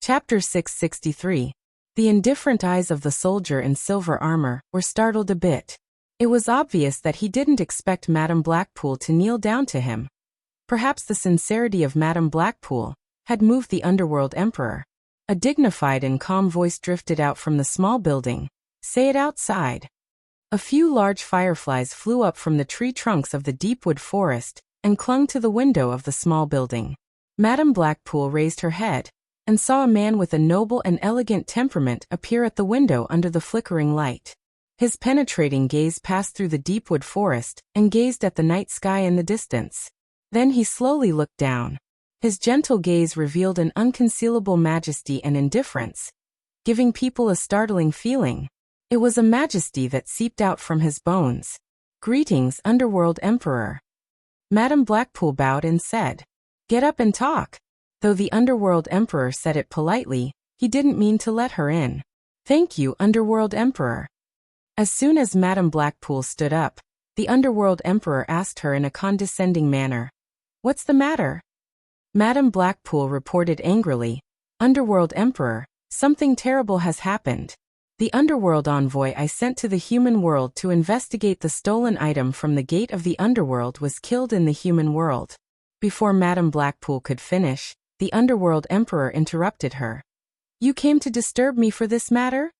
Chapter 663. The indifferent eyes of the soldier in silver armor were startled a bit. It was obvious that he didn't expect Madame Blackpool to kneel down to him. Perhaps the sincerity of Madame Blackpool had moved the underworld emperor. A dignified and calm voice drifted out from the small building. "Say it outside." A few large fireflies flew up from the tree trunks of the deepwood forest and clung to the window of the small building. Madame Blackpool raised her head and saw a man with a noble and elegant temperament appear at the window under the flickering light. His penetrating gaze passed through the deepwood forest and gazed at the night sky in the distance. Then he slowly looked down. His gentle gaze revealed an unconcealable majesty and indifference, giving people a startling feeling. It was a majesty that seeped out from his bones. "Greetings, Underworld Emperor." Madame Blackpool bowed and said, "Get up and talk." Though the Underworld Emperor said it politely, he didn't mean to let her in. "Thank you, Underworld Emperor." As soon as Madame Blackpool stood up, the Underworld Emperor asked her in a condescending manner, "What's the matter?" Madame Blackpool reported angrily, "Underworld Emperor, something terrible has happened. The Underworld envoy I sent to the human world to investigate the stolen item from the gate of the Underworld was killed in the human world." Before Madame Blackpool could finish, the Underworld Emperor interrupted her. "You came to disturb me for this matter?"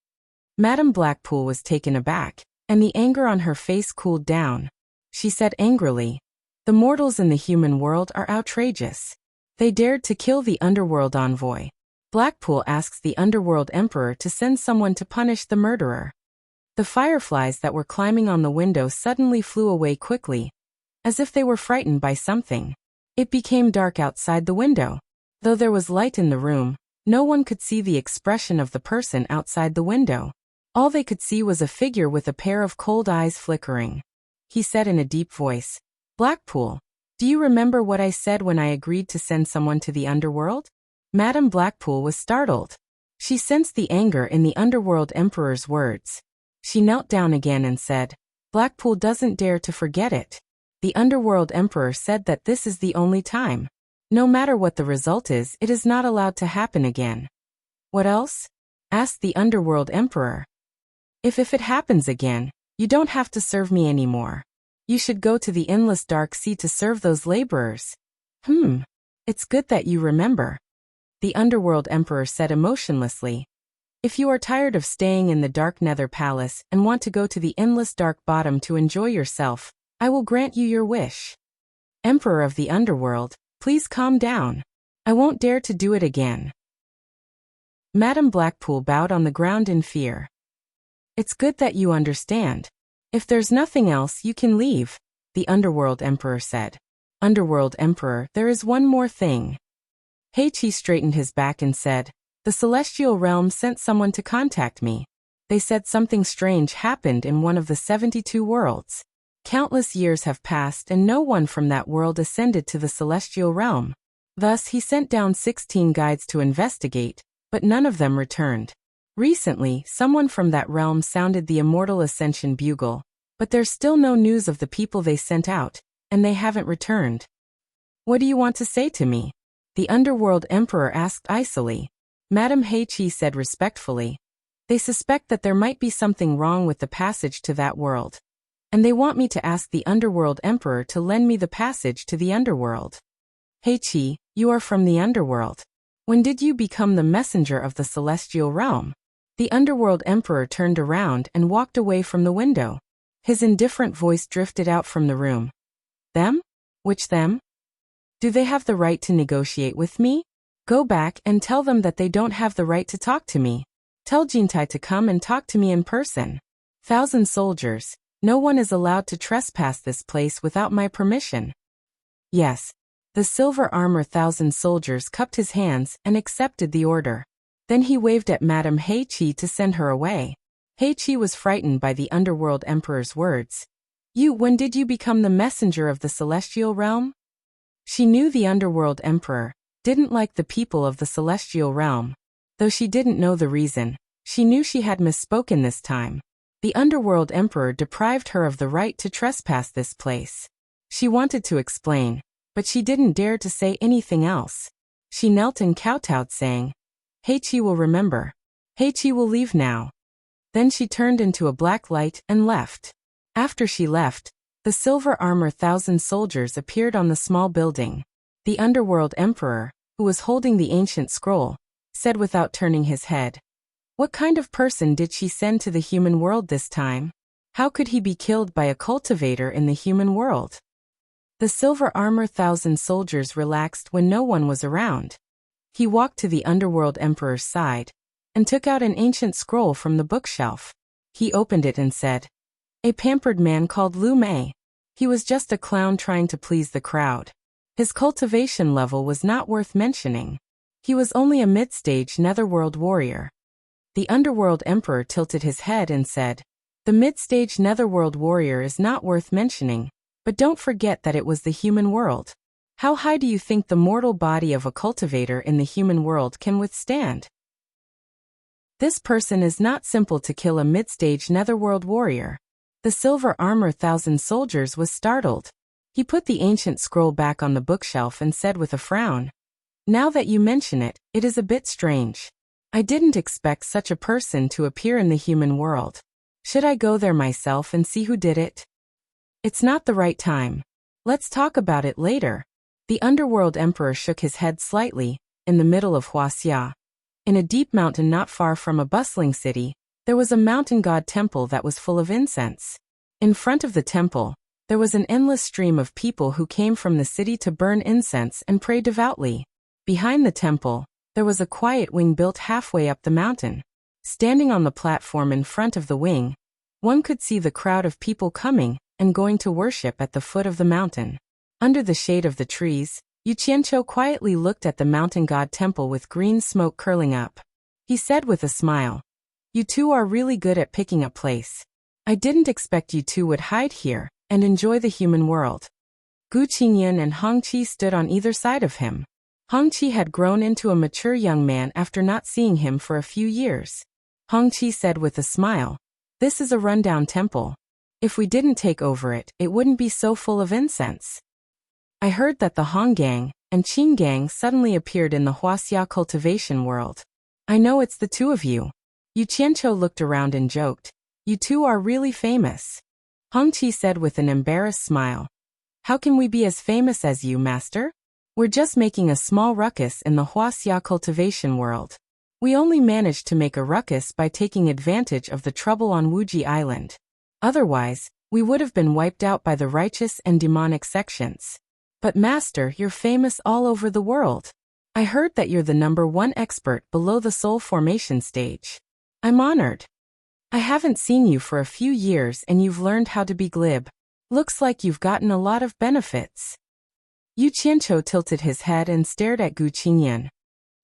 Madame Blackpool was taken aback, and the anger on her face cooled down. She said angrily, "The mortals in the human world are outrageous. They dared to kill the Underworld envoy. Blackpool asks the Underworld Emperor to send someone to punish the murderer." The fireflies that were climbing on the window suddenly flew away quickly, as if they were frightened by something. It became dark outside the window. Though there was light in the room, no one could see the expression of the person outside the window. All they could see was a figure with a pair of cold eyes flickering. He said in a deep voice, "Blackpool, do you remember what I said when I agreed to send someone to the underworld?" Madame Blackpool was startled. She sensed the anger in the Underworld Emperor's words. She knelt down again and said, "Blackpool doesn't dare to forget it. The Underworld Emperor said that this is the only time. No matter what the result is, it is not allowed to happen again." "What else?" asked the Underworld Emperor. If it happens again, you don't have to serve me anymore. You should go to the endless dark sea to serve those laborers." It's good that you remember," the Underworld Emperor said emotionlessly. "If you are tired of staying in the dark Nether Palace and want to go to the endless dark bottom to enjoy yourself, I will grant you your wish. Emperor of the Underworld, please calm down. I won't dare to do it again." Madame Blackpool bowed on the ground in fear. "It's good that you understand. If there's nothing else, you can leave," the Underworld Emperor said. "Underworld Emperor, there is one more thing." Heichi straightened his back and said, "The Celestial Realm sent someone to contact me. They said something strange happened in one of the 72 worlds. Countless years have passed and no one from that world ascended to the Celestial Realm. Thus he sent down 16 guides to investigate, but none of them returned. Recently, someone from that realm sounded the Immortal Ascension bugle, but there's still no news of the people they sent out, and they haven't returned." "What do you want to say to me?" the Underworld Emperor asked icily. Madame Heichi said respectfully, "They suspect that there might be something wrong with the passage to that world, and they want me to ask the Underworld Emperor to lend me the passage to the Underworld." "Heichi, you are from the Underworld. When did you become the messenger of the Celestial Realm?" The Underworld Emperor turned around and walked away from the window. His indifferent voice drifted out from the room. "Them? Which them? Do they have the right to negotiate with me? Go back and tell them that they don't have the right to talk to me. Tell Jintai to come and talk to me in person. 1,000 soldiers, no one is allowed to trespass this place without my permission." "Yes." The silver armor 1,000 soldiers cupped his hands and accepted the order. Then he waved at Madame Heichi to send her away. Heichi was frightened by the Underworld Emperor's words. When did you become the messenger of the Celestial Realm?" She knew the Underworld Emperor didn't like the people of the Celestial Realm. Though she didn't know the reason, she knew she had misspoken this time. The Underworld Emperor deprived her of the right to trespass this place. She wanted to explain, but she didn't dare to say anything else. She knelt and kowtowed saying, Heichi will remember. Heichi will leave now. Then she turned into a black light and left. After she left, the silver armor 1,000 soldiers appeared on the small building. The underworld emperor, who was holding the ancient scroll, said without turning his head. What kind of person did she send to the human world this time? How could he be killed by a cultivator in the human world? The silver armor 1,000 soldiers relaxed when no one was around. He walked to the underworld emperor's side and took out an ancient scroll from the bookshelf. He opened it and said, "A pampered man called Lu Mei. He was just a clown trying to please the crowd. His cultivation level was not worth mentioning. He was only a mid-stage netherworld warrior." The underworld emperor tilted his head and said, "The mid-stage netherworld warrior is not worth mentioning, but don't forget that it was the human world. How high do you think the mortal body of a cultivator in the human world can withstand? This person is not simple to kill a mid-stage netherworld warrior." The silver armor 1,000 soldiers was startled. He put the ancient scroll back on the bookshelf and said with a frown, "Now that you mention it, it is a bit strange. I didn't expect such a person to appear in the human world. Should I go there myself and see who did it? It's not the right time. Let's talk about it later." The underworld emperor shook his head slightly. In the middle of Wuxia, in a deep mountain not far from a bustling city, there was a mountain god temple that was full of incense. In front of the temple, there was an endless stream of people who came from the city to burn incense and pray devoutly. Behind the temple, there was a quiet wing built halfway up the mountain. Standing on the platform in front of the wing, one could see the crowd of people coming and going to worship at the foot of the mountain. Under the shade of the trees, Yu Qianqiu quietly looked at the mountain god temple with green smoke curling up. He said with a smile, "You two are really good at picking a place. I didn't expect you two would hide here and enjoy the human world." Gu Qingyan and Hong Qi stood on either side of him. Hong Qi had grown into a mature young man after not seeing him for a few years. Hong Qi said with a smile, "This is a rundown temple. If we didn't take over it, it wouldn't be so full of incense." I heard that the Hong gang and Qing gang suddenly appeared in the Wuxia cultivation world. I know it's the two of you. Yu Qianqiu looked around and joked, "You two are really famous." Hong Qi said with an embarrassed smile, "How can we be as famous as you, master? We're just making a small ruckus in the Wuxia cultivation world. We only managed to make a ruckus by taking advantage of the trouble on Wuji Island. Otherwise, we would have been wiped out by the righteous and demonic sections. But master, you're famous all over the world. I heard that you're the #1 expert below the soul formation stage. I'm honored. I haven't seen you for a few years and you've learned how to be glib. Looks like you've gotten a lot of benefits." Yu Qianqiu tilted his head and stared at Gu Qingyan.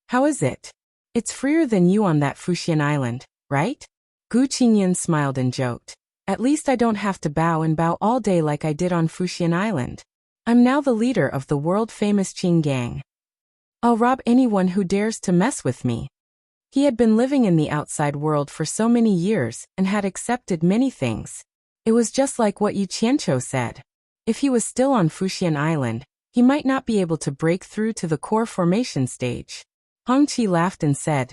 "How is it? It's freer than you on that Fuxian island, right?" Gu Qingyan smiled and joked, "At least I don't have to bow and bow all day like I did on Fuxian Island. I'm now the leader of the world-famous Qing gang. I'll rob anyone who dares to mess with me." He had been living in the outside world for so many years and had accepted many things. It was just like what Yu Qianqiu said. If he was still on Fuxian Island, he might not be able to break through to the core formation stage. Hong Qi laughed and said,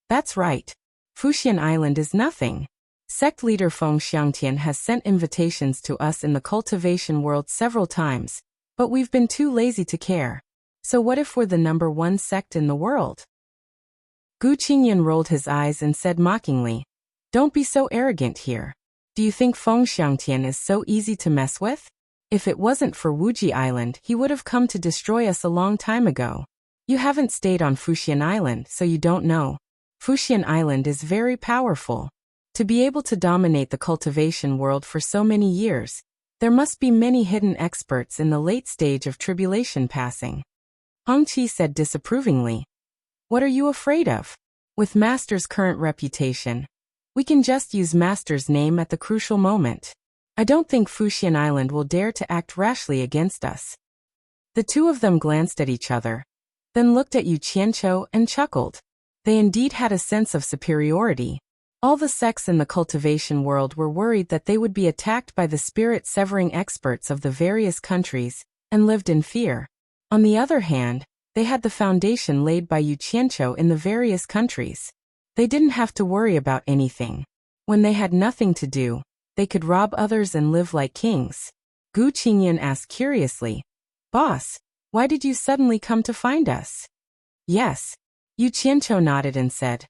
"That's right. Fuxian Island is nothing. Sect leader Feng Xiangtian has sent invitations to us in the cultivation world several times, but we've been too lazy to care. So what if we're the #1 sect in the world?" Gu Qingyan rolled his eyes and said mockingly, "Don't be so arrogant here. Do you think Feng Xiangtian is so easy to mess with? If it wasn't for Wuji Island, he would have come to destroy us a long time ago. You haven't stayed on Fuxian Island, so you don't know. Fuxian Island is very powerful. To be able to dominate the cultivation world for so many years, there must be many hidden experts in the late stage of tribulation passing." Hong Qi said disapprovingly, "What are you afraid of? With Master's current reputation, we can just use Master's name at the crucial moment. I don't think Fuxian Island will dare to act rashly against us." The two of them glanced at each other, then looked at Yu Qianqiu and chuckled. They indeed had a sense of superiority. All the sects in the cultivation world were worried that they would be attacked by the spirit-severing experts of the various countries, and lived in fear. On the other hand, They had the foundation laid by Yu Qianqiu in the various countries. They didn't have to worry about anything. When they had nothing to do, they could rob others and live like kings. Gu Qingyan asked curiously, "Boss, why did you suddenly come to find us?" "Yes." Yu Qianqiu nodded and said,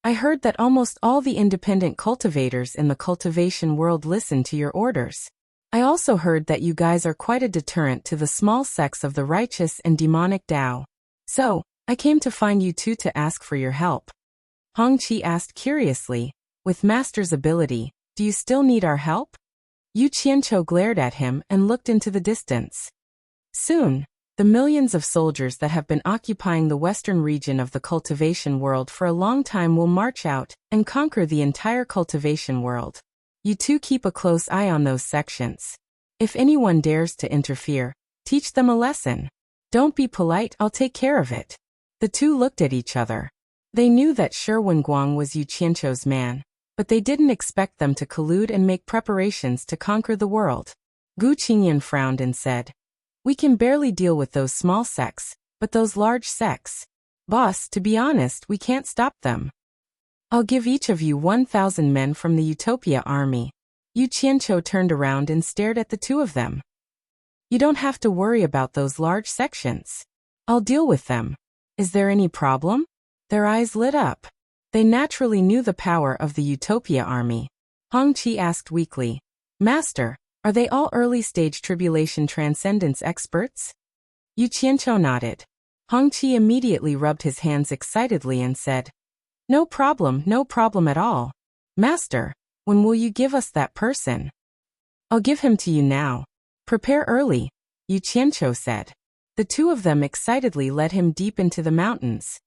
"I heard that almost all the independent cultivators in the cultivation world listen to your orders. I also heard that you guys are quite a deterrent to the small sects of the righteous and demonic Tao. So, I came to find you two to ask for your help." Hong Qi asked curiously, "With Master's ability, do you still need our help?" Yu Qianqiu glared at him and looked into the distance. Soon, the millions of soldiers that have been occupying the western region of the cultivation world for a long time will march out and conquer the entire cultivation world. You two keep a close eye on those sections. If anyone dares to interfere, teach them a lesson. Don't be polite, I'll take care of it. The two looked at each other. They knew that Shi Wenguang was Yu Qianqiu's man, but they didn't expect them to collude and make preparations to conquer the world. Gu Qingyan frowned and said, "We can barely deal with those small sects, but those large sects. Boss, to be honest, we can't stop them. I'll give each of you 1,000 men from the Utopia army." Yu Qianqiu turned around and stared at the two of them. "You don't have to worry about those large sections. I'll deal with them. Is there any problem?" Their eyes lit up. They naturally knew the power of the Utopia army. Hong Qi asked weakly, "Master, are they all early-stage tribulation transcendence experts?" Yu Qianqiu nodded. Hong Qi immediately rubbed his hands excitedly and said, no problem at all. Master, when will you give us that person?" "I'll give him to you now. Prepare early," Yu Qianqiu said. The two of them excitedly led him deep into the mountains.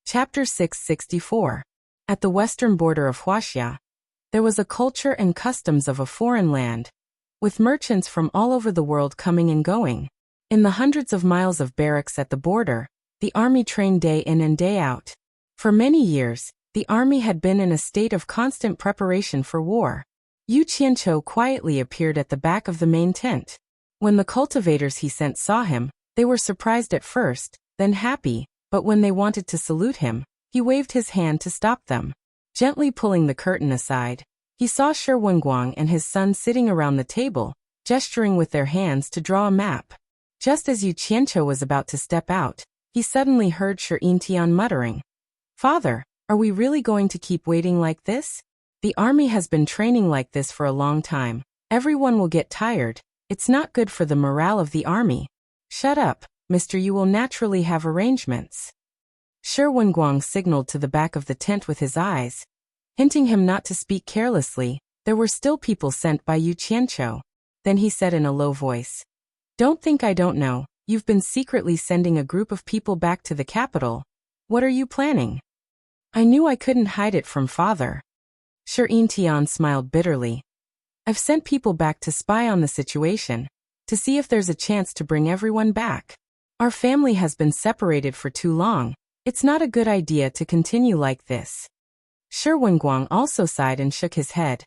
Chapter 664. At the western border of Wuxia, there was a culture and customs of a foreign land, with merchants from all over the world coming and going. In the hundreds of miles of barracks at the border, the army trained day in and day out. For many years, the army had been in a state of constant preparation for war. Yu Qianqiu quietly appeared at the back of the main tent. When the cultivators he sent saw him, they were surprised at first, then happy, but when they wanted to salute him, he waved his hand to stop them. Gently pulling the curtain aside, he saw Shi Wenguang and his son sitting around the table, gesturing with their hands to draw a map. Just as Yu Qianqiu was about to step out, he suddenly heard Shi Tian muttering, "Father, are we really going to keep waiting like this? The army has been training like this for a long time. Everyone will get tired. It's not good for the morale of the army." "Shut up, mister, you will naturally have arrangements." Shi Wenguang signaled to the back of the tent with his eyes, hinting him not to speak carelessly. There were still people sent by Yu Qianqiu. Then he said in a low voice, "Don't think I don't know. You've been secretly sending a group of people back to the capital. What are you planning?" "I knew I couldn't hide it from father." Shi Tian smiled bitterly. "I've sent people back to spy on the situation, to see if there's a chance to bring everyone back. Our family has been separated for too long. It's not a good idea to continue like this." Shi Wenguang also sighed and shook his head.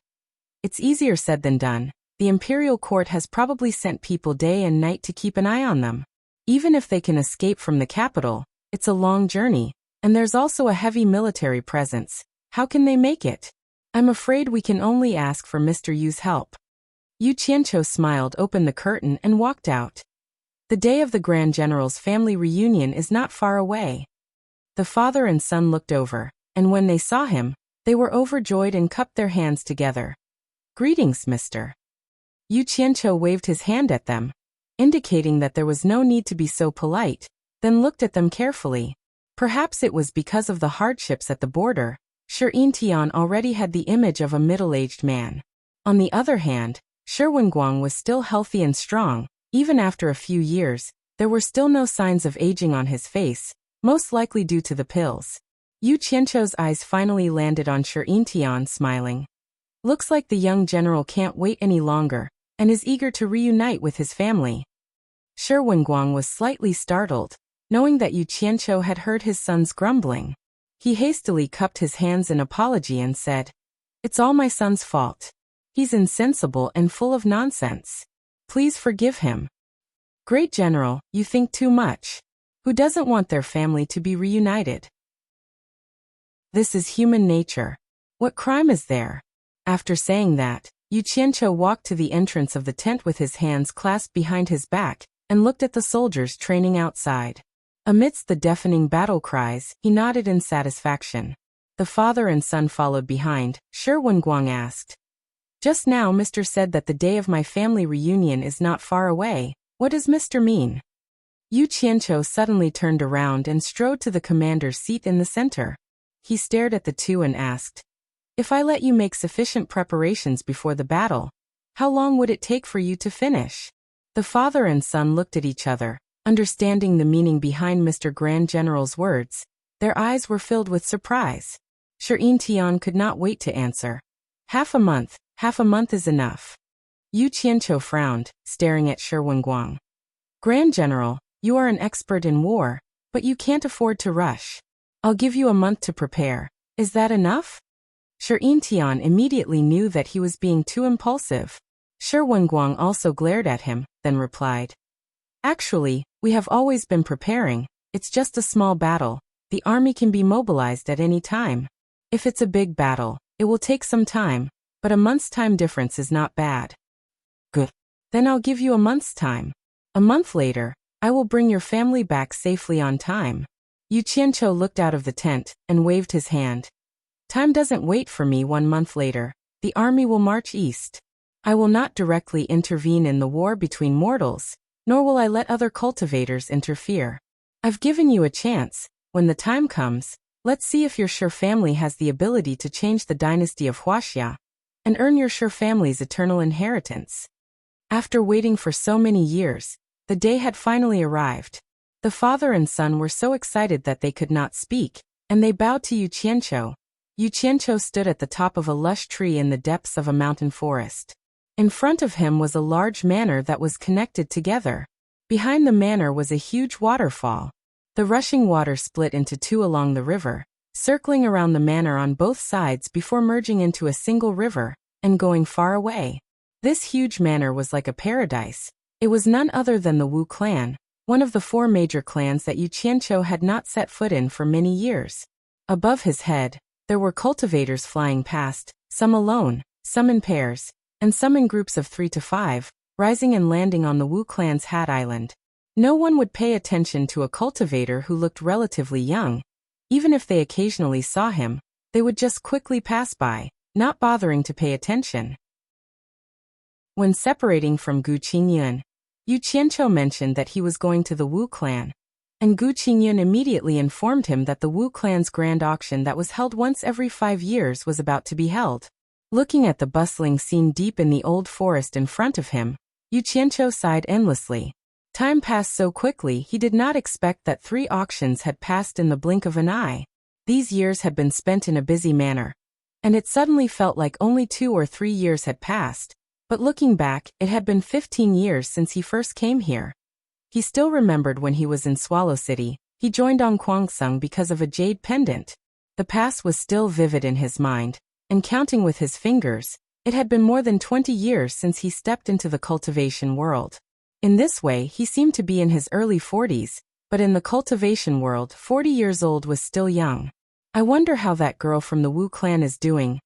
"It's easier said than done. The imperial court has probably sent people day and night to keep an eye on them. Even if they can escape from the capital, it's a long journey, and there's also a heavy military presence. How can they make it? I'm afraid we can only ask for Mr. Yu's help." Yu Qianqiu smiled, opened the curtain, and walked out. The day of the Grand General's family reunion is not far away. The father and son looked over, and when they saw him, they were overjoyed and cupped their hands together. "Greetings, mister." Yu Qianqiu waved his hand at them, indicating that there was no need to be so polite, then looked at them carefully. Perhaps it was because of the hardships at the border. Shi Tian already had the image of a middle-aged man. On the other hand, Shi Wenguang was still healthy and strong. Even after a few years, there were still no signs of aging on his face, most likely due to the pills. Yu Qianqiu's eyes finally landed on Shi Tian, smiling. Looks like the young general can't wait any longer, and is eager to reunite with his family. Shi Wenguang was slightly startled, knowing that Yu Qianqiu had heard his son's grumbling. He hastily cupped his hands in apology and said, "It's all my son's fault. He's insensible and full of nonsense. Please forgive him." Great General, you think too much. Who doesn't want their family to be reunited? This is human nature. What crime is there? After saying that, Yu Qianqiu walked to the entrance of the tent with his hands clasped behind his back and looked at the soldiers training outside. Amidst the deafening battle cries, he nodded in satisfaction. The father and son followed behind. Shi Wenguang asked. Just now Mr. said that the day of my family reunion is not far away. What does Mr. mean? Yu Qianqiu suddenly turned around and strode to the commander's seat in the center. He stared at the two and asked, if I let you make sufficient preparations before the battle, how long would it take for you to finish? The father and son looked at each other, understanding the meaning behind Mr. Grand General's words. Their eyes were filled with surprise. Shi Tian could not wait to answer. Half a month is enough. Yu Qianqiu frowned, staring at Shi Wenguang. Grand General, you are an expert in war, but you can't afford to rush. I'll give you a month to prepare. Is that enough? Shi Tian immediately knew that he was being too impulsive. Shi Wenguang also glared at him, then replied. Actually, we have always been preparing. It's just a small battle. The army can be mobilized at any time. If it's a big battle, it will take some time, but a month's time difference is not bad. Good. Then I'll give you a month's time. A month later, I will bring your family back safely on time. Yu Qianqiu looked out of the tent and waved his hand. Time doesn't wait for me. 1 month later, the army will march east. I will not directly intervene in the war between mortals, nor will I let other cultivators interfere. I've given you a chance. When the time comes, let's see if your Shi family has the ability to change the dynasty of Wuxia and earn your Shi family's eternal inheritance. After waiting for so many years, the day had finally arrived. The father and son were so excited that they could not speak, and they bowed to Yu Qianqiu. Yu Qianqiu stood at the top of a lush tree in the depths of a mountain forest. In front of him was a large manor that was connected together. Behind the manor was a huge waterfall. The rushing water split into two along the river, circling around the manor on both sides before merging into a single river and going far away. This huge manor was like a paradise. It was none other than the Wu clan, one of the 4 major clans that Yu Qianqiu had not set foot in for many years. Above his head, there were cultivators flying past, some alone, some in pairs, and some in groups of 3 to 5, rising and landing on the Wu clan's Hat Island. No one would pay attention to a cultivator who looked relatively young. Even if they occasionally saw him, they would just quickly pass by, not bothering to pay attention. When separating from Gu Qingyun, Yu Qianqiu mentioned that he was going to the Wu clan, and Gu Qingyun immediately informed him that the Wu clan's grand auction that was held once every 5 years was about to be held. Looking at the bustling scene deep in the old forest in front of him, Yu Qianqiu sighed endlessly. Time passed so quickly he did not expect that 3 auctions had passed in the blink of an eye. These years had been spent in a busy manner, and it suddenly felt like only 2 or 3 years had passed, but looking back, it had been 15 years since he first came here. He still remembered when he was in Swallow City, he joined on Kwangsung because of a jade pendant. The past was still vivid in his mind, and counting with his fingers, it had been more than 20 years since he stepped into the cultivation world. In this way, he seemed to be in his early 40s, but in the cultivation world, 40 years old was still young. I wonder how that girl from the Wu clan is doing.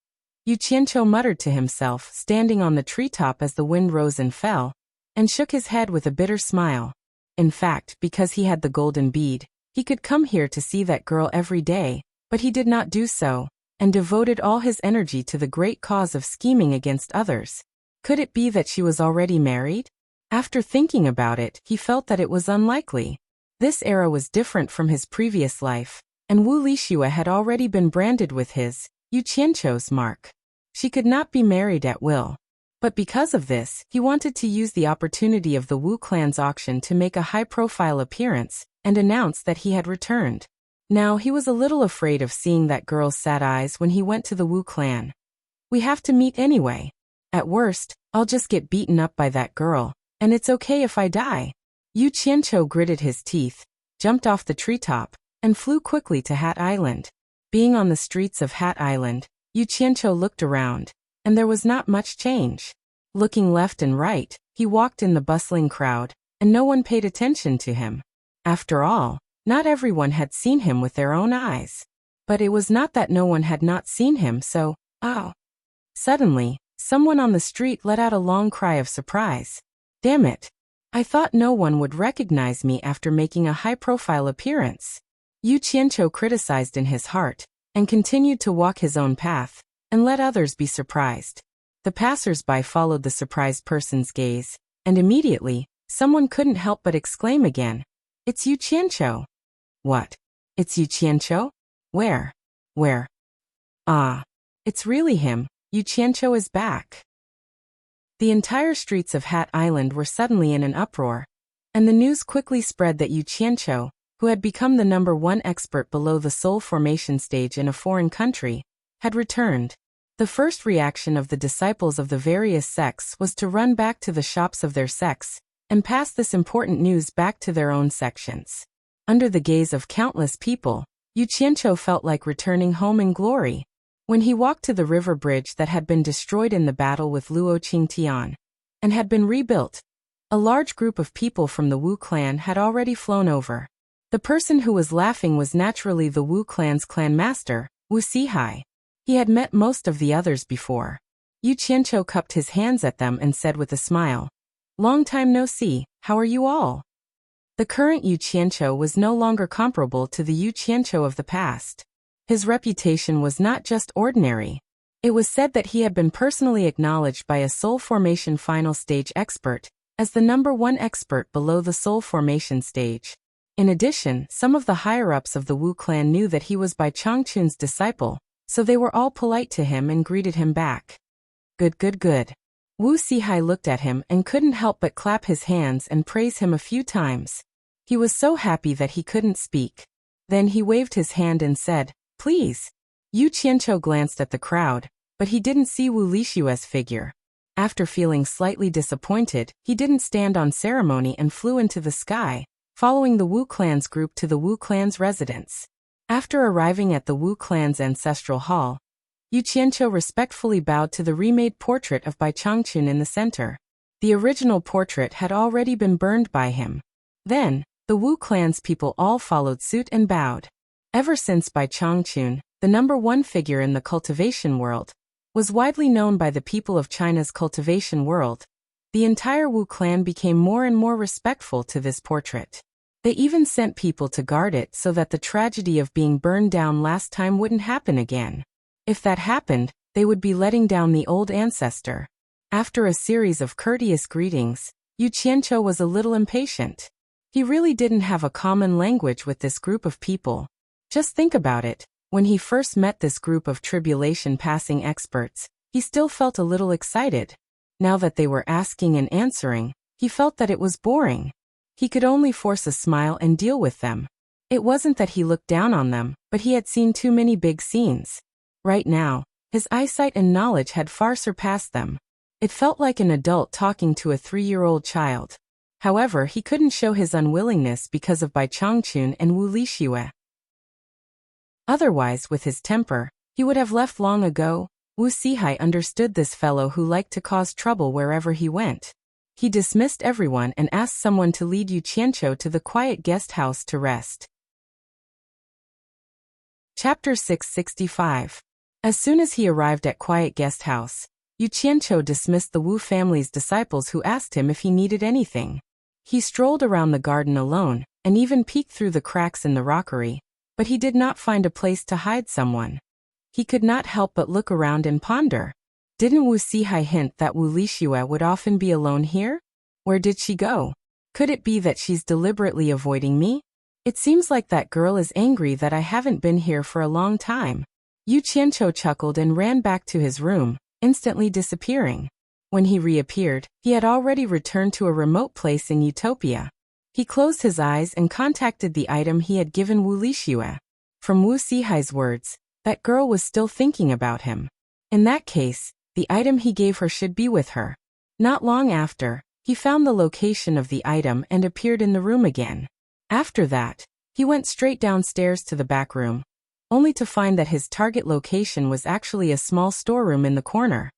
Yu Qianqiu muttered to himself, standing on the treetop as the wind rose and fell, and shook his head with a bitter smile. In fact, because he had the golden bead, he could come here to see that girl every day, but he did not do so, and devoted all his energy to the great cause of scheming against others. Could it be that she was already married? After thinking about it, he felt that it was unlikely. This era was different from his previous life, and Wu Lixue had already been branded with his, Yu Qianqiu's mark. She could not be married at will. But because of this, he wanted to use the opportunity of the Wu clan's auction to make a high-profile appearance and announce that he had returned. Now he was a little afraid of seeing that girl's sad eyes when he went to the Wu clan. We have to meet anyway. At worst, I'll just get beaten up by that girl, and it's okay if I die. Yu Qianqiu gritted his teeth, jumped off the treetop, and flew quickly to Hat Island. Being on the streets of Hat Island, Yu Qianqiu looked around, and there was not much change. Looking left and right, he walked in the bustling crowd, and no one paid attention to him. After all, not everyone had seen him with their own eyes. But it was not that no one had not seen him, so, oh. Suddenly, someone on the street let out a long cry of surprise. Damn it. I thought no one would recognize me after making a high-profile appearance. Yu Qianqiu criticized in his heart, and continued to walk his own path, and let others be surprised. The passers-by followed the surprised person's gaze, and immediately, someone couldn't help but exclaim again, "It's Yu Qianqiu." What? It's Yu Qianqiu? Where? Where? Ah. It's really him. Yu Qianqiu is back. The entire streets of Hat Island were suddenly in an uproar, and the news quickly spread that Yu Qianqiu, who had become the #1 expert below the soul formation stage in a foreign country, had returned. The first reaction of the disciples of the various sects was to run back to the shops of their sects, and pass this important news back to their own sections. Under the gaze of countless people, Yu Qianqiu felt like returning home in glory. When he walked to the river bridge that had been destroyed in the battle with Luo Qingtian, and had been rebuilt, a large group of people from the Wu clan had already flown over. The person who was laughing was naturally the Wu clan's clan master, Wuxia. He had met most of the others before. Yu Qianqiu cupped his hands at them and said with a smile, "Long time no see, how are you all?" The current Yu Qianqiu was no longer comparable to the Yu Qianqiu of the past. His reputation was not just ordinary. It was said that he had been personally acknowledged by a soul formation final stage expert as the #1 expert below the soul formation stage. In addition, some of the higher-ups of the Wu clan knew that he was Bai Changchun's disciple, so they were all polite to him and greeted him back. Good, good, good. Wu Sihai looked at him and couldn't help but clap his hands and praise him a few times. He was so happy that he couldn't speak. Then he waved his hand and said, "Please." Yu Qianqiu glanced at the crowd, but he didn't see Wu Lishue's figure. After feeling slightly disappointed, he didn't stand on ceremony and flew into the sky, following the Wu clan's group to the Wu clan's residence. After arriving at the Wu clan's ancestral hall, Yu Qianqiu respectfully bowed to the remade portrait of Bai Changchun in the center. The original portrait had already been burned by him. Then, the Wu clan's people all followed suit and bowed. Ever since Bai Changchun, the #1 figure in the cultivation world, was widely known by the people of China's cultivation world, the entire Wu clan became more and more respectful to this portrait. They even sent people to guard it so that the tragedy of being burned down last time wouldn't happen again. If that happened, they would be letting down the old ancestor. After a series of courteous greetings, Yu Qianqiu was a little impatient. He really didn't have a common language with this group of people. Just think about it, when he first met this group of tribulation-passing experts, he still felt a little excited. Now that they were asking and answering, he felt that it was boring. He could only force a smile and deal with them. It wasn't that he looked down on them, but he had seen too many big scenes. Right now, his eyesight and knowledge had far surpassed them. It felt like an adult talking to a 3-year-old child. However, he couldn't show his unwillingness because of Bai Changchun and Wu Lishue. Otherwise, with his temper, he would have left long ago. Wu Sihai understood this fellow who liked to cause trouble wherever he went. He dismissed everyone and asked someone to lead Yu Qianqiu to the quiet guest house to rest. Chapter 665. As soon as he arrived at quiet guest house, Yu Qianqiu dismissed the Wu family's disciples who asked him if he needed anything. He strolled around the garden alone, and even peeked through the cracks in the rockery, but he did not find a place to hide someone. He could not help but look around and ponder. Didn't Wu Sihai hint that Wu Lishue would often be alone here? Where did she go? Could it be that she's deliberately avoiding me? It seems like that girl is angry that I haven't been here for a long time. Yu Qianqiu chuckled and ran back to his room, instantly disappearing. When he reappeared, he had already returned to a remote place in Utopia. He closed his eyes and contacted the item he had given Wu Lishue. From Wu Sihai's words, that girl was still thinking about him. In that case, the item he gave her should be with her. Not long after, he found the location of the item and appeared in the room again. After that, he went straight downstairs to the back room, only to find that his target location was actually a small storeroom in the corner.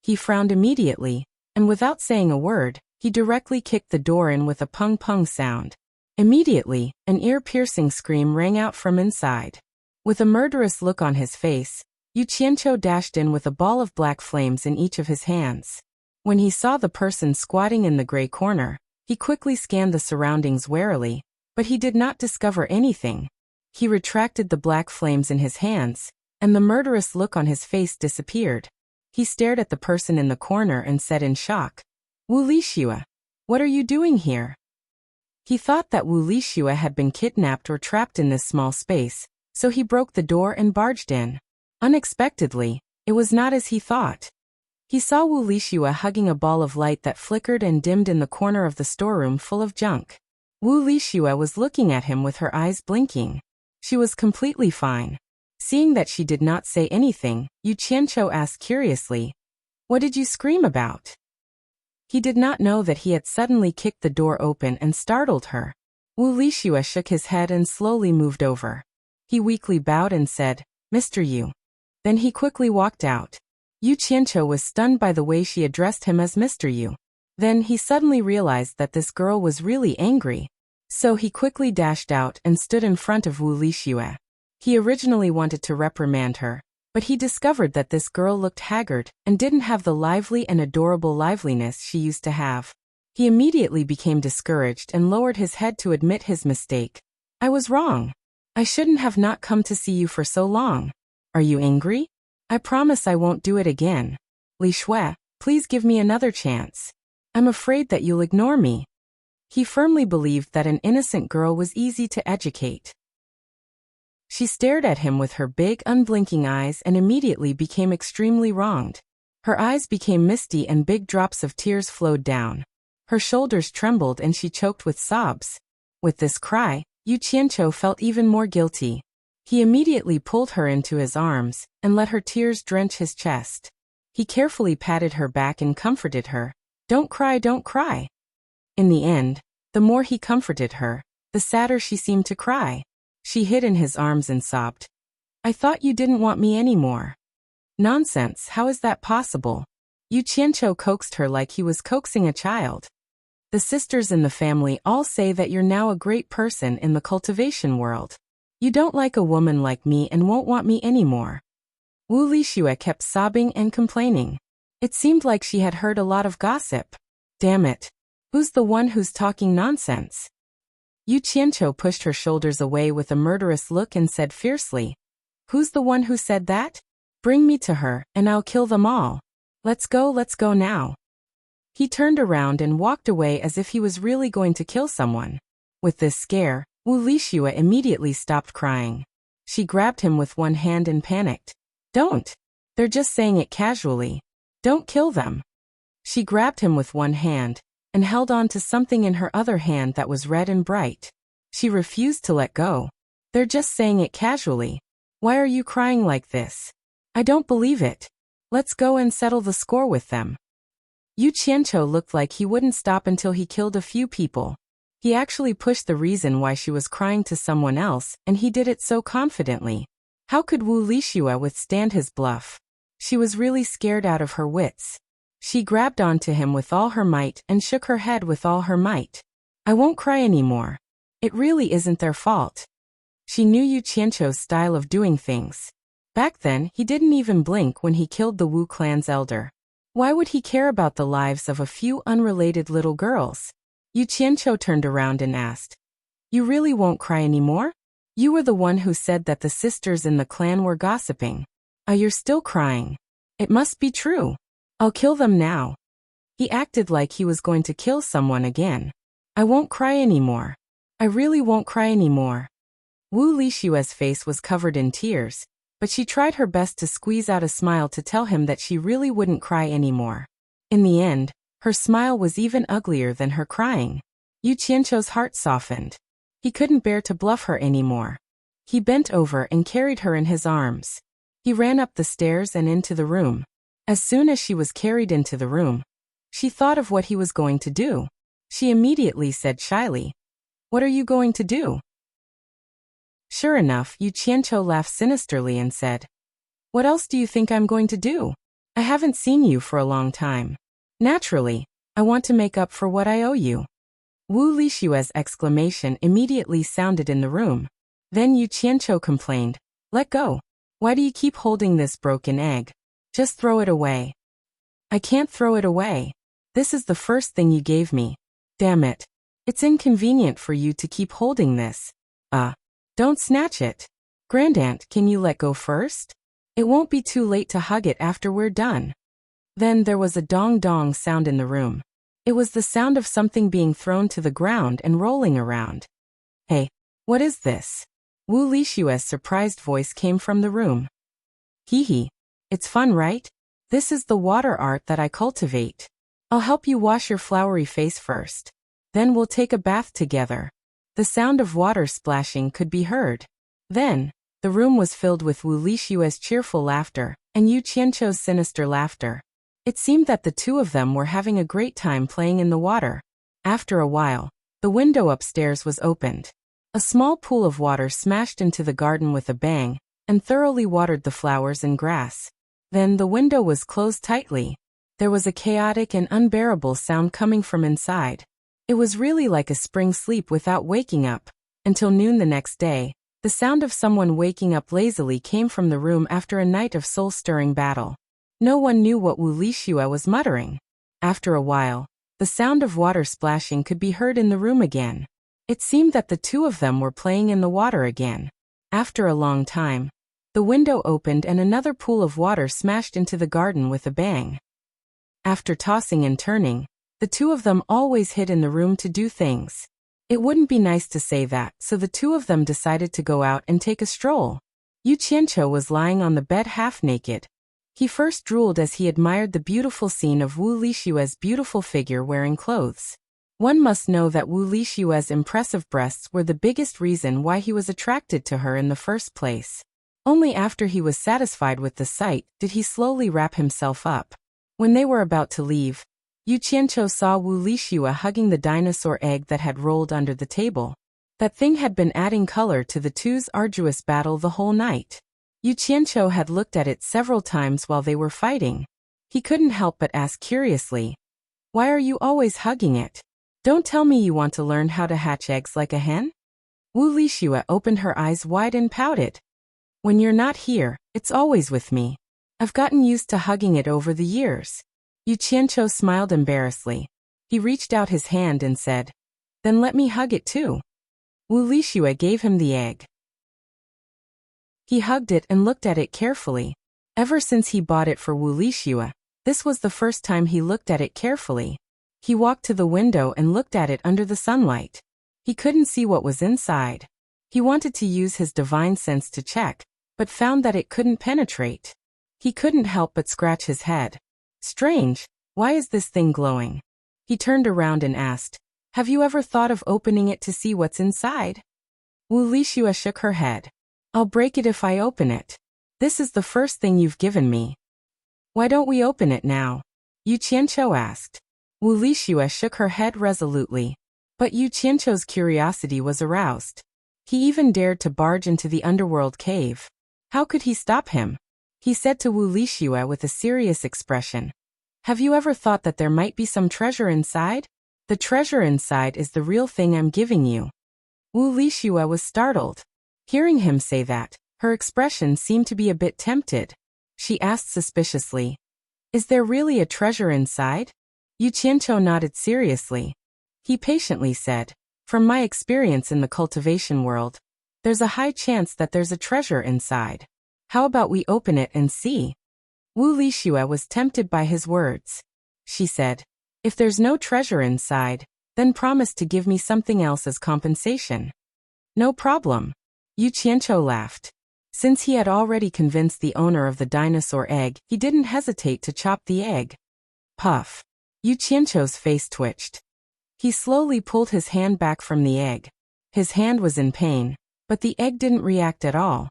He frowned immediately, and without saying a word, He directly kicked the door in with a pung-pung sound. Immediately, an ear-piercing scream rang out from inside. With a murderous look on his face, Yu Qianqiu dashed in with a ball of black flames in each of his hands. When he saw the person squatting in the gray corner, he quickly scanned the surroundings warily, but he did not discover anything. He retracted the black flames in his hands, and the murderous look on his face disappeared. He stared at the person in the corner and said in shock, "Wu Lixue, what are you doing here?" He thought that Wu Lixue had been kidnapped or trapped in this small space, so he broke the door and barged in. Unexpectedly, it was not as he thought. He saw Wu Lixue hugging a ball of light that flickered and dimmed in the corner of the storeroom full of junk. Wu Lixue was looking at him with her eyes blinking. She was completely fine. Seeing that she did not say anything, Yu Qianqiu asked curiously, "What did you scream about?" He did not know that he had suddenly kicked the door open and startled her. Wu Lixue shook his head and slowly moved over. He weakly bowed and said, "Mr. Yu." Then he quickly walked out. Yu Qianqiu was stunned by the way she addressed him as Mr. Yu. Then he suddenly realized that this girl was really angry. So he quickly dashed out and stood in front of Wu Lixue. He originally wanted to reprimand her, but he discovered that this girl looked haggard and didn't have the lively and adorable liveliness she used to have. He immediately became discouraged and lowered his head to admit his mistake. "I was wrong. I shouldn't have not come to see you for so long. Are you angry? I promise I won't do it again. Li Shui, please give me another chance. I'm afraid that you'll ignore me." He firmly believed that an innocent girl was easy to educate. She stared at him with her big, unblinking eyes and immediately became extremely wronged. Her eyes became misty and big drops of tears flowed down. Her shoulders trembled and she choked with sobs. With this cry, Yu Qianqiu felt even more guilty. He immediately pulled her into his arms and let her tears drench his chest. He carefully patted her back and comforted her. "Don't cry, don't cry." In the end, the more he comforted her, the sadder she seemed to cry. She hid in his arms and sobbed, "I thought you didn't want me anymore." "Nonsense, how is that possible?" Yu Qianqiu coaxed her like he was coaxing a child. "The sisters in the family all say that you're now a great person in the cultivation world. You don't like a woman like me and won't want me anymore." Wu Lixue kept sobbing and complaining. It seemed like she had heard a lot of gossip. Damn it. Who's the one who's talking nonsense? Yu Qianqiu pushed her shoulders away with a murderous look and said fiercely, "Who's the one who said that? Bring me to her, and I'll kill them all. Let's go now." He turned around and walked away as if he was really going to kill someone. With this scare, Wu Lixue immediately stopped crying. She grabbed him with one hand and panicked. "Don't! They're just saying it casually. Don't kill them." She grabbed him with one hand and held on to something in her other hand that was red and bright. She refused to let go. "They're just saying it casually. Why are you crying like this? I don't believe it. Let's go and settle the score with them." Yu Qianqiu looked like he wouldn't stop until he killed a few people. He actually pushed the reason why she was crying to someone else, and he did it so confidently. How could Wu Lixue withstand his bluff? She was really scared out of her wits. She grabbed onto him with all her might and shook her head with all her might. "I won't cry anymore. It really isn't their fault." She knew Yu Qianqiu's style of doing things. Back then, he didn't even blink when he killed the Wu clan's elder. Why would he care about the lives of a few unrelated little girls? Yu Qianqiu turned around and asked, "You really won't cry anymore? You were the one who said that the sisters in the clan were gossiping. You're still crying. It must be true. I'll kill them now." He acted like he was going to kill someone again. "I won't cry anymore. I really won't cry anymore." Wu Lixue's face was covered in tears, but she tried her best to squeeze out a smile to tell him that she really wouldn't cry anymore. In the end, her smile was even uglier than her crying. Yu Qianqiu's heart softened. He couldn't bear to bluff her anymore. He bent over and carried her in his arms. He ran up the stairs and into the room. As soon as she was carried into the room, she thought of what he was going to do. She immediately said shyly, "What are you going to do?" Sure enough, Yu Qianqiu laughed sinisterly and said, "What else do you think I'm going to do? I haven't seen you for a long time. Naturally, I want to make up for what I owe you. Wu Lishue's exclamation immediately sounded in the room. Then Yu Qianqiu complained, "Let go. Why do you keep holding this broken egg? Just throw it away." "I can't throw it away. This is the first thing you gave me. Damn it. It's inconvenient for you to keep holding this. Don't snatch it. Grandaunt, can you let go first? It won't be too late to hug it after we're done." Then there was a dong-dong sound in the room. It was the sound of something being thrown to the ground and rolling around. "Hey, what is this?" Wu Lishue's surprised voice came from the room. "Hee hee. It's fun, right? This is the water art that I cultivate. I'll help you wash your flowery face first. Then we'll take a bath together." The sound of water splashing could be heard. Then, the room was filled with Wu Lishue's cheerful laughter and Yu Qianqiu's sinister laughter. It seemed that the two of them were having a great time playing in the water. After a while, the window upstairs was opened. A small pool of water smashed into the garden with a bang and thoroughly watered the flowers and grass. Then the window was closed tightly. There was a chaotic and unbearable sound coming from inside. It was really like a spring sleep without waking up. Until noon the next day, the sound of someone waking up lazily came from the room after a night of soul-stirring battle. No one knew what Wu Lishue was muttering. After a while, the sound of water splashing could be heard in the room again. It seemed that the two of them were playing in the water again. After a long time, the window opened and another pool of water smashed into the garden with a bang. After tossing and turning, the two of them always hid in the room to do things. It wouldn't be nice to say that, so the two of them decided to go out and take a stroll. Yu Qianqiu was lying on the bed half-naked. He first drooled as he admired the beautiful scene of Wu Lishue's beautiful figure wearing clothes. One must know that Wu Lishue's impressive breasts were the biggest reason why he was attracted to her in the first place. Only after he was satisfied with the sight did he slowly wrap himself up. When they were about to leave, Yu Qianqiu saw Wu Lishue hugging the dinosaur egg that had rolled under the table. That thing had been adding color to the two's arduous battle the whole night. Yu Qianqiu had looked at it several times while they were fighting. He couldn't help but ask curiously, "Why are you always hugging it? Don't tell me you want to learn how to hatch eggs like a hen?" Wu Lishue opened her eyes wide and pouted. "When you're not here, it's always with me. I've gotten used to hugging it over the years." Yu Qianqiu smiled embarrassedly. He reached out his hand and said, "Then let me hug it too." Wu Lishue gave him the egg. He hugged it and looked at it carefully. Ever since he bought it for Wu Lishue, this was the first time he looked at it carefully. He walked to the window and looked at it under the sunlight. He couldn't see what was inside. He wanted to use his divine sense to check, but found that it couldn't penetrate. He couldn't help but scratch his head. Strange, why is this thing glowing? He turned around and asked, "Have you ever thought of opening it to see what's inside?" Wu Lishue shook her head. "I'll break it if I open it. This is the first thing you've given me." "Why don't we open it now?" Yu Qianqiu asked. Wu Lishue shook her head resolutely. But Yu Qianqiu's curiosity was aroused. He even dared to barge into the underworld cave. How could he stop him? He said to Wu Lishue with a serious expression, "Have you ever thought that there might be some treasure inside? The treasure inside is the real thing I'm giving you." Wu Lishue was startled. Hearing him say that, her expression seemed to be a bit tempted. She asked suspiciously, "Is there really a treasure inside?" Yu Qianqiu nodded seriously. He patiently said, "From my experience in the cultivation world, there's a high chance that there's a treasure inside. How about we open it and see?" Wu Lishue was tempted by his words. She said, "If there's no treasure inside, then promise to give me something else as compensation." "No problem." Yu Qianqiu laughed. Since he had already convinced the owner of the dinosaur egg, he didn't hesitate to chop the egg. Puff. Yu Qianqiu's face twitched. He slowly pulled his hand back from the egg. His hand was in pain, but the egg didn't react at all.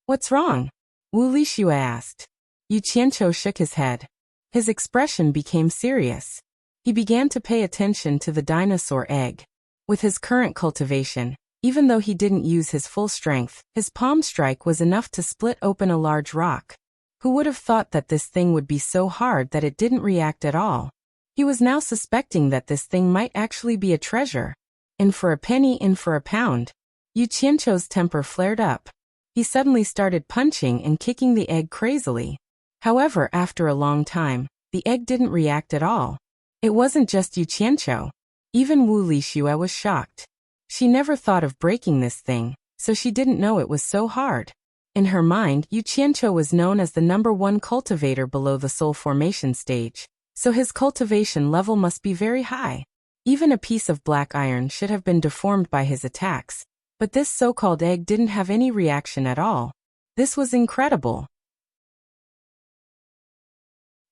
"What's wrong?" Wu Lishue asked. Yu Qianqiu shook his head. His expression became serious. He began to pay attention to the dinosaur egg. With his current cultivation, even though he didn't use his full strength, his palm strike was enough to split open a large rock. Who would have thought that this thing would be so hard that it didn't react at all? He was now suspecting that this thing might actually be a treasure. In for a penny, in for a pound. Yu Qianqiu's temper flared up. He suddenly started punching and kicking the egg crazily. However, after a long time, the egg didn't react at all. It wasn't just Yu Qianqiu. Even Wu Lixue was shocked. She never thought of breaking this thing, so she didn't know it was so hard. In her mind, Yu Qianqiu was known as the #1 cultivator below the soul formation stage, so his cultivation level must be very high. Even a piece of black iron should have been deformed by his attacks, but this so-called egg didn't have any reaction at all. This was incredible.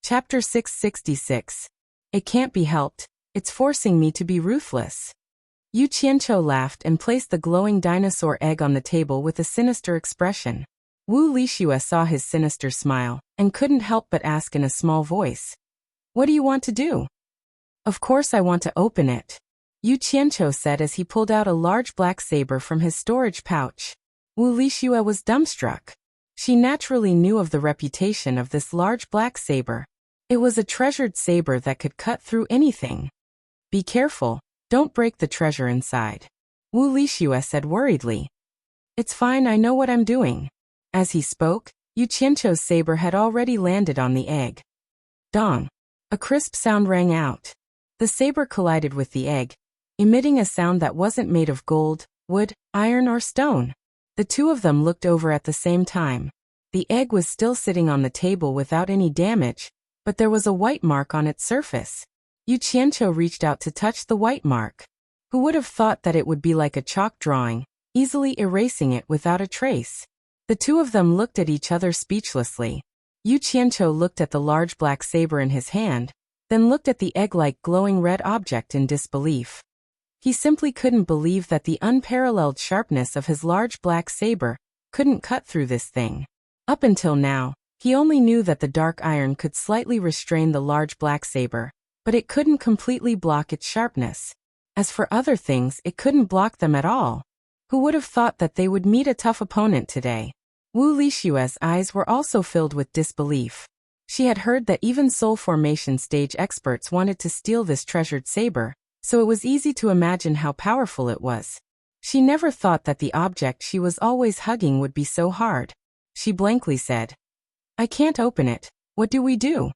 Chapter 666. It can't be helped. It's forcing me to be ruthless. Yu Qianqiu laughed and placed the glowing dinosaur egg on the table with a sinister expression. Wu Lixue saw his sinister smile and couldn't help but ask in a small voice, "What do you want to do?" "Of course I want to open it," Yu Qianqiu said as he pulled out a large black saber from his storage pouch. Wu Lixue was dumbstruck. She naturally knew of the reputation of this large black saber. It was a treasured saber that could cut through anything. "Be careful, don't break the treasure inside," Wu Lixue said worriedly. "It's fine, I know what I'm doing." As he spoke, Yu Qianqiu's saber had already landed on the egg. Dong! A crisp sound rang out. The saber collided with the egg, emitting a sound that wasn't made of gold, wood, iron or stone. The two of them looked over at the same time. The egg was still sitting on the table without any damage, but there was a white mark on its surface. Yu Qianqiu reached out to touch the white mark. Who would have thought that it would be like a chalk drawing, easily erasing it without a trace? The two of them looked at each other speechlessly. Yu Qianqiu looked at the large black saber in his hand, then looked at the egg-like glowing red object in disbelief. He simply couldn't believe that the unparalleled sharpness of his large black saber couldn't cut through this thing. Up until now, he only knew that the dark iron could slightly restrain the large black saber, but it couldn't completely block its sharpness. As for other things, it couldn't block them at all. Who would have thought that they would meet a tough opponent today? Wu Lixue's eyes were also filled with disbelief. She had heard that even soul formation stage experts wanted to steal this treasured saber, so it was easy to imagine how powerful it was. She never thought that the object she was always hugging would be so hard. She blankly said, "I can't open it. What do we do?"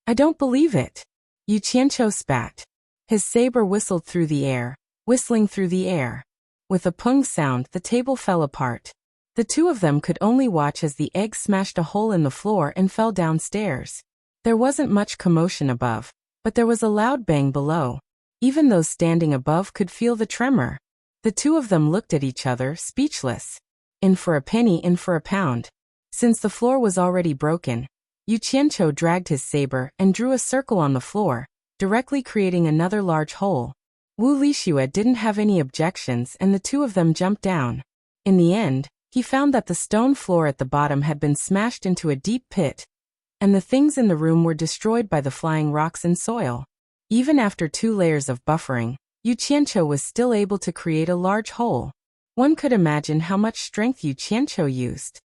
"I don't believe it." Yu Qianqiu spat. His saber whistled through the air, whistling through the air. With a pung sound, the table fell apart. The two of them could only watch as the egg smashed a hole in the floor and fell downstairs. There wasn't much commotion above, but there was a loud bang below. Even those standing above could feel the tremor. The two of them looked at each other, speechless. In for a penny, in for a pound. Since the floor was already broken, Yu Qianqiu dragged his saber and drew a circle on the floor, directly creating another large hole. Wu Lixue didn't have any objections and the two of them jumped down. In the end, he found that the stone floor at the bottom had been smashed into a deep pit, and the things in the room were destroyed by the flying rocks and soil. Even after 2 layers of buffering, Yu Qianqiu was still able to create a large hole. One could imagine how much strength Yu Qianqiu used.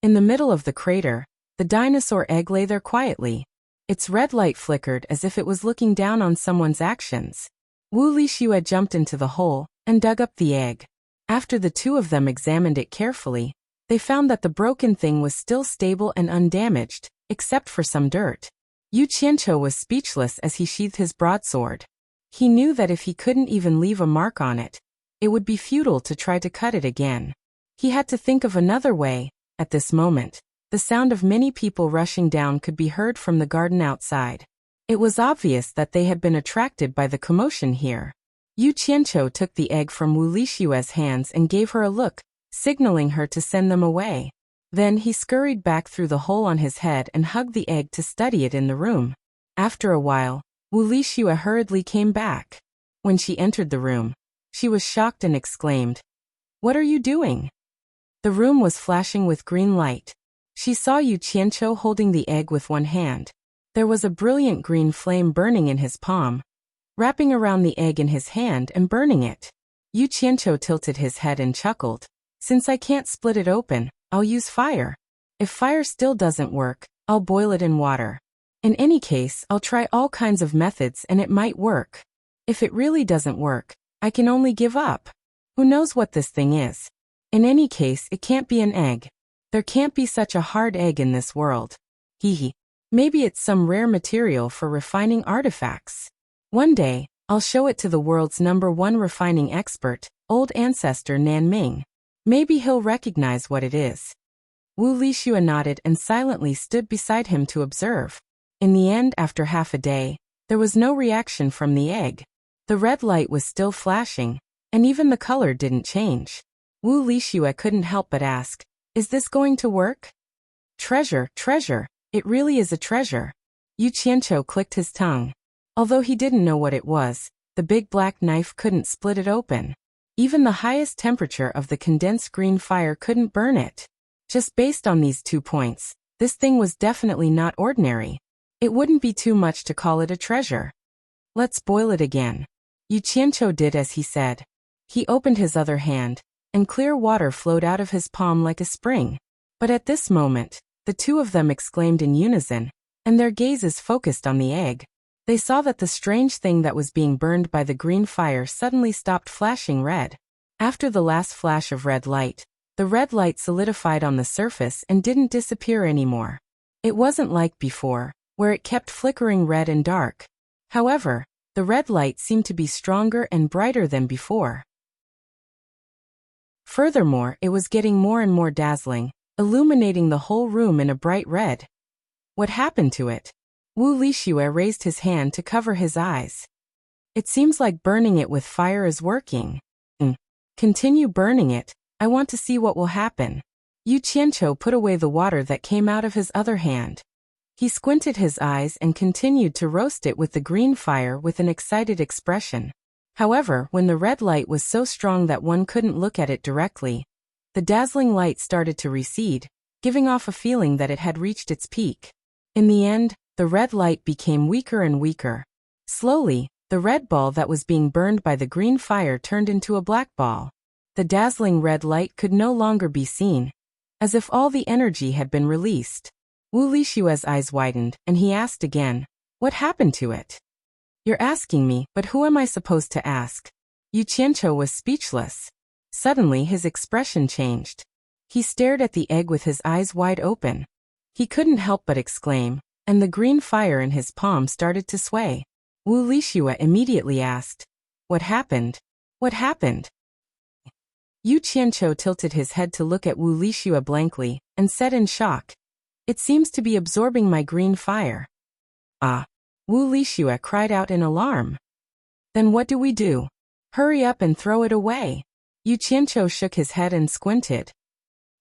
In the middle of the crater, the dinosaur egg lay there quietly. Its red light flickered as if it was looking down on someone's actions. Wu Lixue jumped into the hole and dug up the egg. After the two of them examined it carefully, they found that the broken thing was still stable and undamaged, except for some dirt. Yu Qianqiu was speechless as he sheathed his broadsword. He knew that if he couldn't even leave a mark on it, it would be futile to try to cut it again. He had to think of another way. At this moment, the sound of many people rushing down could be heard from the garden outside. It was obvious that they had been attracted by the commotion here. Yu Qianqiu took the egg from Wu Lixue's hands and gave her a look, signaling her to send them away. Then he scurried back through the hole on his head and hugged the egg to study it in the room. After a while, Wu Lixue hurriedly came back. When she entered the room, she was shocked and exclaimed, "What are you doing?" The room was flashing with green light. She saw Yu Qianqiu holding the egg with one hand. There was a brilliant green flame burning in his palm, wrapping around the egg in his hand and burning it. Yu Qianqiu tilted his head and chuckled. "Since I can't split it open, I'll use fire. If fire still doesn't work, I'll boil it in water." In any case, I'll try all kinds of methods and it might work. If it really doesn't work, I can only give up. Who knows what this thing is? In any case, it can't be an egg. There can't be such a hard egg in this world. Hee. Maybe it's some rare material for refining artifacts. One day, I'll show it to the world's #1 refining expert, old ancestor Nan Ming. Maybe he'll recognize what it is. Wu Lixue nodded and silently stood beside him to observe. In the end, after half a day, there was no reaction from the egg. The red light was still flashing, and even the color didn't change. Wu Lixue couldn't help but ask, "Is this going to work?" Treasure, treasure, it really is a treasure. Yu Qianqiu clicked his tongue. Although he didn't know what it was, the big black knife couldn't split it open. Even the highest temperature of the condensed green fire couldn't burn it. Just based on these 2 points, this thing was definitely not ordinary. It wouldn't be too much to call it a treasure. Let's boil it again. Yu Qianqiu did as he said. He opened his other hand, and clear water flowed out of his palm like a spring. But at this moment, the two of them exclaimed in unison, and their gazes focused on the egg. They saw that the strange thing that was being burned by the green fire suddenly stopped flashing red. After the last flash of red light, the red light solidified on the surface and didn't disappear anymore. It wasn't like before, where it kept flickering red and dark. However, the red light seemed to be stronger and brighter than before. Furthermore, it was getting more and more dazzling, illuminating the whole room in a bright red. What happened to it? Wu Lixue raised his hand to cover his eyes. It seems like burning it with fire is working. Continue burning it, I want to see what will happen. Yu Qianqiu put away the water that came out of his other hand. He squinted his eyes and continued to roast it with the green fire with an excited expression. However, when the red light was so strong that one couldn't look at it directly, the dazzling light started to recede, giving off a feeling that it had reached its peak. In the end, the red light became weaker and weaker. Slowly, the red ball that was being burned by the green fire turned into a black ball. The dazzling red light could no longer be seen, as if all the energy had been released. Wu Lixue's eyes widened, and he asked again, "What happened to it?" "You're asking me, but who am I supposed to ask?" Yu Qianqiu was speechless. Suddenly his expression changed. He stared at the egg with his eyes wide open. He couldn't help but exclaim, and the green fire in his palm started to sway. Wu Lixue immediately asked, "What happened? What happened?" Yu Qianqiu tilted his head to look at Wu Lixue blankly, and said in shock, "It seems to be absorbing my green fire." "Ah!" Wu Lixue cried out in alarm. "Then what do we do? Hurry up and throw it away." Yu Qianqiu shook his head and squinted.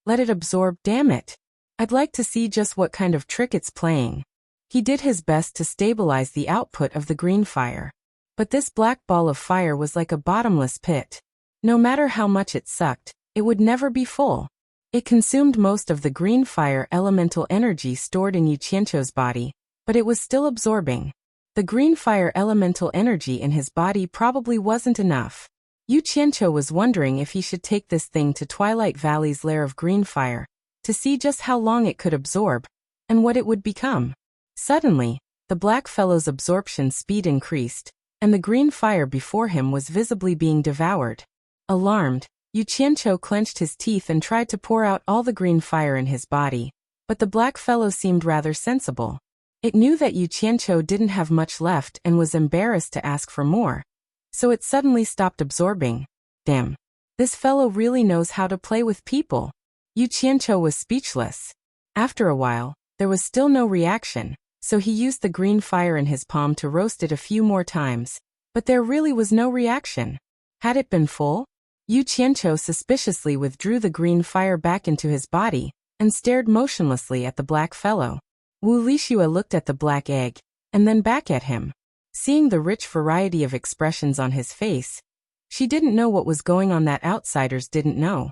"Let it absorb, damn it. I'd like to see just what kind of trick it's playing." He did his best to stabilize the output of the green fire. But this black ball of fire was like a bottomless pit. No matter how much it sucked, it would never be full. It consumed most of the green fire elemental energy stored in Yu Qianqiu's body, but it was still absorbing. The green fire elemental energy in his body probably wasn't enough. Yu Qianqiu was wondering if he should take this thing to Twilight Valley's lair of green fire, to see just how long it could absorb, and what it would become. Suddenly, the black fellow's absorption speed increased, and the green fire before him was visibly being devoured. Alarmed, Yu Qianqiu clenched his teeth and tried to pour out all the green fire in his body, but the black fellow seemed rather sensible. It knew that Yu Qianqiu didn't have much left and was embarrassed to ask for more, so it suddenly stopped absorbing. Damn. This fellow really knows how to play with people. Yu Qianqiu was speechless. After a while, there was still no reaction, so he used the green fire in his palm to roast it a few more times, but there really was no reaction. Had it been full? Yu Qianqiu suspiciously withdrew the green fire back into his body, and stared motionlessly at the black fellow. Wu Lixue looked at the black egg, and then back at him. Seeing the rich variety of expressions on his face, she didn't know what was going on that outsiders didn't know.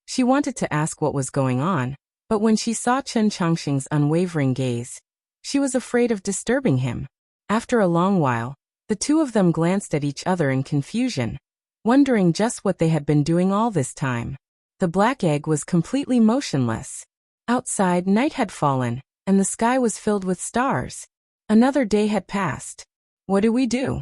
She wanted to ask what was going on, but when she saw Chen Changxing's unwavering gaze, she was afraid of disturbing him. After a long while, the two of them glanced at each other in confusion, wondering just what they had been doing all this time. The black egg was completely motionless. Outside, night had fallen, and the sky was filled with stars. Another day had passed. What do we do?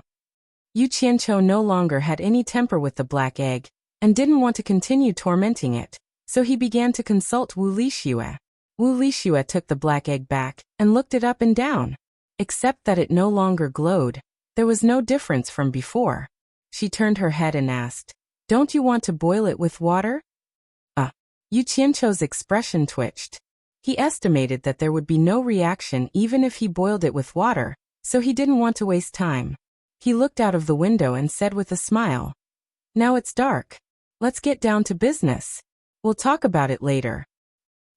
Yu Qianqiu no longer had any temper with the black egg, and didn't want to continue tormenting it, so he began to consult Wu Lixue. Wu Lixue took the black egg back, and looked it up and down. Except that it no longer glowed, there was no difference from before. She turned her head and asked, "Don't you want to boil it with water?" Yu Qianqiu's expression twitched. He estimated that there would be no reaction even if he boiled it with water, so he didn't want to waste time. He looked out of the window and said with a smile, "Now it's dark. Let's get down to business. We'll talk about it later."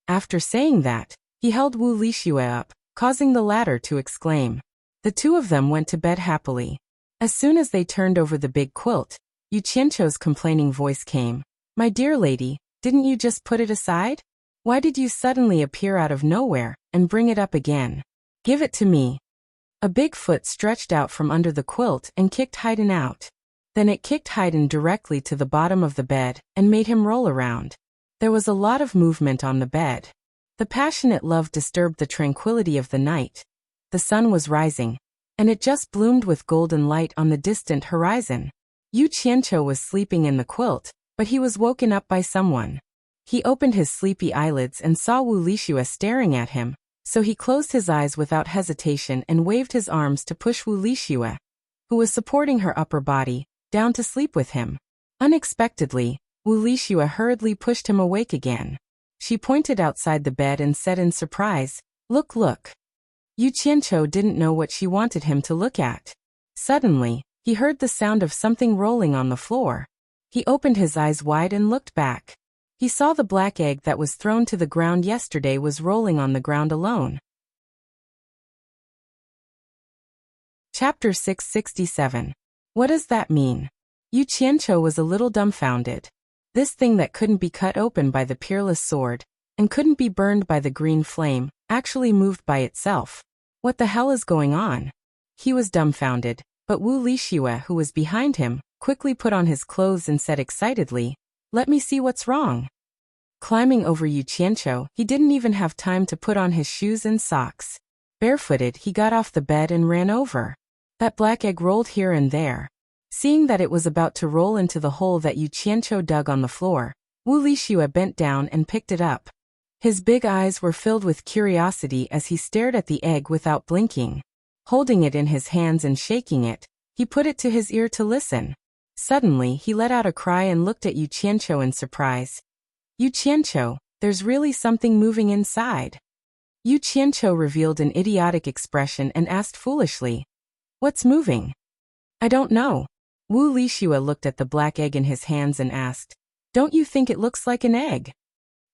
After saying that, he held Wu Lixue up, causing the latter to exclaim. The two of them went to bed happily. As soon as they turned over the big quilt, Yu Qianqiu's complaining voice came. "My dear lady, didn't you just put it aside? Why did you suddenly appear out of nowhere and bring it up again? Give it to me." A big foot stretched out from under the quilt and kicked Haydn out. Then it kicked Haydn directly to the bottom of the bed and made him roll around. There was a lot of movement on the bed. The passionate love disturbed the tranquility of the night. The sun was rising, and it just bloomed with golden light on the distant horizon. Yu Qianqiu was sleeping in the quilt, but he was woken up by someone. He opened his sleepy eyelids and saw Wu Lixue staring at him, so he closed his eyes without hesitation and waved his arms to push Wu Lixue, who was supporting her upper body, down to sleep with him. Unexpectedly, Wu Lixue hurriedly pushed him awake again. She pointed outside the bed and said in surprise, "Look, look." Yu Qianqiu didn't know what she wanted him to look at. Suddenly, he heard the sound of something rolling on the floor. He opened his eyes wide and looked back. He saw the black egg that was thrown to the ground yesterday was rolling on the ground alone. Chapter 667. What does that mean? Yu Qianqiu was a little dumbfounded. This thing that couldn't be cut open by the peerless sword, and couldn't be burned by the green flame, actually moved by itself. What the hell is going on? He was dumbfounded, but Wu Lixue, who was behind him, quickly put on his clothes and said excitedly, "Let me see what's wrong." Climbing over Yu Qianqiu, he didn't even have time to put on his shoes and socks. Barefooted, he got off the bed and ran over. That black egg rolled here and there. Seeing that it was about to roll into the hole that Yu Qianqiu dug on the floor, Wu Lixue bent down and picked it up. His big eyes were filled with curiosity as he stared at the egg without blinking. Holding it in his hands and shaking it, he put it to his ear to listen. Suddenly, he let out a cry and looked at Yu Qianqiu in surprise. "Yu Qianqiu, there's really something moving inside." Yu Qianqiu revealed an idiotic expression and asked foolishly, "What's moving?" "I don't know." Wu Lixue looked at the black egg in his hands and asked, "Don't you think it looks like an egg?"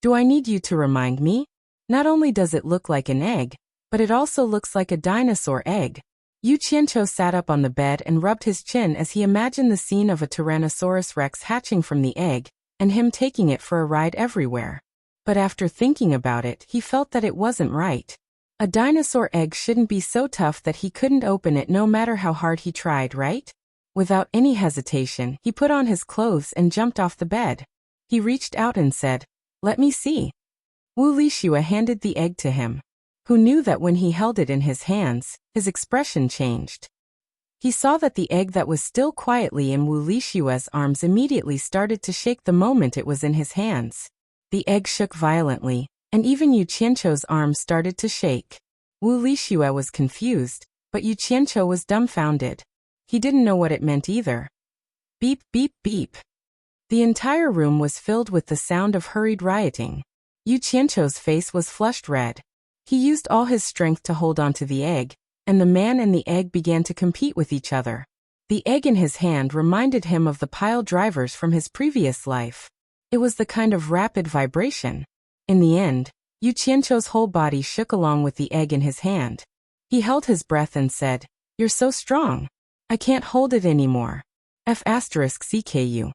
"Do I need you to remind me? Not only does it look like an egg, but it also looks like a dinosaur egg." Yu Qianqiu sat up on the bed and rubbed his chin as he imagined the scene of a Tyrannosaurus Rex hatching from the egg, and him taking it for a ride everywhere. But after thinking about it, he felt that it wasn't right. A dinosaur egg shouldn't be so tough that he couldn't open it no matter how hard he tried, right? Without any hesitation, he put on his clothes and jumped off the bed. He reached out and said, "Let me see." Wu Lixue handed the egg to him. Who knew that when he held it in his hands, his expression changed. He saw that the egg that was still quietly in Wu Lixue's arms immediately started to shake the moment it was in his hands. The egg shook violently, and even Yu Qianqiu's arms started to shake. Wu Lixue was confused, but Yu Qianqiu was dumbfounded. He didn't know what it meant either. Beep, beep, beep. The entire room was filled with the sound of hurried rioting. Yu Qianqiu's face was flushed red. He used all his strength to hold onto the egg, and the man and the egg began to compete with each other. The egg in his hand reminded him of the pile drivers from his previous life. It was the kind of rapid vibration. In the end, Yu Qianqiu's whole body shook along with the egg in his hand. He held his breath and said, "You're so strong. I can't hold it anymore." F***CKU.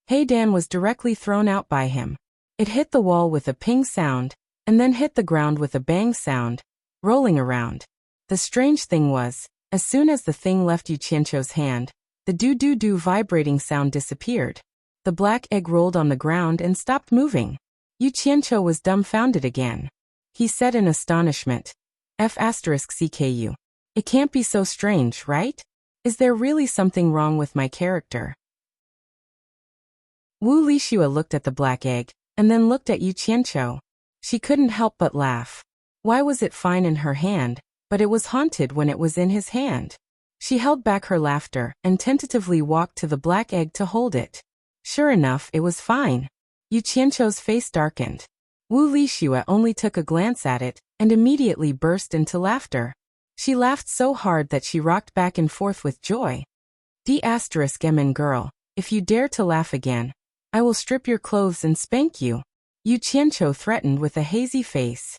Haydn was directly thrown out by him. It hit the wall with a ping sound, and then hit the ground with a bang sound, rolling around. The strange thing was, as soon as the thing left Yu Qianqiu's hand, the do-do-do vibrating sound disappeared. The black egg rolled on the ground and stopped moving. Yu Qianqiu was dumbfounded again. he said in astonishment. F***CKU. It can't be so strange, right? Is there really something wrong with my character? Wu Lixue looked at the black egg, and then looked at Yu Qianqiu. She couldn't help but laugh. Why was it fine in her hand, but it was haunted when it was in his hand? She held back her laughter and tentatively walked to the black egg to hold it. Sure enough, it was fine. Yu Qianqiu's face darkened. Wu Lixue only took a glance at it and immediately burst into laughter. She laughed so hard that she rocked back and forth with joy. D***MN girl, if you dare to laugh again, I will strip your clothes and spank you, Yu Qianqiu threatened with a hazy face.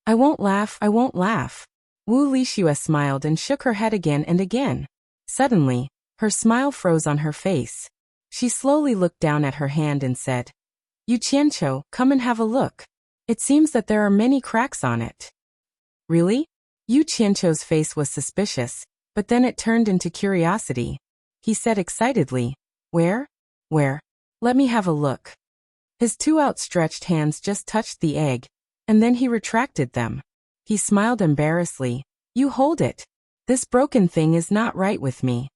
I won't laugh, I won't laugh. Wu Lixue smiled and shook her head again and again. Suddenly, her smile froze on her face. She slowly looked down at her hand and said, Yu Qianqiu, come and have a look. It seems that there are many cracks on it. Really? Yu Qianqiu's face was suspicious, but then it turned into curiosity. He said excitedly, Where? Where? Let me have a look. His two outstretched hands just touched the egg, and then he retracted them. He smiled embarrassedly. You hold it. This broken thing is not right with me.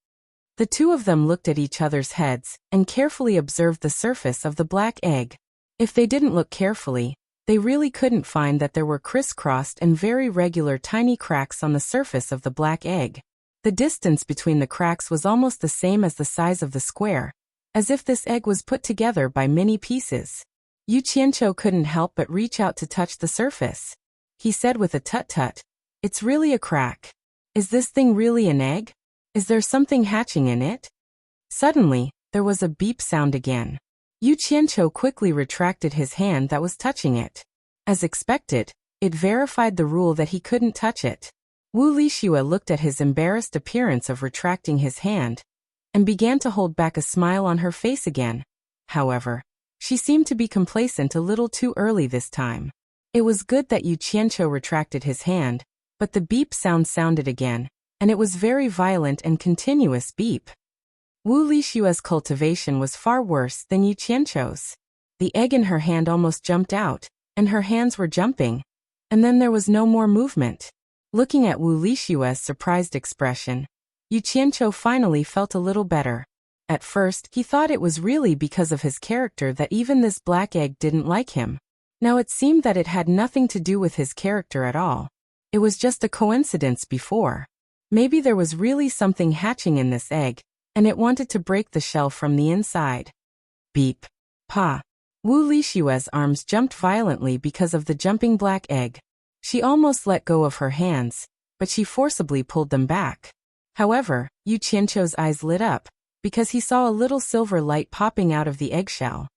The two of them looked at each other's heads and carefully observed the surface of the black egg. If they didn't look carefully, they really couldn't find that there were crisscrossed and very regular tiny cracks on the surface of the black egg. The distance between the cracks was almost the same as the size of the square, as if this egg was put together by many pieces. Yu Qianqiu couldn't help but reach out to touch the surface. He said with a tut-tut, It's really a crack. Is this thing really an egg? Is there something hatching in it? Suddenly, there was a beep sound again. Yu Qianqiu quickly retracted his hand that was touching it. As expected, it verified the rule that he couldn't touch it. Wu Lixue looked at his embarrassed appearance of retracting his hand, and began to hold back a smile on her face again. However, she seemed to be complacent a little too early this time. It was good that Yu Qianqiu retracted his hand, but the beep sounded again, and it was very violent and continuous beep. Wu Lixue's cultivation was far worse than Yu Qianqiu's. The egg in her hand almost jumped out, and her hands were jumping, and then there was no more movement. Looking at Wu Lixue's surprised expression, Yu Qianqiu finally felt a little better. At first, he thought it was really because of his character that even this black egg didn't like him. Now it seemed that it had nothing to do with his character at all. It was just a coincidence before. Maybe there was really something hatching in this egg, and it wanted to break the shell from the inside. Beep. Pa. Wu Lixue's arms jumped violently because of the jumping black egg. She almost let go of her hands, but she forcibly pulled them back. However, Yu Qianqiu's eyes lit up, because he saw a little silver light popping out of the eggshell.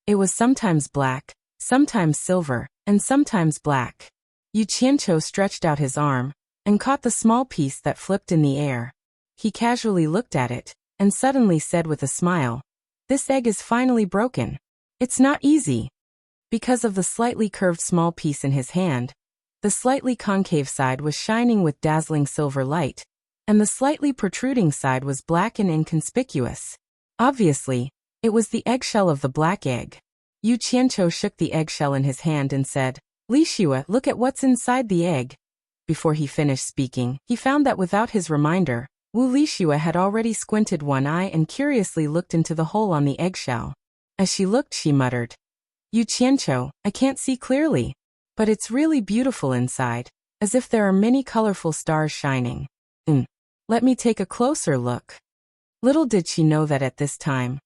It was sometimes black, sometimes silver, and sometimes black. Yu Qianqiu stretched out his arm, and caught the small piece that flipped in the air. He casually looked at it, and suddenly said with a smile, This egg is finally broken. It's not easy. Because of the slightly curved small piece in his hand, the slightly concave side was shining with dazzling silver light, and the slightly protruding side was black and inconspicuous. Obviously, it was the eggshell of the black egg. Yu Qianqiu shook the eggshell in his hand and said, Lixue, look at what's inside the egg. Before he finished speaking, he found that without his reminder, Wu Lixue had already squinted one eye and curiously looked into the hole on the eggshell. As she looked, she muttered, Yu Qianqiu, I can't see clearly, but it's really beautiful inside, as if there are many colorful stars shining. Let me take a closer look. Little did she know that at this time,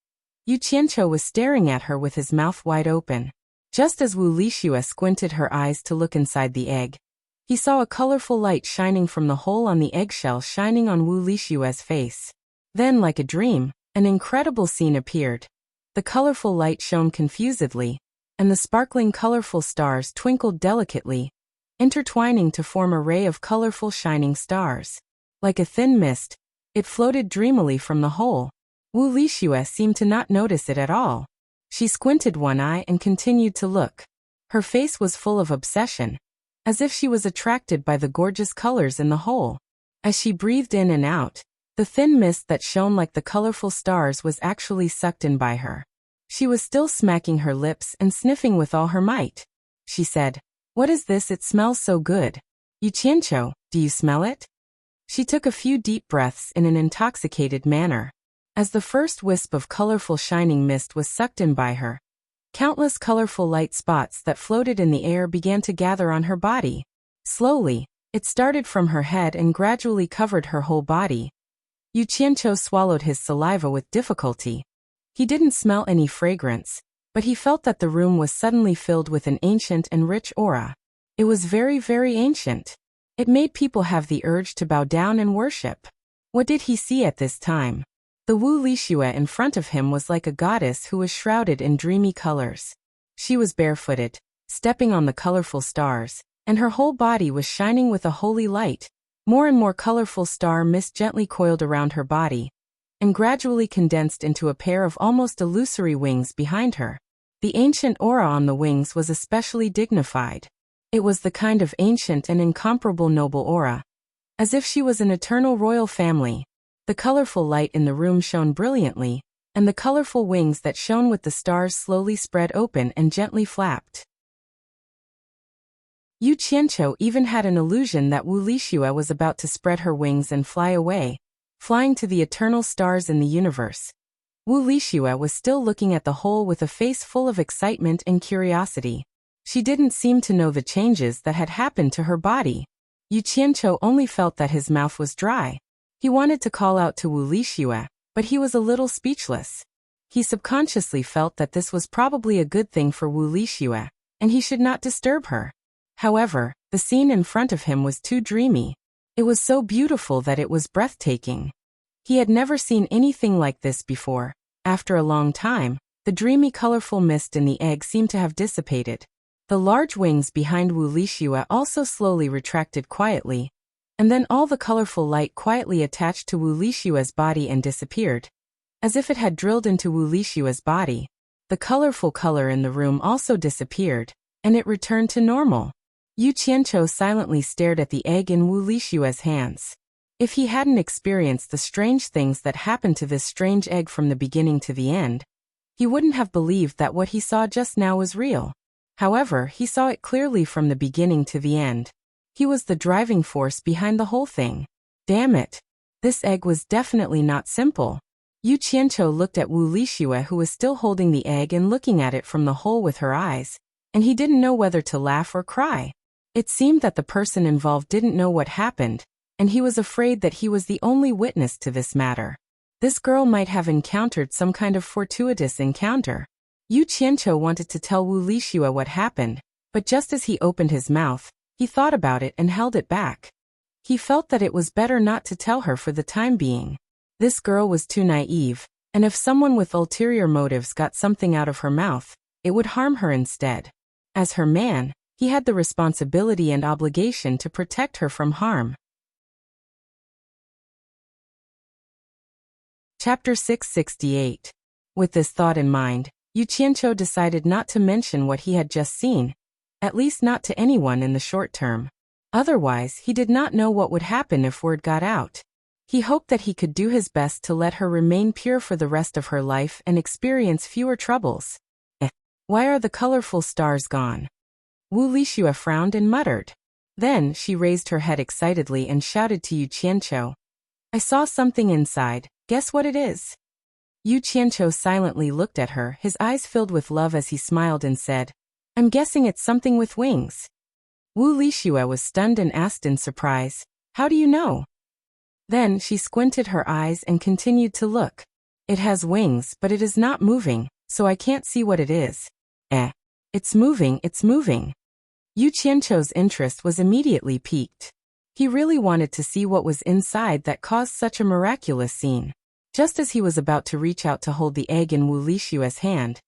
Yu Qianqiu was staring at her with his mouth wide open. Just as Wu Lixue squinted her eyes to look inside the egg, he saw a colorful light shining from the hole on the eggshell shining on Wu Lixue's face. Then, like a dream, an incredible scene appeared. The colorful light shone confusedly, and the sparkling colorful stars twinkled delicately, intertwining to form a ray of colorful shining stars. Like a thin mist, it floated dreamily from the hole. Wu Lixue seemed to not notice it at all. She squinted one eye and continued to look. Her face was full of obsession, as if she was attracted by the gorgeous colors in the hole. As she breathed in and out, the thin mist that shone like the colorful stars was actually sucked in by her. She was still smacking her lips and sniffing with all her might. she said. What is this? It smells so good. Yuqiancho, do you smell it? She took a few deep breaths in an intoxicated manner. As the first wisp of colorful shining mist was sucked in by her, countless colorful light spots that floated in the air began to gather on her body. Slowly, it started from her head and gradually covered her whole body. Yuqiancho swallowed his saliva with difficulty. He didn't smell any fragrance, but he felt that the room was suddenly filled with an ancient and rich aura. It was very, very ancient. It made people have the urge to bow down and worship. What did he see at this time? The Wu Lixue in front of him was like a goddess who was shrouded in dreamy colors. She was barefooted, stepping on the colorful stars, and her whole body was shining with a holy light. More and more colorful star mist gently coiled around her body, and gradually condensed into a pair of almost illusory wings behind her. The ancient aura on the wings was especially dignified. It was the kind of ancient and incomparable noble aura, as if she was an eternal royal family. The colorful light in the room shone brilliantly, and the colorful wings that shone with the stars slowly spread open and gently flapped. Yuqiancho even had an illusion that Wu Lixue was about to spread her wings and fly away, flying to the eternal stars in the universe. Wu Lixue was still looking at the hole with a face full of excitement and curiosity. She didn't seem to know the changes that had happened to her body. Yuqiancho only felt that his mouth was dry. He wanted to call out to Wu Lixue, but he was a little speechless. He subconsciously felt that this was probably a good thing for Wu Lixue, and he should not disturb her. However, the scene in front of him was too dreamy. It was so beautiful that it was breathtaking. He had never seen anything like this before. After a long time, the dreamy colorful mist in the egg seemed to have dissipated. The large wings behind Wu Lixue also slowly retracted quietly, and then all the colorful light quietly attached to Wu Lixue's body and disappeared. As if it had drilled into Wu Lixue's body, the colorful color in the room also disappeared, and it returned to normal. Yuqiancho silently stared at the egg in Wu Lixue's hands. If he hadn't experienced the strange things that happened to this strange egg from the beginning to the end, he wouldn't have believed that what he saw just now was real. However, he saw it clearly from the beginning to the end. He was the driving force behind the whole thing. Damn it. This egg was definitely not simple. Yuqiancho looked at Wu Lixue, who was still holding the egg and looking at it from the hole with her eyes, and he didn't know whether to laugh or cry. It seemed that the person involved didn't know what happened, and he was afraid that he was the only witness to this matter. This girl might have encountered some kind of fortuitous encounter. Yuqiancho wanted to tell Wu Lixue what happened, but just as he opened his mouth, he thought about it and held it back. He felt that it was better not to tell her for the time being. This girl was too naive, and if someone with ulterior motives got something out of her mouth, it would harm her instead. As her man, he had the responsibility and obligation to protect her from harm. Chapter 668. With this thought in mind, Yuqiancho decided not to mention what he had just seen, at least not to anyone in the short term. Otherwise, he did not know what would happen if word got out. He hoped that he could do his best to let her remain pure for the rest of her life and experience fewer troubles. Why are the colorful stars gone? Wu Lixue frowned and muttered. Then she raised her head excitedly and shouted to Yuqiancho. I saw something inside. Guess what it is? Yuqiancho silently looked at her, his eyes filled with love as he smiled and said, I'm guessing it's something with wings. Wu Lixue was stunned and asked in surprise, How do you know? Then she squinted her eyes and continued to look. It has wings, but it is not moving, so I can't see what it is. It's moving, it's moving. Yuqiancho's interest was immediately piqued. He really wanted to see what was inside that caused such a miraculous scene. Just as he was about to reach out to hold the egg in Wu Lixue's hand,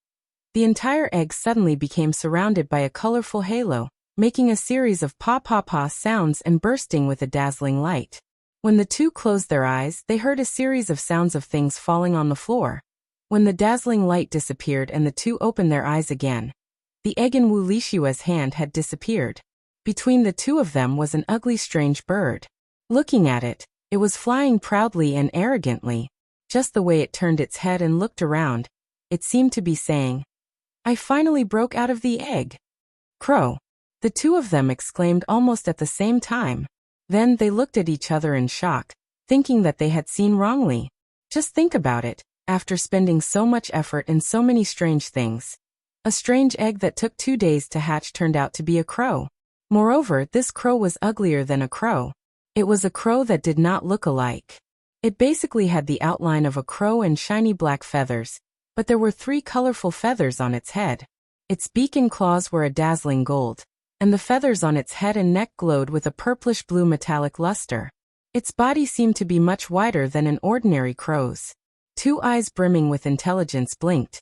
the entire egg suddenly became surrounded by a colorful halo, making a series of pa-pa-pa sounds and bursting with a dazzling light. When the two closed their eyes, they heard a series of sounds of things falling on the floor. When the dazzling light disappeared and the two opened their eyes again, the egg in Wu Lixue's hand had disappeared. Between the two of them was an ugly, strange bird. Looking at it, it was flying proudly and arrogantly. Just the way it turned its head and looked around, it seemed to be saying, I finally broke out of the egg. Crow. The two of them exclaimed almost at the same time. Then they looked at each other in shock, thinking that they had seen wrongly. Just think about it, after spending so much effort in so many strange things. A strange egg that took 2 days to hatch turned out to be a crow. Moreover, this crow was uglier than a crow. It was a crow that did not look alike. It basically had the outline of a crow and shiny black feathers, but there were 3 colorful feathers on its head. Its beak and claws were a dazzling gold, and the feathers on its head and neck glowed with a purplish-blue metallic luster. Its body seemed to be much wider than an ordinary crow's. 2 eyes brimming with intelligence blinked.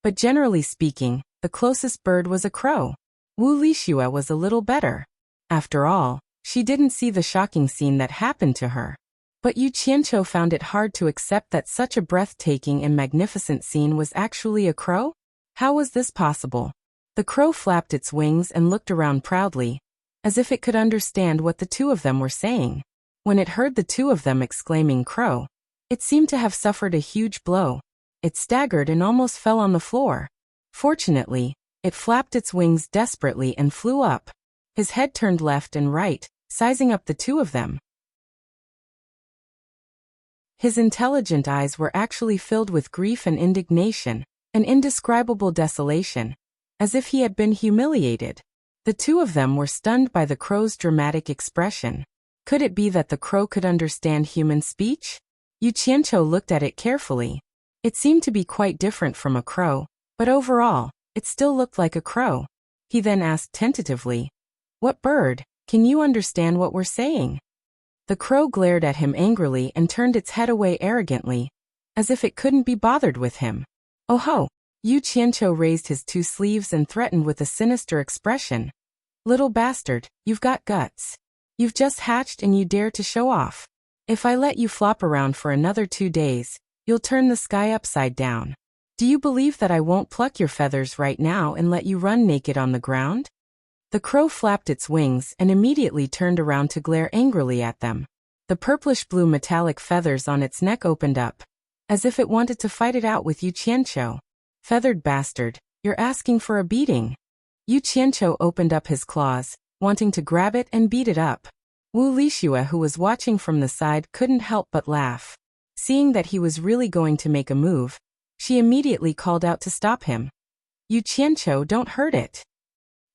But generally speaking, the closest bird was a crow. Wuxia was a little better. After all, she didn't see the shocking scene that happened to her. But Yu Qianqiu found it hard to accept that such a breathtaking and magnificent scene was actually a crow? How was this possible? The crow flapped its wings and looked around proudly, as if it could understand what the two of them were saying. When it heard the two of them exclaiming crow, it seemed to have suffered a huge blow. It staggered and almost fell on the floor. Fortunately, it flapped its wings desperately and flew up. His head turned left and right, sizing up the two of them. His intelligent eyes were actually filled with grief and indignation, an indescribable desolation, as if he had been humiliated. The two of them were stunned by the crow's dramatic expression. Could it be that the crow could understand human speech? Yu Qianqiu looked at it carefully. It seemed to be quite different from a crow, but overall, it still looked like a crow. He then asked tentatively, "What bird? Can you understand what we're saying?" The crow glared at him angrily and turned its head away arrogantly, as if it couldn't be bothered with him. "Oh ho!" Yu Qianqiu raised his 2 sleeves and threatened with a sinister expression. "Little bastard, you've got guts. You've just hatched and you dare to show off. If I let you flop around for another 2 days, you'll turn the sky upside down. Do you believe that I won't pluck your feathers right now and let you run naked on the ground?" The crow flapped its wings and immediately turned around to glare angrily at them. The purplish-blue metallic feathers on its neck opened up, as if it wanted to fight it out with Yu Qianqiu. "Feathered bastard, you're asking for a beating." Yu Qianqiu opened up his claws, wanting to grab it and beat it up. Wuxia, who was watching from the side, couldn't help but laugh. Seeing that he was really going to make a move, she immediately called out to stop him. "Yu Qianqiu, don't hurt it."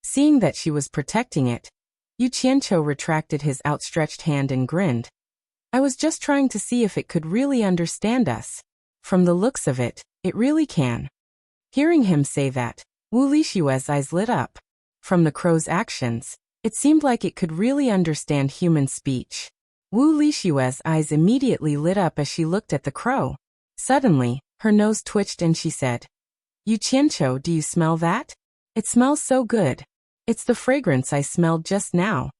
Seeing that she was protecting it, Yu Qianqiu retracted his outstretched hand and grinned. "I was just trying to see if it could really understand us. From the looks of it, it really can." Hearing him say that, Wuxia's eyes lit up. From the crow's actions, it seemed like it could really understand human speech. Wuxia's eyes immediately lit up as she looked at the crow. Suddenly, her nose twitched and she said, "Yu Qianqiu, do you smell that? It smells so good. It's the fragrance I smelled just now."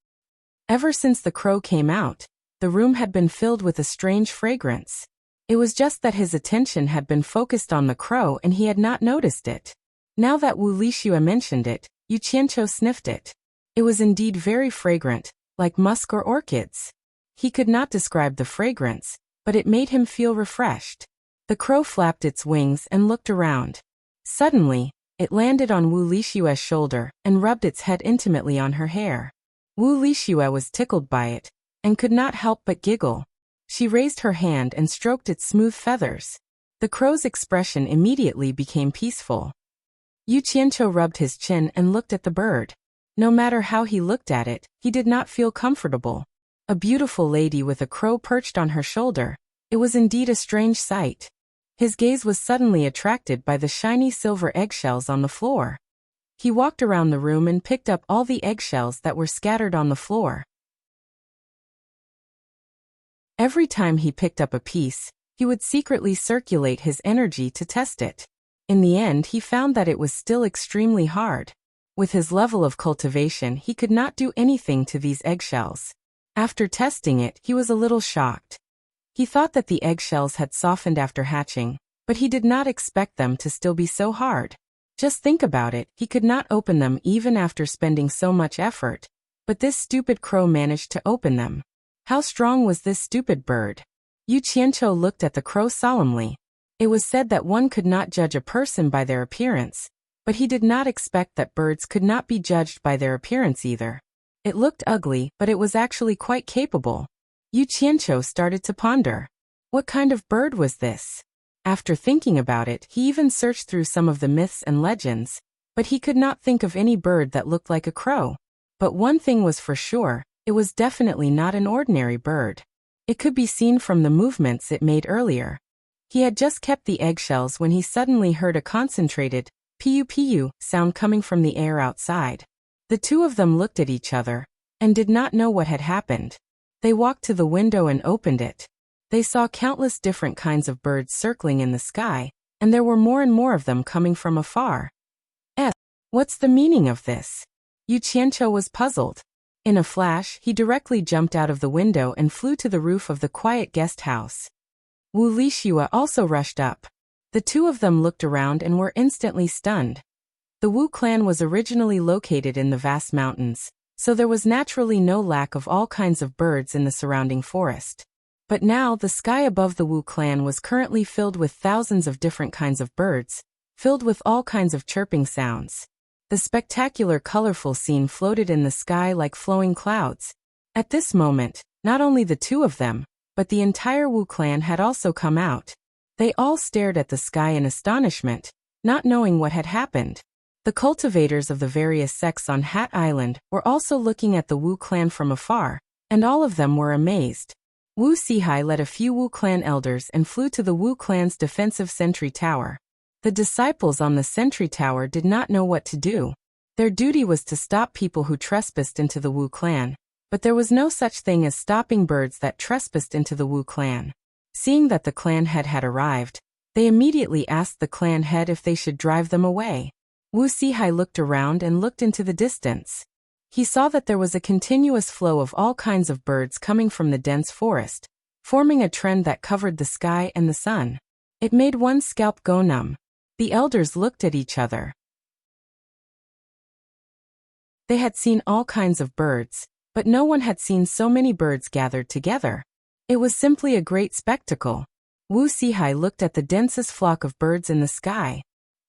Ever since the crow came out, the room had been filled with a strange fragrance. It was just that his attention had been focused on the crow and he had not noticed it. Now that Wuxia mentioned it, Yu Qianqiu sniffed it. It was indeed very fragrant, like musk or orchids. He could not describe the fragrance, but it made him feel refreshed. The crow flapped its wings and looked around. Suddenly, it landed on Wuxia's shoulder and rubbed its head intimately on her hair. Wuxia was tickled by it, and could not help but giggle. She raised her hand and stroked its smooth feathers. The crow's expression immediately became peaceful. Yu Qianqiu rubbed his chin and looked at the bird. No matter how he looked at it, he did not feel comfortable. A beautiful lady with a crow perched on her shoulder. It was indeed a strange sight. His gaze was suddenly attracted by the shiny silver eggshells on the floor. He walked around the room and picked up all the eggshells that were scattered on the floor. Every time he picked up a piece, he would secretly circulate his energy to test it. In the end, he found that it was still extremely hard. With his level of cultivation, he could not do anything to these eggshells. After testing it, he was a little shocked. He thought that the eggshells had softened after hatching, but he did not expect them to still be so hard. Just think about it, he could not open them even after spending so much effort. But this stupid crow managed to open them. How strong was this stupid bird? Yu Qianqiu looked at the crow solemnly. It was said that one could not judge a person by their appearance, But he did not expect that birds could not be judged by their appearance either. It looked ugly, but it was actually quite capable. Yu Qianqiu started to ponder. What kind of bird was this? After thinking about it, he even searched through some of the myths and legends, but he could not think of any bird that looked like a crow. But one thing was for sure, it was definitely not an ordinary bird. It could be seen from the movements it made earlier. He had just kept the eggshells when he suddenly heard a concentrated piu-piu sound coming from the air outside. The two of them looked at each other and did not know what had happened. They walked to the window and opened it. They saw countless different kinds of birds circling in the sky, and there were more and more of them coming from afar. What's the meaning of this? Yu Qianqiu was puzzled. In a flash, he directly jumped out of the window and flew to the roof of the quiet guest house. Wu Lixue also rushed up. The two of them looked around and were instantly stunned. The Wu clan was originally located in the vast mountains, so there was naturally no lack of all kinds of birds in the surrounding forest. But now the sky above the Wu clan was currently filled with thousands of different kinds of birds, filled with all kinds of chirping sounds. The spectacular colorful scene floated in the sky like flowing clouds. At this moment, not only the two of them, but the entire Wu clan had also come out. They all stared at the sky in astonishment, not knowing what had happened. The cultivators of the various sects on Hat Island were also looking at the Wu clan from afar, and all of them were amazed. Wu Sihai led a few Wu clan elders and flew to the Wu clan's defensive sentry tower. The disciples on the sentry tower did not know what to do. Their duty was to stop people who trespassed into the Wu clan, but there was no such thing as stopping birds that trespassed into the Wu clan. Seeing that the clan head had arrived, they immediately asked the clan head if they should drive them away. Wu Sihai looked around and looked into the distance. He saw that there was a continuous flow of all kinds of birds coming from the dense forest, forming a trend that covered the sky and the sun. It made one's scalp go numb. The elders looked at each other. They had seen all kinds of birds, but no one had seen so many birds gathered together. It was simply a great spectacle. Wu Sihai looked at the densest flock of birds in the sky.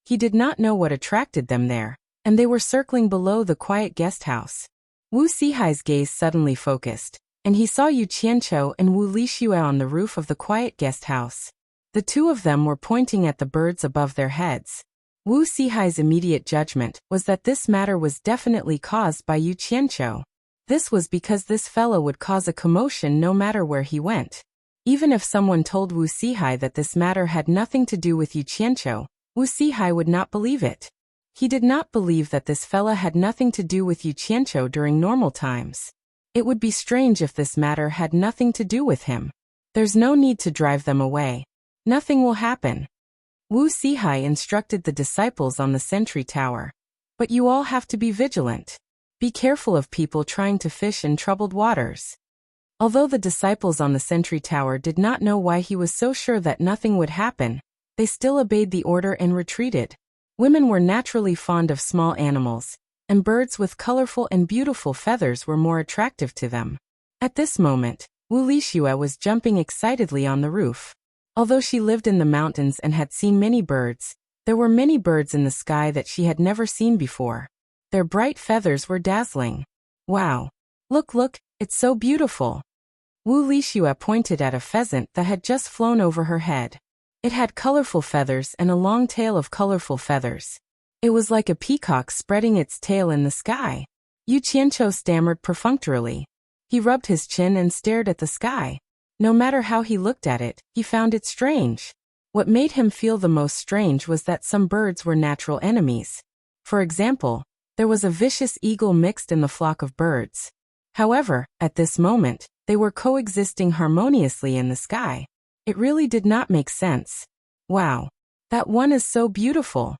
He did not know what attracted them there, and they were circling below the quiet guest house. Wu Sihai's gaze suddenly focused, and he saw Yu Qianqiu and Wu Lixue on the roof of the quiet guest house. The two of them were pointing at the birds above their heads. Wu Sihai's immediate judgment was that this matter was definitely caused by Yu Qianqiu. This was because this fellow would cause a commotion no matter where he went. Even if someone told Wu Sihai that this matter had nothing to do with Yu Qianqiu, Wu Sihai would not believe it. He did not believe that this fella had nothing to do with Yu Qianqiu during normal times. It would be strange if this matter had nothing to do with him. There's no need to drive them away. Nothing will happen. Wu Sihai instructed the disciples on the sentry tower. But you all have to be vigilant. Be careful of people trying to fish in troubled waters. Although the disciples on the sentry tower did not know why he was so sure that nothing would happen, they still obeyed the order and retreated. Women were naturally fond of small animals, and birds with colorful and beautiful feathers were more attractive to them. At this moment, Wu Lixue was jumping excitedly on the roof. Although she lived in the mountains and had seen many birds, there were many birds in the sky that she had never seen before. Their bright feathers were dazzling. Wow! Look, it's so beautiful! Wu Lixue pointed at a pheasant that had just flown over her head. It had colorful feathers and a long tail of colorful feathers. It was like a peacock spreading its tail in the sky. Yu Qianqiu stammered perfunctorily. He rubbed his chin and stared at the sky. No matter how he looked at it, he found it strange. What made him feel the most strange was that some birds were natural enemies. For example, there was a vicious eagle mixed in the flock of birds. However, at this moment, they were coexisting harmoniously in the sky. It really did not make sense. Wow! That one is so beautiful!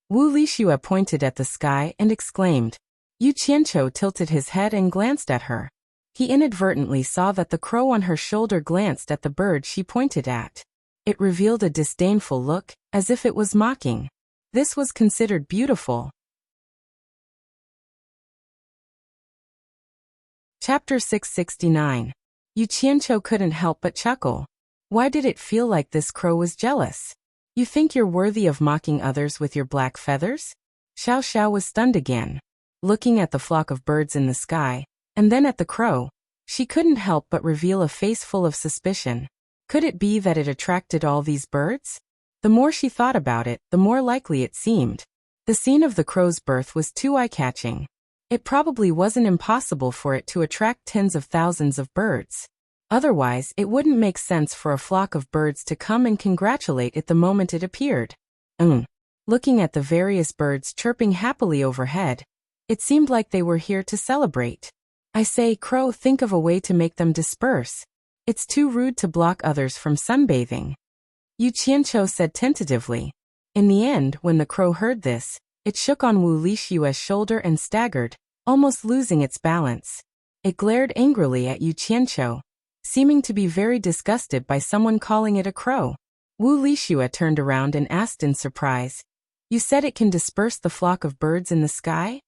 Wu Lixue pointed at the sky and exclaimed. Yu Qianqiu tilted his head and glanced at her. He inadvertently saw that the crow on her shoulder glanced at the bird she pointed at. It revealed a disdainful look, as if it was mocking. This was considered beautiful. Chapter 669. Yu Qianqiu couldn't help but chuckle. Why did it feel like this crow was jealous? You think you're worthy of mocking others with your black feathers? Xiao Xiao was stunned again. Looking at the flock of birds in the sky, and then at the crow, she couldn't help but reveal a face full of suspicion. Could it be that it attracted all these birds? The more she thought about it, the more likely it seemed. The scene of the crow's birth was too eye-catching. It probably wasn't impossible for it to attract tens of thousands of birds. Otherwise, it wouldn't make sense for a flock of birds to come and congratulate it the moment it appeared. Looking at the various birds chirping happily overhead, it seemed like they were here to celebrate. I say, crow, think of a way to make them disperse. It's too rude to block others from sunbathing. Yu Qianqiu said tentatively. In the end, when the crow heard this, it shook on Wu Lishua's shoulder and staggered, almost losing its balance. It glared angrily at Yu Qianqiu, seeming to be very disgusted by someone calling it a crow. Wu Lishua turned around and asked in surprise, "You said it can disperse the flock of birds in the sky?"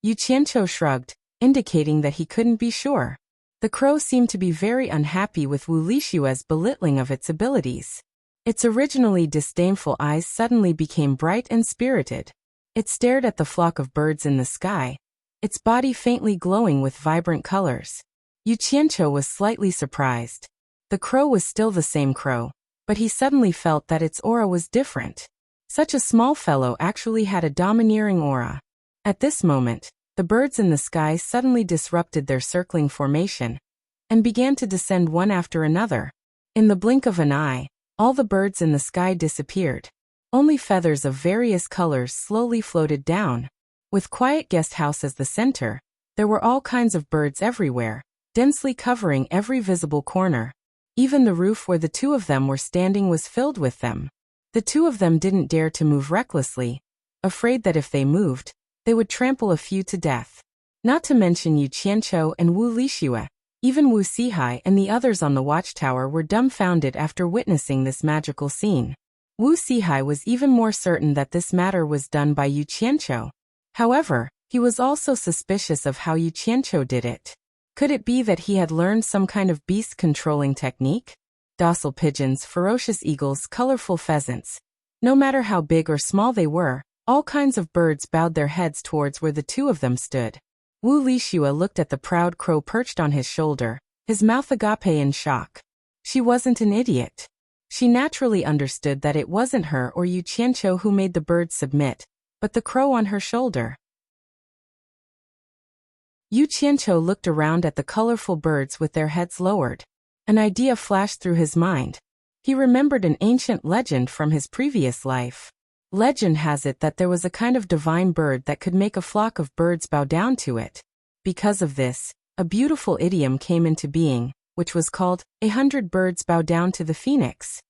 Yu Qianqiu shrugged, indicating that he couldn't be sure. The crow seemed to be very unhappy with Wu Lishua's belittling of its abilities. Its originally disdainful eyes suddenly became bright and spirited. It stared at the flock of birds in the sky, its body faintly glowing with vibrant colors. Yu Qianqiu was slightly surprised. The crow was still the same crow, but he suddenly felt that its aura was different. Such a small fellow actually had a domineering aura. At this moment, the birds in the sky suddenly disrupted their circling formation and began to descend one after another. In the blink of an eye, all the birds in the sky disappeared. Only feathers of various colors slowly floated down. With Quiet Guest House as the center, there were all kinds of birds everywhere, densely covering every visible corner. Even the roof where the two of them were standing was filled with them. The two of them didn't dare to move recklessly, afraid that if they moved, they would trample a few to death. Not to mention Yu Qianqiu and Wu Lishua. Even Wu Sihai and the others on the watchtower were dumbfounded after witnessing this magical scene. Wu Sihai was even more certain that this matter was done by Yu Qianqiu. However, he was also suspicious of how Yu Qianqiu did it. Could it be that he had learned some kind of beast-controlling technique? Docile pigeons, ferocious eagles, colorful pheasants. No matter how big or small they were, all kinds of birds bowed their heads towards where the two of them stood. Wu Lishua looked at the proud crow perched on his shoulder, his mouth agape in shock. She wasn't an idiot. She naturally understood that it wasn't her or Yu Qianqiu who made the birds submit, but the crow on her shoulder. Yu Qianqiu looked around at the colorful birds with their heads lowered. An idea flashed through his mind. He remembered an ancient legend from his previous life. Legend has it that there was a kind of divine bird that could make a flock of birds bow down to it. Because of this, a beautiful idiom came into being, which was called, 100 birds bow down to the phoenix.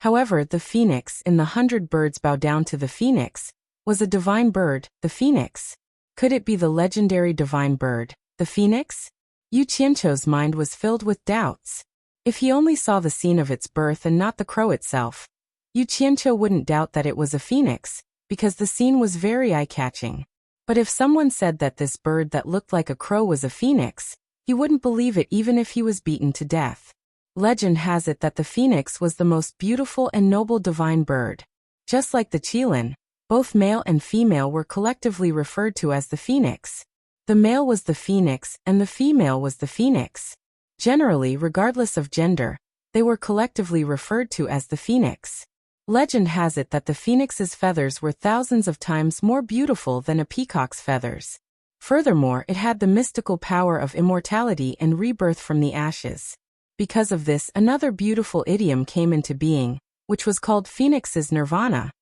However, the phoenix in the 100 birds bow down to the phoenix was a divine bird, the phoenix. Could it be the legendary divine bird, the phoenix? Yu Qianqiu's mind was filled with doubts. If he only saw the scene of its birth and not the crow itself, Yu Qianqiu wouldn't doubt that it was a phoenix, because the scene was very eye-catching. But if someone said that this bird that looked like a crow was a phoenix, he wouldn't believe it even if he was beaten to death. Legend has it that the phoenix was the most beautiful and noble divine bird. Just like the qilin, both male and female were collectively referred to as the phoenix. The male was the phoenix and the female was the phoenix. Generally, regardless of gender, they were collectively referred to as the phoenix. Legend has it that the phoenix's feathers were thousands of times more beautiful than a peacock's feathers. Furthermore, it had the mystical power of immortality and rebirth from the ashes. Because of this, another beautiful idiom came into being, which was called Phoenix's Nirvana.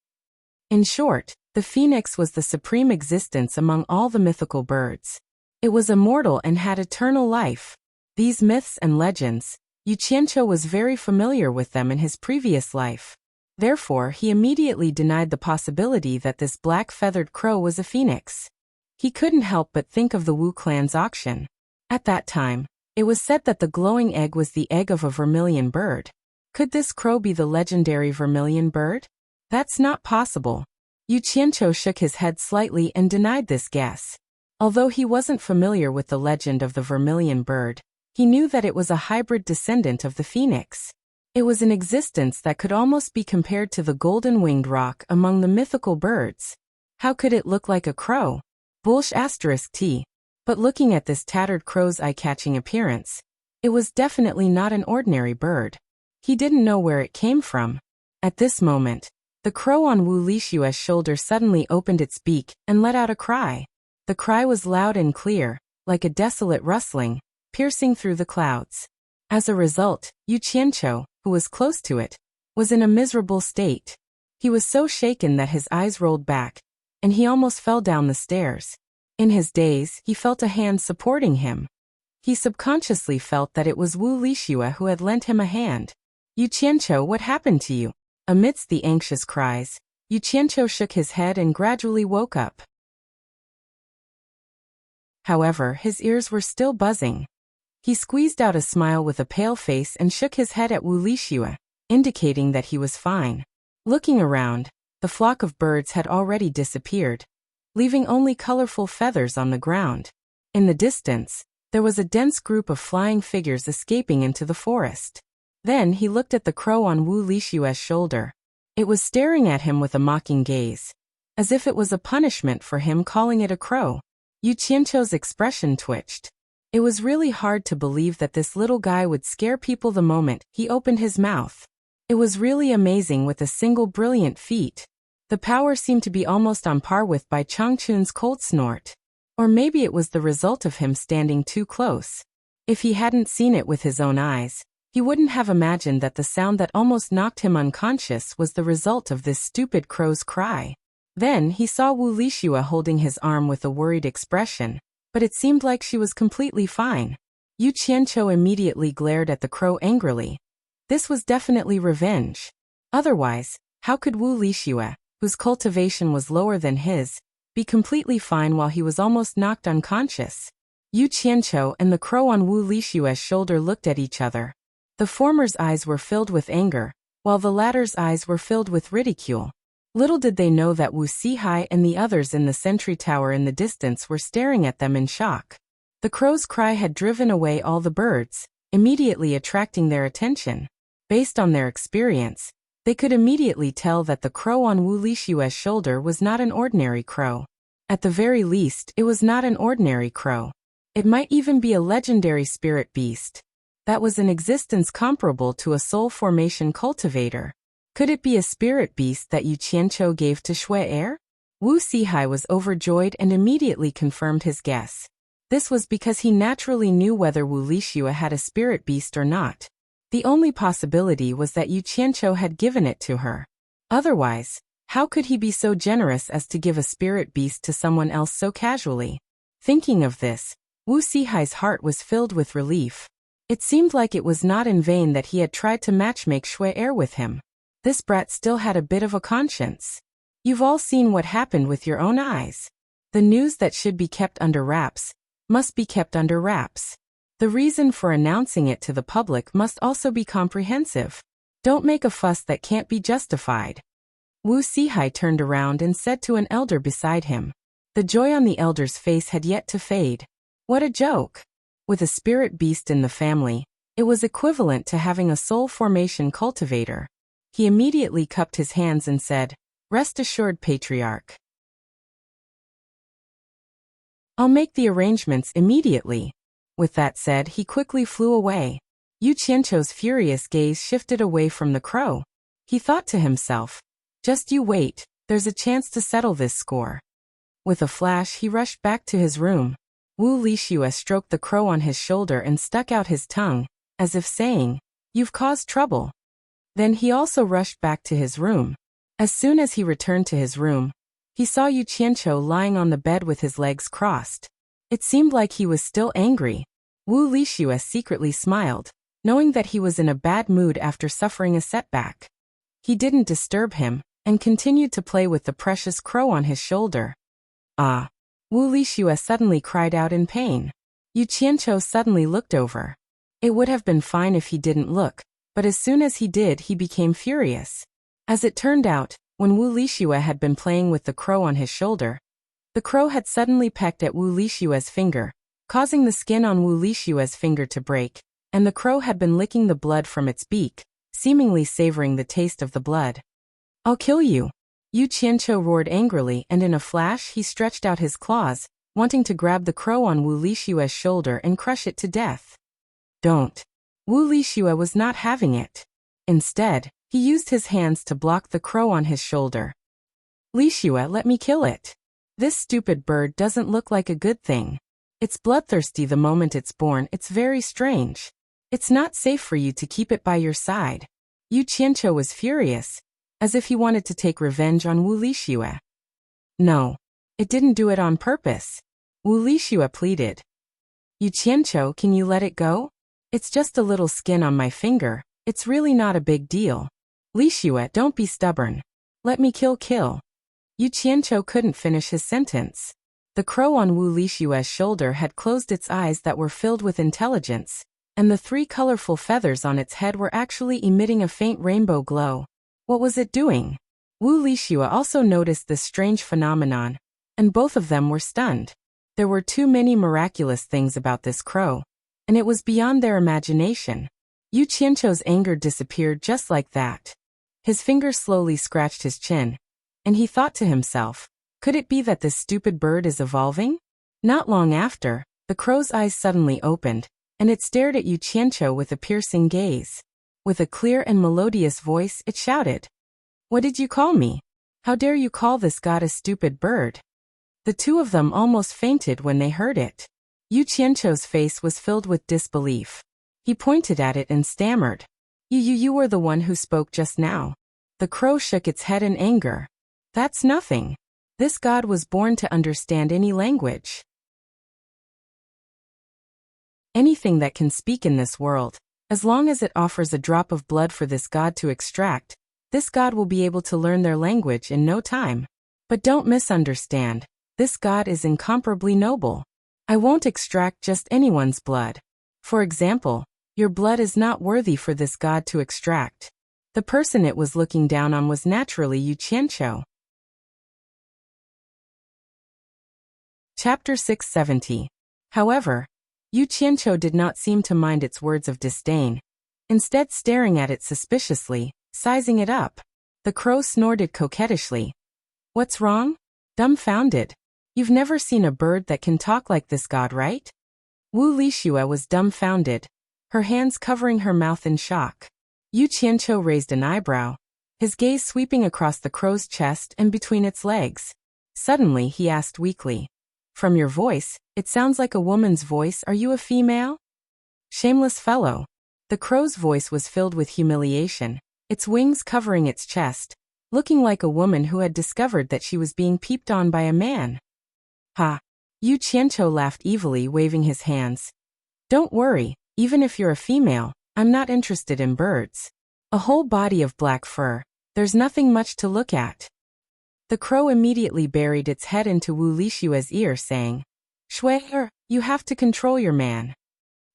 In short, the phoenix was the supreme existence among all the mythical birds. It was immortal and had eternal life. These myths and legends, Yu Qianqiu was very familiar with them in his previous life. Therefore, he immediately denied the possibility that this black-feathered crow was a phoenix. He couldn't help but think of the Wu clan's auction. At that time, it was said that the glowing egg was the egg of a vermilion bird. Could this crow be the legendary vermilion bird? That's not possible. Yu Qianqiu shook his head slightly and denied this guess. Although he wasn't familiar with the legend of the vermilion bird, he knew that it was a hybrid descendant of the phoenix. It was an existence that could almost be compared to the golden-winged roc among the mythical birds. How could it look like a crow? Bullsh asterisk T. But looking at this tattered crow's eye-catching appearance, it was definitely not an ordinary bird. He didn't know where it came from. At this moment, the crow on Wu Lishua's shoulder suddenly opened its beak and let out a cry. The cry was loud and clear, like a desolate rustling, piercing through the clouds. As a result, Yu Qianqiu, who was close to it, was in a miserable state. He was so shaken that his eyes rolled back, and he almost fell down the stairs. In his daze, he felt a hand supporting him. He subconsciously felt that it was Wu Lishua who had lent him a hand. Yu Qianqiu, what happened to you? Amidst the anxious cries, Yu Qianqiu shook his head and gradually woke up. However, his ears were still buzzing. He squeezed out a smile with a pale face and shook his head at Wu Lishua, indicating that he was fine. Looking around, the flock of birds had already disappeared, leaving only colorful feathers on the ground. In the distance, there was a dense group of flying figures escaping into the forest. Then he looked at the crow on Wu Lishua's shoulder. It was staring at him with a mocking gaze, as if it was a punishment for him calling it a crow. Yu Qianqiu's expression twitched. It was really hard to believe that this little guy would scare people the moment he opened his mouth. It was really amazing with a single brilliant feat. The power seemed to be almost on par with Bai Changchun's cold snort. Or maybe it was the result of him standing too close. If he hadn't seen it with his own eyes, he wouldn't have imagined that the sound that almost knocked him unconscious was the result of this stupid crow's cry. Then he saw Wu Lishua holding his arm with a worried expression, but it seemed like she was completely fine. Yu Qianqiu immediately glared at the crow angrily. This was definitely revenge. Otherwise, how could Wu Lishua, whose cultivation was lower than his, be completely fine while he was almost knocked unconscious? Yu Qianqiu and the crow on Wu Lishua's shoulder looked at each other. The former's eyes were filled with anger, while the latter's eyes were filled with ridicule. Little did they know that Wu Sihai and the others in the sentry tower in the distance were staring at them in shock. The crow's cry had driven away all the birds, immediately attracting their attention. Based on their experience, they could immediately tell that the crow on Wu Lishua's shoulder was not an ordinary crow. At the very least, it was not an ordinary crow. It might even be a legendary spirit beast that was in existence comparable to a soul formation cultivator. Could it be a spirit beast that Yu Qianqiu gave to Shui Er? Wu Sihai was overjoyed and immediately confirmed his guess. This was because he naturally knew whether Wu Lishua had a spirit beast or not. The only possibility was that Yu Qianqiu had given it to her. Otherwise, how could he be so generous as to give a spirit beast to someone else so casually? Thinking of this, Wu Sihai's heart was filled with relief. It seemed like it was not in vain that he had tried to matchmake Shui Er with him. This brat still had a bit of a conscience. You've all seen what happened with your own eyes. The news that should be kept under wraps must be kept under wraps. The reason for announcing it to the public must also be comprehensive. Don't make a fuss that can't be justified. Wu Sihai turned around and said to an elder beside him. The joy on the elder's face had yet to fade. What a joke! With a spirit beast in the family, it was equivalent to having a soul formation cultivator. He immediately cupped his hands and said, "Rest assured, Patriarch. I'll make the arrangements immediately." With that said, he quickly flew away. Yu Qianqiu's furious gaze shifted away from the crow. He thought to himself, just you wait, there's a chance to settle this score. With a flash, he rushed back to his room. Wu Lishua stroked the crow on his shoulder and stuck out his tongue, as if saying, "You've caused trouble." Then he also rushed back to his room. As soon as he returned to his room, he saw Yu Qianqiu lying on the bed with his legs crossed. It seemed like he was still angry. Wu Lishua secretly smiled, knowing that he was in a bad mood after suffering a setback. He didn't disturb him, and continued to play with the precious crow on his shoulder. Ah! Wu Lishua suddenly cried out in pain. Yu Qianqiu suddenly looked over. It would have been fine if he didn't look, but as soon as he did, he became furious. As it turned out, when Wu Lishua had been playing with the crow on his shoulder, the crow had suddenly pecked at Wu Lishua's finger, causing the skin on Wu Lishua's finger to break, and the crow had been licking the blood from its beak, seemingly savoring the taste of the blood. "I'll kill you." Yu Qianqiu roared angrily, and in a flash he stretched out his claws, wanting to grab the crow on Wu Lishue's shoulder and crush it to death. Don't. Wu Lishue was not having it. Instead, he used his hands to block the crow on his shoulder. Lishue, let me kill it. This stupid bird doesn't look like a good thing. It's bloodthirsty the moment it's born. It's very strange. It's not safe for you to keep it by your side. Yu Qianqiu was furious, as if he wanted to take revenge on Wu Lishue. No. It didn't do it on purpose. Wu Lishue pleaded. Yu Qianqiu, can you let it go? It's just a little skin on my finger. It's really not a big deal. Lishue, don't be stubborn. Let me kill. Yu Qianqiu couldn't finish his sentence. The crow on Wu Lishue's shoulder had closed its eyes that were filled with intelligence, and the 3 colorful feathers on its head were actually emitting a faint rainbow glow. What was it doing? Wu Lishue also noticed this strange phenomenon, and both of them were stunned. There were too many miraculous things about this crow, and it was beyond their imagination. Yu Qianqiu's anger disappeared just like that. His fingers slowly scratched his chin, and he thought to himself, could it be that this stupid bird is evolving? Not long after, the crow's eyes suddenly opened, and it stared at Yu Qianqiu with a piercing gaze. With a clear and melodious voice, it shouted, "What did you call me? How dare you call this god a stupid bird?" The two of them almost fainted when they heard it. Yu face was filled with disbelief. He pointed at it and stammered, You were the one who spoke just now." The crow shook its head in anger. "That's nothing. This god was born to understand any language. Anything that can speak in this world, as long as it offers a drop of blood for this god to extract, this god will be able to learn their language in no time. But don't misunderstand, this god is incomparably noble. I won't extract just anyone's blood. For example, your blood is not worthy for this god to extract." The person it was looking down on was naturally Yu Qianqiu. Chapter 670. However, Yu Qianqiu did not seem to mind its words of disdain, instead staring at it suspiciously, sizing it up. The crow snorted coquettishly. "What's wrong? Dumbfounded. You've never seen a bird that can talk like this god, right?" Wu Lishue was dumbfounded, her hands covering her mouth in shock. Yu Qianqiu raised an eyebrow, his gaze sweeping across the crow's chest and between its legs. Suddenly he asked weakly, "From your voice, it sounds like a woman's voice. Are you a female?" "Shameless fellow." The crow's voice was filled with humiliation, its wings covering its chest, looking like a woman who had discovered that she was being peeped on by a man. "Ha!" Yu Qianqiu laughed evilly, waving his hands. "Don't worry, even if you're a female, I'm not interested in birds. A whole body of black fur, there's nothing much to look at." The crow immediately buried its head into Wu Lishue's ear, saying, "Shuer, you have to control your man."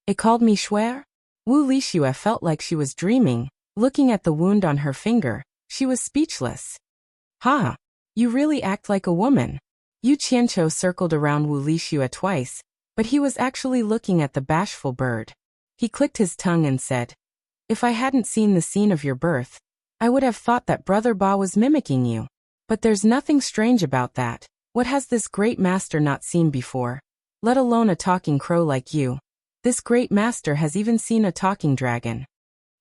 "It called me Shuer?" Wu Lishue felt like she was dreaming. Looking at the wound on her finger, she was speechless. "Ha! You really act like a woman." Yu Qianqiu circled around Wu Lishue twice, but he was actually looking at the bashful bird. He clicked his tongue and said, "If I hadn't seen the scene of your birth, I would have thought that Brother Ba was mimicking you. But there's nothing strange about that. What has this great master not seen before? Let alone a talking crow like you. This great master has even seen a talking dragon."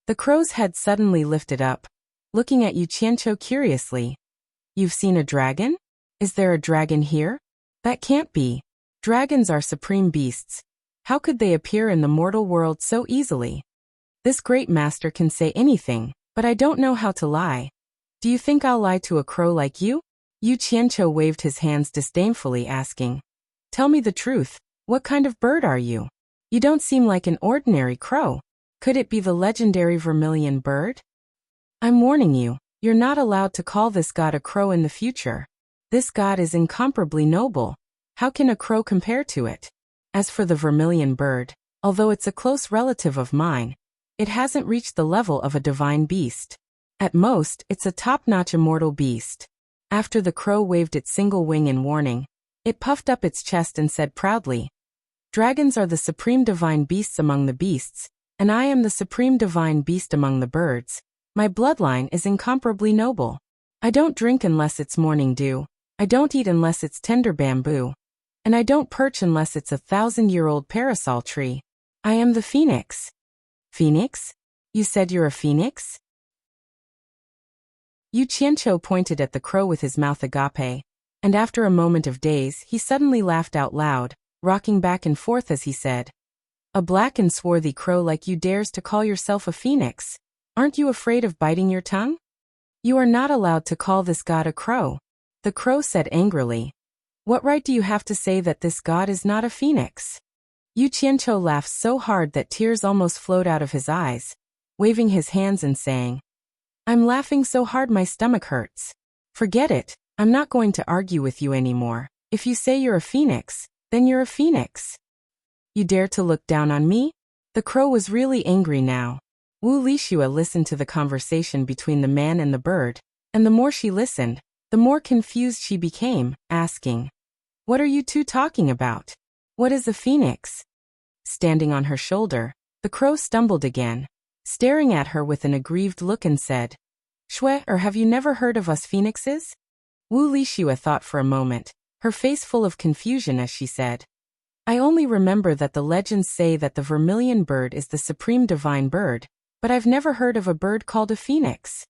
The crow's head suddenly lifted up, looking at Yu Qianqiu curiously. "You've seen a dragon? Is there a dragon here? That can't be. Dragons are supreme beasts. How could they appear in the mortal world so easily? This great master can say anything, but I don't know how to lie. Do you think I'll lie to a crow like you?" Yu Qianqiu waved his hands disdainfully, asking, "Tell me the truth, what kind of bird are you? You don't seem like an ordinary crow. Could it be the legendary vermilion bird?" "I'm warning you, you're not allowed to call this god a crow in the future. This god is incomparably noble. How can a crow compare to it? As for the vermilion bird, although it's a close relative of mine, it hasn't reached the level of a divine beast. At most, it's a top-notch immortal beast." After the crow waved its single wing in warning, it puffed up its chest and said proudly, "Dragons are the supreme divine beasts among the beasts, and I am the supreme divine beast among the birds. My bloodline is incomparably noble. I don't drink unless it's morning dew. I don't eat unless it's tender bamboo. And I don't perch unless it's 1,000-year-old parasol tree. I am the phoenix. Phoenix? You said you're a phoenix? Yu Qianqiu pointed at the crow with his mouth agape, and after a moment of daze, he suddenly laughed out loud, rocking back and forth as he said, "A black and swarthy crow like you dares to call yourself a phoenix? Aren't you afraid of biting your tongue? You are not allowed to call this god a crow." The crow said angrily, "What right do you have to say that this god is not a phoenix?" Yu Qianqiu laughed so hard that tears almost flowed out of his eyes, waving his hands and saying, "I'm laughing so hard my stomach hurts. Forget it, I'm not going to argue with you anymore. If you say you're a phoenix, then you're a phoenix. You dare to look down on me?" The crow was really angry now. Wu Lixua listened to the conversation between the man and the bird, and the more she listened, the more confused she became, asking, "What are you two talking about? What is a phoenix?" Standing on her shoulder, the crow stumbled again, staring at her with an aggrieved look and said, "Shui, or have you never heard of us phoenixes?" Wu Lixua thought for a moment, her face full of confusion as she said, "I only remember that the legends say that the vermilion bird is the supreme divine bird, but I've never heard of a bird called a phoenix."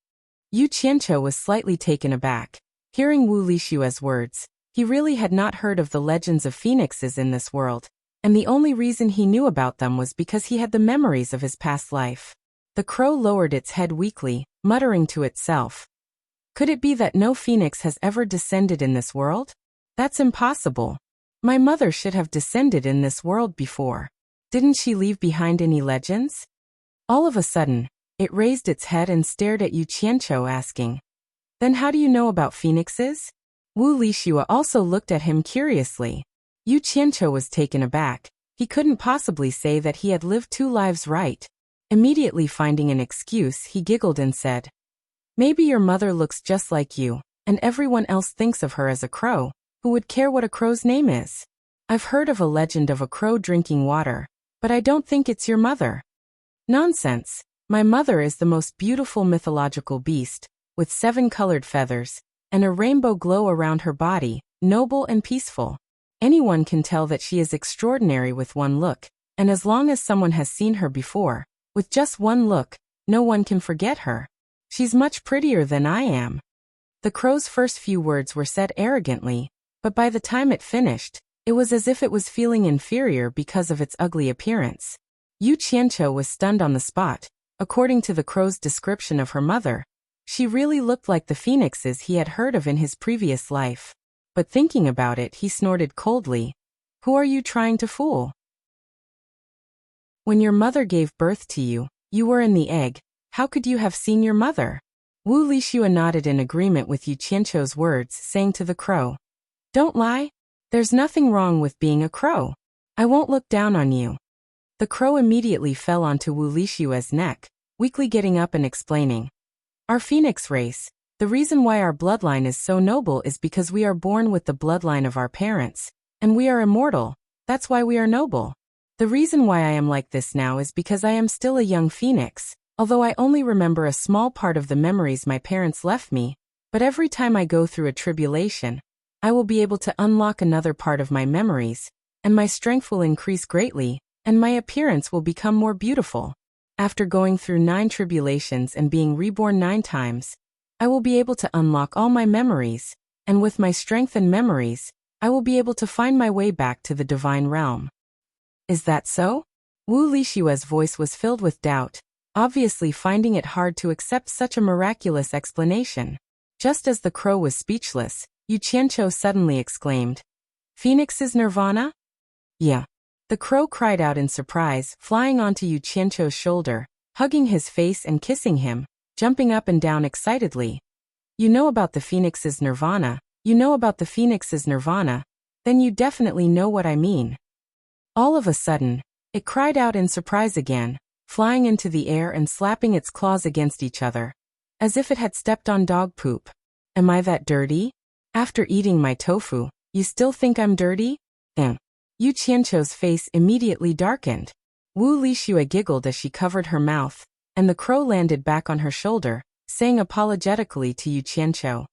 Yu Qianqiu was slightly taken aback. Hearing Wu Lixua's words, he really had not heard of the legends of phoenixes in this world, and the only reason he knew about them was because he had the memories of his past life. The crow lowered its head weakly, muttering to itself, "Could it be that no phoenix has ever descended in this world? That's impossible. My mother should have descended in this world before. Didn't she leave behind any legends?" All of a sudden, it raised its head and stared at Yu Qianqiu asking, "Then how do you know about phoenixes?" Wu Lixua also looked at him curiously. Yu Qianqiu was taken aback. He couldn't possibly say that he had lived two lives right. Immediately finding an excuse, he giggled and said, "Maybe your mother looks just like you, and everyone else thinks of her as a crow. Who would care what a crow's name is? I've heard of a legend of a crow drinking water, but I don't think it's your mother." "Nonsense. My mother is the most beautiful mythological beast, with 7 colored feathers, and a rainbow glow around her body, noble and peaceful. Anyone can tell that she is extraordinary with one look, and as long as someone has seen her before, with just one look, no one can forget her. She's much prettier than I am." The crow's first few words were said arrogantly, but by the time it finished, it was as if it was feeling inferior because of its ugly appearance. Yu Qianqiu was stunned on the spot. According to the crow's description of her mother, she really looked like the phoenixes he had heard of in his previous life. But thinking about it, he snorted coldly, "Who are you trying to fool? When your mother gave birth to you, you were in the egg. How could you have seen your mother?" Wu Lixua nodded in agreement with Yu Qianqiu's words, saying to the crow, "Don't lie. There's nothing wrong with being a crow. I won't look down on you." The crow immediately fell onto Wu Lixua's neck, weakly getting up and explaining, "Our phoenix race, the reason why our bloodline is so noble is because we are born with the bloodline of our parents, and we are immortal. That's why we are noble. The reason why I am like this now is because I am still a young phoenix, although I only remember a small part of the memories my parents left me, but every time I go through a tribulation, I will be able to unlock another part of my memories, and my strength will increase greatly, and my appearance will become more beautiful. After going through 9 tribulations and being reborn 9 times, I will be able to unlock all my memories, and with my strength and memories, I will be able to find my way back to the divine realm." "Is that so?" Wu Lixua's voice was filled with doubt, obviously finding it hard to accept such a miraculous explanation. Just as the crow was speechless, Yu Qianqiu suddenly exclaimed, "Phoenix's nirvana?" "Yeah." The crow cried out in surprise, flying onto Yu Qianqiu's shoulder, hugging his face and kissing him, jumping up and down excitedly. "You know about the phoenix's nirvana? You know about the phoenix's nirvana? Then you definitely know what I mean." All of a sudden, it cried out in surprise again, flying into the air and slapping its claws against each other, as if it had stepped on dog poop. "Am I that dirty? After eating my tofu, you still think I'm dirty?" Yu Qianqiu's face immediately darkened. Wu Lixua giggled as she covered her mouth, and the crow landed back on her shoulder, saying apologetically to Yu Qianqiu.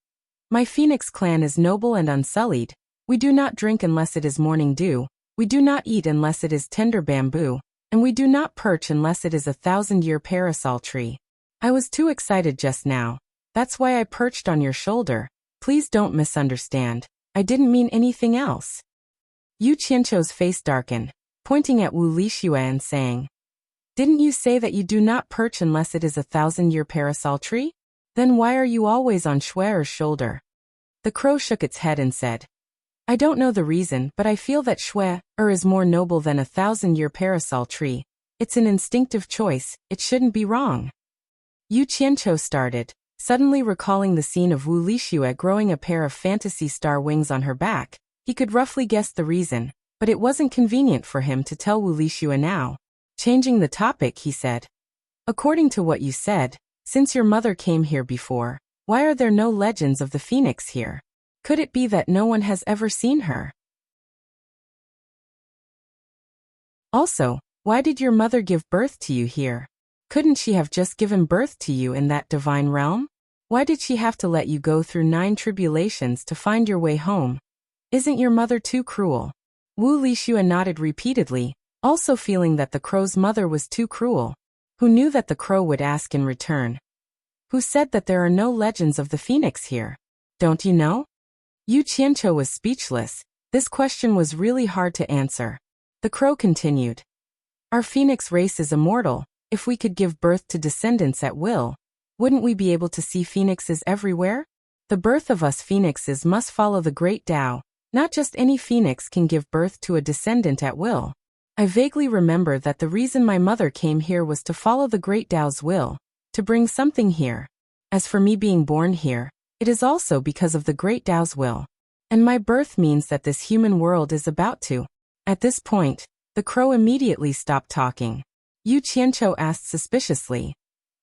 My phoenix clan is noble and unsullied. We do not drink unless it is morning dew, we do not eat unless it is tender bamboo, and we do not perch unless it is a 1,000-year parasol tree. I was too excited just now. That's why I perched on your shoulder. Please don't misunderstand. I didn't mean anything else. Yu Qianqiu's face darkened, pointing at Wu Lixue and saying, Didn't you say that you do not perch unless it is a 1,000-year parasol tree? Then why are you always on Shue'er's shoulder? The crow shook its head and said, I don't know the reason, but I feel that Shue'er is more noble than a 1,000-year parasol tree. It's an instinctive choice, it shouldn't be wrong. Yu Qianqiu started, suddenly recalling the scene of Wu Lixue growing a pair of fantasy star wings on her back. He could roughly guess the reason, but it wasn't convenient for him to tell Wu Lixue now. Changing the topic, he said, According to what you said, since your mother came here before, why are there no legends of the phoenix here? Could it be that no one has ever seen her? Also, why did your mother give birth to you here? Couldn't she have just given birth to you in that divine realm? Why did she have to let you go through 9 tribulations to find your way home? Isn't your mother too cruel? Wu Lixue nodded repeatedly, also feeling that the crow's mother was too cruel. Who knew that the crow would ask in return? Who said that there are no legends of the phoenix here? Don't you know? Yu Qianqiu was speechless. This question was really hard to answer. The crow continued. Our phoenix race is immortal. If we could give birth to descendants at will, wouldn't we be able to see phoenixes everywhere? The birth of us phoenixes must follow the great Tao. Not just any phoenix can give birth to a descendant at will. I vaguely remember that the reason my mother came here was to follow the great Tao's will, to bring something here. As for me being born here, it is also because of the great Tao's will. And my birth means that this human world is about to. At this point, the crow immediately stopped talking. Yu Qianqiu asked suspiciously,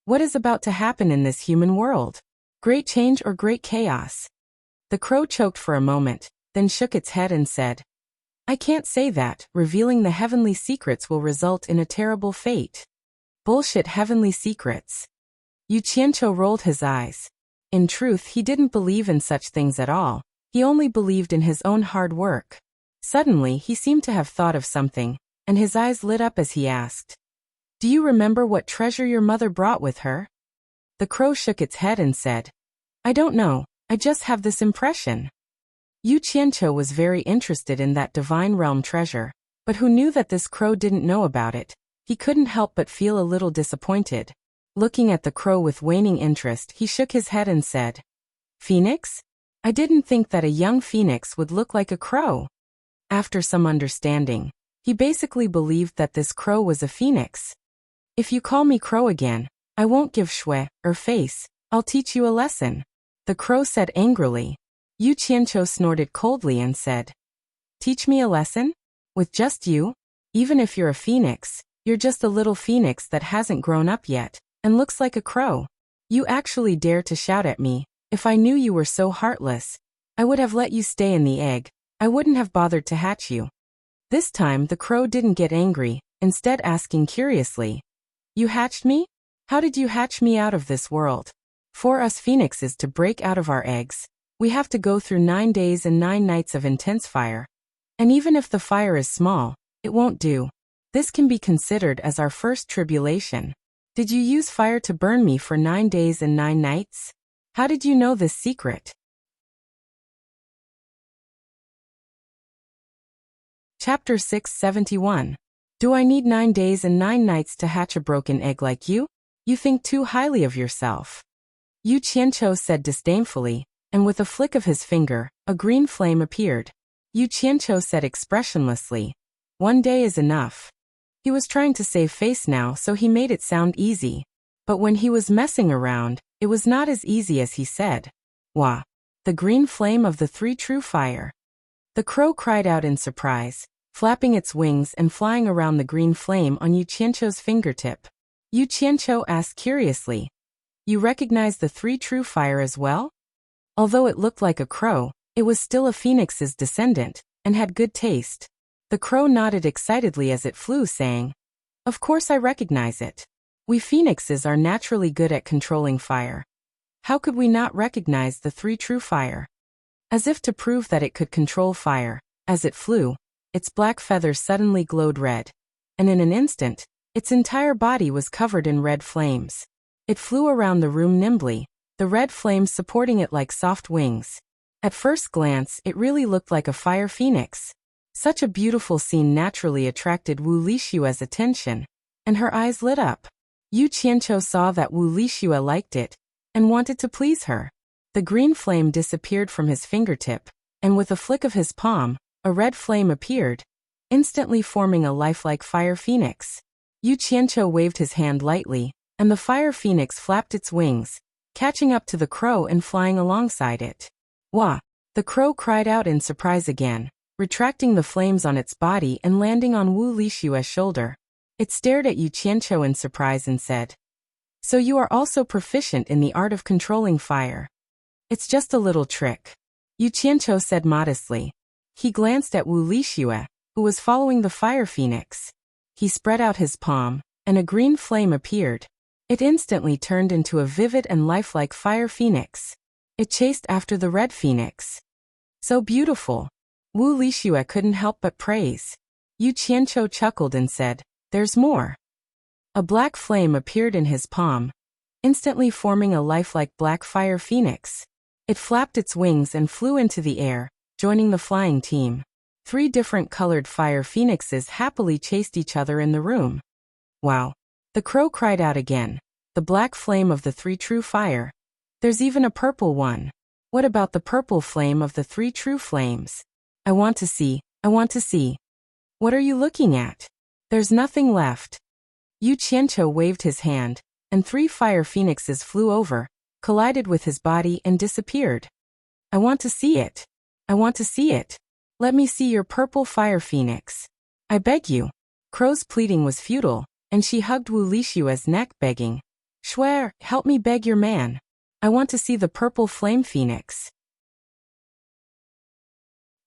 What is about to happen in this human world? Great change or great chaos? The crow choked for a moment, then shook its head and said, I can't say that. Revealing the heavenly secrets will result in a terrible fate. Bullshit heavenly secrets. Yu Qianqiu rolled his eyes. In truth, he didn't believe in such things at all. He only believed in his own hard work. Suddenly, he seemed to have thought of something, and his eyes lit up as he asked, Do you remember what treasure your mother brought with her? The crow shook its head and said, I don't know, I just have this impression. Yu Qianqiu was very interested in that divine realm treasure, but who knew that this crow didn't know about it? He couldn't help but feel a little disappointed. Looking at the crow with waning interest, he shook his head and said, Phoenix? I didn't think that a young phoenix would look like a crow. After some understanding, he basically believed that this crow was a phoenix. If you call me crow again, I won't give face. I'll teach you a lesson. The crow said angrily. Yu Qianqiu snorted coldly and said, Teach me a lesson? With just you? Even if you're a phoenix, you're just a little phoenix that hasn't grown up yet, and looks like a crow. You actually dare to shout at me. If I knew you were so heartless, I would have let you stay in the egg. I wouldn't have bothered to hatch you. This time the crow didn't get angry, instead asking curiously, You hatched me? How did you hatch me out of this world? For us phoenixes to break out of our eggs, we have to go through 9 days and 9 nights of intense fire. And even if the fire is small, it won't do. This can be considered as our first tribulation. Did you use fire to burn me for 9 days and 9 nights? How did you know this secret? Chapter 671. Do I need 9 days and 9 nights to hatch a broken egg like you? You think too highly of yourself. Yu Qianqiu said disdainfully, and with a flick of his finger, a green flame appeared. Yu Qianqiu said expressionlessly, 1 day is enough. He was trying to save face now, so he made it sound easy. But when he was messing around, it was not as easy as he said. Wah! The green flame of the 3 true fire. The crow cried out in surprise, flapping its wings and flying around the green flame on Yu Qianqiu's fingertip. Yu Qianqiu asked curiously, You recognize the 3 true fire as well? Although it looked like a crow, it was still a phoenix's descendant, and had good taste. The crow nodded excitedly as it flew, saying, Of course I recognize it. We phoenixes are naturally good at controlling fire. How could we not recognize the three true fire? As if to prove that it could control fire, as it flew, its black feathers suddenly glowed red. And in an instant, its entire body was covered in red flames. It flew around the room nimbly, the red flames supporting it like soft wings. At first glance, it really looked like a fire phoenix. Such a beautiful scene naturally attracted Wu Lishua's attention, and her eyes lit up. Yu Qianqiu saw that Wu Lishua liked it, and wanted to please her. The green flame disappeared from his fingertip, and with a flick of his palm, a red flame appeared, instantly forming a lifelike fire phoenix. Yu Qianqiu waved his hand lightly, and the fire phoenix flapped its wings, catching up to the crow and flying alongside it. Wah! The crow cried out in surprise again, retracting the flames on its body and landing on Wu Lishua's shoulder. It stared at Yu Qianqiu in surprise and said, "So you are also proficient in the art of controlling fire?" "It's just a little trick," Yu Qianqiu said modestly. He glanced at Wu Lishua, who was following the fire phoenix. He spread out his palm, and a green flame appeared. It instantly turned into a vivid and lifelike fire phoenix. It chased after the red phoenix. "So beautiful." Wu Lishua couldn't help but praise. Yu Qianqiu chuckled and said, "There's more." A black flame appeared in his palm, instantly forming a lifelike black fire phoenix. It flapped its wings and flew into the air, joining the flying team. 3 different colored fire phoenixes happily chased each other in the room. "Wow!" The crow cried out again. "The black flame of the 3 true fire. There's even a purple one. What about the purple flame of the 3 true flames? I want to see, I want to see." "What are you looking at? There's nothing left." Yu Qianqiu waved his hand, and 3 fire phoenixes flew over, collided with his body and disappeared. "I want to see it. I want to see it. Let me see your purple fire phoenix. I beg you." Crow's pleading was futile, and she hugged Wu Lishua's neck begging, "Swear, help me beg your man. I want to see the purple flame phoenix."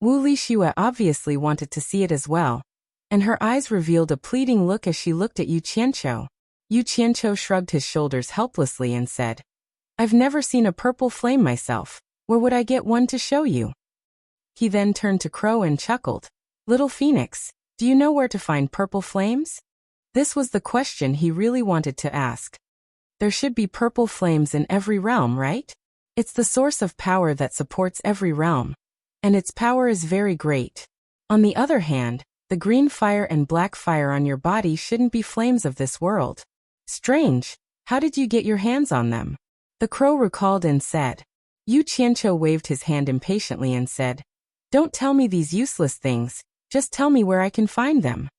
Wu Lishua obviously wanted to see it as well, and her eyes revealed a pleading look as she looked at Yu Qianqiu. Yu Qianqiu shrugged his shoulders helplessly and said, "I've never seen a purple flame myself. Where would I get one to show you?" He then turned to Crow and chuckled. "Little Phoenix, do you know where to find purple flames?" This was the question he really wanted to ask. There should be purple flames in every realm, right? It's the source of power that supports every realm, and its power is very great. On the other hand, the green fire and black fire on your body shouldn't be flames of this world. Strange, how did you get your hands on them? The crow recalled and said. Yu Qianqiu waved his hand impatiently and said, "Don't tell me these useless things, just tell me where I can find them."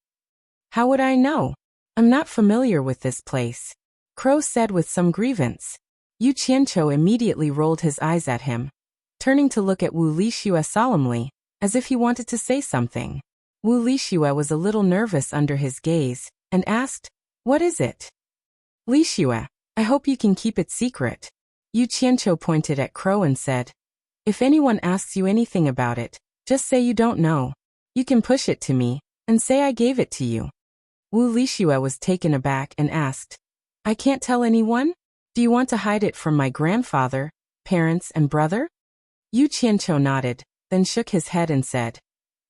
"How would I know? I'm not familiar with this place," Crow said with some grievance. Yu Qianqiu immediately rolled his eyes at him, turning to look at Wu Lishua solemnly, as if he wanted to say something. Wu Lishua was a little nervous under his gaze, and asked, "What is it?" "Lishua, I hope you can keep it secret." Yu Qianqiu pointed at Crow and said, "If anyone asks you anything about it, just say you don't know. You can push it to me, and say I gave it to you." Wu Lishua was taken aback and asked, "I can't tell anyone? Do you want to hide it from my grandfather, parents and brother?" Yu Qianqiu nodded, then shook his head and said,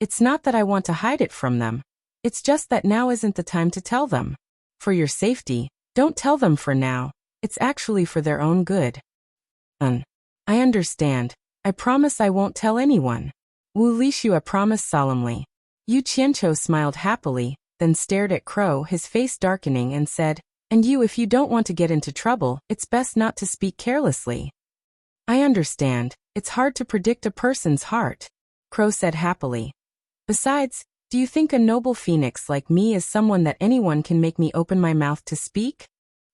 "It's not that I want to hide it from them. It's just that now isn't the time to tell them. For your safety, don't tell them for now. It's actually for their own good." I understand. I promise I won't tell anyone." Wu Lishua promised solemnly. Yu Qianqiu smiled happily, then stared at Crow, his face darkening, and said, "And you, if you don't want to get into trouble, it's best not to speak carelessly." "I understand. It's hard to predict a person's heart," Crow said happily. "Besides, do you think a noble phoenix like me is someone that anyone can make me open my mouth to speak?"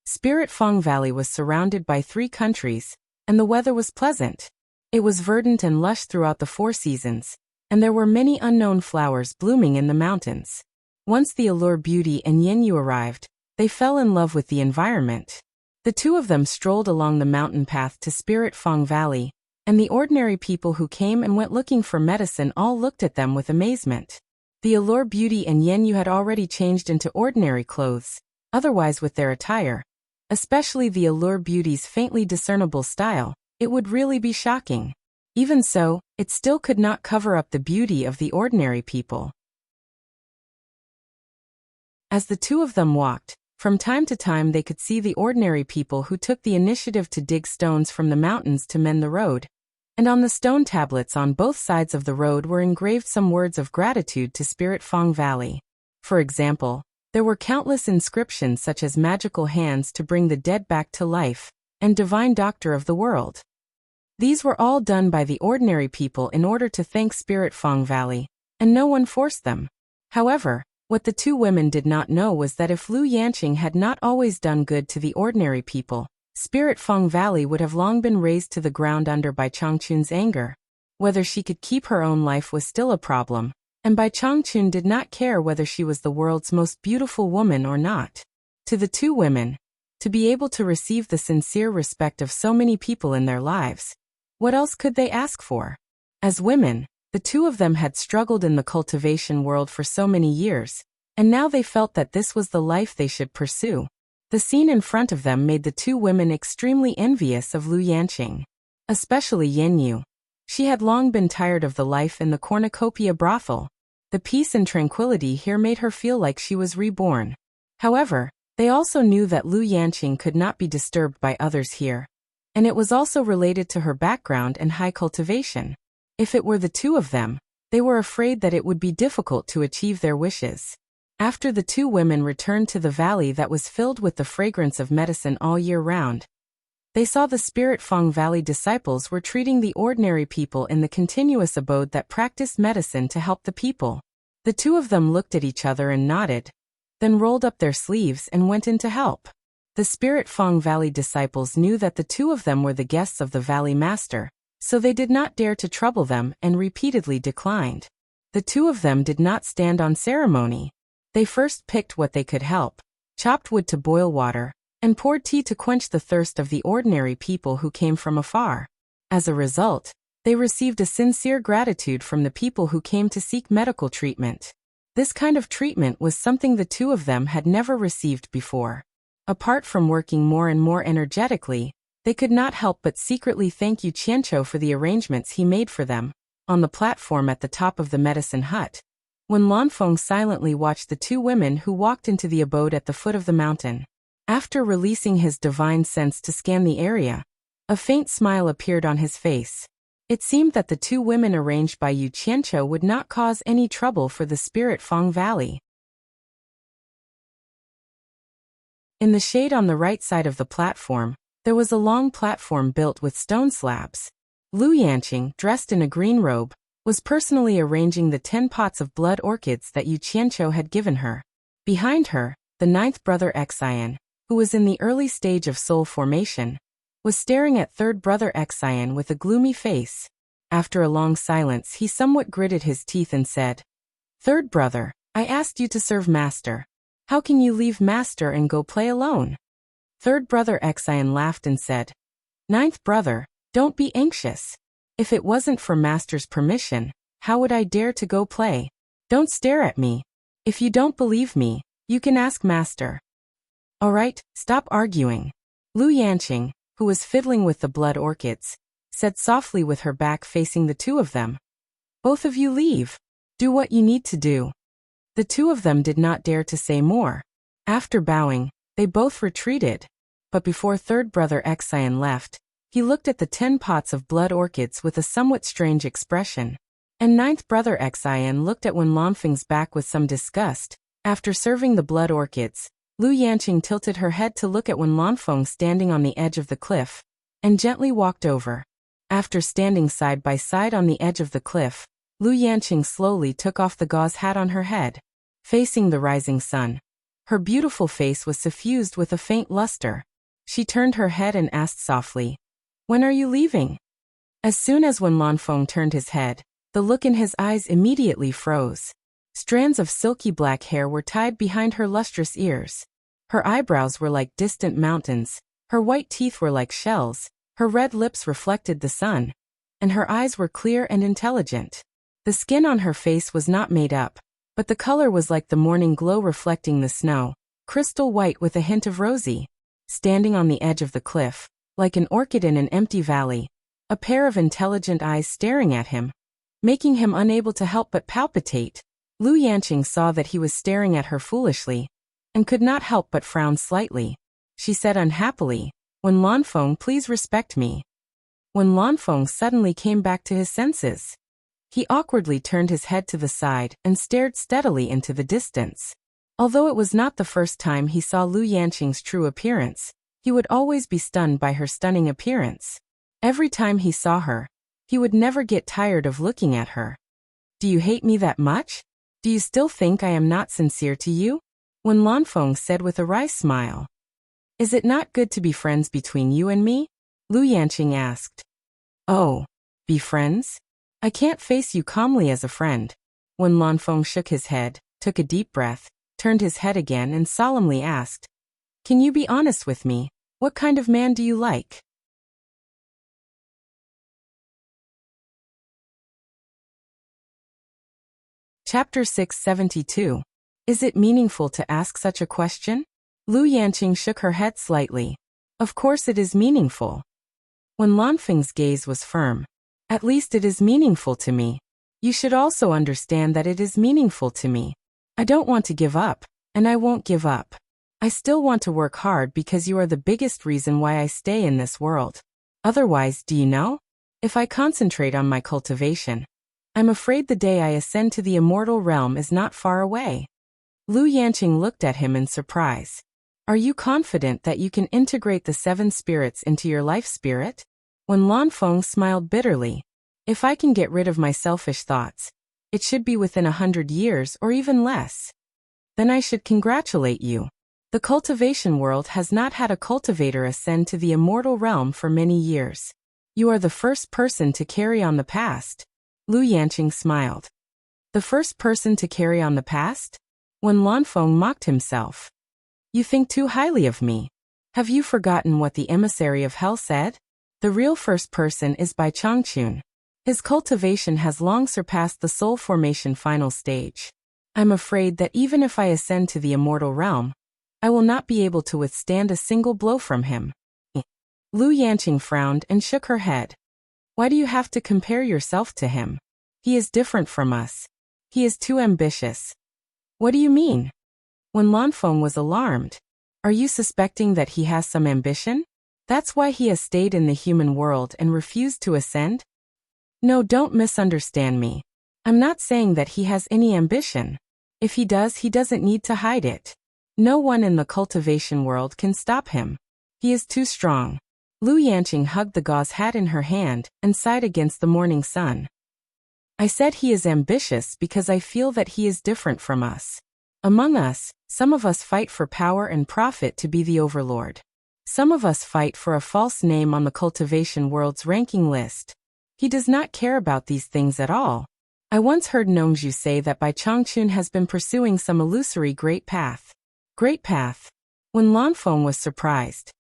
Spirit Fong Valley was surrounded by 3 countries, and the weather was pleasant. It was verdant and lush throughout the 4 seasons, and there were many unknown flowers blooming in the mountains. Once the Allure Beauty and Yenyu arrived, they fell in love with the environment. The 2 of them strolled along the mountain path to Spirit Fong Valley, and the ordinary people who came and went looking for medicine all looked at them with amazement. The Allure Beauty and Yenyu had already changed into ordinary clothes, otherwise with their attire, especially the Allure Beauty's faintly discernible style, it would really be shocking. Even so, it still could not cover up the beauty of the ordinary people. As the two of them walked, from time to time they could see the ordinary people who took the initiative to dig stones from the mountains to mend the road, and on the stone tablets on both sides of the road were engraved some words of gratitude to Spirit Fong Valley. For example, there were countless inscriptions such as magical hands to bring the dead back to life, and divine doctor of the world. These were all done by the ordinary people in order to thank Spirit Fong Valley, and no one forced them. However, what the two women did not know was that if Lu Yanqing had not always done good to the ordinary people, Spirit Fong Valley would have long been razed to the ground under Bai Changchun's anger. Whether she could keep her own life was still a problem, and Bai Changchun did not care whether she was the world's most beautiful woman or not. To the two women, to be able to receive the sincere respect of so many people in their lives, what else could they ask for? As women, the two of them had struggled in the cultivation world for so many years, and now they felt that this was the life they should pursue. The scene in front of them made the two women extremely envious of Lu Yanqing, especially Yin Yu. She had long been tired of the life in the cornucopia brothel. The peace and tranquility here made her feel like she was reborn. However, they also knew that Lu Yanqing could not be disturbed by others here, and it was also related to her background and high cultivation. If it were the two of them, they were afraid that it would be difficult to achieve their wishes. After the two women returned to the valley that was filled with the fragrance of medicine all year round, they saw the Spirit Fong Valley disciples were treating the ordinary people in the continuous abode that practiced medicine to help the people. The two of them looked at each other and nodded, then rolled up their sleeves and went in to help. The Spirit Fong Valley disciples knew that the two of them were the guests of the Valley Master, so they did not dare to trouble them and repeatedly declined. The two of them did not stand on ceremony. They first picked what they could help, chopped wood to boil water, and poured tea to quench the thirst of the ordinary people who came from afar. As a result, they received a sincere gratitude from the people who came to seek medical treatment. This kind of treatment was something the two of them had never received before. Apart from working more and more energetically, they could not help but secretly thank Yu Qianqiu for the arrangements he made for them. On the platform at the top of the medicine hut, when Lanfeng silently watched the two women who walked into the abode at the foot of the mountain. After releasing his divine sense to scan the area, a faint smile appeared on his face. It seemed that the two women arranged by Yu Qianqiu would not cause any trouble for the Spirit Fong Valley. In the shade on the right side of the platform, there was a long platform built with stone slabs. Lu Yanqing, dressed in a green robe, was personally arranging the 10 pots of blood orchids that Yu Qianqiu had given her. Behind her, the ninth brother Xian, who was in the early stage of soul formation, was staring at third brother Xian with a gloomy face. After a long silence, he somewhat gritted his teeth and said, "Third brother, I asked you to serve master. How can you leave master and go play alone?" Third brother Xian laughed and said, "Ninth brother, don't be anxious. If it wasn't for master's permission, how would I dare to go play? Don't stare at me. If you don't believe me, you can ask master." "All right, stop arguing." Lu Yanqing, who was fiddling with the blood orchids, said softly with her back facing the two of them, "Both of you leave. Do what you need to do." The two of them did not dare to say more. After bowing, they both retreated. But before third brother Xian left, he looked at the 10 pots of blood orchids with a somewhat strange expression. And ninth brother Xian looked at Wen Lanfeng's back with some disgust. After serving the blood orchids, Lu Yanqing tilted her head to look at Wen Lanfeng standing on the edge of the cliff, and gently walked over. After standing side by side on the edge of the cliff, Lu Yanqing slowly took off the gauze hat on her head. Facing the rising sun, her beautiful face was suffused with a faint luster. She turned her head and asked softly, "When are you leaving?" As soon as Wen Lanfeng turned his head, the look in his eyes immediately froze. Strands of silky black hair were tied behind her lustrous ears. Her eyebrows were like distant mountains, her white teeth were like shells, her red lips reflected the sun, and her eyes were clear and intelligent. The skin on her face was not made up, but the color was like the morning glow reflecting the snow, crystal white with a hint of rosy. standing on the edge of the cliff, like an orchid in an empty valley, a pair of intelligent eyes staring at him, making him unable to help but palpitate. Lu Yanqing saw that he was staring at her foolishly, and could not help but frown slightly. She said unhappily, "Wen Lanfeng, please respect me." Wen Lanfeng suddenly came back to his senses. He awkwardly turned his head to the side and stared steadily into the distance. Although it was not the first time he saw Lu Yanqing's true appearance, he would always be stunned by her stunning appearance. Every time he saw her, he would never get tired of looking at her. "Do you hate me that much? Do you still think I am not sincere to you?" Wen Lanfeng said with a wry smile. "Is it not good to be friends between you and me?" Lu Yanqing asked. "Oh, be friends? I can't face you calmly as a friend." Wen Lanfeng shook his head, took a deep breath, turned his head again and solemnly asked, "Can you be honest with me? What kind of man do you like?" Chapter 672. Is it meaningful to ask such a question? Lu Yanqing shook her head slightly. "Of course it is meaningful." Wen Lanfeng's gaze was firm. "At least it is meaningful to me. You should also understand that it is meaningful to me. I don't want to give up, and I won't give up. I still want to work hard because you are the biggest reason why I stay in this world. Otherwise, do you know? If I concentrate on my cultivation, I'm afraid the day I ascend to the immortal realm is not far away." Lu Yanqing looked at him in surprise. "Are you confident that you can integrate the 7 spirits into your life spirit?" Wen Lanfeng smiled bitterly. "If I can get rid of my selfish thoughts, it should be within 100 years or even less. Then I should congratulate you. The cultivation world has not had a cultivator ascend to the immortal realm for many years. You are the first person to carry on the past." Lu Yanqing smiled. "The first person to carry on the past?" Wen Lanfeng mocked himself. "You think too highly of me. Have you forgotten what the emissary of hell said? The real first person is Bai Changchun. His cultivation has long surpassed the soul formation final stage. I'm afraid that even if I ascend to the immortal realm, I will not be able to withstand a single blow from him." Lu Yanqing frowned and shook her head. "Why do you have to compare yourself to him? He is different from us. He is too ambitious." "What do you mean?" Wen Lanfeng was alarmed. "Are you suspecting that he has some ambition? That's why he has stayed in the human world and refused to ascend?" "No, don't misunderstand me. I'm not saying that he has any ambition. If he does, he doesn't need to hide it. No one in the cultivation world can stop him. He is too strong." Lu Yanqing hugged the gauze hat in her hand and sighed against the morning sun. "I said he is ambitious because I feel that he is different from us. Among us, some of us fight for power and profit to be the overlord. Some of us fight for a false name on the cultivation world's ranking list. He does not care about these things at all. I once heard Nongzhu say that Bai Changchun has been pursuing some illusory great path." "Great path?" Wen Lanfeng was surprised.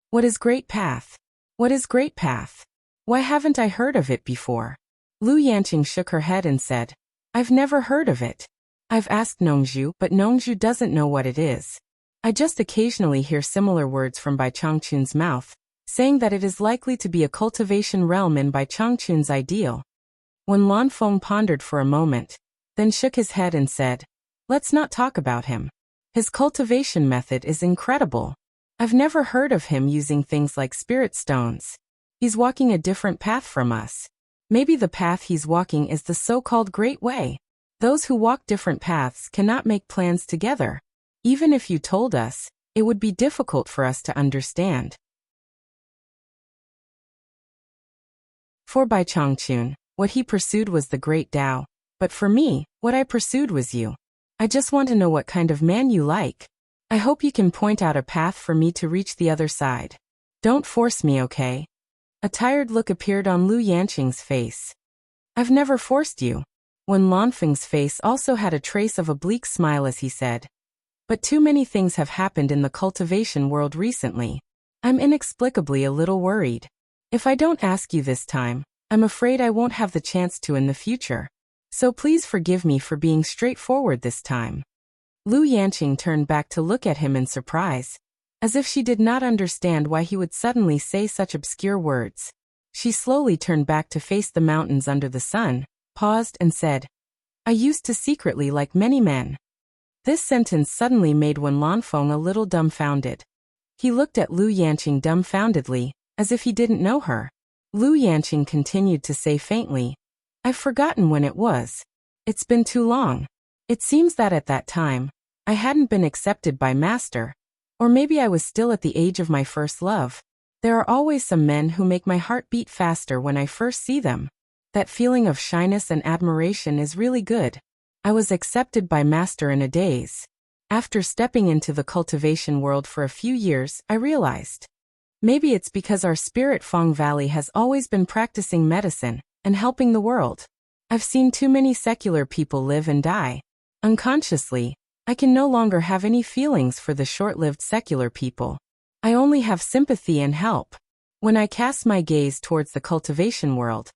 "What is great path? What is great path? Why haven't I heard of it before?" Lu Yanqing shook her head and said, "I've never heard of it. I've asked Nongzhu, but Nongzhu doesn't know what it is. I just occasionally hear similar words from Bai Changchun's mouth, saying that it is likely to be a cultivation realm in Bai Changchun's ideal." Wen Lanfeng pondered for a moment, then shook his head and said, "Let's not talk about him. His cultivation method is incredible. I've never heard of him using things like spirit stones. He's walking a different path from us. Maybe the path he's walking is the so-called Great Way. Those who walk different paths cannot make plans together. Even if you told us, it would be difficult for us to understand." For Bai Changchun, what he pursued was the Great Tao, but for me, what I pursued was you. I just want to know what kind of man you like. I hope you can point out a path for me to reach the other side. Don't force me, okay? A tired look appeared on Lu Yanqing's face. "I've never forced you." Wen Lanfeng's face also had a trace of a bleak smile as he said, "But too many things have happened in the cultivation world recently. I'm inexplicably a little worried. If I don't ask you this time, I'm afraid I won't have the chance to in the future. So please forgive me for being straightforward this time." Lu Yanqing turned back to look at him in surprise. as if she did not understand why he would suddenly say such obscure words. She slowly turned back to face the mountains under the sun, paused and said, "I used to secretly like many men." This sentence suddenly made Wen Lanfeng a little dumbfounded. He looked at Lu Yanqing dumbfoundedly, as if he didn't know her. Lu Yanqing continued to say faintly, "I've forgotten when it was. It's been too long. It seems that at that time, I hadn't been accepted by Master. Or maybe I was still at the age of my first love. There are always some men who make my heart beat faster when I first see them. That feeling of shyness and admiration is really good. I was accepted by Master in a daze. After stepping into the cultivation world for a few years, I realized. Maybe it's because our spirit Fong Valley has always been practicing medicine and helping the world. I've seen too many secular people live and die. Unconsciously, I can no longer have any feelings for the short-lived secular people. I only have sympathy and help. When I cast my gaze towards the cultivation world,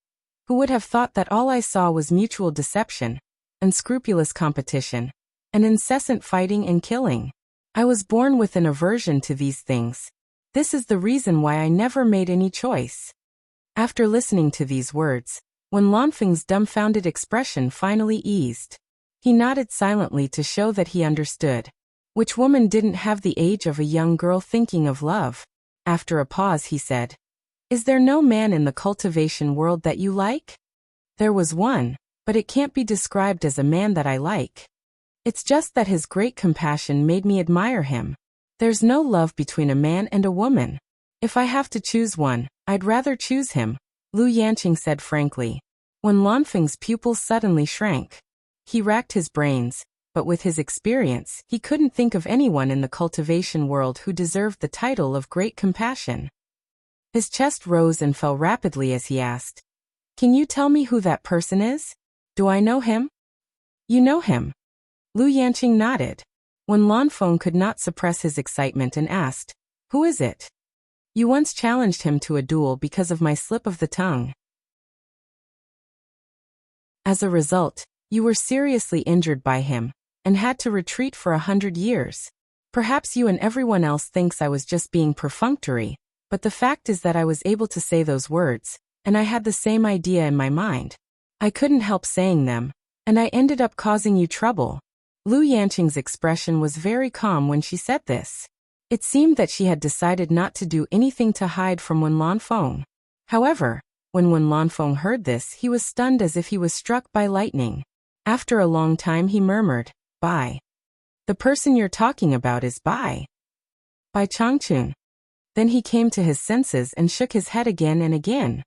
who would have thought that all I saw was mutual deception, unscrupulous competition, and incessant fighting and killing? I was born with an aversion to these things. This is the reason why I never made any choice." After listening to these words, Wen Lanfeng's dumbfounded expression finally eased. He nodded silently to show that he understood. Which woman didn't have the age of a young girl thinking of love? After a pause he said, "Is there no man in the cultivation world that you like?" "There was one, but it can't be described as a man that I like. It's just that his great compassion made me admire him. There's no love between a man and a woman. If I have to choose one, I'd rather choose him," Lu Yanqing said frankly. Wen Lanfeng's pupils suddenly shrank. He racked his brains, but with his experience, he couldn't think of anyone in the cultivation world who deserved the title of great compassion. His chest rose and fell rapidly as he asked, "Can you tell me who that person is? Do I know him?" "You know him?" Lu Yanqing nodded. Wen Lanfeng could not suppress his excitement and asked, "Who is it?" "You once challenged him to a duel because of my slip of the tongue. As a result, you were seriously injured by him, and had to retreat for 100 years. Perhaps you and everyone else thinks I was just being perfunctory, but the fact is that I was able to say those words, and I had the same idea in my mind. I couldn't help saying them, and I ended up causing you trouble." Lu Yanqing's expression was very calm when she said this. It seemed that she had decided not to do anything to hide from Wen Lanfeng. However, when Wen Lanfeng heard this, he was stunned as if he was struck by lightning. After a long time he murmured, "Bai. The person you're talking about is Bai Changchun." Then he came to his senses and shook his head again and again.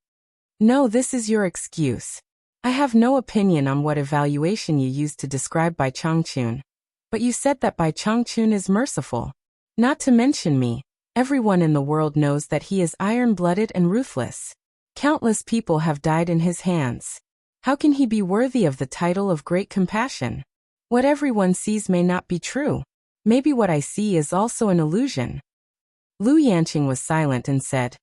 "No, this is your excuse. I have no opinion on what evaluation you used to describe Bai Changchun. But you said that Bai Changchun is merciful. Not to mention me, everyone in the world knows that he is iron-blooded and ruthless. Countless people have died in his hands. How can he be worthy of the title of great compassion? What everyone sees may not be true. Maybe what I see is also an illusion." Lu Yanqing was silent and said,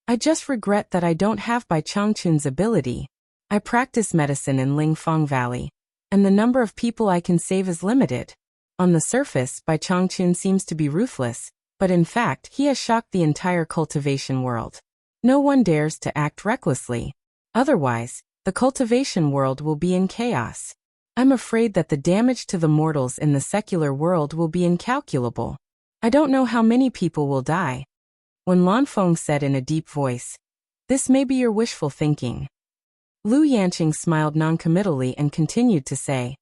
"I just regret that I don't have Bai Changchun's ability. I practice medicine in Lingfang Valley, and the number of people I can save is limited. On the surface, Bai Changchun seems to be ruthless, but in fact he has shocked the entire cultivation world. No one dares to act recklessly. Otherwise, the cultivation world will be in chaos. I'm afraid that the damage to the mortals in the secular world will be incalculable. I don't know how many people will die." Wen Lanfeng said in a deep voice, "This may be your wishful thinking." Lu Yanqing smiled noncommittally and continued to say,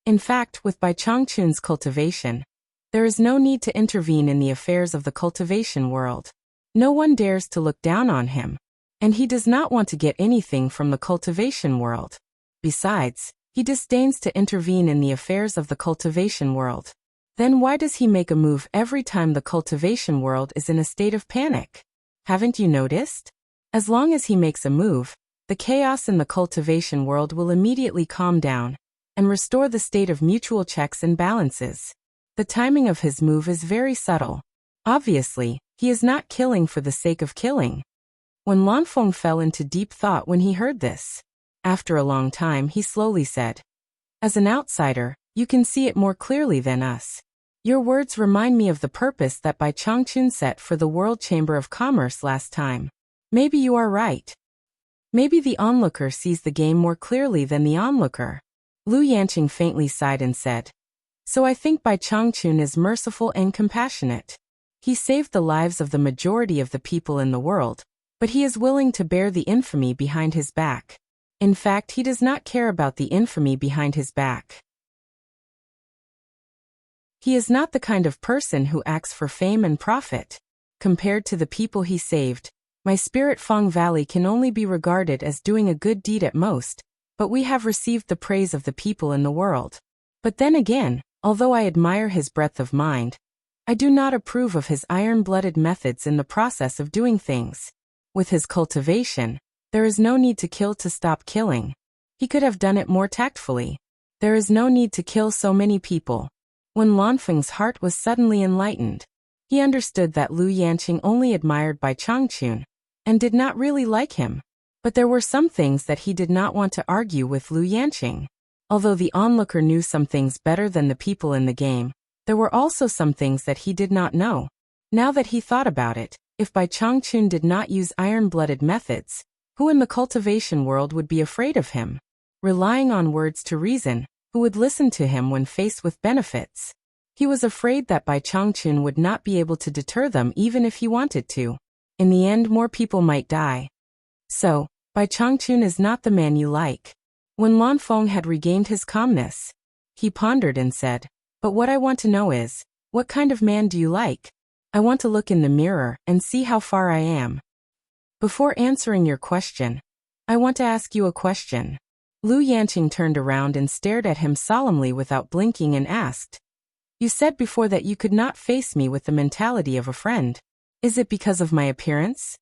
"In fact, with Bai Changchun's cultivation, there is no need to intervene in the affairs of the cultivation world. No one dares to look down on him, and he does not want to get anything from the cultivation world. Besides, he disdains to intervene in the affairs of the cultivation world. Then why does he make a move every time the cultivation world is in a state of panic? Haven't you noticed? As long as he makes a move, the chaos in the cultivation world will immediately calm down and restore the state of mutual checks and balances. The timing of his move is very subtle. Obviously, he is not killing for the sake of killing." Wen Lanfeng fell into deep thought when he heard this. After a long time he slowly said, "As an outsider, you can see it more clearly than us. Your words remind me of the purpose that Bai Changchun set for the World Chamber of Commerce last time. Maybe you are right. Maybe the onlooker sees the game more clearly than the onlooker. Lu Yanqing faintly sighed and said, So I think Bai Changchun is merciful and compassionate. He saved the lives of the majority of the people in the world, but he is willing to bear the infamy behind his back. In fact, he does not care about the infamy behind his back. He is not the kind of person who acts for fame and profit. Compared to the people he saved, my spirit Feng Valley can only be regarded as doing a good deed at most, but we have received the praise of the people in the world. But then again, although I admire his breadth of mind, I do not approve of his iron-blooded methods in the process of doing things. With his cultivation, there is no need to kill to stop killing. He could have done it more tactfully. There is no need to kill so many people. When Lanfeng's heart was suddenly enlightened, he understood that Lu Yanqing only admired Bai Changchun, and did not really like him. But there were some things that he did not want to argue with Lu Yanqing. Although the onlooker knew some things better than the people in the game, there were also some things that he did not know. Now that he thought about it, if Bai Changchun did not use iron-blooded methods, who in the cultivation world would be afraid of him? Relying on words to reason, who would listen to him when faced with benefits? He was afraid that Bai Changchun would not be able to deter them even if he wanted to. In the end, more people might die. So, Bai Changchun is not the man you like. When Lanfeng had regained his calmness, he pondered and said, But what I want to know is, what kind of man do you like? I want to look in the mirror and see how far I am. Before answering your question, I want to ask you a question. Lu Yanqing turned around and stared at him solemnly without blinking and asked, You said before that you could not face me with the mentality of a friend. Is it because of my appearance?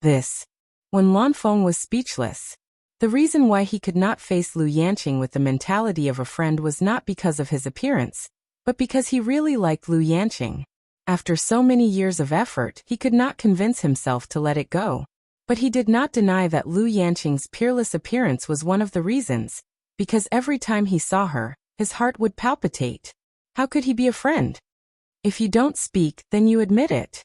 When Lanfeng was speechless. The reason why he could not face Lu Yanqing with the mentality of a friend was not because of his appearance, but because he really liked Lu Yanqing. After so many years of effort, he could not convince himself to let it go. But he did not deny that Lu Yanqing's peerless appearance was one of the reasons, because every time he saw her, his heart would palpitate. How could he be a friend? If you don't speak, then you admit it.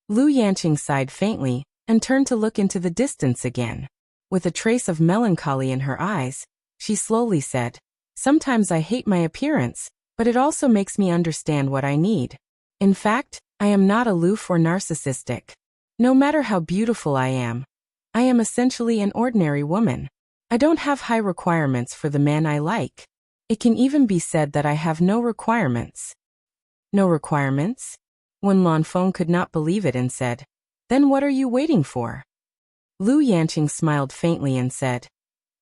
Lu Yanqing sighed faintly, and turned to look into the distance again. With a trace of melancholy in her eyes, she slowly said, Sometimes I hate my appearance, but it also makes me understand what I need. In fact, I am not aloof or narcissistic. No matter how beautiful I am essentially an ordinary woman. I don't have high requirements for the man I like. It can even be said that I have no requirements. No requirements? When Lanfeng could not believe it and said, Then what are you waiting for? Lu Yanqing smiled faintly and said,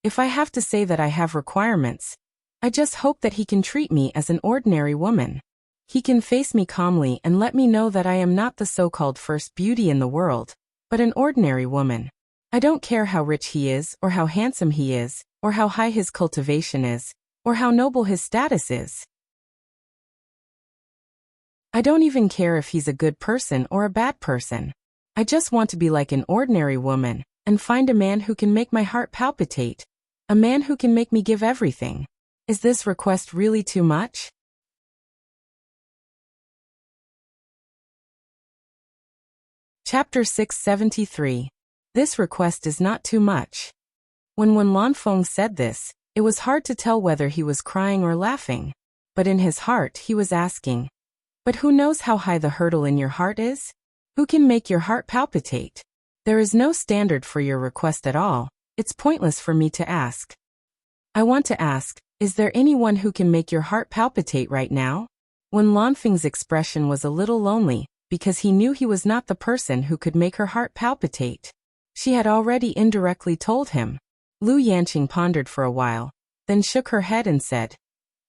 If I have to say that I have requirements, I just hope that he can treat me as an ordinary woman. He can face me calmly and let me know that I am not the so-called first beauty in the world, but an ordinary woman. I don't care how rich he is, or how handsome he is, or how high his cultivation is, or how noble his status is. I don't even care if he's a good person or a bad person. I just want to be like an ordinary woman, and find a man who can make my heart palpitate, a man who can make me give everything. Is this request really too much? Chapter 673. This request is not too much. When Lanfeng said this, it was hard to tell whether he was crying or laughing. But in his heart he was asking, But who knows how high the hurdle in your heart is? Who can make your heart palpitate? There is no standard for your request at all. It's pointless for me to ask. I want to ask, is there anyone who can make your heart palpitate right now? When Lanfeng's expression was a little lonely, because he knew he was not the person who could make her heart palpitate. She had already indirectly told him. Lu Yanqing pondered for a while, then shook her head and said,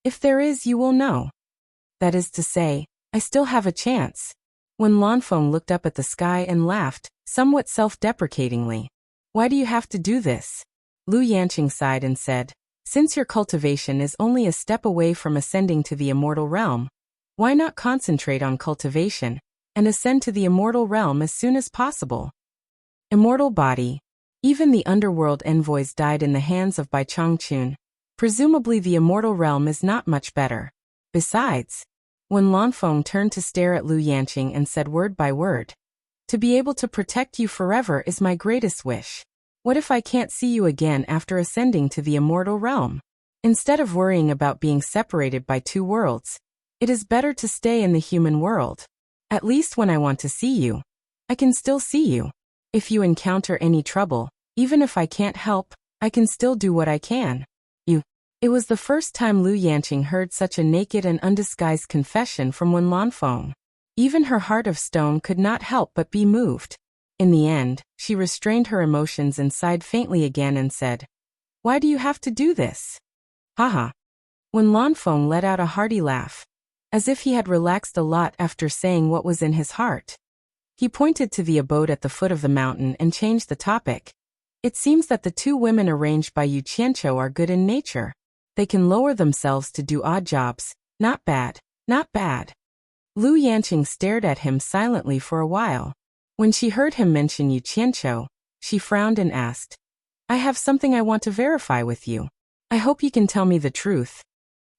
If there is, you will know. That is to say, I still have a chance. When Lanfeng looked up at the sky and laughed, somewhat self-deprecatingly. Why do you have to do this? Lu Yanqing sighed and said, Since your cultivation is only a step away from ascending to the immortal realm, why not concentrate on cultivation and ascend to the immortal realm as soon as possible? Immortal body. Even the underworld envoys died in the hands of Bai Changchun. Presumably the immortal realm is not much better. Besides, When Lanfeng turned to stare at Lu Yanqing and said word by word, "To be able to protect you forever is my greatest wish. What if I can't see you again after ascending to the immortal realm? Instead of worrying about being separated by two worlds, it is better to stay in the human world. At least when I want to see you, I can still see you. If you encounter any trouble, even if I can't help, I can still do what I can." It was the first time Lu Yanqing heard such a naked and undisguised confession from Wen Lanfeng. Even her heart of stone could not help but be moved. In the end, she restrained her emotions and sighed faintly again and said, "Why do you have to do this?" Haha. Wen Lanfeng let out a hearty laugh, as if he had relaxed a lot after saying what was in his heart. He pointed to the abode at the foot of the mountain and changed the topic. "It seems that the two women arranged by Yu Qianqiu are good in nature. They can lower themselves to do odd jobs. Not bad, not bad." Lu Yanqing stared at him silently for a while. When she heard him mention Yu Qianqiu, she frowned and asked, "I have something I want to verify with you. I hope you can tell me the truth."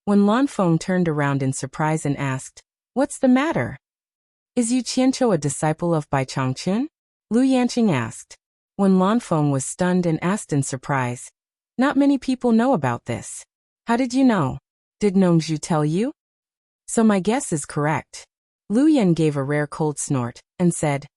When Lanfeng turned around in surprise and asked, "What's the matter? Is Yu Qianqiu a disciple of Bai Changchun?" Lu Yanqing asked. When Lanfeng was stunned and asked in surprise, "Not many people know about this. How did you know? Did Nongzhu tell you?" "So my guess is correct." Lu Yan gave a rare cold snort and said,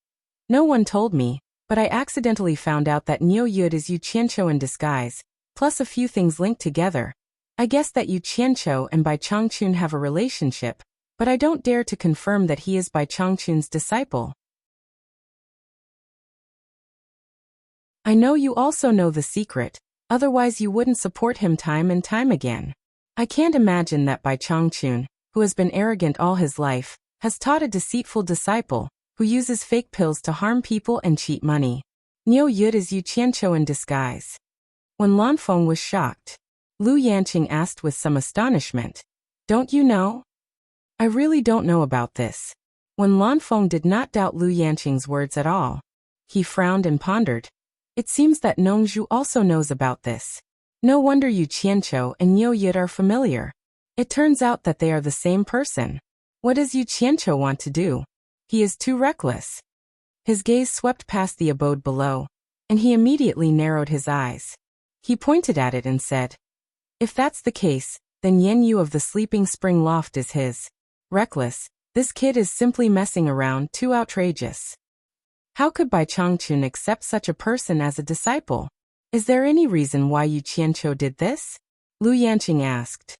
"No one told me, but I accidentally found out that Niu Yud is Yu Qianqiu in disguise, plus a few things linked together. I guess that Yu Qianqiu and Bai Changchun have a relationship, but I don't dare to confirm that he is Bai Changchun's disciple. I know you also know the secret, otherwise you wouldn't support him time and time again. I can't imagine that Bai Changchun, who has been arrogant all his life, has taught a deceitful disciple, who uses fake pills to harm people and cheat money. Niu Yud is Yu Qianqiu in disguise." When Lanfeng was shocked, Lu Yanqing asked with some astonishment, "Don't you know?" "I really don't know about this." When Lanfeng did not doubt Lu Yanqing's words at all. He frowned and pondered. It seems that Nongzhu also knows about this. No wonder Yu Qianqiu and Niu Yud are familiar. It turns out that they are the same person. What does Yu Qianqiu want to do? He is too reckless. His gaze swept past the abode below, and he immediately narrowed his eyes. He pointed at it and said, "If that's the case, then Yen Yu of the Sleeping Spring Loft is his. Reckless, this kid is simply messing around, too outrageous. How could Bai Changchun accept such a person as a disciple? Is there any reason why Yu Qianqiu did this?" Lu Yanqing asked.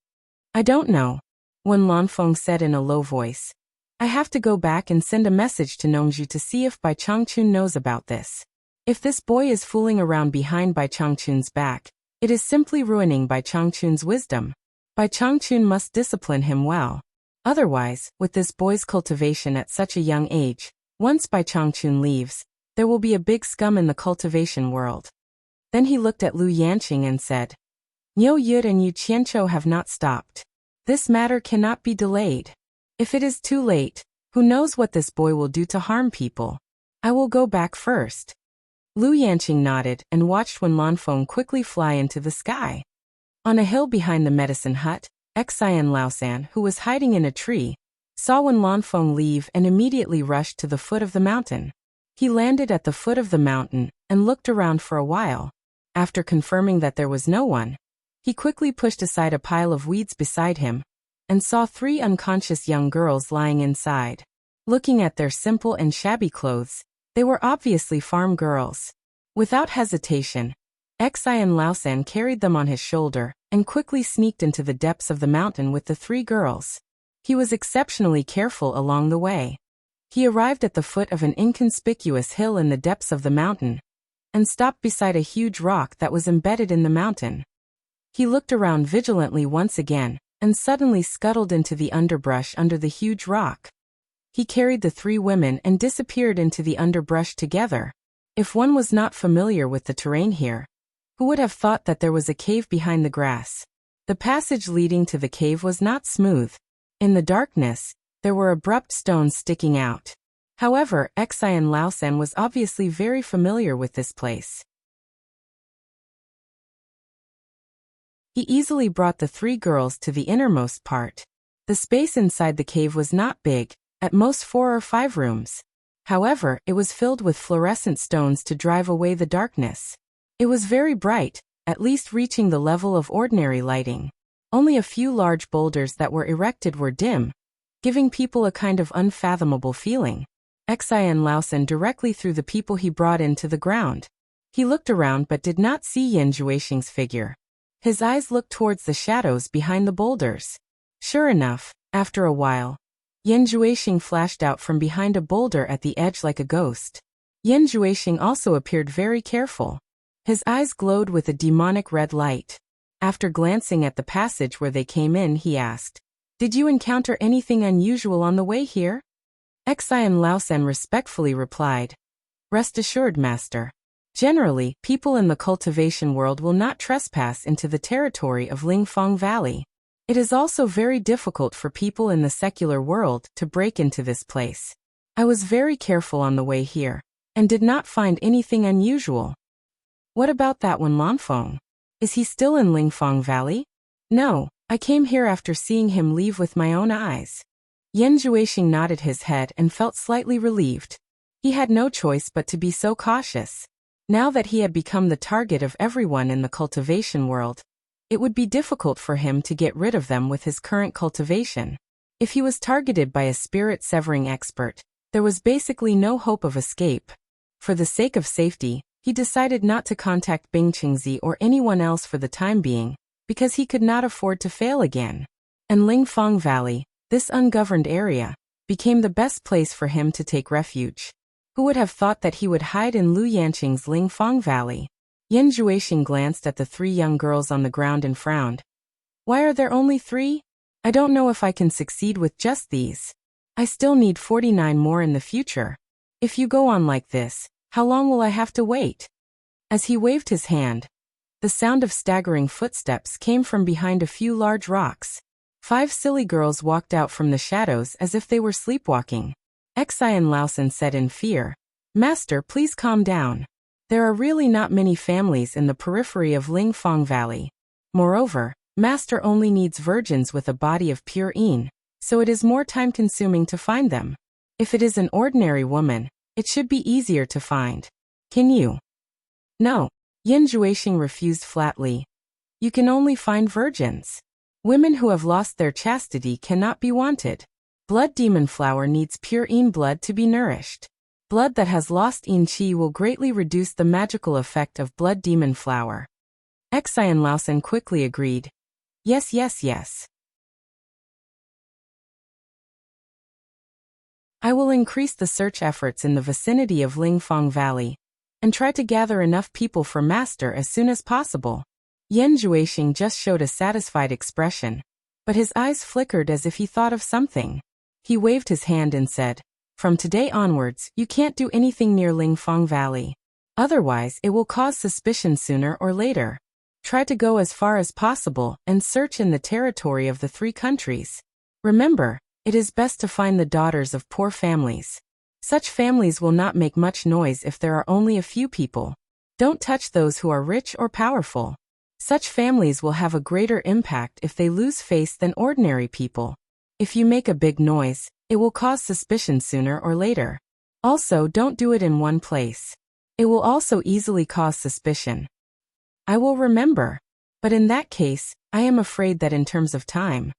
"I don't know," Wen Lanfeng said in a low voice. "I have to go back and send a message to Nongzhu to see if Bai Changchun knows about this. If this boy is fooling around behind Bai Changchun's back, it is simply ruining Bai Changchun's wisdom. Bai Changchun must discipline him well. Otherwise, with this boy's cultivation at such a young age, once Bai Changchun leaves, there will be a big scum in the cultivation world." Then he looked at Lu Yanqing and said, "Niu Yud and Yu Qianqiu have not stopped. This matter cannot be delayed. If it is too late, who knows what this boy will do to harm people. I will go back first." Lu Yanqing nodded and watched Wen Lanfeng quickly fly into the sky. On a hill behind the medicine hut, Xian Laosan, who was hiding in a tree, saw Wen Lanfeng leave and immediately rushed to the foot of the mountain. He landed at the foot of the mountain and looked around for a while. After confirming that there was no one, he quickly pushed aside a pile of weeds beside him and saw 3 unconscious young girls lying inside. Looking at their simple and shabby clothes, they were obviously farm girls. Without hesitation, Xian Laosan carried them on his shoulder and quickly sneaked into the depths of the mountain with the 3 girls. He was exceptionally careful along the way. He arrived at the foot of an inconspicuous hill in the depths of the mountain and stopped beside a huge rock that was embedded in the mountain. He looked around vigilantly once again and suddenly scuttled into the underbrush under the huge rock. He carried the 3 women and disappeared into the underbrush together. If one was not familiar with the terrain here, who would have thought that there was a cave behind the grass? The passage leading to the cave was not smooth. In the darkness, there were abrupt stones sticking out. However, Xian Laosan was obviously very familiar with this place. He easily brought the 3 girls to the innermost part. The space inside the cave was not big, at most 4 or 5 rooms. However, it was filled with fluorescent stones to drive away the darkness. It was very bright, at least reaching the level of ordinary lighting. Only a few large boulders that were erected were dim, giving people a kind of unfathomable feeling. Xian Laosan directly threw the people he brought into the ground. He looked around but did not see Yan Juexing's figure. His eyes looked towards the shadows behind the boulders. Sure enough, after a while, Yan Juexing flashed out from behind a boulder at the edge like a ghost. Yan Juexing also appeared very careful. His eyes glowed with a demonic red light. After glancing at the passage where they came in, he asked, "Did you encounter anything unusual on the way here?" Xian Laosan respectfully replied, "Rest assured, master. Generally, people in the cultivation world will not trespass into the territory of Lingfang Valley. It is also very difficult for people in the secular world to break into this place. I was very careful on the way here, and did not find anything unusual." "What about that one Lanfeng? Is he still in Lingfang Valley?" "No, I came here after seeing him leave with my own eyes." Yan Juexing nodded his head and felt slightly relieved. He had no choice but to be so cautious. Now that he had become the target of everyone in the cultivation world, it would be difficult for him to get rid of them with his current cultivation. If he was targeted by a spirit-severing expert, there was basically no hope of escape. For the sake of safety, he decided not to contact Bing Qingzi or anyone else for the time being, because he could not afford to fail again. And Lingfang Valley, this ungoverned area, became the best place for him to take refuge. Who would have thought that he would hide in Lu Yanqing's Lingfang Valley? Yan Juexing glanced at the 3 young girls on the ground and frowned. "Why are there only 3? I don't know if I can succeed with just these. I still need 49 more in the future. If you go on like this, how long will I have to wait?" As he waved his hand, the sound of staggering footsteps came from behind a few large rocks. 5 silly girls walked out from the shadows as if they were sleepwalking. Xian Laosan said in fear, "Master, please calm down. There are really not many families in the periphery of Lingfang Valley. Moreover, Master only needs virgins with a body of pure yin, so it is more time-consuming to find them. If it is an ordinary woman, it should be easier to find. Can you?" "No," Yan Juexing refused flatly. "You can only find virgins. Women who have lost their chastity cannot be wanted. Blood demon flower needs pure yin blood to be nourished. Blood that has lost yin qi will greatly reduce the magical effect of blood demon flower." Xian Laosan quickly agreed. "Yes, yes, yes. I will increase the search efforts in the vicinity of Lingfang Valley, and try to gather enough people for Master as soon as possible." Yan Juexing just showed a satisfied expression, but his eyes flickered as if he thought of something. He waved his hand and said, "From today onwards, you can't do anything near Lingfang Valley. Otherwise, it will cause suspicion sooner or later. Try to go as far as possible and search in the territory of the 3 countries. Remember, it is best to find the daughters of poor families. Such families will not make much noise if there are only a few people. Don't touch those who are rich or powerful. Such families will have a greater impact if they lose face than ordinary people. If you make a big noise, it will cause suspicion sooner or later. Also, don't do it in one place. It will also easily cause suspicion." "I will remember. But in that case, I am afraid that in terms of time."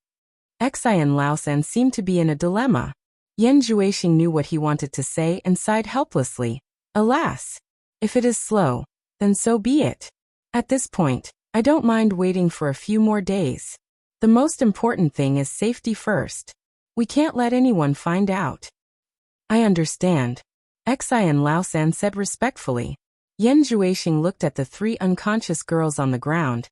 Xian Laosan seemed to be in a dilemma. Yan Juexing knew what he wanted to say and sighed helplessly. "Alas! If it is slow, then so be it. At this point, I don't mind waiting for a few more days. The most important thing is safety first. We can't let anyone find out." "I understand," Xian Laosan said respectfully. Yan Juexing looked at the 3 unconscious girls on the ground,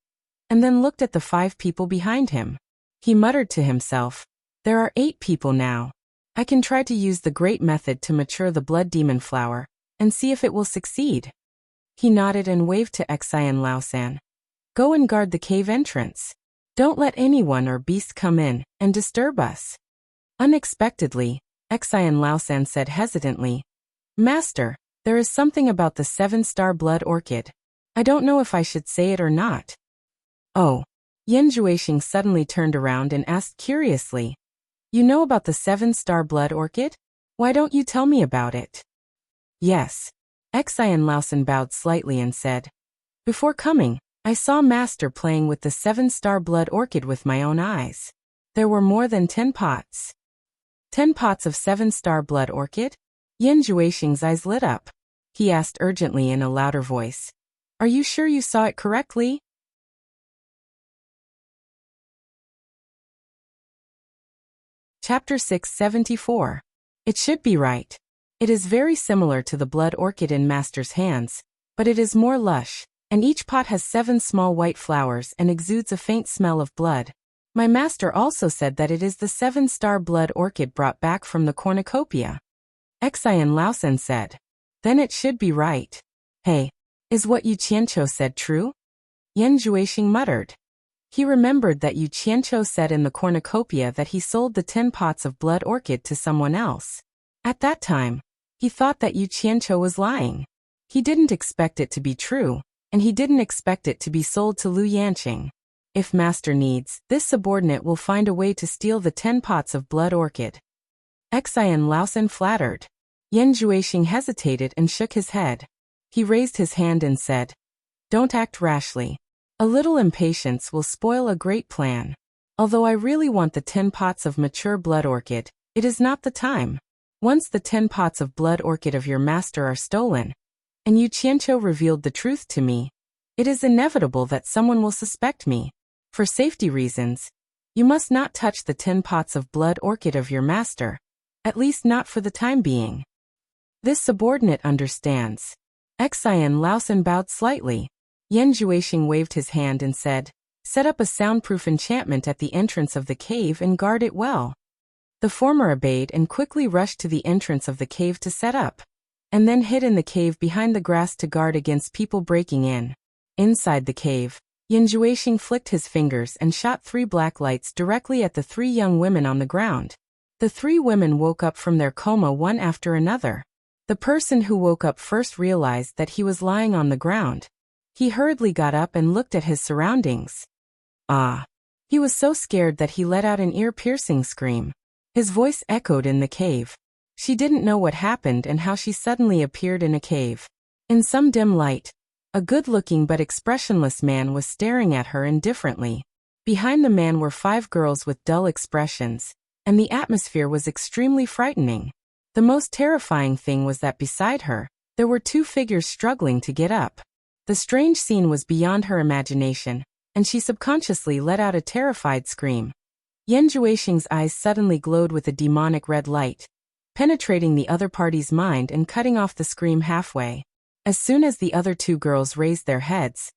and then looked at the 5 people behind him. He muttered to himself, "There are 8 people now. I can try to use the great method to mature the blood demon flower, and see if it will succeed." He nodded and waved to Xian Laosan. "Go and guard the cave entrance. Don't let anyone or beast come in and disturb us." Unexpectedly, Xian Laosan said hesitantly, "Master, there is something about the 7-star blood orchid. I don't know if I should say it or not." "Oh." Yan Juexing suddenly turned around and asked curiously, You know about the 7-star blood orchid? Why don't you tell me about it? Yes. Xian Laosen bowed slightly and said, Before coming, I saw Master playing with the 7-star blood orchid with my own eyes. There were more than 10 pots. 10 pots of 7-star blood orchid? Yan Juexing's eyes lit up. He asked urgently in a louder voice. Are you sure you saw it correctly? Chapter 674. It should be right. It is very similar to the blood orchid in Master's hands, but it is more lush, and each pot has 7 small white flowers and exudes a faint smell of blood. My master also said that it is the 7-star blood orchid brought back from the cornucopia. Xian Laosen said. Then it should be right. Hey, is what Yu Qianqiu said true? Yan Juexing muttered. He remembered that Yu Qianqiu said in the cornucopia that he sold the 10 pots of blood orchid to someone else. At that time, he thought that Yu Qianqiu was lying. He didn't expect it to be true, and he didn't expect it to be sold to Lu Yanqing. If Master needs, this subordinate will find a way to steal the 10 pots of blood orchid. Xian Laosen flattered. Yan Juexing hesitated and shook his head. He raised his hand and said, Don't act rashly. A little impatience will spoil a great plan. Although I really want the 10 pots of mature blood orchid, it is not the time. Once the 10 pots of blood orchid of your master are stolen, and Yu Qianqiu revealed the truth to me, it is inevitable that someone will suspect me. For safety reasons, you must not touch the 10 pots of blood orchid of your master, at least not for the time being. This subordinate understands. Xian Laosen bowed slightly. Yan Juexing waved his hand and said, Set up a soundproof enchantment at the entrance of the cave and guard it well. The former obeyed and quickly rushed to the entrance of the cave to set up, and then hid in the cave behind the grass to guard against people breaking in. Inside the cave, Yan Juexing flicked his fingers and shot 3 black lights directly at the 3 young women on the ground. The 3 women woke up from their coma one after another. The person who woke up first realized that he was lying on the ground. He hurriedly got up and looked at his surroundings. He was so scared that he let out an ear-piercing scream. His voice echoed in the cave. She didn't know what happened and how she suddenly appeared in a cave. In some dim light, a good-looking but expressionless man was staring at her indifferently. Behind the man were 5 girls with dull expressions, and the atmosphere was extremely frightening. The most terrifying thing was that beside her, there were 2 figures struggling to get up. The strange scene was beyond her imagination, and she subconsciously let out a terrified scream. Yan Juexing's eyes suddenly glowed with a demonic red light, penetrating the other party's mind and cutting off the scream halfway. As soon as the other 2 girls raised their heads,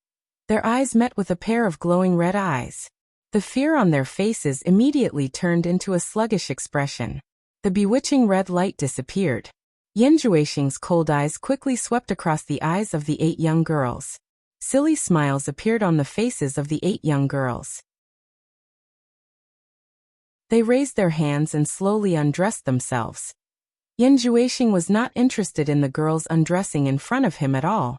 their eyes met with a pair of glowing red eyes. The fear on their faces immediately turned into a sluggish expression. The bewitching red light disappeared. Yan Juexing's cold eyes quickly swept across the eyes of the 8 young girls. Silly smiles appeared on the faces of the 8 young girls. They raised their hands and slowly undressed themselves. Yan Juexing was not interested in the girls undressing in front of him at all.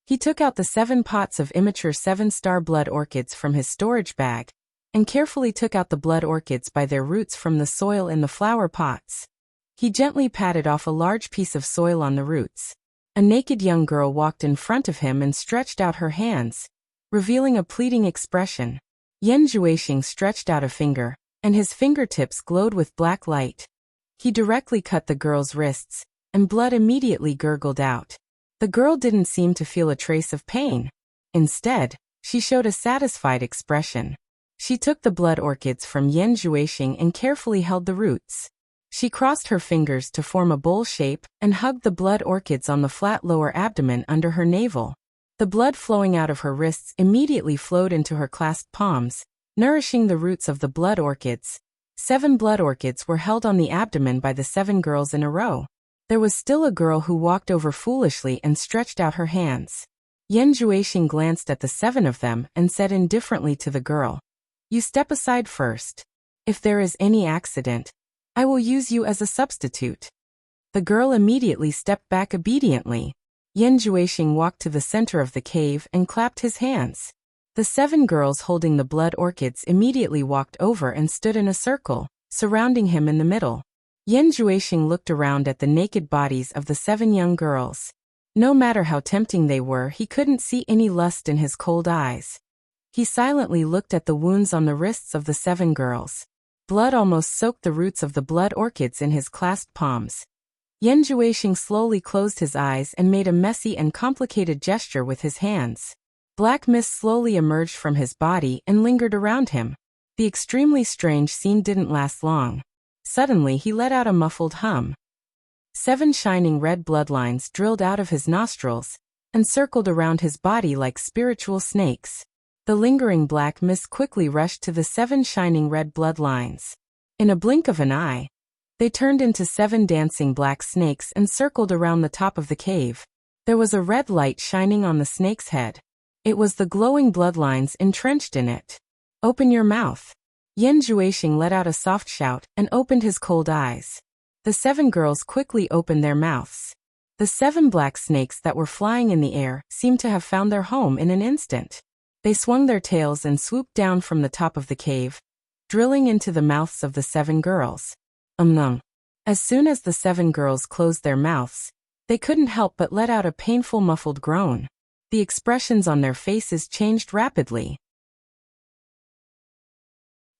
He took out the 7 pots of immature 7-star blood orchids from his storage bag, and carefully took out the blood orchids by their roots from the soil in the flower pots. He gently patted off a large piece of soil on the roots. A naked young girl walked in front of him and stretched out her hands, revealing a pleading expression. Yan Juexing stretched out a finger, and his fingertips glowed with black light. He directly cut the girl's wrists, and blood immediately gurgled out. The girl didn't seem to feel a trace of pain. Instead, she showed a satisfied expression. She took the blood orchids from Yan Juexing and carefully held the roots. She crossed her fingers to form a bowl shape and hugged the blood orchids on the flat lower abdomen under her navel. The blood flowing out of her wrists immediately flowed into her clasped palms, nourishing the roots of the blood orchids. 7 blood orchids were held on the abdomen by the 7 girls in a row. There was still a girl who walked over foolishly and stretched out her hands. Yan Juexing glanced at the 7 of them and said indifferently to the girl, "You step aside first. If there is any accident, I will use you as a substitute." The girl immediately stepped back obediently. Yan Juexing walked to the center of the cave and clapped his hands. The 7 girls holding the blood orchids immediately walked over and stood in a circle, surrounding him in the middle. Yan Juexing looked around at the naked bodies of the 7 young girls. No matter how tempting they were, he couldn't see any lust in his cold eyes. He silently looked at the wounds on the wrists of the 7 girls. Blood almost soaked the roots of the blood orchids in his clasped palms. Yan Juexing slowly closed his eyes and made a messy and complicated gesture with his hands. Black mist slowly emerged from his body and lingered around him. The extremely strange scene didn't last long. Suddenly he let out a muffled hum. 7 shining red bloodlines drilled out of his nostrils and circled around his body like spiritual snakes. The lingering black mist quickly rushed to the 7 shining red bloodlines. In a blink of an eye, they turned into 7 dancing black snakes and circled around the top of the cave. There was a red light shining on the snake's head. It was the glowing bloodlines entrenched in it. "Open your mouth." Yan Juexing let out a soft shout and opened his cold eyes. The 7 girls quickly opened their mouths. The 7 black snakes that were flying in the air seemed to have found their home in an instant. They swung their tails and swooped down from the top of the cave, drilling into the mouths of the 7 girls. As soon as the 7 girls closed their mouths, they couldn't help but let out a painful muffled groan. The expressions on their faces changed rapidly.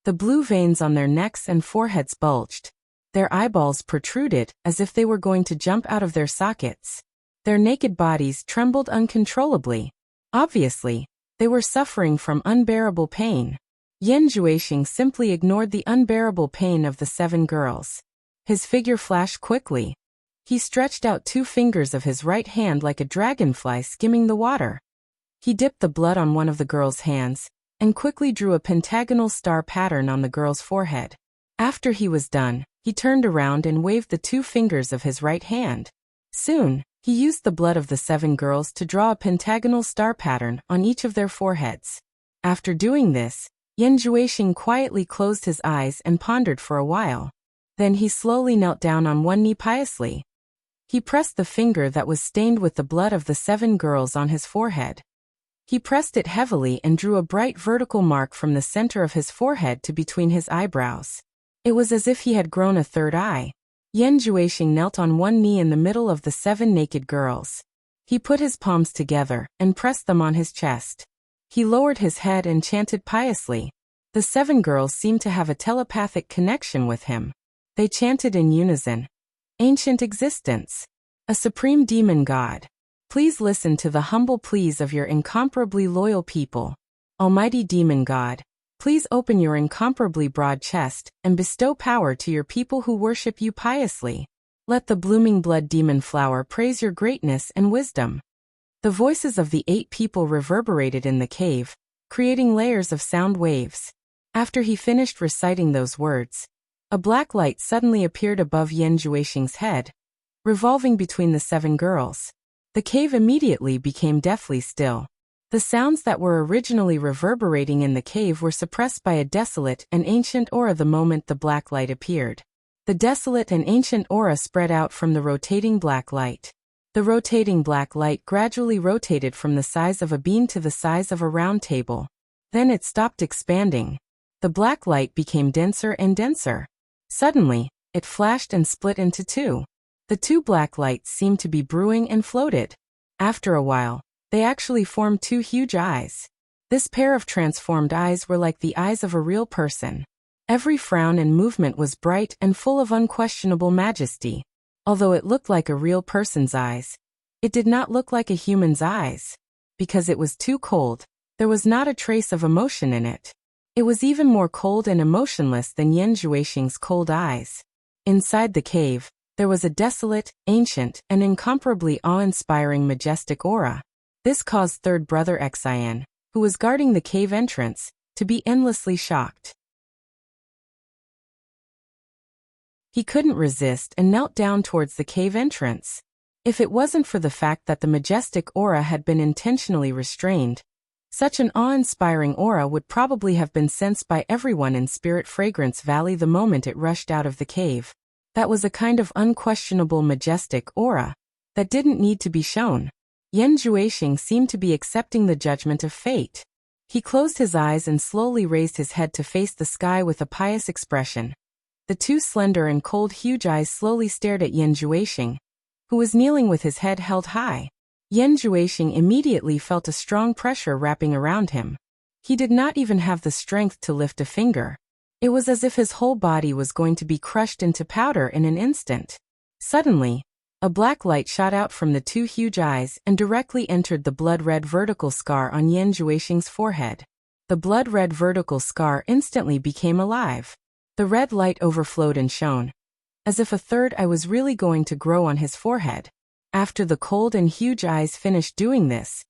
The blue veins on their necks and foreheads bulged. Their eyeballs protruded as if they were going to jump out of their sockets. Their naked bodies trembled uncontrollably. Obviously, they were suffering from unbearable pain. Yan Juexing simply ignored the unbearable pain of the 7 girls. His figure flashed quickly. He stretched out 2 fingers of his right hand like a dragonfly skimming the water. He dipped the blood on one of the girl's hands and quickly drew a pentagonal star pattern on the girl's forehead. After he was done, he turned around and waved the 2 fingers of his right hand. Soon, he used the blood of the 7 girls to draw a pentagonal star pattern on each of their foreheads. After doing this, Yan Juexing quietly closed his eyes and pondered for a while. Then he slowly knelt down on one knee piously. He pressed the finger that was stained with the blood of the 7 girls on his forehead. He pressed it heavily and drew a bright vertical mark from the center of his forehead to between his eyebrows. It was as if he had grown a third eye. Yan Juexing knelt on one knee in the middle of the 7 naked girls. He put his palms together and pressed them on his chest. He lowered his head and chanted piously. The 7 girls seemed to have a telepathic connection with him. They chanted in unison. "Ancient existence, a supreme demon god, please listen to the humble pleas of your incomparably loyal people. Almighty demon god, please open your incomparably broad chest and bestow power to your people who worship you piously. Let the blooming blood demon flower praise your greatness and wisdom." The voices of the 8 people reverberated in the cave, creating layers of sound waves. After he finished reciting those words, a black light suddenly appeared above Yan Juexing's head, revolving between the 7 girls. The cave immediately became deathly still. The sounds that were originally reverberating in the cave were suppressed by a desolate and ancient aura the moment the black light appeared. The desolate and ancient aura spread out from the rotating black light. The rotating black light gradually rotated from the size of a bean to the size of a round table. Then it stopped expanding. The black light became denser and denser. Suddenly, it flashed and split into 2. The 2 black lights seemed to be brewing and floated. After a while, they actually formed 2 huge eyes. This pair of transformed eyes were like the eyes of a real person. Every frown and movement was bright and full of unquestionable majesty. Although it looked like a real person's eyes, it did not look like a human's eyes. Because it was too cold, there was not a trace of emotion in it. It was even more cold and emotionless than Yan Juexing's cold eyes. Inside the cave, there was a desolate, ancient, and incomparably awe-inspiring majestic aura. This caused third brother Xian, who was guarding the cave entrance, to be endlessly shocked. He couldn't resist and knelt down towards the cave entrance. If it wasn't for the fact that the majestic aura had been intentionally restrained, such an awe-inspiring aura would probably have been sensed by everyone in Spirit Fragrance Valley the moment it rushed out of the cave. That was a kind of unquestionable majestic aura that didn't need to be shown. Yan Juexing seemed to be accepting the judgment of fate. He closed his eyes and slowly raised his head to face the sky with a pious expression. The two slender and cold huge eyes slowly stared at Yan Juexing, who was kneeling with his head held high. Yan Juexing immediately felt a strong pressure wrapping around him. He did not even have the strength to lift a finger. It was as if his whole body was going to be crushed into powder in an instant. Suddenly, a black light shot out from the two huge eyes and directly entered the blood-red vertical scar on Yan Juexing's forehead. The blood-red vertical scar instantly became alive. The red light overflowed and shone, as if a third eye was really going to grow on his forehead. After the cold and huge eyes finished doing this,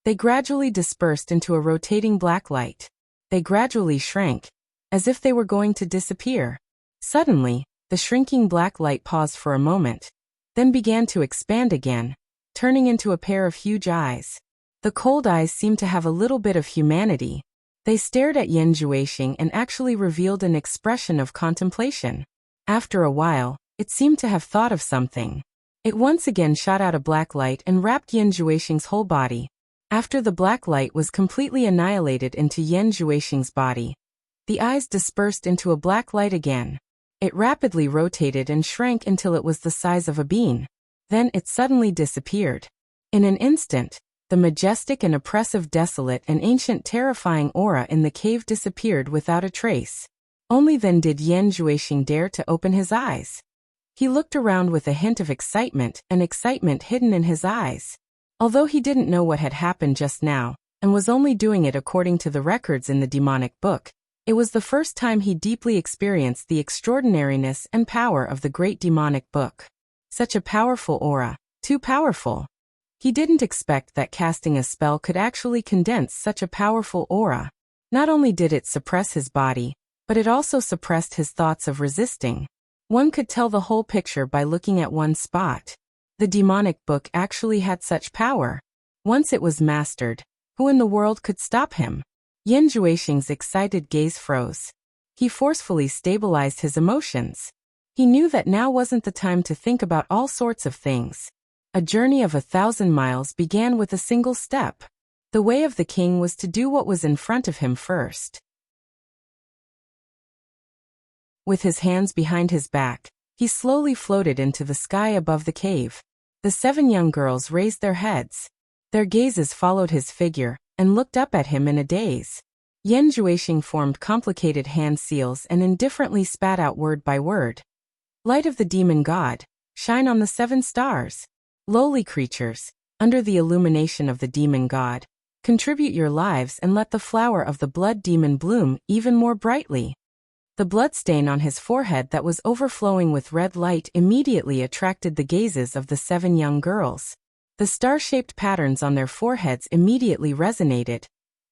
they gradually dispersed into a rotating black light. They gradually shrank, as if they were going to disappear. Suddenly, the shrinking black light paused for a moment, then began to expand again, turning into a pair of huge eyes. The cold eyes seemed to have a little bit of humanity. They stared at Yan Juexing and actually revealed an expression of contemplation. After a while, it seemed to have thought of something. It once again shot out a black light and wrapped Yan Juexing's whole body. After the black light was completely annihilated into Yan Juexing's body, the eyes dispersed into a black light again. It rapidly rotated and shrank until it was the size of a bean. Then it suddenly disappeared. In an instant, the majestic and oppressive, desolate and ancient terrifying aura in the cave disappeared without a trace. Only then did Yan Juexing dare to open his eyes. He looked around with a hint of excitement hidden in his eyes. Although he didn't know what had happened just now, and was only doing it according to the records in the demonic book, it was the first time he deeply experienced the extraordinariness and power of the great demonic book. Such a powerful aura, too powerful. He didn't expect that casting a spell could actually condense such a powerful aura. Not only did it suppress his body, but it also suppressed his thoughts of resisting. One could tell the whole picture by looking at one spot. The demonic book actually had such power. Once it was mastered, who in the world could stop him? Yan Juexing's excited gaze froze. He forcefully stabilized his emotions. He knew that now wasn't the time to think about all sorts of things. A journey of 1,000 miles began with a single step. The way of the king was to do what was in front of him first. With his hands behind his back, he slowly floated into the sky above the cave. The 7 young girls raised their heads. Their gazes followed his figure and looked up at him in a daze. Yan Juexing formed complicated hand seals and indifferently spat out word by word. Light of the demon god, shine on the 7 stars. Lowly creatures, under the illumination of the demon god, contribute your lives and let the flower of the blood demon bloom even more brightly. The bloodstain on his forehead that was overflowing with red light immediately attracted the gazes of the 7 young girls. The star-shaped patterns on their foreheads immediately resonated,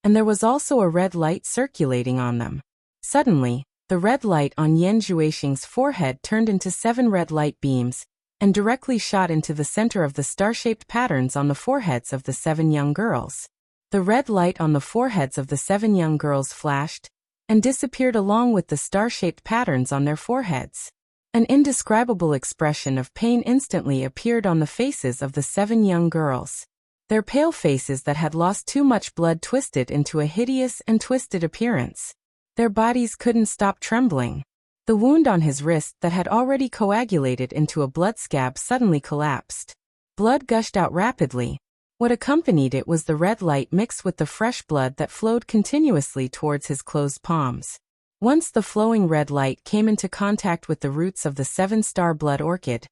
and there was also a red light circulating on them. Suddenly, the red light on Yan Juexing's forehead turned into 7 red light beams, and directly shot into the center of the star-shaped patterns on the foreheads of the 7 young girls. The red light on the foreheads of the 7 young girls flashed, and disappeared along with the star-shaped patterns on their foreheads. An indescribable expression of pain instantly appeared on the faces of the 7 young girls. Their pale faces that had lost too much blood twisted into a hideous and twisted appearance. Their bodies couldn't stop trembling. The wound on his wrist that had already coagulated into a blood scab suddenly collapsed. Blood gushed out rapidly. What accompanied it was the red light mixed with the fresh blood that flowed continuously towards his closed palms. Once the flowing red light came into contact with the roots of the 7-star blood orchid,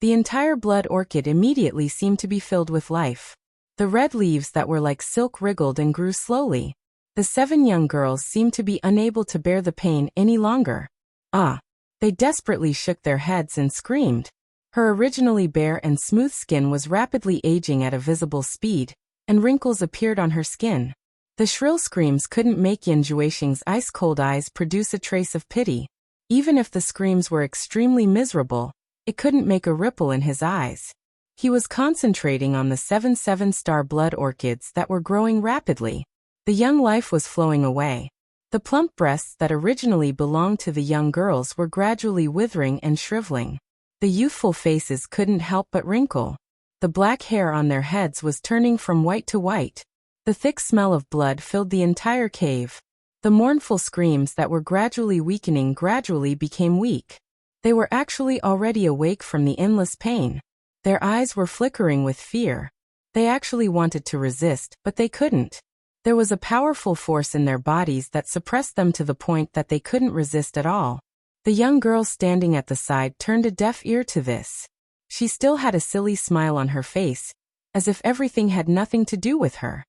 the entire blood orchid immediately seemed to be filled with life. The red leaves that were like silk wriggled and grew slowly. The 7 young girls seemed to be unable to bear the pain any longer. Ah! They desperately shook their heads and screamed. Her originally bare and smooth skin was rapidly aging at a visible speed, and wrinkles appeared on her skin. The shrill screams couldn't make Yan Juexing's ice-cold eyes produce a trace of pity. Even if the screams were extremely miserable, it couldn't make a ripple in his eyes. He was concentrating on the 7 7-star blood orchids that were growing rapidly. The young life was flowing away. The plump breasts that originally belonged to the young girls were gradually withering and shriveling. The youthful faces couldn't help but wrinkle. The black hair on their heads was turning from white to white. The thick smell of blood filled the entire cave. The mournful screams that were gradually weakening gradually became weak. They were actually already awake from the endless pain. Their eyes were flickering with fear. They actually wanted to resist, but they couldn't. There was a powerful force in their bodies that suppressed them to the point that they couldn't resist at all. The young girl standing at the side turned a deaf ear to this. She still had a silly smile on her face, as if everything had nothing to do with her.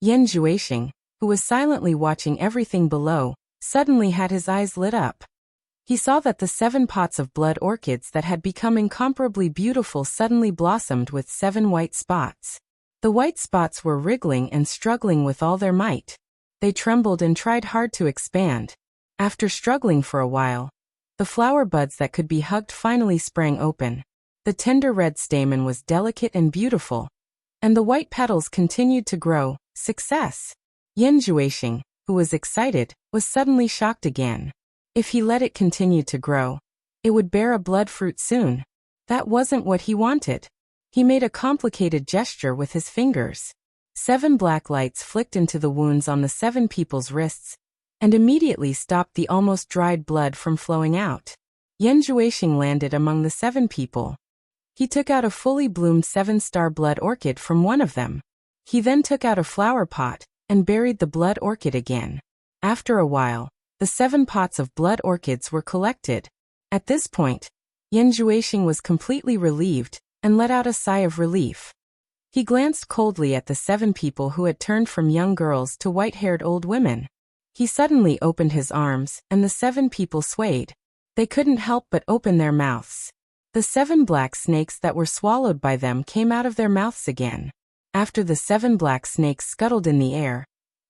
Yan Juexing, who was silently watching everything below, suddenly had his eyes lit up. He saw that the 7 pots of blood orchids that had become incomparably beautiful suddenly blossomed with 7 white spots. The white spots were wriggling and struggling with all their might. They trembled and tried hard to expand. After struggling for a while, the flower buds that could be hugged finally sprang open. The tender red stamen was delicate and beautiful, and the white petals continued to grow. Success! Yan Juexing, who was excited, was suddenly shocked again. If he let it continue to grow, it would bear a blood fruit soon. That wasn't what he wanted. He made a complicated gesture with his fingers. 7 black lights flicked into the wounds on the 7 people's wrists, and immediately stopped the almost dried blood from flowing out. Yan Juexing landed among the 7 people. He took out a fully bloomed 7-star blood orchid from one of them. He then took out a flower pot and buried the blood orchid again. After a while, the 7 pots of blood orchids were collected. At this point, Yan Juexing was completely relieved and let out a sigh of relief. He glanced coldly at the 7 people who had turned from young girls to white-haired old women. He suddenly opened his arms, and the 7 people swayed. They couldn't help but open their mouths. The 7 black snakes that were swallowed by them came out of their mouths again. After the 7 black snakes scuttled in the air,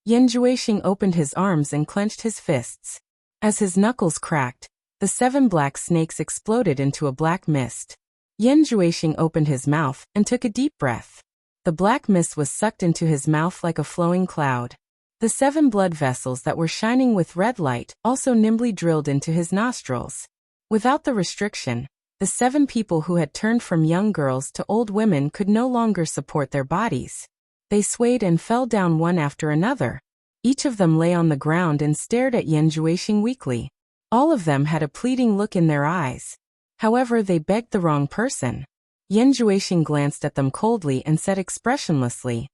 Yan Juexing opened his arms and clenched his fists. As his knuckles cracked, the 7 black snakes exploded into a black mist. Yan Juexing opened his mouth and took a deep breath. The black mist was sucked into his mouth like a flowing cloud. The 7 blood vessels that were shining with red light also nimbly drilled into his nostrils. Without the restriction, the 7 people who had turned from young girls to old women could no longer support their bodies. They swayed and fell down one after another. Each of them lay on the ground and stared at Yan Juexing weakly. All of them had a pleading look in their eyes. However, they begged the wrong person. Yan Juexing glanced at them coldly and said expressionlessly,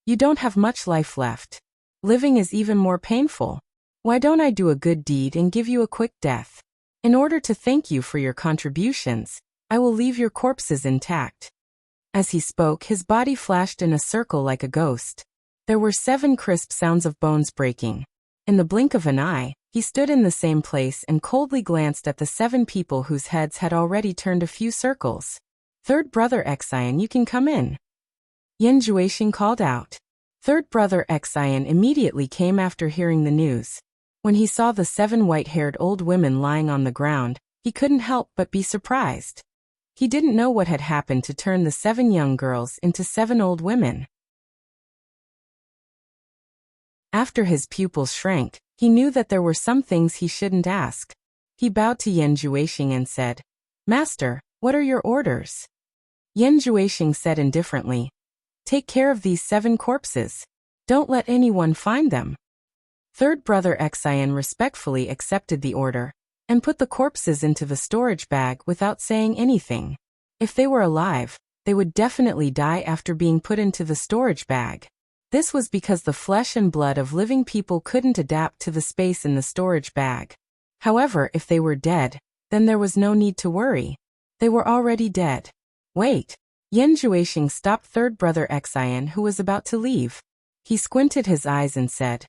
"You don't have much life left. Living is even more painful. Why don't I do a good deed and give you a quick death? In order to thank you for your contributions, I will leave your corpses intact." As he spoke, his body flashed in a circle like a ghost. There were 7 crisp sounds of bones breaking. In the blink of an eye, he stood in the same place and coldly glanced at the 7 people whose heads had already turned a few circles. "Third brother Wuxia, you can come in," Yan Juexing called out. Third brother Wuxia immediately came after hearing the news. When he saw the 7 white-haired old women lying on the ground, he couldn't help but be surprised. He didn't know what had happened to turn the 7 young girls into 7 old women. After his pupils shrank, he knew that there were some things he shouldn't ask. He bowed to Yan Juexing and said, "Master, what are your orders?" Yan Juexing said indifferently, "Take care of these 7 corpses. Don't let anyone find them." Third brother Wuxia respectfully accepted the order and put the corpses into the storage bag without saying anything. If they were alive, they would definitely die after being put into the storage bag. This was because the flesh and blood of living people couldn't adapt to the space in the storage bag. However, if they were dead, then there was no need to worry. They were already dead. Wait. Yan Juexing stopped third brother Wuxia, who was about to leave. He squinted his eyes and said,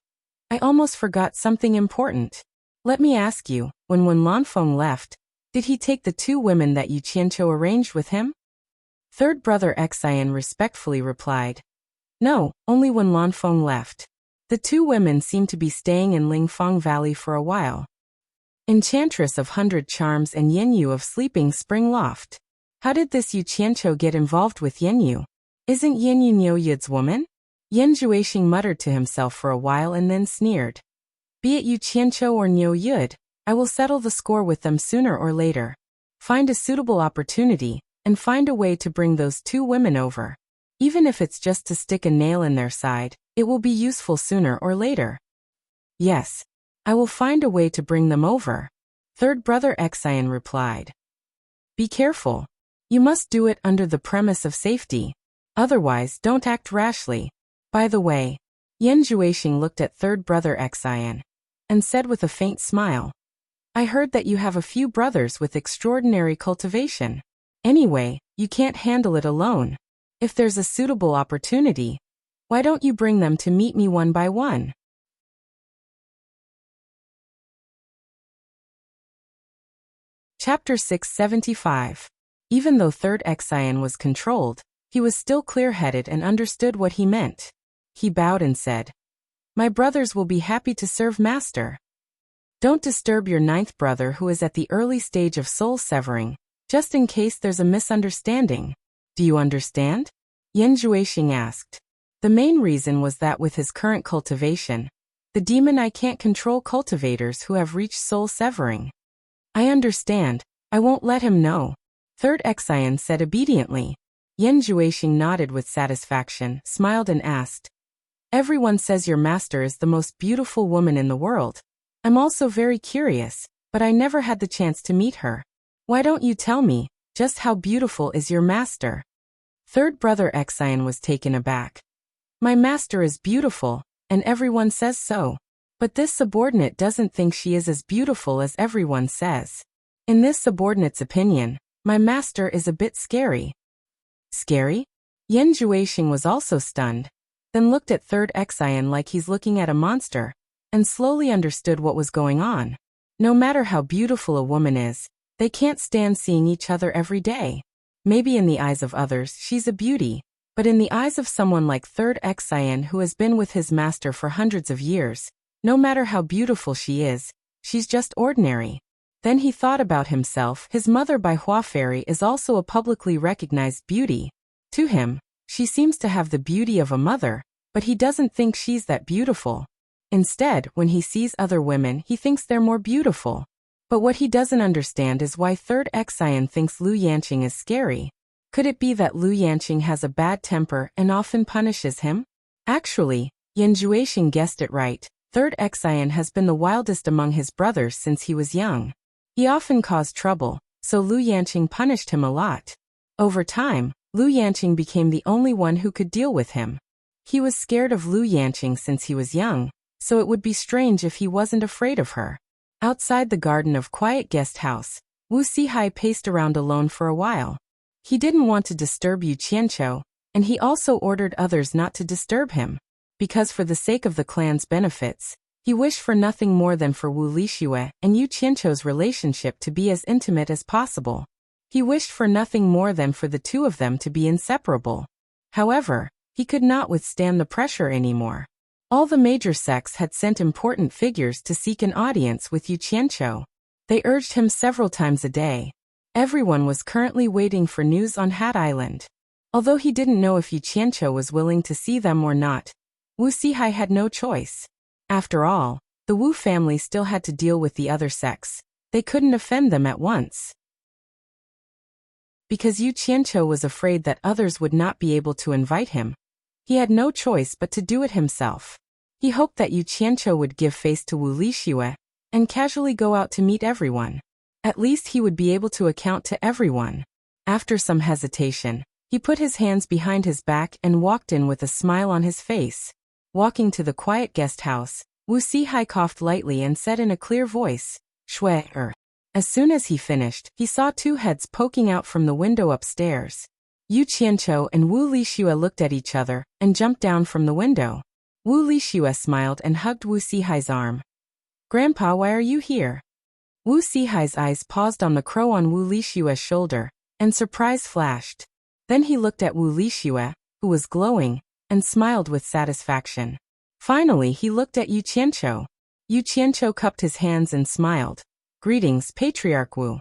"I almost forgot something important. Let me ask you, when Lanfeng left, did he take the 2 women that Yu Qianqiu arranged with him?" Third brother Wuxia respectfully replied, "No, only when Lanfeng left. The 2 women seemed to be staying in Lingfang Valley for a while. Enchantress of 100 Charms and Yenyu of Sleeping Spring Loft. How did this Yu Qianqiu get involved with Yenyu? Isn't Yenyu Niu Yud's woman?" Yan Juexing muttered to himself for a while and then sneered. "Be it Yu Qianqiu or Niu Yud, I will settle the score with them sooner or later. Find a suitable opportunity, and find a way to bring those 2 women over. Even if it's just to stick a nail in their side, It will be useful sooner or later. Yes. I will find a way to bring them over. Third brother Xian replied. Be careful. You must do it under the premise of safety. Otherwise, don't act rashly. By the way, Yan Juexing looked at third brother Xian and said with a faint smile, I heard that you have a few brothers with extraordinary cultivation. Anyway, you can't handle it alone. If there's a suitable opportunity, why don't you bring them to meet me one by one? Chapter 675. Even though third Xian was controlled, he was still clear-headed and understood what he meant. He bowed and said, My brothers will be happy to serve master. Don't disturb your ninth brother who is at the early stage of soul severing, just in case there's a misunderstanding. Do you understand? Yan Juexing asked. The main reason was that with his current cultivation, the demon eye can't control cultivators who have reached soul severing. I understand. I won't let him know. Third Xian said obediently. Yan Juexing nodded with satisfaction, smiled and asked, Everyone says your master is the most beautiful woman in the world. I'm also very curious, but I never had the chance to meet her. Why don't you tell me, just how beautiful is your master? Third brother Xian was taken aback. My master is beautiful, and everyone says so. But this subordinate doesn't think she is as beautiful as everyone says. In this subordinate's opinion, my master is a bit scary. Scary? Yan Juexing was also stunned, then looked at third Xian like he's looking at a monster, and slowly understood what was going on. No matter how beautiful a woman is, they can't stand seeing each other every day. Maybe in the eyes of others she's a beauty, but in the eyes of someone like third Xian who has been with his master for hundreds of years, no matter how beautiful she is, she's just ordinary. Then he thought about himself. His mother by Hua Fairy is also a publicly recognized beauty. To him, she seems to have the beauty of a mother, but he doesn't think she's that beautiful. Instead, when he sees other women, he thinks they're more beautiful. But what he doesn't understand is why third Xian thinks Lu Yanqing is scary. Could it be that Lu Yanqing has a bad temper and often punishes him? Actually, Yan Juexing guessed it right. Third Xian has been the wildest among his brothers since he was young. He often caused trouble, so Lu Yanqing punished him a lot. Over time, Lu Yanqing became the only one who could deal with him. He was scared of Lu Yanqing since he was young, so it would be strange if he wasn't afraid of her. Outside the garden of Quiet Guest House, Wu Sihai paced around alone for a while. He didn't want to disturb Yu Qianqiu, and he also ordered others not to disturb him, because for the sake of the clan's benefits, he wished for nothing more than for Wu Lixue and Yu Qianqiu's relationship to be as intimate as possible. He wished for nothing more than for the two of them to be inseparable. However, he could not withstand the pressure anymore. All the major sects had sent important figures to seek an audience with Yu Qianqiu. They urged him several times a day. Everyone was currently waiting for news on Hat Island. Although he didn't know if Yu Qianqiu was willing to see them or not, Wu Sihai had no choice. After all, the Wu family still had to deal with the other sects. They couldn't offend them at once. Because Yu Qianqiu was afraid that others would not be able to invite him, he had no choice but to do it himself. He hoped that Yu Qianqiu would give face to Wu Lixue and casually go out to meet everyone. At least he would be able to account to everyone. After some hesitation, he put his hands behind his back and walked in with a smile on his face. Walking to the quiet guest house, Wu Sihai coughed lightly and said in a clear voice, "Shui." As soon as he finished, he saw two heads poking out from the window upstairs. Yu Qianqiu and Wu Lixue looked at each other and jumped down from the window. Wu Lixue smiled and hugged Wu Sihai's arm. "Grandpa, why are you here?" Wu Sihai's eyes paused on the crow on Wu Lixue's shoulder, and surprise flashed. Then he looked at Wu Lixue, who was glowing, and smiled with satisfaction. Finally he looked at Yu Qianqiu. Yu Qianqiu cupped his hands and smiled. "Greetings, Patriarch Wu."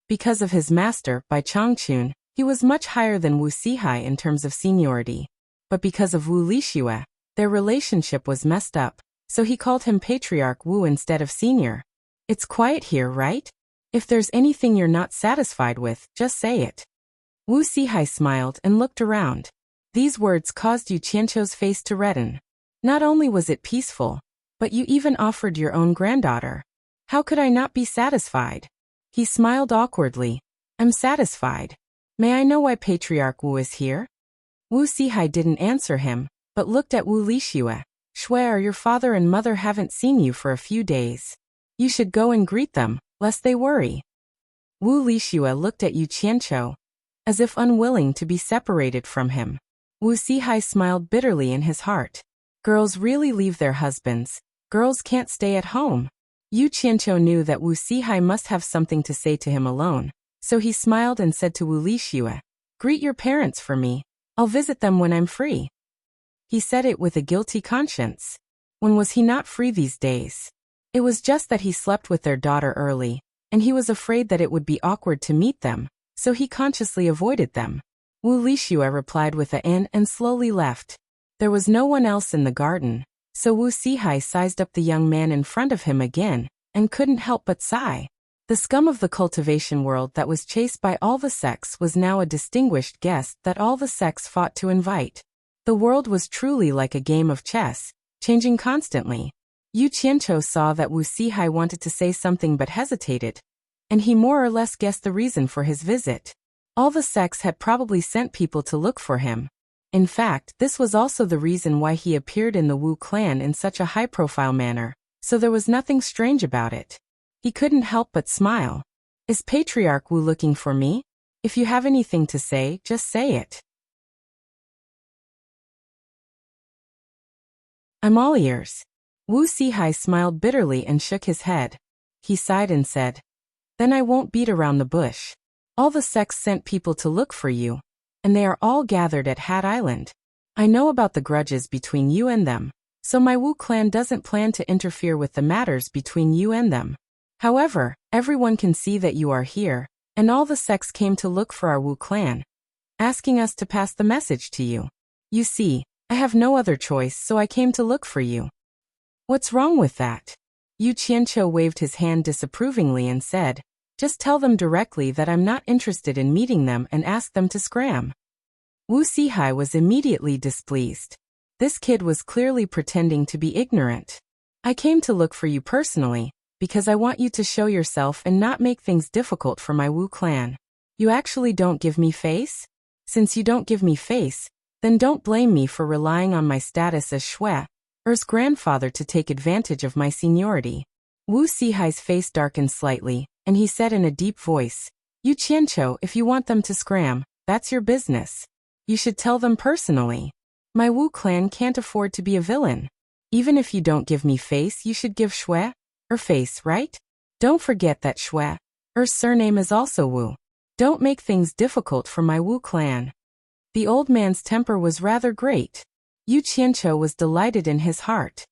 Because of his master, by Changchun, he was much higher than Wu Sihai in terms of seniority. But because of Wu Lixue, their relationship was messed up, so he called him Patriarch Wu instead of Senior. "It's quiet here, right? If there's anything you're not satisfied with, just say it." Wu Sihai smiled and looked around. These words caused Yu Qianqiu's face to redden. Not only was it peaceful, but you even offered your own granddaughter. How could I not be satisfied? He smiled awkwardly. I'm satisfied. May I know why Patriarch Wu is here? Wu Sihai didn't answer him, but looked at Wu Lixue. Swear your father and mother haven't seen you for a few days. You should go and greet them, lest they worry. Wu Lixue looked at Yu Qianqiu, as if unwilling to be separated from him. Wu Sihai smiled bitterly in his heart. Girls really leave their husbands. Girls can't stay at home. Yu Qianqiu knew that Wu Sihai must have something to say to him alone, so he smiled and said to Wu Lixue, greet your parents for me. I'll visit them when I'm free. He said it with a guilty conscience. When was he not free these days? It was just that he slept with their daughter early, and he was afraid that it would be awkward to meet them, so he consciously avoided them. Wu Lixue replied with a "n" and slowly left. There was no one else in the garden, so Wu Sihai sized up the young man in front of him again, and couldn't help but sigh. The scum of the cultivation world that was chased by all the sects was now a distinguished guest that all the sects fought to invite. The world was truly like a game of chess, changing constantly. Yu Qianqiu saw that Wu Sihai wanted to say something but hesitated, and he more or less guessed the reason for his visit. All the sects had probably sent people to look for him. In fact, this was also the reason why he appeared in the Wu clan in such a high-profile manner, so there was nothing strange about it. He couldn't help but smile. Is Patriarch Wu looking for me? If you have anything to say, just say it. I'm all ears. Wu Sihai smiled bitterly and shook his head. He sighed and said, then I won't beat around the bush. All the sects sent people to look for you, and they are all gathered at Hat Island. I know about the grudges between you and them, so my Wu clan doesn't plan to interfere with the matters between you and them. However, everyone can see that you are here, and all the sects came to look for our Wu clan, asking us to pass the message to you. You see, I have no other choice, so I came to look for you. What's wrong with that? Yu Qianqiu waved his hand disapprovingly and said, just tell them directly that I'm not interested in meeting them and ask them to scram. Wu Sihai was immediately displeased. This kid was clearly pretending to be ignorant. I came to look for you personally, because I want you to show yourself and not make things difficult for my Wu clan. You actually don't give me face? Since you don't give me face, then don't blame me for relying on my status as Shue's grandfather to take advantage of my seniority. Wu Sihai's face darkened slightly, and he said in a deep voice, Yu Qianqiu, if you want them to scram, that's your business. You should tell them personally. My Wu clan can't afford to be a villain. Even if you don't give me face, you should give Shue's face, right? Don't forget that Shue's surname is also Wu. Don't make things difficult for my Wu clan. The old man's temper was rather great. Yu Qianqiu was delighted in his heart.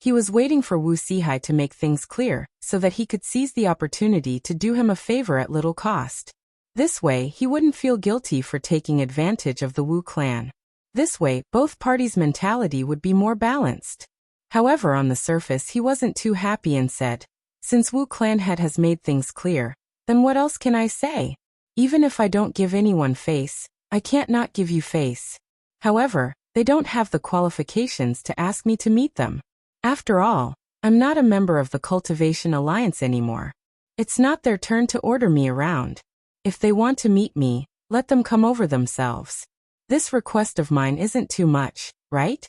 He was waiting for Wu Sihai to make things clear, so that he could seize the opportunity to do him a favor at little cost. This way, he wouldn't feel guilty for taking advantage of the Wu clan. This way, both parties' mentality would be more balanced. However, on the surface he wasn't too happy and said, since Wu clan head has made things clear, then what else can I say? Even if I don't give anyone face, I can't not give you face. However, they don't have the qualifications to ask me to meet them. After all, I'm not a member of the Cultivation Alliance anymore. It's not their turn to order me around. If they want to meet me, let them come over themselves. This request of mine isn't too much, right?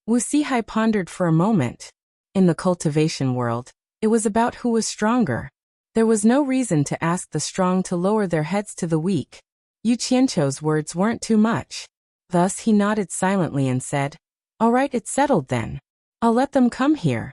Wu Sihai pondered for a moment. In the cultivation world, it was about who was stronger. There was no reason to ask the strong to lower their heads to the weak. Yu Qianqiu's words weren't too much. Thus he nodded silently and said, all right, it's settled then. I'll let them come here.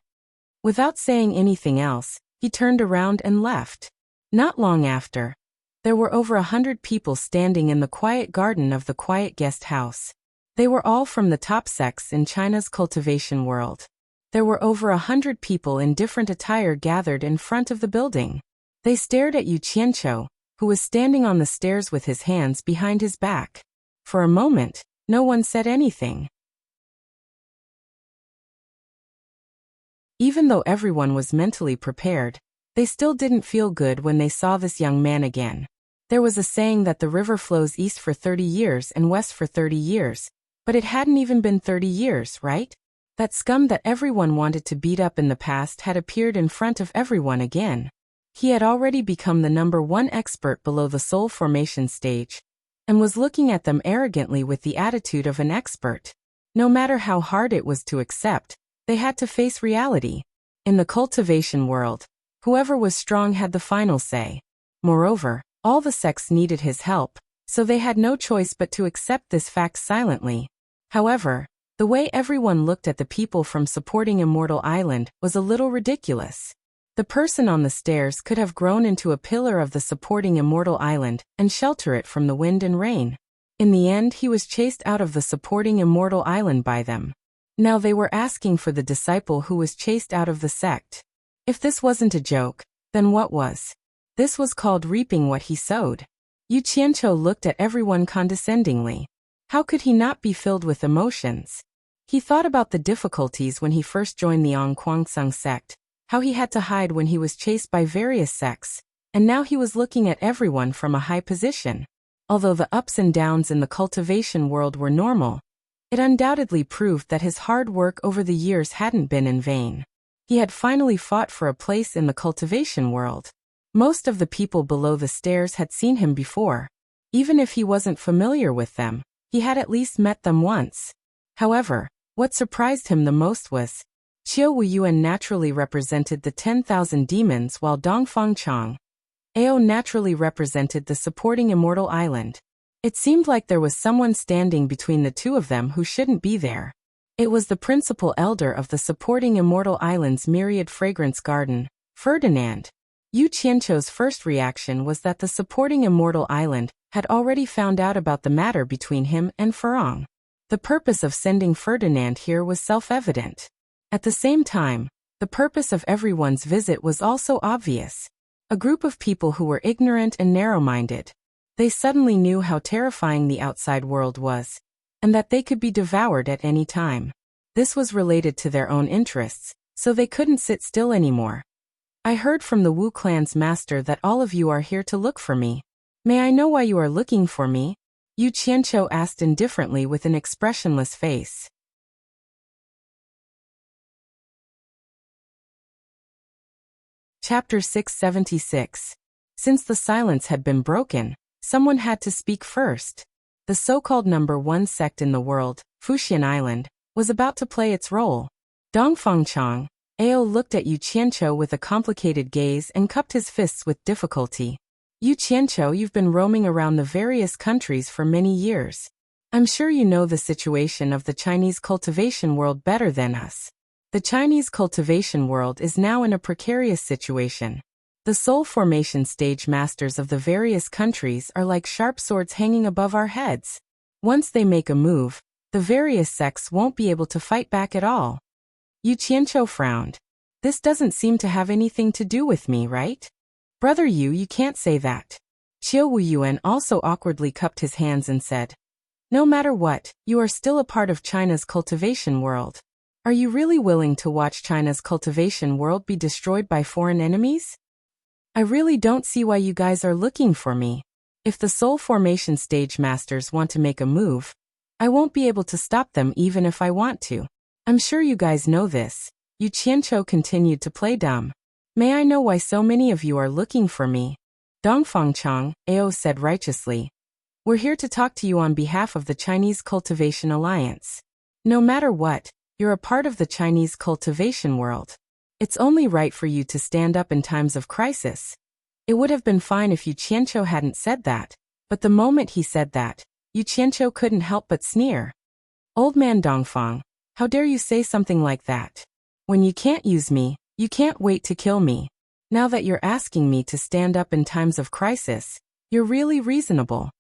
Without saying anything else, he turned around and left. Not long after, there were over 100 people standing in the quiet garden of the quiet guest house. They were all from the top sects in China's cultivation world. There were over 100 people in different attire gathered in front of the building. They stared at Yu Qianqiu, who was standing on the stairs with his hands behind his back. For a moment, no one said anything. Even though everyone was mentally prepared, they still didn't feel good when they saw this young man again. There was a saying that the river flows east for 30 years and west for 30 years, but it hadn't even been 30 years, right? That scum that everyone wanted to beat up in the past had appeared in front of everyone again. He had already become the #1 expert below the soul formation stage, and was looking at them arrogantly with the attitude of an expert. No matter how hard it was to accept, they had to face reality. In the cultivation world, whoever was strong had the final say. Moreover, all the sects needed his help, so they had no choice but to accept this fact silently. However, the way everyone looked at the people from supporting Immortal Island was a little ridiculous. The person on the stairs could have grown into a pillar of the supporting Immortal Island and shelter it from the wind and rain. In the end, he was chased out of the supporting Immortal Island by them. Now they were asking for the disciple who was chased out of the sect. If this wasn't a joke, then what was? This was called reaping what he sowed. Yu Qianqiu looked at everyone condescendingly. How could he not be filled with emotions? He thought about the difficulties when he first joined the Ongquangsung sect, how he had to hide when he was chased by various sects, and now he was looking at everyone from a high position. Although the ups and downs in the cultivation world were normal, it undoubtedly proved that his hard work over the years hadn't been in vain. He had finally fought for a place in the cultivation world. Most of the people below the stairs had seen him before. Even if he wasn't familiar with them, he had at least met them once. However, what surprised him the most was Qiu Wuyuan naturally represented the 10,000 demons while Dongfang Chang Ao naturally represented the supporting Immortal Island. It seemed like there was someone standing between the two of them who shouldn't be there. It was the principal elder of the supporting Immortal Island's myriad fragrance garden, Ferdinand. Yu Qianqiu's first reaction was that the supporting Immortal Island had already found out about the matter between him and Ferrong. The purpose of sending Ferdinand here was self-evident. At the same time, the purpose of everyone's visit was also obvious. A group of people who were ignorant and narrow-minded. They suddenly knew how terrifying the outside world was, and that they could be devoured at any time. This was related to their own interests, so they couldn't sit still anymore. I heard from the Wu clan's master that all of you are here to look for me. May I know why you are looking for me? Yu Qianqiu asked indifferently with an expressionless face. Chapter 676. Since the silence had been broken, someone had to speak first. The so-called #1 sect in the world, Fuxian Island, was about to play its role. Dongfang Chang Ao looked at Yu Qianqiu with a complicated gaze and cupped his fists with difficulty. Yu Qianqiu, you've been roaming around the various countries for many years. I'm sure you know the situation of the Chinese cultivation world better than us. The Chinese cultivation world is now in a precarious situation. The soul formation stage masters of the various countries are like sharp swords hanging above our heads. Once they make a move, the various sects won't be able to fight back at all. Yu Qianqiu frowned. This doesn't seem to have anything to do with me, right? Brother Yu, you can't say that. Qiu Wuyuan also awkwardly cupped his hands and said, no matter what, you are still a part of China's cultivation world. Are you really willing to watch China's cultivation world be destroyed by foreign enemies? I really don't see why you guys are looking for me. If the soul formation stage masters want to make a move, I won't be able to stop them even if I want to. I'm sure you guys know this. Yu Qianqiu continued to play dumb. May I know why so many of you are looking for me? Dongfang Chang Ao said righteously. We're here to talk to you on behalf of the Chinese Cultivation Alliance. No matter what, you're a part of the Chinese cultivation world. It's only right for you to stand up in times of crisis. It would have been fine if Yu Qianqiu hadn't said that, but the moment he said that, Yu Qianqiu couldn't help but sneer. Old man Dongfang, how dare you say something like that? When you can't use me, you can't wait to kill me. Now that you're asking me to stand up in times of crisis, you're really reasonable.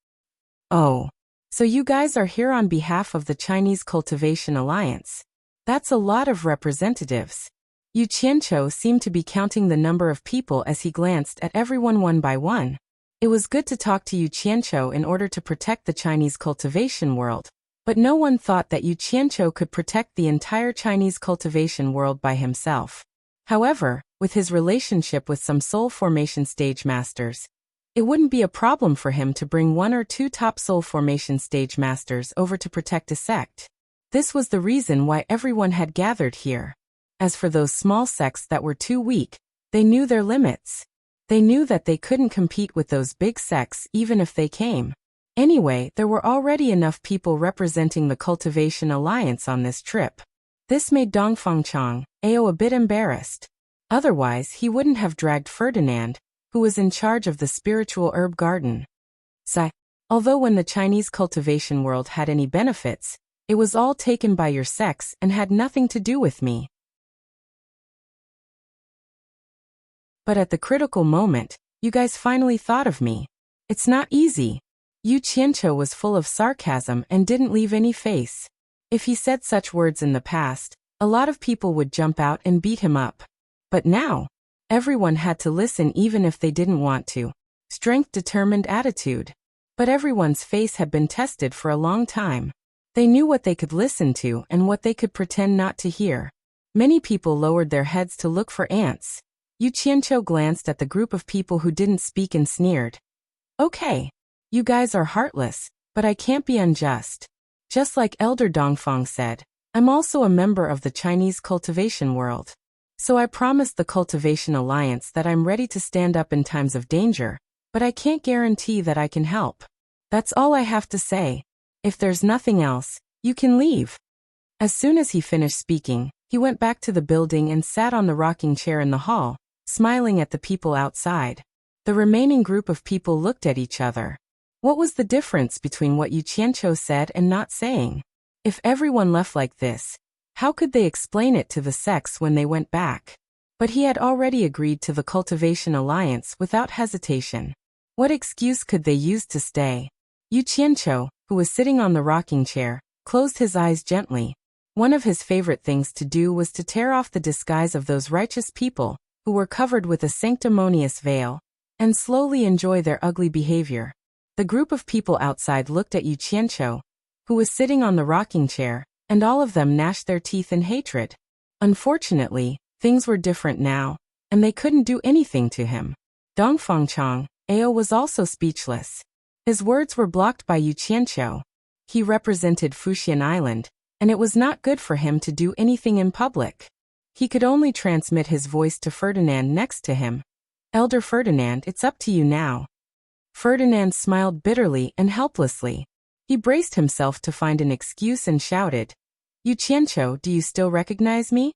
Oh, so you guys are here on behalf of the Chinese Cultivation Alliance. That's a lot of representatives. Yu Qianqiu seemed to be counting the number of people as he glanced at everyone one by one. It was good to talk to Yu Qianqiu in order to protect the Chinese cultivation world, but no one thought that Yu Qianqiu could protect the entire Chinese cultivation world by himself. However, with his relationship with some soul formation stage masters, it wouldn't be a problem for him to bring 1 or 2 top soul formation stage masters over to protect a sect. This was the reason why everyone had gathered here. As for those small sects that were too weak, they knew their limits. They knew that they couldn't compete with those big sects even if they came. Anyway, there were already enough people representing the Cultivation Alliance on this trip. This made Dongfangchang, Ao, a bit embarrassed. Otherwise, he wouldn't have dragged Ferdinand, who was in charge of the spiritual herb garden. Although when the Chinese cultivation world had any benefits, it was all taken by your sects and had nothing to do with me. But at the critical moment, you guys finally thought of me. It's not easy. Yu Qianqiu was full of sarcasm and didn't leave any face. If he said such words in the past, a lot of people would jump out and beat him up. But now, everyone had to listen even if they didn't want to. Strength, determined attitude. But everyone's face had been tested for a long time. They knew what they could listen to and what they could pretend not to hear. Many people lowered their heads to look for ants. Yu Qianqiu glanced at the group of people who didn't speak and sneered. Okay. You guys are heartless, but I can't be unjust. Just like Elder Dongfang said, I'm also a member of the Chinese cultivation world. So I promised the Cultivation Alliance that I'm ready to stand up in times of danger, but I can't guarantee that I can help. That's all I have to say. If there's nothing else, you can leave. As soon as he finished speaking, he went back to the building and sat on the rocking chair in the hall, smiling at the people outside. The remaining group of people looked at each other. What was the difference between what Yu Qianqiu said and not saying? If everyone left like this, how could they explain it to the sects when they went back? But he had already agreed to the Cultivation Alliance without hesitation. What excuse could they use to stay? Yu Qianqiu, who was sitting on the rocking chair, closed his eyes gently. One of his favorite things to do was to tear off the disguise of those righteous people, who were covered with a sanctimonious veil, and slowly enjoy their ugly behavior. The group of people outside looked at Yu Qianqiu, who was sitting on the rocking chair, and all of them gnashed their teeth in hatred. Unfortunately, things were different now, and they couldn't do anything to him. Dongfangchang, Ao, was also speechless. His words were blocked by Yu Qianqiu. He represented Fuxian Island, and it was not good for him to do anything in public. He could only transmit his voice to Ferdinand next to him. Elder Ferdinand, it's up to you now. Ferdinand smiled bitterly and helplessly. He braced himself to find an excuse and shouted, Yu Qianqiu, do you still recognize me?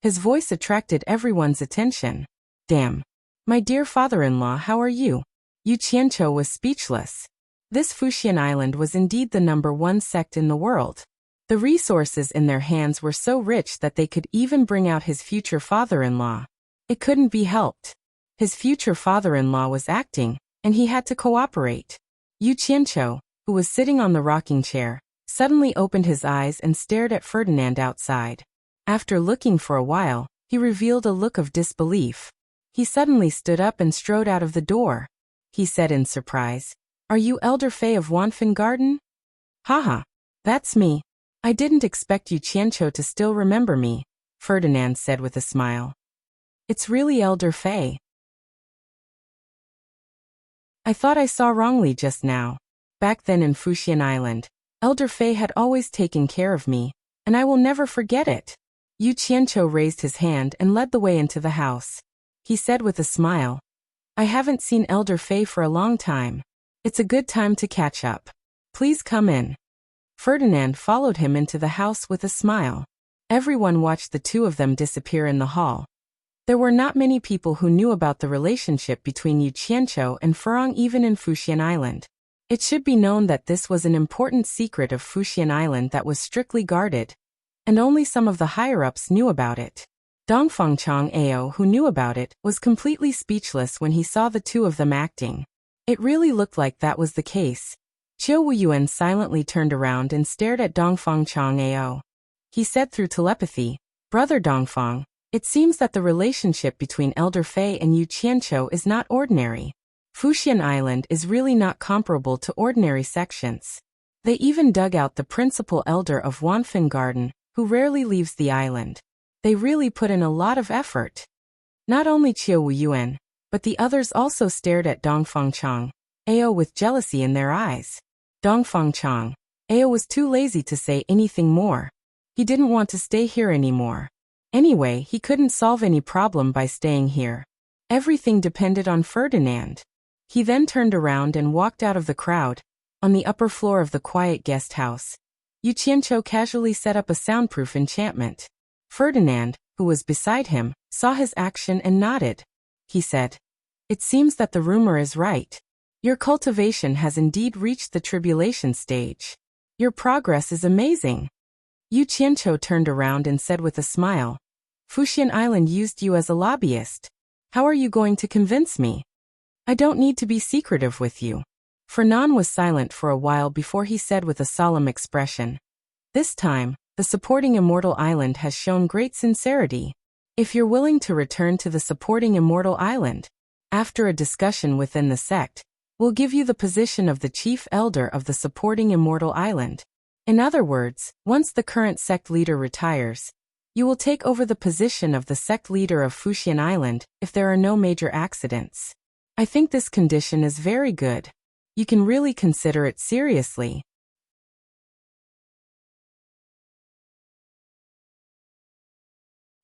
His voice attracted everyone's attention. Damn. My dear father-in-law, how are you? Yu Qianqiu was speechless. This Fuxian Island was indeed the #1 sect in the world. The resources in their hands were so rich that they could even bring out his future father-in-law. It couldn't be helped. His future father-in-law was acting, and he had to cooperate. Yu Qianqiu, who was sitting on the rocking chair, suddenly opened his eyes and stared at Ferdinand outside. After looking for a while, he revealed a look of disbelief. He suddenly stood up and strode out of the door. He said in surprise, Are you Elder Fei of Wanfen Garden? Haha, that's me. I didn't expect Yu Qianqiu to still remember me, Ferdinand said with a smile. It's really Elder Fei. I thought I saw wrongly just now. Back then in Fuxian Island, Elder Fei had always taken care of me, and I will never forget it. Yu Qianqiu raised his hand and led the way into the house. He said with a smile, I haven't seen Elder Fei for a long time. It's a good time to catch up. Please come in. Ferdinand followed him into the house with a smile. Everyone watched the two of them disappear in the hall. There were not many people who knew about the relationship between Yu Qianqiu and Furong even in Fuxian Island. It should be known that this was an important secret of Fuxian Island that was strictly guarded, and only some of the higher-ups knew about it. Dongfangchang Ao, who knew about it, was completely speechless when he saw the two of them acting. It really looked like that was the case. Qiu Wuyuan silently turned around and stared at Dongfangchang Ao. He said through telepathy, Brother Dongfang, it seems that the relationship between Elder Fei and Yu Qianqiu is not ordinary. Fuxian Island is really not comparable to ordinary sections. They even dug out the principal elder of Wanfen Garden, who rarely leaves the island. They really put in a lot of effort. Not only Qiu Wuyuan, but the others also stared at Dongfangchang Ao with jealousy in their eyes. Dongfangchang Ao was too lazy to say anything more. He didn't want to stay here anymore. Anyway, he couldn't solve any problem by staying here. Everything depended on Ferdinand. He then turned around and walked out of the crowd. On the upper floor of the quiet guest house, Yu Qianqiu casually set up a soundproof enchantment. Ferdinand, who was beside him, saw his action and nodded. He said, "It seems that the rumor is right. Your cultivation has indeed reached the tribulation stage. Your progress is amazing." Yu Qianqiu turned around and said with a smile, "Fuxian Island used you as a lobbyist. How are you going to convince me? I don't need to be secretive with you." Fernan was silent for a while before he said with a solemn expression, "This time, the supporting Immortal Island has shown great sincerity. If you're willing to return to the supporting Immortal Island, after a discussion within the sect, we'll give you the position of the chief elder of the supporting Immortal Island. In other words, once the current sect leader retires, you will take over the position of the sect leader of Fuxian Island if there are no major accidents. I think this condition is very good. You can really consider it seriously."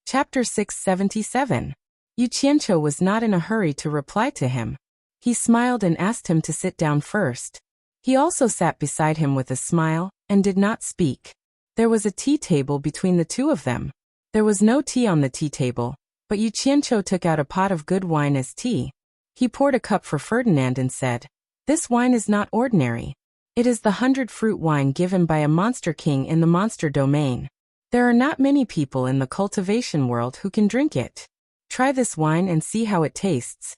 Chapter 677. Yu Qianqiu was not in a hurry to reply to him. He smiled and asked him to sit down first. He also sat beside him with a smile, and did not speak. There was a tea table between the two of them. There was no tea on the tea table, but Yu Qianqiu took out a pot of good wine as tea. He poured a cup for Ferdinand and said, "This wine is not ordinary. It is the 100-fruit wine given by a monster king in the monster domain. There are not many people in the cultivation world who can drink it. Try this wine and see how it tastes."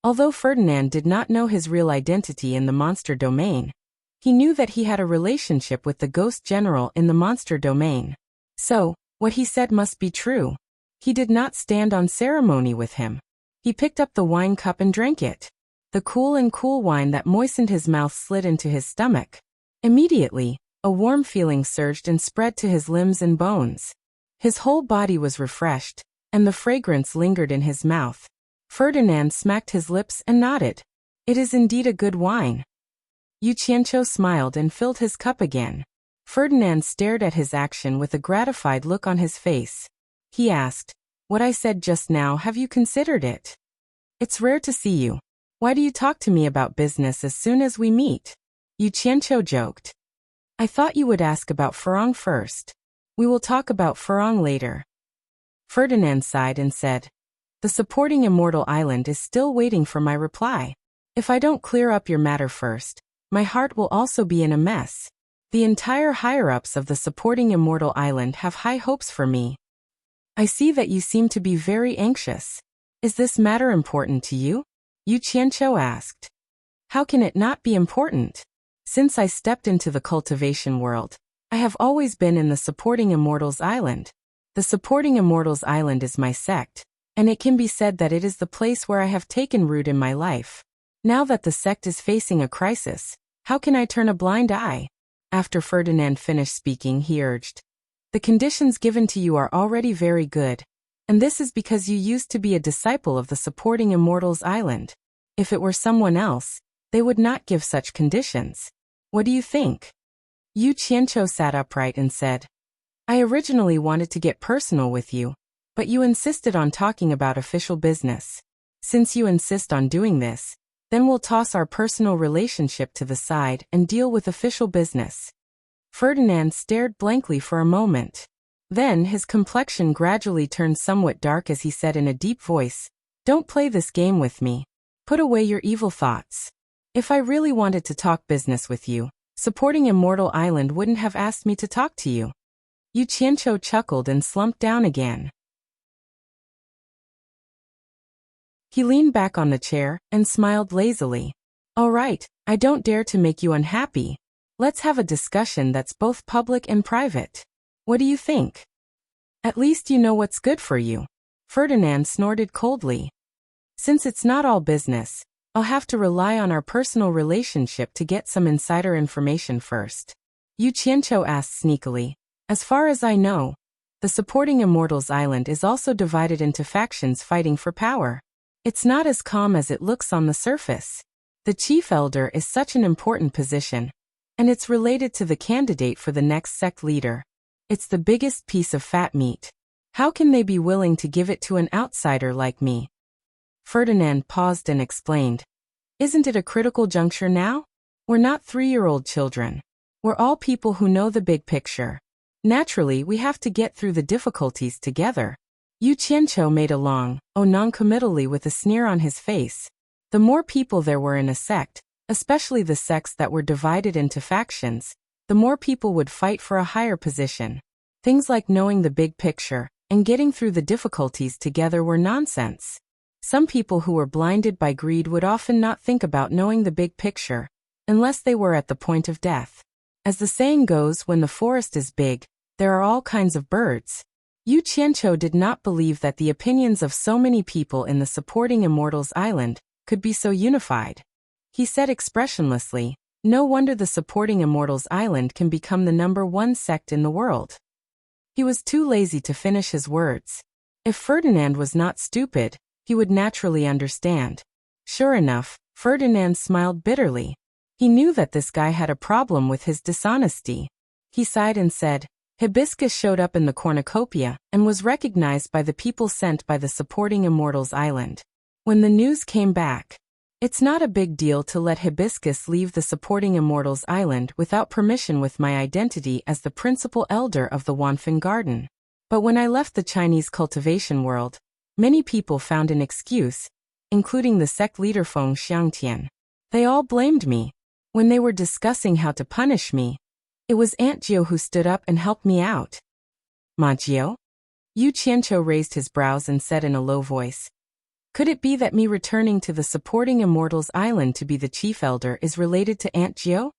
Although Ferdinand did not know his real identity in the monster domain, he knew that he had a relationship with the ghost general in the monster domain. So, what he said must be true. He did not stand on ceremony with him. He picked up the wine cup and drank it. The cool wine that moistened his mouth slid into his stomach. Immediately, a warm feeling surged and spread to his limbs and bones. His whole body was refreshed, and the fragrance lingered in his mouth. Ferdinand smacked his lips and nodded. "It is indeed a good wine." Yu Qianqiu smiled and filled his cup again. Ferdinand stared at his action with a gratified look on his face. He asked, "What I said just now, have you considered it? It's rare to see you. Why do you talk to me about business as soon as we meet?" Yu Qianqiu joked. "I thought you would ask about Farong first. We will talk about Farong later." Ferdinand sighed and said, "The supporting Immortal Island is still waiting for my reply. If I don't clear up your matter first, my heart will also be in a mess. The entire higher-ups of the supporting Immortal Island have high hopes for me. I see that you seem to be very anxious. Is this matter important to you?" Yu Qianqiu asked. "How can it not be important? Since I stepped into the cultivation world, I have always been in the supporting Immortals Island. The supporting Immortals Island is my sect, and it can be said that it is the place where I have taken root in my life. Now that the sect is facing a crisis, how can I turn a blind eye?" After Ferdinand finished speaking, he urged, "The conditions given to you are already very good, and this is because you used to be a disciple of the supporting Immortals Island. If it were someone else, they would not give such conditions. What do you think?" Yu Qianqiu sat upright and said, "I originally wanted to get personal with you, but you insisted on talking about official business. Since you insist on doing this, then we'll toss our personal relationship to the side and deal with official business." Ferdinand stared blankly for a moment. Then his complexion gradually turned somewhat dark as he said in a deep voice, "Don't play this game with me. Put away your evil thoughts. If I really wanted to talk business with you, supporting Immortal Island wouldn't have asked me to talk to you." Yu Qianqiu chuckled and slumped down again. He leaned back on the chair and smiled lazily. "All right, I don't dare to make you unhappy. Let's have a discussion that's both public and private. What do you think? At least you know what's good for you." Ferdinand snorted coldly. "Since it's not all business, I'll have to rely on our personal relationship to get some insider information first." Yu Qianqiu asked sneakily, "As far as I know, the supporting Immortals Island is also divided into factions fighting for power. It's not as calm as it looks on the surface. The chief elder is such an important position. And it's related to the candidate for the next sect leader. It's the biggest piece of fat meat. How can they be willing to give it to an outsider like me? Ferdinand paused and explained. Isn't it a critical juncture now? We're not 3-year-old children. We're all people who know the big picture. Naturally, we have to get through the difficulties together. Yu Qianqiu made a long, non-committally with a sneer on his face. The more people there were in a sect, especially the sects that were divided into factions, the more people would fight for a higher position. Things like knowing the big picture and getting through the difficulties together were nonsense. Some people who were blinded by greed would often not think about knowing the big picture, unless they were at the point of death. As the saying goes, when the forest is big, there are all kinds of birds. Yu Qianqiu did not believe that the opinions of so many people in the supporting Immortals Island could be so unified. He said expressionlessly, no wonder the supporting Immortals Island can become the #1 sect in the world. He was too lazy to finish his words. If Ferdinand was not stupid, he would naturally understand. Sure enough, Ferdinand smiled bitterly. He knew that this guy had a problem with his dishonesty. He sighed and said, Hibiscus showed up in the cornucopia and was recognized by the people sent by the supporting Immortals Island. When the news came back, it's not a big deal to let Hibiscus leave the supporting Immortals Island without permission with my identity as the principal elder of the Wanfeng Garden. But when I left the Chinese cultivation world, many people found an excuse, including the sect leader Feng Xiangtian. They all blamed me. When they were discussing how to punish me, it was Aunt Jiu who stood up and helped me out. Ma Jiu? Yu Qianqiu raised his brows and said in a low voice. Could it be that me returning to the supporting Immortals Island to be the chief elder is related to Aunt Jiu?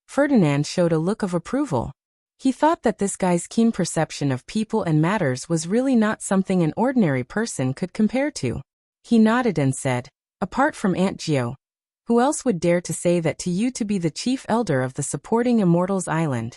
Ferdinand showed a look of approval. He thought that this guy's keen perception of people and matters was really not something an ordinary person could compare to. He nodded and said, apart from Aunt Jiu, who else would dare to say that to you to be the chief elder of the supporting Immortals Island?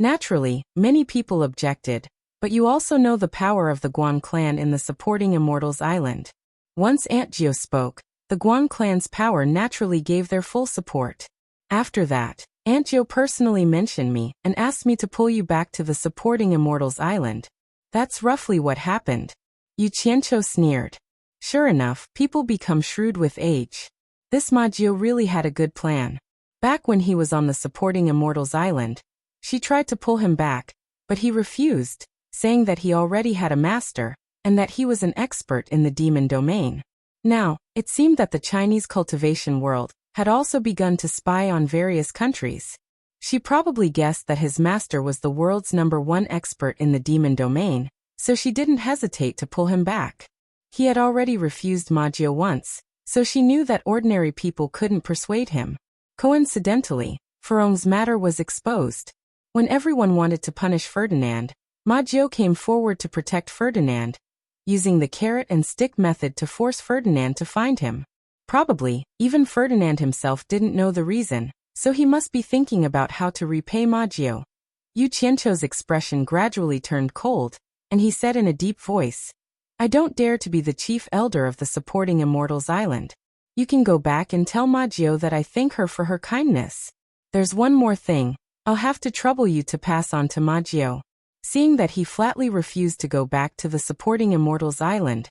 Naturally, many people objected, but you also know the power of the Guan clan in the supporting Immortals Island. Once Aunt Jiu spoke, the Guan clan's power naturally gave their full support. After that, Aunt Jiu personally mentioned me and asked me to pull you back to the supporting Immortals Island. That's roughly what happened. Yu Qianqiu sneered. Sure enough, people become shrewd with age. This Ma Jiu really had a good plan. Back when he was on the supporting Immortals Island, she tried to pull him back, but he refused, saying that he already had a master, and that he was an expert in the demon domain. Now, it seemed that the Chinese cultivation world had also begun to spy on various countries. She probably guessed that his master was the world's #1 expert in the demon domain, so she didn't hesitate to pull him back. He had already refused Ma Jiu once, so she knew that ordinary people couldn't persuade him. Coincidentally, Ferong's matter was exposed. When everyone wanted to punish Ferdinand, Ma Jiu came forward to protect Ferdinand, using the carrot and stick method to force Ferdinand to find him. Probably, even Ferdinand himself didn't know the reason, so he must be thinking about how to repay Ma Jiu. Yu Qianqiu's expression gradually turned cold, and he said in a deep voice, I don't dare to be the chief elder of the supporting Immortals Island. You can go back and tell Ma Jiu that I thank her for her kindness. There's one more thing, I'll have to trouble you to pass on to Ma Jiu. Seeing that he flatly refused to go back to the supporting Immortals Island,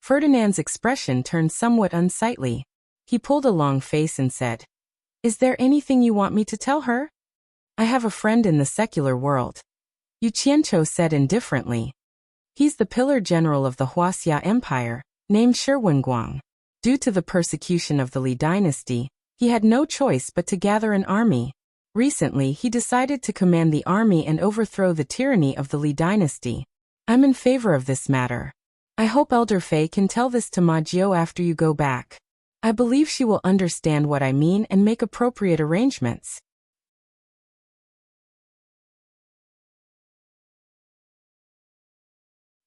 Ferdinand's expression turned somewhat unsightly. He pulled a long face and said, Is there anything you want me to tell her? I have a friend in the secular world. Yu Qianqiu said indifferently. He's the pillar general of the Wuxia Empire, named Shirwenguang. Due to the persecution of the Li dynasty, he had no choice but to gather an army. Recently, he decided to command the army and overthrow the tyranny of the Li dynasty. I'm in favor of this matter. I hope Elder Fei can tell this to Ma Jiu after you go back. I believe she will understand what I mean and make appropriate arrangements.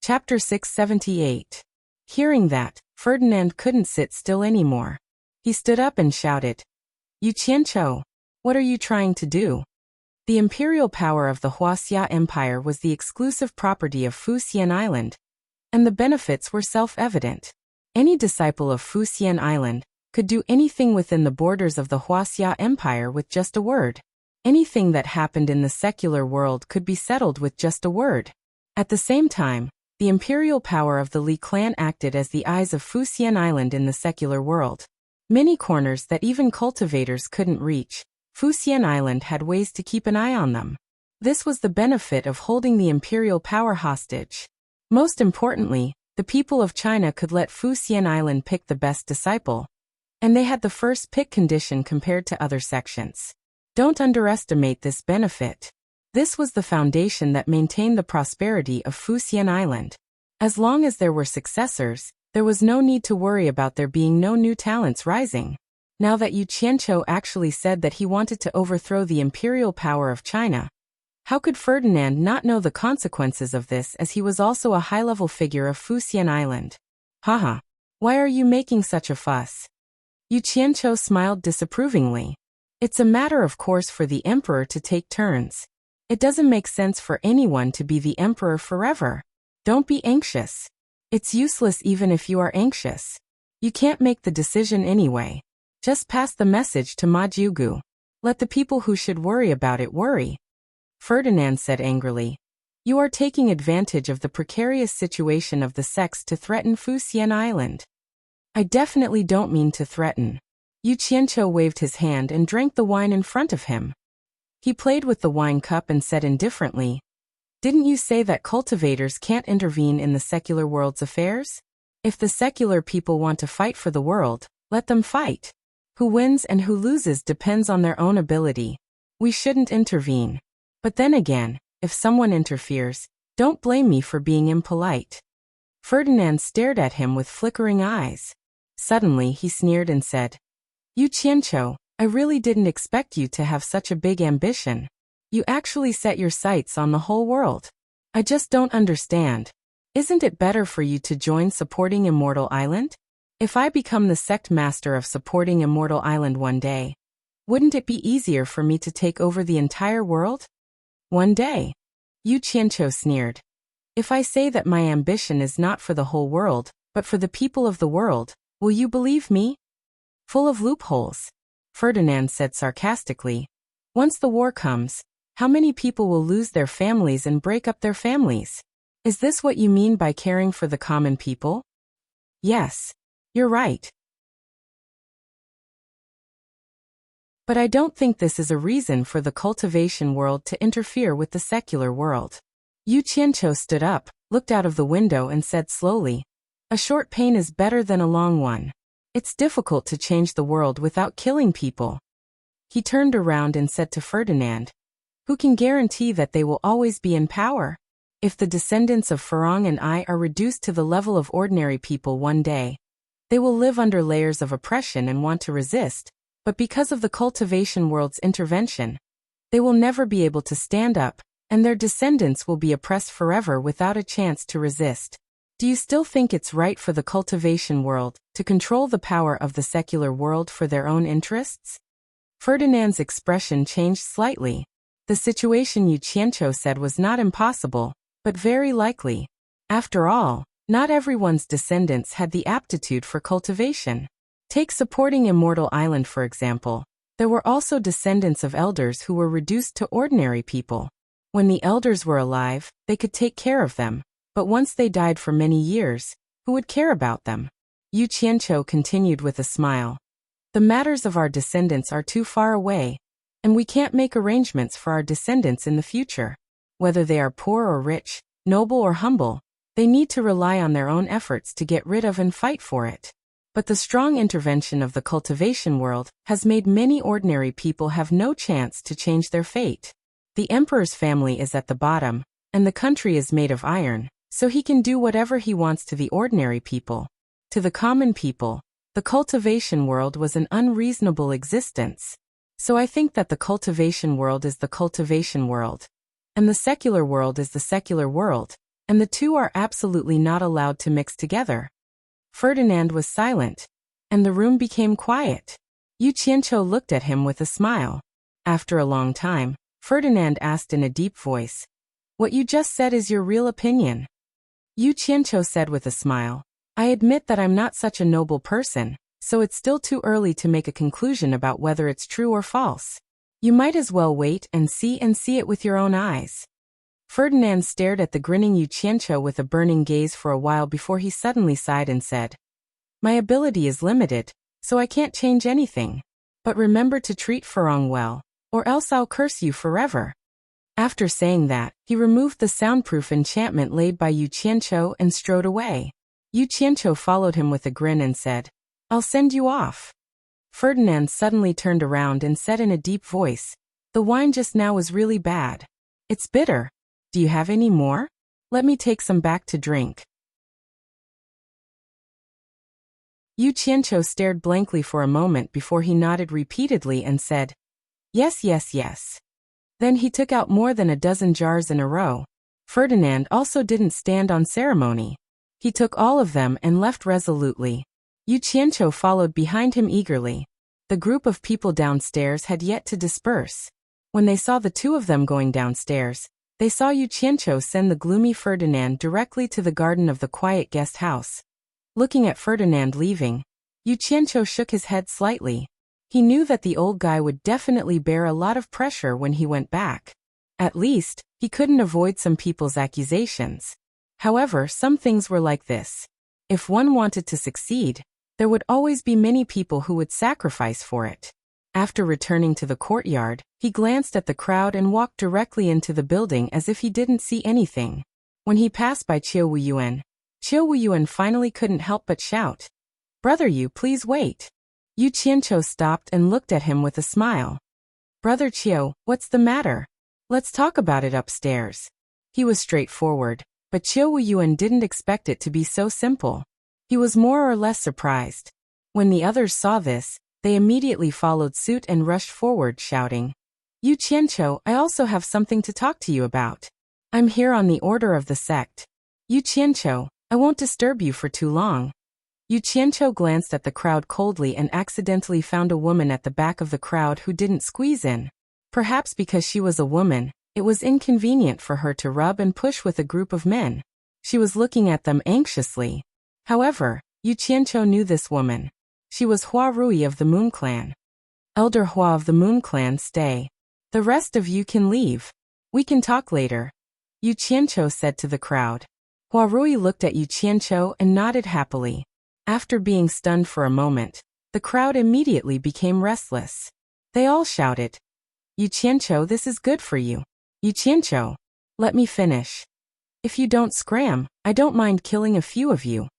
Chapter 678. Hearing that, Ferdinand couldn't sit still anymore. He stood up and shouted, Yu Qianqiu, what are you trying to do? The imperial power of the Wuxia Empire was the exclusive property of Fuxian Island, and the benefits were self-evident. Any disciple of Fuxian Island could do anything within the borders of the Wuxia Empire with just a word. Anything that happened in the secular world could be settled with just a word. At the same time, the imperial power of the Li clan acted as the eyes of Fuxian Island in the secular world. Many corners that even cultivators couldn't reach, Fuxian Island had ways to keep an eye on them. This was the benefit of holding the imperial power hostage. Most importantly, the people of China could let Fuxian Island pick the best disciple. And they had the first pick condition compared to other sections. Don't underestimate this benefit. This was the foundation that maintained the prosperity of Fuxian Island. As long as there were successors, there was no need to worry about there being no new talents rising. Now that Yu Qianqiu actually said that he wanted to overthrow the imperial power of China, how could Ferdinand not know the consequences of this, as he was also a high-level figure of Fuxian Island? Haha. Why are you making such a fuss? Yu Qianqiu smiled disapprovingly. It's a matter of course for the emperor to take turns. It doesn't make sense for anyone to be the emperor forever. Don't be anxious. It's useless even if you are anxious. You can't make the decision anyway. Just pass the message to Ma Jiugu. Let the people who should worry about it worry. Ferdinand said angrily. You are taking advantage of the precarious situation of the sects to threaten Fuxian Island. I definitely don't mean to threaten. Yu Qianqiu waved his hand and drank the wine in front of him. He played with the wine cup and said indifferently, Didn't you say that cultivators can't intervene in the secular world's affairs? If the secular people want to fight for the world, let them fight. Who wins and who loses depends on their own ability. We shouldn't intervene. But then again, if someone interferes, don't blame me for being impolite. Ferdinand stared at him with flickering eyes. Suddenly he sneered and said, Yu Qianqiu, I really didn't expect you to have such a big ambition. You actually set your sights on the whole world. I just don't understand. Isn't it better for you to join supporting Immortal Island? If I become the sect master of supporting Immortal Island one day, wouldn't it be easier for me to take over the entire world? One day. Yu Qianqiu sneered. If I say that my ambition is not for the whole world, but for the people of the world, will you believe me? Full of loopholes. Ferdinand said sarcastically. Once the war comes, how many people will lose their families and break up their families? Is this what you mean by caring for the common people? Yes. You're right. But I don't think this is a reason for the cultivation world to interfere with the secular world. Yu Qianqiu stood up, looked out of the window and said slowly, A short pain is better than a long one. It's difficult to change the world without killing people. He turned around and said to Ferdinand, Who can guarantee that they will always be in power? If the descendants of Farong and I are reduced to the level of ordinary people one day, they will live under layers of oppression and want to resist, but because of the cultivation world's intervention, they will never be able to stand up, and their descendants will be oppressed forever without a chance to resist. Do you still think it's right for the cultivation world to control the power of the secular world for their own interests? Ferdinand's expression changed slightly. The situation Yu Qianqiu said was not impossible, but very likely. After all, not everyone's descendants had the aptitude for cultivation. Take supporting Immortal Island for example. There were also descendants of elders who were reduced to ordinary people. When the elders were alive, they could take care of them, but once they died for many years, who would care about them? Yu Qianqiu continued with a smile. The matters of our descendants are too far away, and we can't make arrangements for our descendants in the future. Whether they are poor or rich, noble or humble, they need to rely on their own efforts to get rid of and fight for it. But the strong intervention of the cultivation world has made many ordinary people have no chance to change their fate. The emperor's family is at the bottom, and the country is made of iron, so he can do whatever he wants to the ordinary people. To the common people, the cultivation world was an unreasonable existence. So I think that the cultivation world is the cultivation world, and the secular world is the secular world, and the two are absolutely not allowed to mix together. Ferdinand was silent, and the room became quiet. Yu Qianqiu looked at him with a smile. After a long time, Ferdinand asked in a deep voice, What you just said is your real opinion? Yu Qianqiu said with a smile, I admit that I'm not such a noble person, so it's still too early to make a conclusion about whether it's true or false. You might as well wait and see it with your own eyes. Ferdinand stared at the grinning Wuxiancho with a burning gaze for a while before he suddenly sighed and said, "My ability is limited, so I can't change anything. But remember to treat Furong well, or else I'll curse you forever." After saying that, he removed the soundproof enchantment laid by Wuxiancho and strode away. Wuxiancho followed him with a grin and said, "I'll send you off." Ferdinand suddenly turned around and said in a deep voice, "The wine just now was really bad. It's bitter. Do you have any more? Let me take some back to drink." Wuxiancho stared blankly for a moment before he nodded repeatedly and said, "Yes, yes, yes." Then he took out more than a dozen jars in a row. Ferdinand also didn't stand on ceremony. He took all of them and left resolutely. Wuxiancho followed behind him eagerly. The group of people downstairs had yet to disperse. When they saw the two of them going downstairs, they saw Wuxiancho send the gloomy Ferdinand directly to the garden of the quiet guest house. Looking at Ferdinand leaving, Wuxiancho shook his head slightly. He knew that the old guy would definitely bear a lot of pressure when he went back. At least, he couldn't avoid some people's accusations. However, some things were like this. If one wanted to succeed, there would always be many people who would sacrifice for it. After returning to the courtyard, he glanced at the crowd and walked directly into the building as if he didn't see anything. When he passed by Qiu Wuyuan finally couldn't help but shout, "Brother Yu, please wait." Wuxiancho stopped and looked at him with a smile. "Brother Qiu, what's the matter? Let's talk about it upstairs." He was straightforward, but Qiu Wuyuan didn't expect it to be so simple. He was more or less surprised. When the others saw this, they immediately followed suit and rushed forward, shouting, "Wuxiancho, I also have something to talk to you about. I'm here on the order of the sect. Wuxiancho, I won't disturb you for too long." Wuxiancho glanced at the crowd coldly and accidentally found a woman at the back of the crowd who didn't squeeze in. Perhaps because she was a woman, it was inconvenient for her to rub and push with a group of men. She was looking at them anxiously. However, Wuxiancho knew this woman. She was Hua Rui of the Moon Clan. "Elder Hua of the Moon Clan, stay. The rest of you can leave. We can talk later," Wuxiancho said to the crowd. Hua Rui looked at Wuxiancho and nodded happily. After being stunned for a moment, the crowd immediately became restless. They all shouted, "Wuxiancho, this is good for you. Wuxiancho, let me finish. If you don't scram, I don't mind killing a few of you,"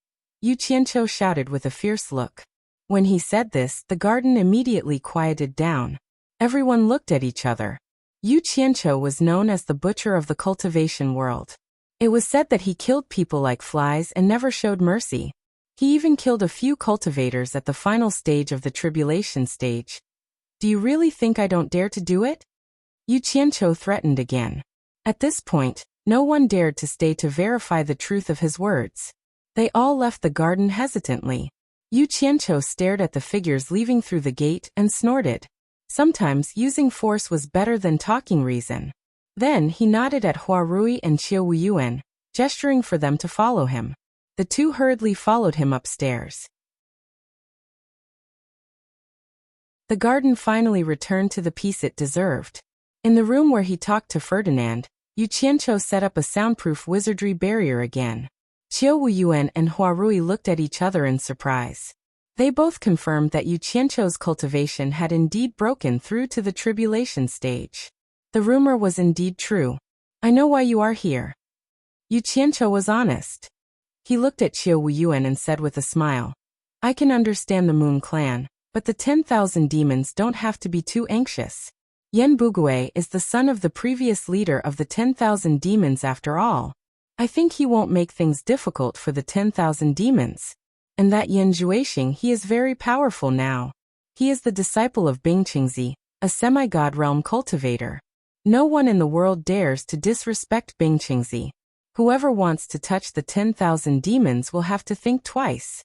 Wuxiancho shouted with a fierce look. When he said this, the garden immediately quieted down. Everyone looked at each other. Wuxiancho was known as the butcher of the cultivation world. It was said that he killed people like flies and never showed mercy. He even killed a few cultivators at the final stage of the tribulation stage. "Do you really think I don't dare to do it?" Wuxiancho threatened again. At this point, no one dared to stay to verify the truth of his words. They all left the garden hesitantly. Wuxiancho stared at the figures leaving through the gate and snorted. Sometimes using force was better than talking reason. Then he nodded at Hua Rui and Qiu Wuyuan, gesturing for them to follow him. The two hurriedly followed him upstairs. The garden finally returned to the peace it deserved. In the room where he talked to Ferdinand, Wuxiancho set up a soundproof wizardry barrier again. Qiu Wuyuan and Hua Rui looked at each other in surprise. They both confirmed that Wuxiancho's cultivation had indeed broken through to the tribulation stage. The rumor was indeed true. "I know why you are here." Wuxiancho was honest. He looked at Qiu Wuyuan and said with a smile, "I can understand the Moon Clan, but the 10,000 demons don't have to be too anxious. Yan Bugui is the son of the previous leader of the 10,000 demons after all. I think he won't make things difficult for the 10,000 demons. And that Yan Zhuixing, he is very powerful now. He is the disciple of Bingqingzi, a semi-god realm cultivator. No one in the world dares to disrespect Bingqingzi. Whoever wants to touch the 10,000 demons will have to think twice."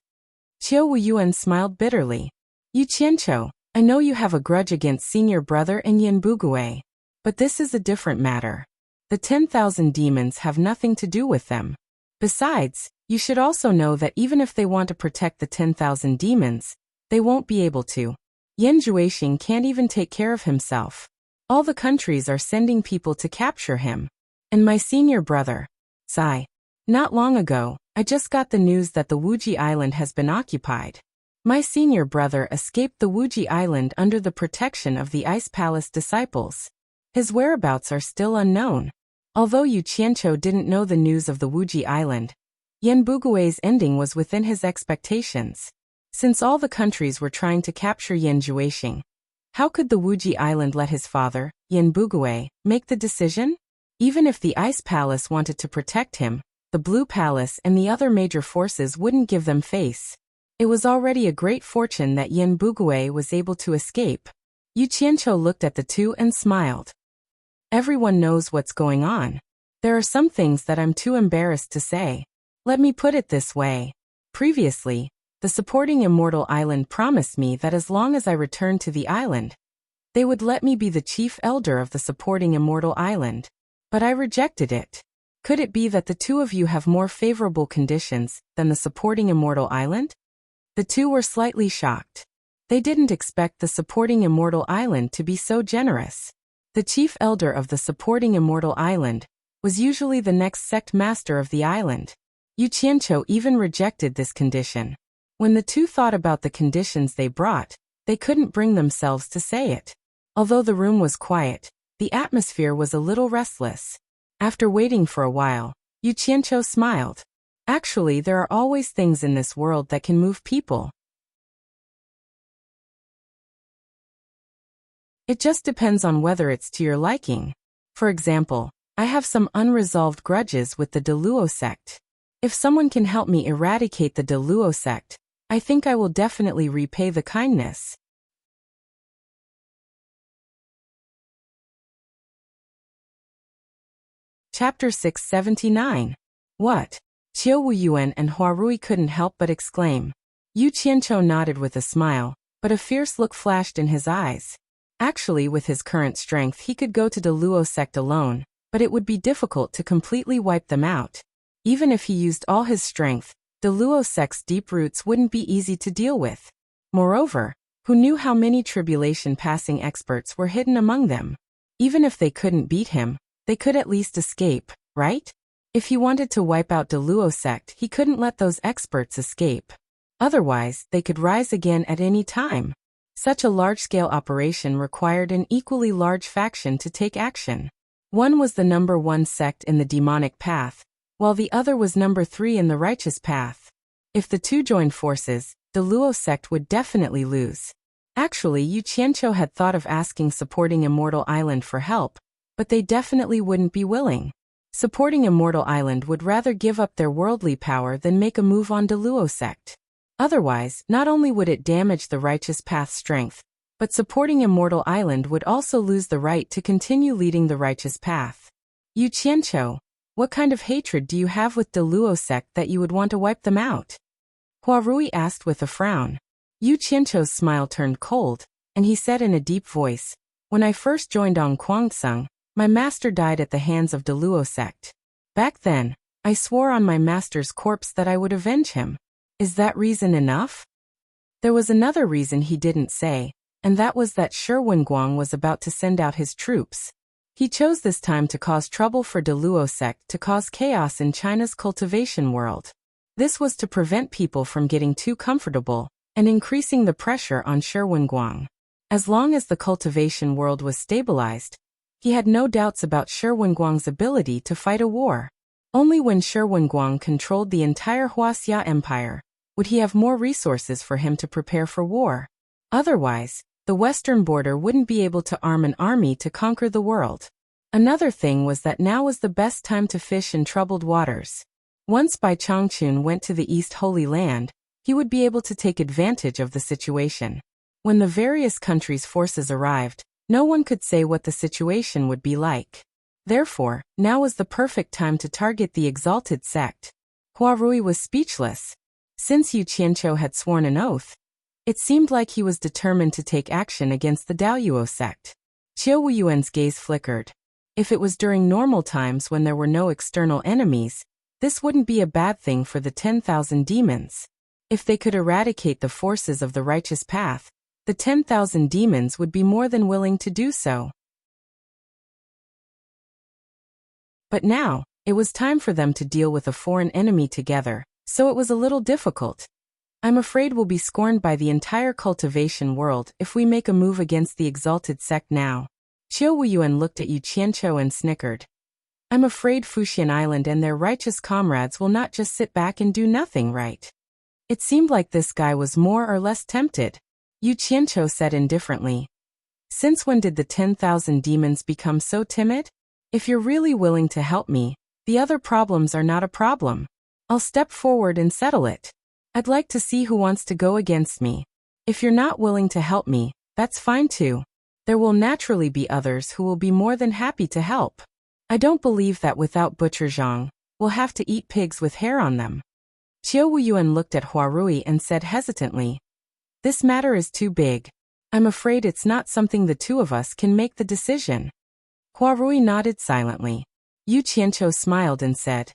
Qiu Wuyuan smiled bitterly. "Wuxiancho, I know you have a grudge against senior brother and Yan Bugui, but this is a different matter. The 10,000 demons have nothing to do with them. Besides, you should also know that even if they want to protect the 10,000 demons, They won't be able to. Yan Juexing can't even take care of himself. All the countries are sending people to capture him. And my senior brother. Sigh. Not long ago, I just got the news that the Wuxia island has been occupied. My senior brother escaped the Wuxia island under the protection of the Ice Palace disciples. His whereabouts are still unknown. Although Yu Qianqiu didn't know the news of the Wuxia island, Yan Bugui's ending was within his expectations. Since all the countries were trying to capture Yan Juexing, how could the Wuxia island let his father, Yan Bugui, make the decision? Even if the Ice Palace wanted to protect him, the Blue Palace and the other major forces wouldn't give them face. It was already a great fortune that Yan Bugui was able to escape. Yu Qianqiu looked at the two and smiled. Everyone knows what's going on. There are some things that I'm too embarrassed to say. Let me put it this way. Previously, the supporting Immortal Island promised me that as long as I returned to the island, they would let me be the chief elder of the supporting Immortal Island. But I rejected it. Could it be that the two of you have more favorable conditions than the supporting Immortal Island? The two were slightly shocked. They didn't expect the supporting Immortal Island to be so generous. The chief elder of the supporting Immortal Island was usually the next sect master of the island. Yu Qianqiu even rejected this condition. When the two thought about the conditions they brought, they couldn't bring themselves to say it. Although the room was quiet, the atmosphere was a little restless. After waiting for a while, Yu Qianqiu smiled. Actually, there are always things in this world that can move people. It just depends on whether it's to your liking. For example, I have some unresolved grudges with the Deluo sect. If someone can help me eradicate the Deluo sect, I think I will definitely repay the kindness. Chapter 679. What? Qiu Wuyuan and Huarui couldn't help but exclaim. Yu Qianqiu nodded with a smile, but a fierce look flashed in his eyes. Actually, with his current strength he could go to the Luo sect alone, but it would be difficult to completely wipe them out. Even if he used all his strength, the Luo sect's deep roots wouldn't be easy to deal with. Moreover, who knew how many tribulation-passing experts were hidden among them? Even if they couldn't beat him, they could at least escape, right? If he wanted to wipe out the Luo sect, he couldn't let those experts escape. Otherwise, they could rise again at any time. Such a large-scale operation required an equally large faction to take action. One was the number 1 sect in the demonic path, while the other was number 3 in the righteous path. If the two joined forces, the Luo sect would definitely lose. Actually, Yu Qianqiu had thought of asking supporting Immortal Island for help, but they definitely wouldn't be willing. Supporting Immortal Island would rather give up their worldly power than make a move on the Luo sect. Otherwise, not only would it damage the righteous path's strength, but supporting Immortal Island would also lose the right to continue leading the righteous path. Yu Qianqiu, what kind of hatred do you have with the Luo sect that you would want to wipe them out? Huarui asked with a frown. Yu Qianqiu's smile turned cold, and he said in a deep voice, "When I first joined on Kwangsung, my master died at the hands of the Luo sect. Back then, I swore on my master's corpse that I would avenge him. Is that reason enough?" There was another reason he didn't say, and that was that Shi Wenguang was about to send out his troops. He chose this time to cause trouble for the Luo sect, to cause chaos in China's cultivation world. This was to prevent people from getting too comfortable and increasing the pressure on Shi Wenguang. As long as the cultivation world was stabilized, he had no doubts about Shi Wenguang's ability to fight a war. Only when Shi Wenguang controlled the entire Wuxia Empire would he have more resources for him to prepare for war. Otherwise, the western border wouldn't be able to arm an army to conquer the world. Another thing was that now was the best time to fish in troubled waters. Once Bai Changchun went to the East Holy Land, he would be able to take advantage of the situation. When the various countries' forces arrived, no one could say what the situation would be like. Therefore, now was the perfect time to target the exalted sect. Huarui was speechless. Since Yu Qianqiu had sworn an oath, it seemed like he was determined to take action against the Daoyuo sect. Qiu Wuyuan's gaze flickered. If it was during normal times when there were no external enemies, this wouldn't be a bad thing for the 10,000 demons. If they could eradicate the forces of the righteous path, the 10,000 demons would be more than willing to do so. But now, it was time for them to deal with a foreign enemy together, so it was a little difficult. I'm afraid we'll be scorned by the entire cultivation world if we make a move against the exalted sect now. Qiu Wuyuan looked at Yu Qianqiu and snickered. I'm afraid Fuxian Island and their righteous comrades will not just sit back and do nothing, right? It seemed like this guy was more or less tempted. Yu Qianqiu said indifferently. Since when did the 10,000 demons become so timid? If you're really willing to help me, the other problems are not a problem. I'll step forward and settle it. I'd like to see who wants to go against me. If you're not willing to help me, that's fine too. There will naturally be others who will be more than happy to help. I don't believe that without Butcher Zhang, we'll have to eat pigs with hair on them. Qiu Wuyuan looked at Huarui and said hesitantly, this matter is too big. I'm afraid it's not something the two of us can make the decision. Huarui nodded silently. Yu Qianqiu smiled and said,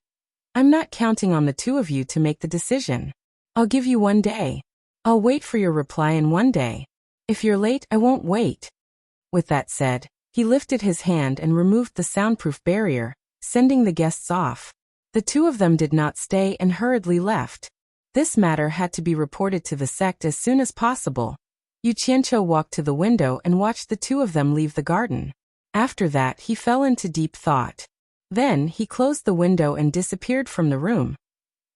I'm not counting on the two of you to make the decision. I'll give you 1 day. I'll wait for your reply in 1 day. If you're late, I won't wait. With that said, he lifted his hand and removed the soundproof barrier, sending the guests off. The two of them did not stay and hurriedly left. This matter had to be reported to the sect as soon as possible. Yu Qianqiu walked to the window and watched the two of them leave the garden. After that, he fell into deep thought. Then, he closed the window and disappeared from the room.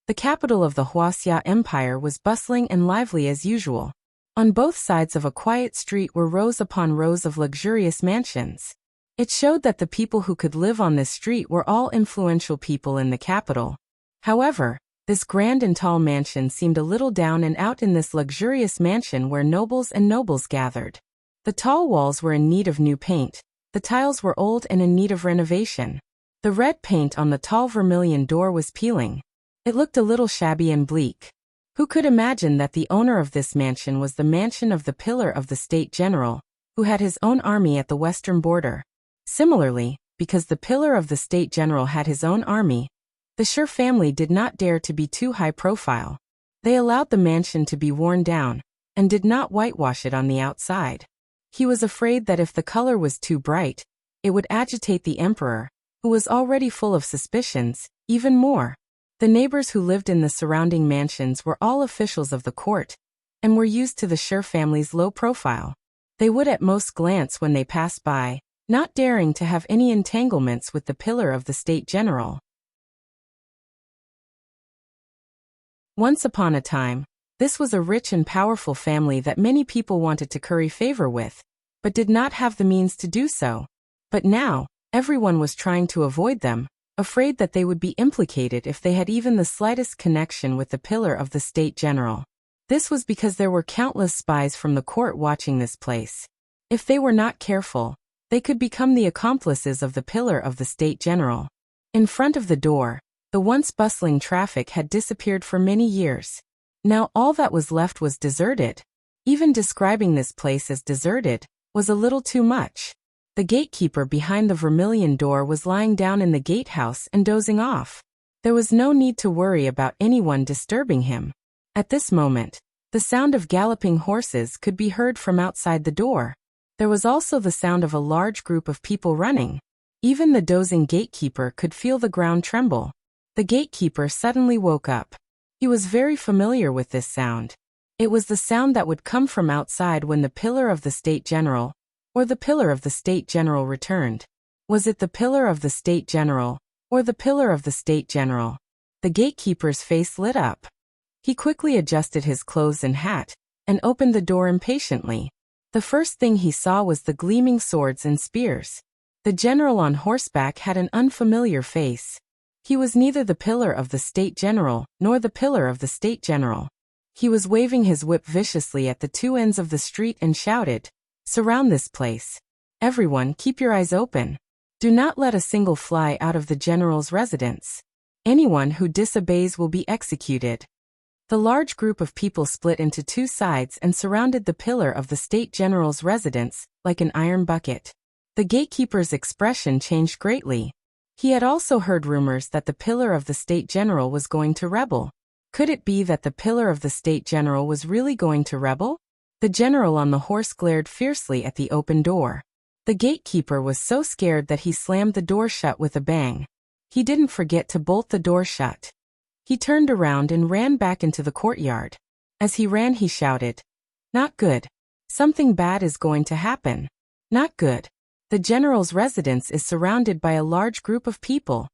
The capital of the Wuxia Empire was bustling and lively as usual. On both sides of a quiet street were rows upon rows of luxurious mansions. It showed that the people who could live on this street were all influential people in the capital. However, this grand and tall mansion seemed a little down and out in this luxurious mansion where nobles gathered. The tall walls were in need of new paint. The tiles were old and in need of renovation. The red paint on the tall vermilion door was peeling. It looked a little shabby and bleak. Who could imagine that the owner of this mansion was the mansion of the pillar of the State General, who had his own army at the western border? Similarly, because the pillar of the State General had his own army, the Shi family did not dare to be too high profile. They allowed the mansion to be worn down, and did not whitewash it on the outside. He was afraid that if the color was too bright, it would agitate the emperor, who was already full of suspicions, even more. The neighbors who lived in the surrounding mansions were all officials of the court, and were used to the Shi family's low profile. They would at most glance when they passed by, not daring to have any entanglements with the pillar of the State General. Once upon a time, this was a rich and powerful family that many people wanted to curry favor with, but did not have the means to do so. But now, everyone was trying to avoid them, afraid that they would be implicated if they had even the slightest connection with the pillar of the State General. This was because there were countless spies from the court watching this place. If they were not careful, they could become the accomplices of the pillar of the State General. In front of the door, the once bustling traffic had disappeared for many years. Now all that was left was deserted. Even describing this place as deserted was a little too much. The gatekeeper behind the vermilion door was lying down in the gatehouse and dozing off. There was no need to worry about anyone disturbing him. At this moment, the sound of galloping horses could be heard from outside the door. There was also the sound of a large group of people running. Even the dozing gatekeeper could feel the ground tremble. The gatekeeper suddenly woke up. He was very familiar with this sound. It was the sound that would come from outside when the pillar of the State General, or the pillar of the State General returned. Was it the pillar of the State General, or the pillar of the State General? The gatekeeper's face lit up. He quickly adjusted his clothes and hat, and opened the door impatiently. The first thing he saw was the gleaming swords and spears. The general on horseback had an unfamiliar face. He was neither the pillar of the State General, nor the pillar of the State General. He was waving his whip viciously at the two ends of the street and shouted, "Surround this place. Everyone, keep your eyes open. Do not let a single fly out of the general's residence. Anyone who disobeys will be executed." The large group of people split into two sides and surrounded the pillar of the State General's residence, like an iron bucket. The gatekeeper's expression changed greatly. He had also heard rumors that the pillar of the State General was going to rebel. Could it be that the pillar of the state general was really going to rebel? The general on the horse glared fiercely at the open door. The gatekeeper was so scared that he slammed the door shut with a bang. He didn't forget to bolt the door shut. He turned around and ran back into the courtyard. As he ran, he shouted, "Not good. Something bad is going to happen. Not good. The general's residence is surrounded by a large group of people."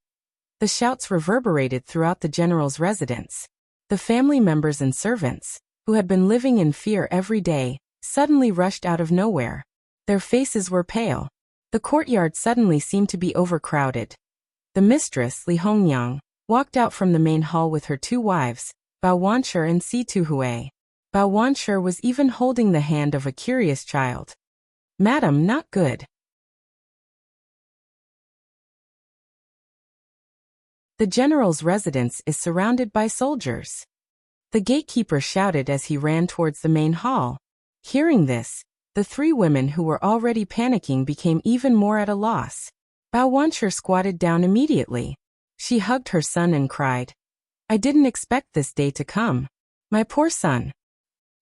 The shouts reverberated throughout the general's residence. The family members and servants, who had been living in fear every day, suddenly rushed out of nowhere. Their faces were pale. The courtyard suddenly seemed to be overcrowded. The mistress, Li Hongyang, walked out from the main hall with her two wives, Bao Wanshi and Si Tuhui. Bao Wanshi was even holding the hand of a curious child. "Madam, not good." The general's residence is surrounded by soldiers. The gatekeeper shouted as he ran towards the main hall. Hearing this, the three women who were already panicking became even more at a loss. Bao Wanshi squatted down immediately. She hugged her son and cried, "I didn't expect this day to come. My poor son."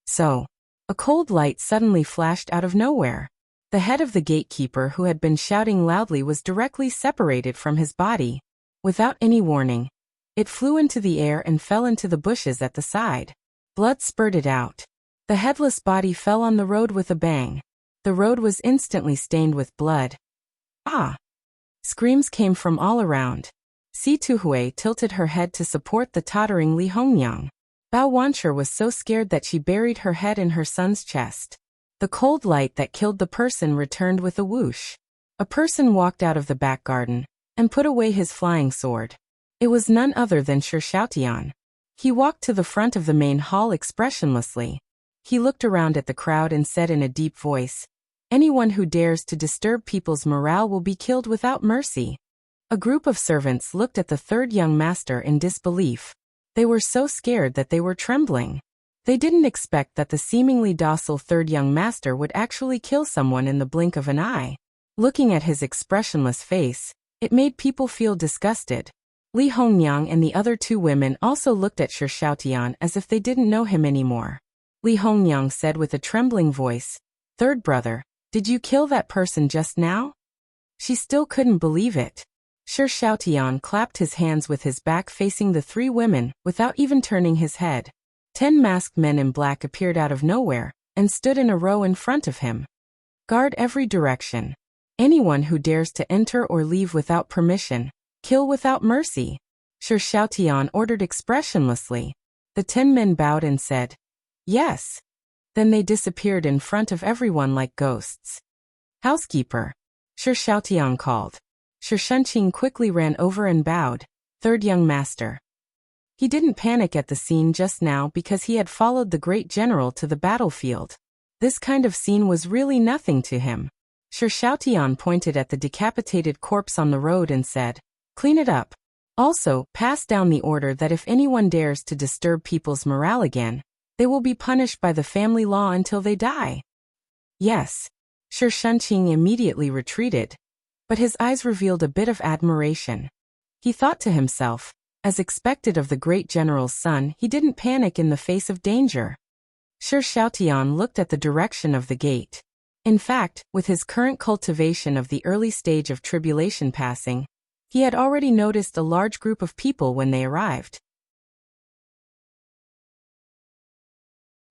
So, a cold light suddenly flashed out of nowhere. The head of the gatekeeper who had been shouting loudly was directly separated from his body. Without any warning, it flew into the air and fell into the bushes at the side. Blood spurted out. The headless body fell on the road with a bang. The road was instantly stained with blood. "Ah!" Screams came from all around. Si Tuhui tilted her head to support the tottering Li Hongyang. Bao Wanshi was so scared that she buried her head in her son's chest. The cold light that killed the person returned with a whoosh. A person walked out of the back garden and put away his flying sword. It was none other than Shi Xiaotian. He walked to the front of the main hall expressionlessly. He looked around at the crowd and said in a deep voice, "Anyone who dares to disturb people's morale will be killed without mercy." A group of servants looked at the third young master in disbelief. They were so scared that they were trembling. They didn't expect that the seemingly docile third young master would actually kill someone in the blink of an eye. Looking at his expressionless face, it made people feel disgusted. Li Hongyang and the other two women also looked at Shi Xiaotian as if they didn't know him anymore. Li Hongyang said with a trembling voice, "Third brother, did you kill that person just now?" She still couldn't believe it. Shi Xiaotian clapped his hands with his back facing the three women without even turning his head. 10 masked men in black appeared out of nowhere and stood in a row in front of him. "Guard every direction. Anyone who dares to enter or leave without permission, kill without mercy," Shi Xiaotian ordered expressionlessly. The 10 men bowed and said, "Yes." Then they disappeared in front of everyone like ghosts. "Housekeeper," Shi Xiaotian called. Shi Shunqing quickly ran over and bowed, "Third young master." He didn't panic at the scene just now because he had followed the great general to the battlefield. This kind of scene was really nothing to him. Shi Xiaotian pointed at the decapitated corpse on the road and said, "Clean it up. Also, pass down the order that if anyone dares to disturb people's morale again, they will be punished by the family law until they die." "Yes." Shi Shunqing immediately retreated, but his eyes revealed a bit of admiration. He thought to himself, as expected of the great general's son, he didn't panic in the face of danger. Shi Xiaotian looked at the direction of the gate. In fact, with his current cultivation of the early stage of tribulation passing, he had already noticed a large group of people when they arrived.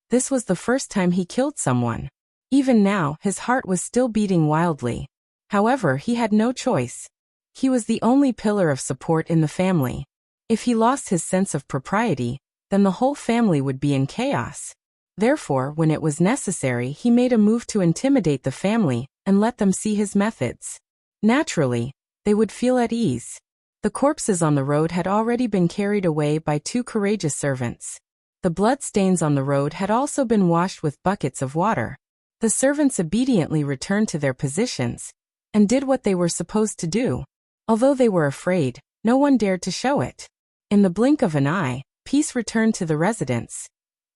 This was the first time he killed someone. Even now, his heart was still beating wildly. However, he had no choice. He was the only pillar of support in the family. If he lost his sense of propriety, then the whole family would be in chaos. Therefore, when it was necessary, he made a move to intimidate the family and let them see his methods. Naturally, they would feel at ease. The corpses on the road had already been carried away by 2 courageous servants. The blood stains on the road had also been washed with buckets of water. The servants obediently returned to their positions and did what they were supposed to do. Although they were afraid, no one dared to show it. In the blink of an eye, peace returned to the residence.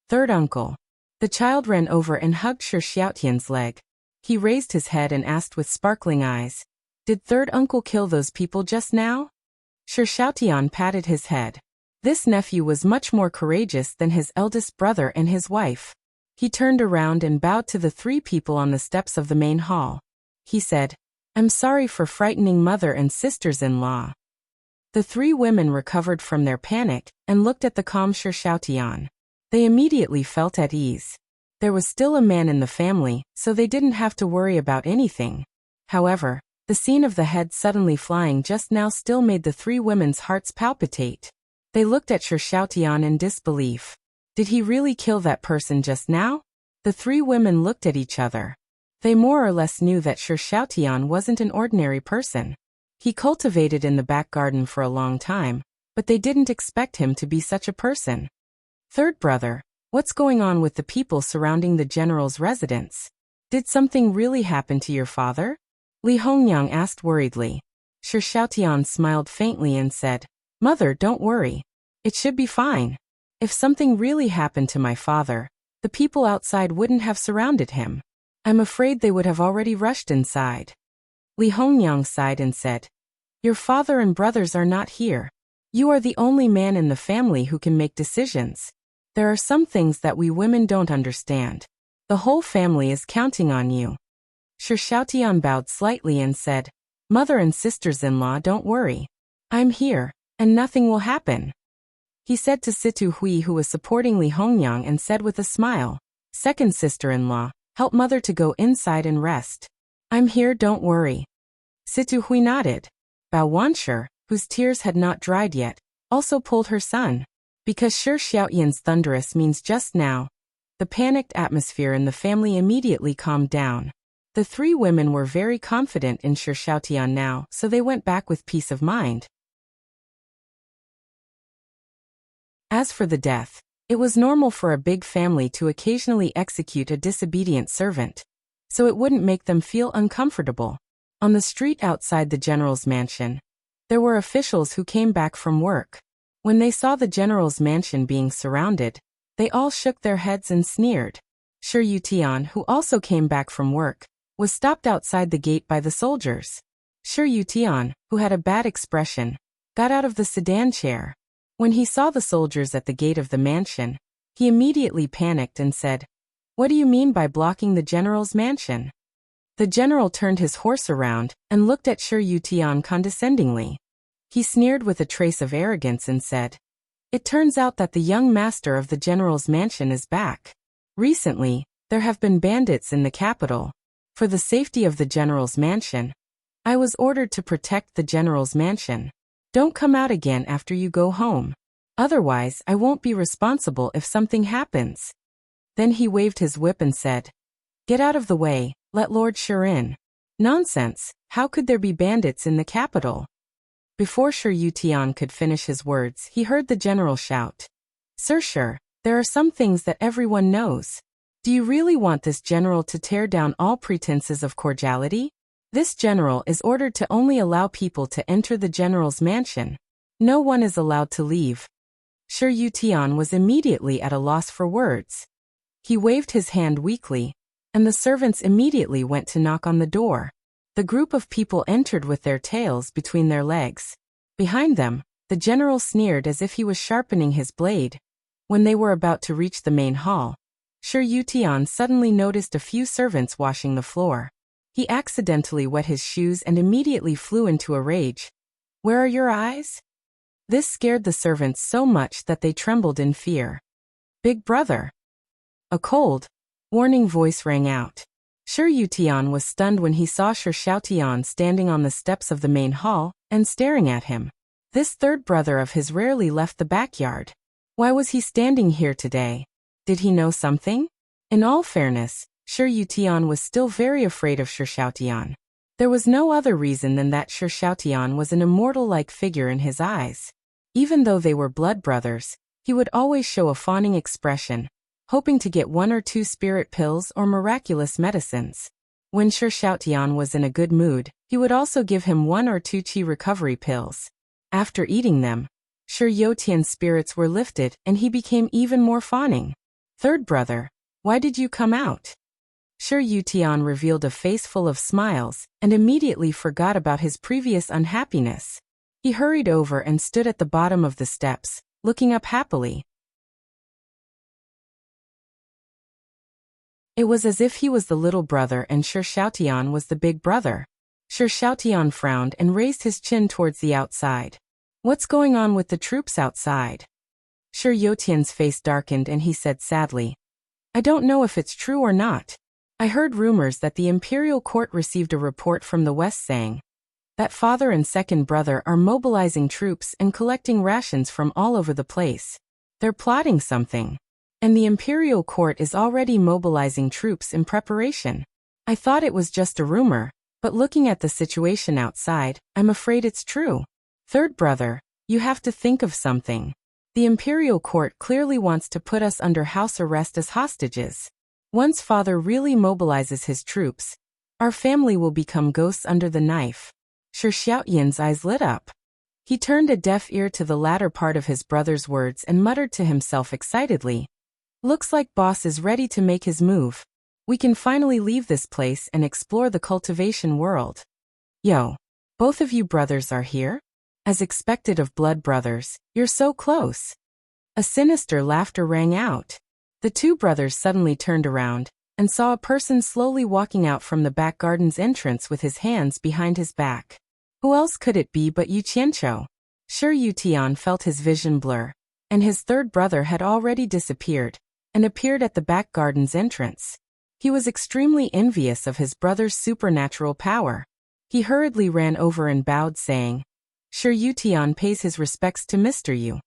"Third uncle." The child ran over and hugged Shi Xiaotian's leg. He raised his head and asked with sparkling eyes, "Did third uncle kill those people just now?" Shi Xiaotian patted his head. This nephew was much more courageous than his eldest brother and his wife. He turned around and bowed to the three people on the steps of the main hall. He said, "I'm sorry for frightening mother and sisters-in-law." The three women recovered from their panic and looked at the calm Shi Xiaotian. They immediately felt at ease. There was still a man in the family, so they didn't have to worry about anything. However, the scene of the head suddenly flying just now still made the three women's hearts palpitate. They looked at Shi Xiaotian in disbelief. Did he really kill that person just now? The three women looked at each other. They more or less knew that Shi Xiaotian wasn't an ordinary person. He cultivated in the back garden for a long time, but they didn't expect him to be such a person. Third brother, what's going on with the people surrounding the general's residence? Did something really happen to your father? Li Hongyang asked worriedly. Shi Xiaotian smiled faintly and said, "Mother, don't worry. It should be fine. If something really happened to my father, the people outside wouldn't have surrounded him. I'm afraid they would have already rushed inside." Li Hongyang sighed and said, "Your father and brothers are not here. You are the only man in the family who can make decisions. There are some things that we women don't understand. The whole family is counting on you." Shi Xiaotian bowed slightly and said, "Mother and sisters-in-law, don't worry. I'm here, and nothing will happen." He said to Situ Hui, who was supporting Li Hongyang, and said with a smile, "Second sister-in-law, help mother to go inside and rest. I'm here, don't worry." Situ Hui nodded. Bao Wanshi, whose tears had not dried yet, also pulled her son. Because Shi Xiaotian's thunderous means just now, the panicked atmosphere in the family immediately calmed down. The three women were very confident in Shi Xiaotian now, so they went back with peace of mind. As for the death, it was normal for a big family to occasionally execute a disobedient servant, so it wouldn't make them feel uncomfortable. On the street outside the general's mansion, there were officials who came back from work. When they saw the general's mansion being surrounded, they all shook their heads and sneered. Shi Yutian, who also came back from work, was stopped outside the gate by the soldiers. Shi Yutian, who had a bad expression, got out of the sedan chair. When he saw the soldiers at the gate of the mansion, he immediately panicked and said, "What do you mean by blocking the general's mansion?" The general turned his horse around and looked at Shi Yutian condescendingly. He sneered with a trace of arrogance and said, "It turns out that the young master of the general's mansion is back. Recently, there have been bandits in the capital. For the safety of the general's mansion, I was ordered to protect the general's mansion. Don't come out again after you go home. Otherwise, I won't be responsible if something happens." Then he waved his whip and said, "Get out of the way, let Lord Shi in." Nonsense, how could there be bandits in the capital? Before Shi Yutian could finish his words, he heard the general shout, "Sir Shi, there are some things that everyone knows. Do you really want this general to tear down all pretenses of cordiality? This general is ordered to only allow people to enter the general's mansion. No one is allowed to leave." Shi Yutian was immediately at a loss for words. He waved his hand weakly, and the servants immediately went to knock on the door. The group of people entered with their tails between their legs. Behind them, the general sneered as if he was sharpening his blade. When they were about to reach the main hall, Shi Yutian suddenly noticed a few servants washing the floor. He accidentally wet his shoes and immediately flew into a rage. "Where are your eyes?" This scared the servants so much that they trembled in fear. "Big brother!" A cold, warning voice rang out. Shi Yutian was stunned when he saw Shi Xiaotian standing on the steps of the main hall and staring at him. This third brother of his rarely left the backyard. Why was he standing here today? Did he know something? In all fairness, Shi Yutian was still very afraid of Shi Xiaotian. There was no other reason than that Shi Xiaotian was an immortal-like figure in his eyes. Even though they were blood brothers, he would always show a fawning expression, hoping to get 1 or 2 spirit pills or miraculous medicines. When Shi Xiaotian was in a good mood, he would also give him 1 or 2 qi recovery pills. After eating them, Shi Yotian's spirits were lifted and he became even more fawning. "Third brother, why did you come out?" Shi Yutian revealed a face full of smiles and immediately forgot about his previous unhappiness. He hurried over and stood at the bottom of the steps, looking up happily. It was as if he was the little brother and Shi Xiaotian was the big brother. Shi Xiaotian frowned and raised his chin towards the outside. What's going on with the troops outside? Shi Yotian's face darkened and he said sadly, I don't know if it's true or not. I heard rumors that the imperial court received a report from the west saying that father and second brother are mobilizing troops and collecting rations from all over the place. They're plotting something. And the imperial court is already mobilizing troops in preparation. I thought it was just a rumor, but looking at the situation outside, I'm afraid it's true. Third brother, you have to think of something. The imperial court clearly wants to put us under house arrest as hostages. Once father really mobilizes his troops, our family will become ghosts under the knife. Shi Xiaotian's eyes lit up. He turned a deaf ear to the latter part of his brother's words and muttered to himself excitedly, Looks like boss is ready to make his move. We can finally leave this place and explore the cultivation world. Yo, both of you brothers are here? As expected of blood brothers, you're so close. A sinister laughter rang out. The two brothers suddenly turned around and saw a person slowly walking out from the back garden's entrance with his hands behind his back. Who else could it be but Yu Qianqiu? Shi Yutian felt his vision blur, and his third brother had already disappeared and appeared at the back garden's entrance. He was extremely envious of his brother's supernatural power. He hurriedly ran over and bowed, saying, Shi Yutian pays his respects to Mr. Yu.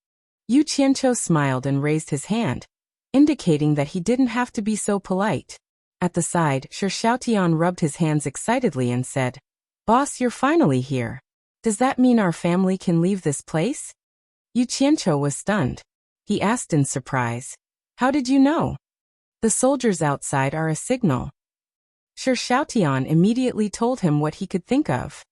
Yu Qianqiu smiled and raised his hand, indicating that he didn't have to be so polite. At the side, Shi Xiaotian rubbed his hands excitedly and said, Boss, you're finally here. Does that mean our family can leave this place? Yu Qianqiu was stunned. He asked in surprise, How did you know? The soldiers outside are a signal. Shi Xiaotian immediately told him what he could think of.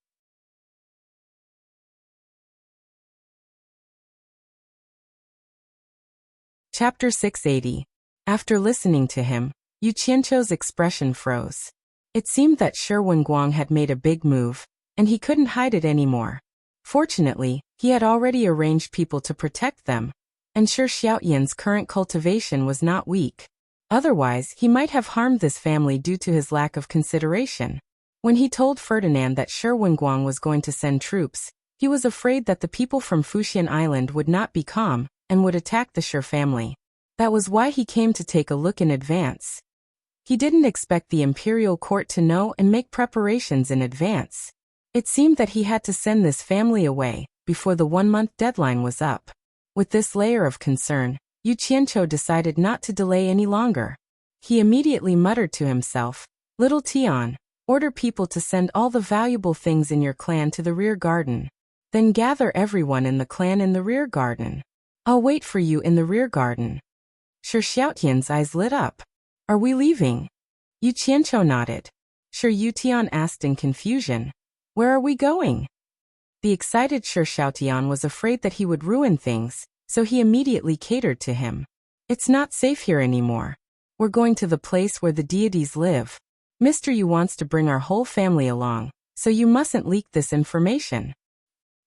Chapter 680. After listening to him, Yu Qianqiu's expression froze. It seemed that Shi Wenguang had made a big move, and he couldn't hide it anymore. Fortunately, he had already arranged people to protect them, and Shi Xiaotian's current cultivation was not weak. Otherwise, he might have harmed this family due to his lack of consideration. When he told Ferdinand that Shi Wenguang was going to send troops, he was afraid that the people from Fuxian Island would not be calm and would attack the Shi family. That was why he came to take a look in advance. He didn't expect the imperial court to know and make preparations in advance. It seemed that he had to send this family away before the 1-month deadline was up. With this layer of concern, Yu Qianqiu decided not to delay any longer. He immediately muttered to himself, Little Tian, order people to send all the valuable things in your clan to the rear garden. Then gather everyone in the clan in the rear garden. I'll wait for you in the rear garden. Shi Xiaotian's eyes lit up. Are we leaving? Yu Qianqiu nodded. Shi Yutian asked in confusion, Where are we going? The excited Shi Xiaotian was afraid that he would ruin things, so he immediately catered to him. It's not safe here anymore. We're going to the place where the deities live. Mr. Yu wants to bring our whole family along, so you mustn't leak this information.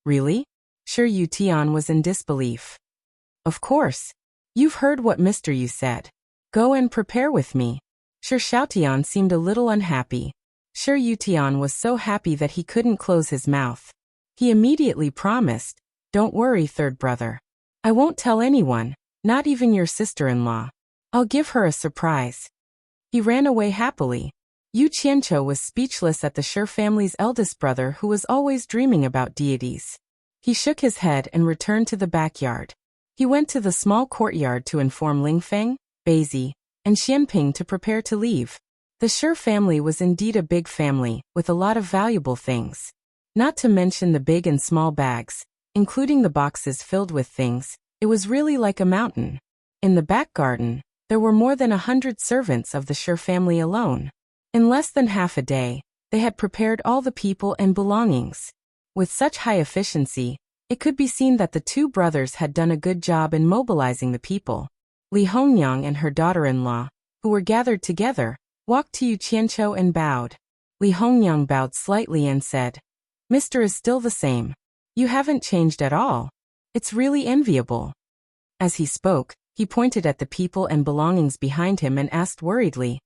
Really? Shi Yutian was in disbelief. Of course. You've heard what Mr. Yu said. Go and prepare with me. Shi Xiaotian seemed a little unhappy. Shi Yutian was so happy that he couldn't close his mouth. He immediately promised, Don't worry, third brother. I won't tell anyone, not even your sister-in-law. I'll give her a surprise. He ran away happily. Yu Qianqiu was speechless at the Shi family's eldest brother who was always dreaming about deities. He shook his head and returned to the backyard. He went to the small courtyard to inform Lingfeng, Beizi, and Xianping to prepare to leave. The Shi family was indeed a big family, with a lot of valuable things. Not to mention the big and small bags, including the boxes filled with things, it was really like a mountain. In the back garden, there were more than 100 servants of the Shi family alone. In less than half a day, they had prepared all the people and belongings. With such high efficiency, it could be seen that the two brothers had done a good job in mobilizing the people. Li Hongyang and her daughter-in-law, who were gathered together, walked to Yu Qianqiu and bowed. Li Hongyang bowed slightly and said, Mr. is still the same. You haven't changed at all. It's really enviable. As he spoke, he pointed at the people and belongings behind him and asked worriedly,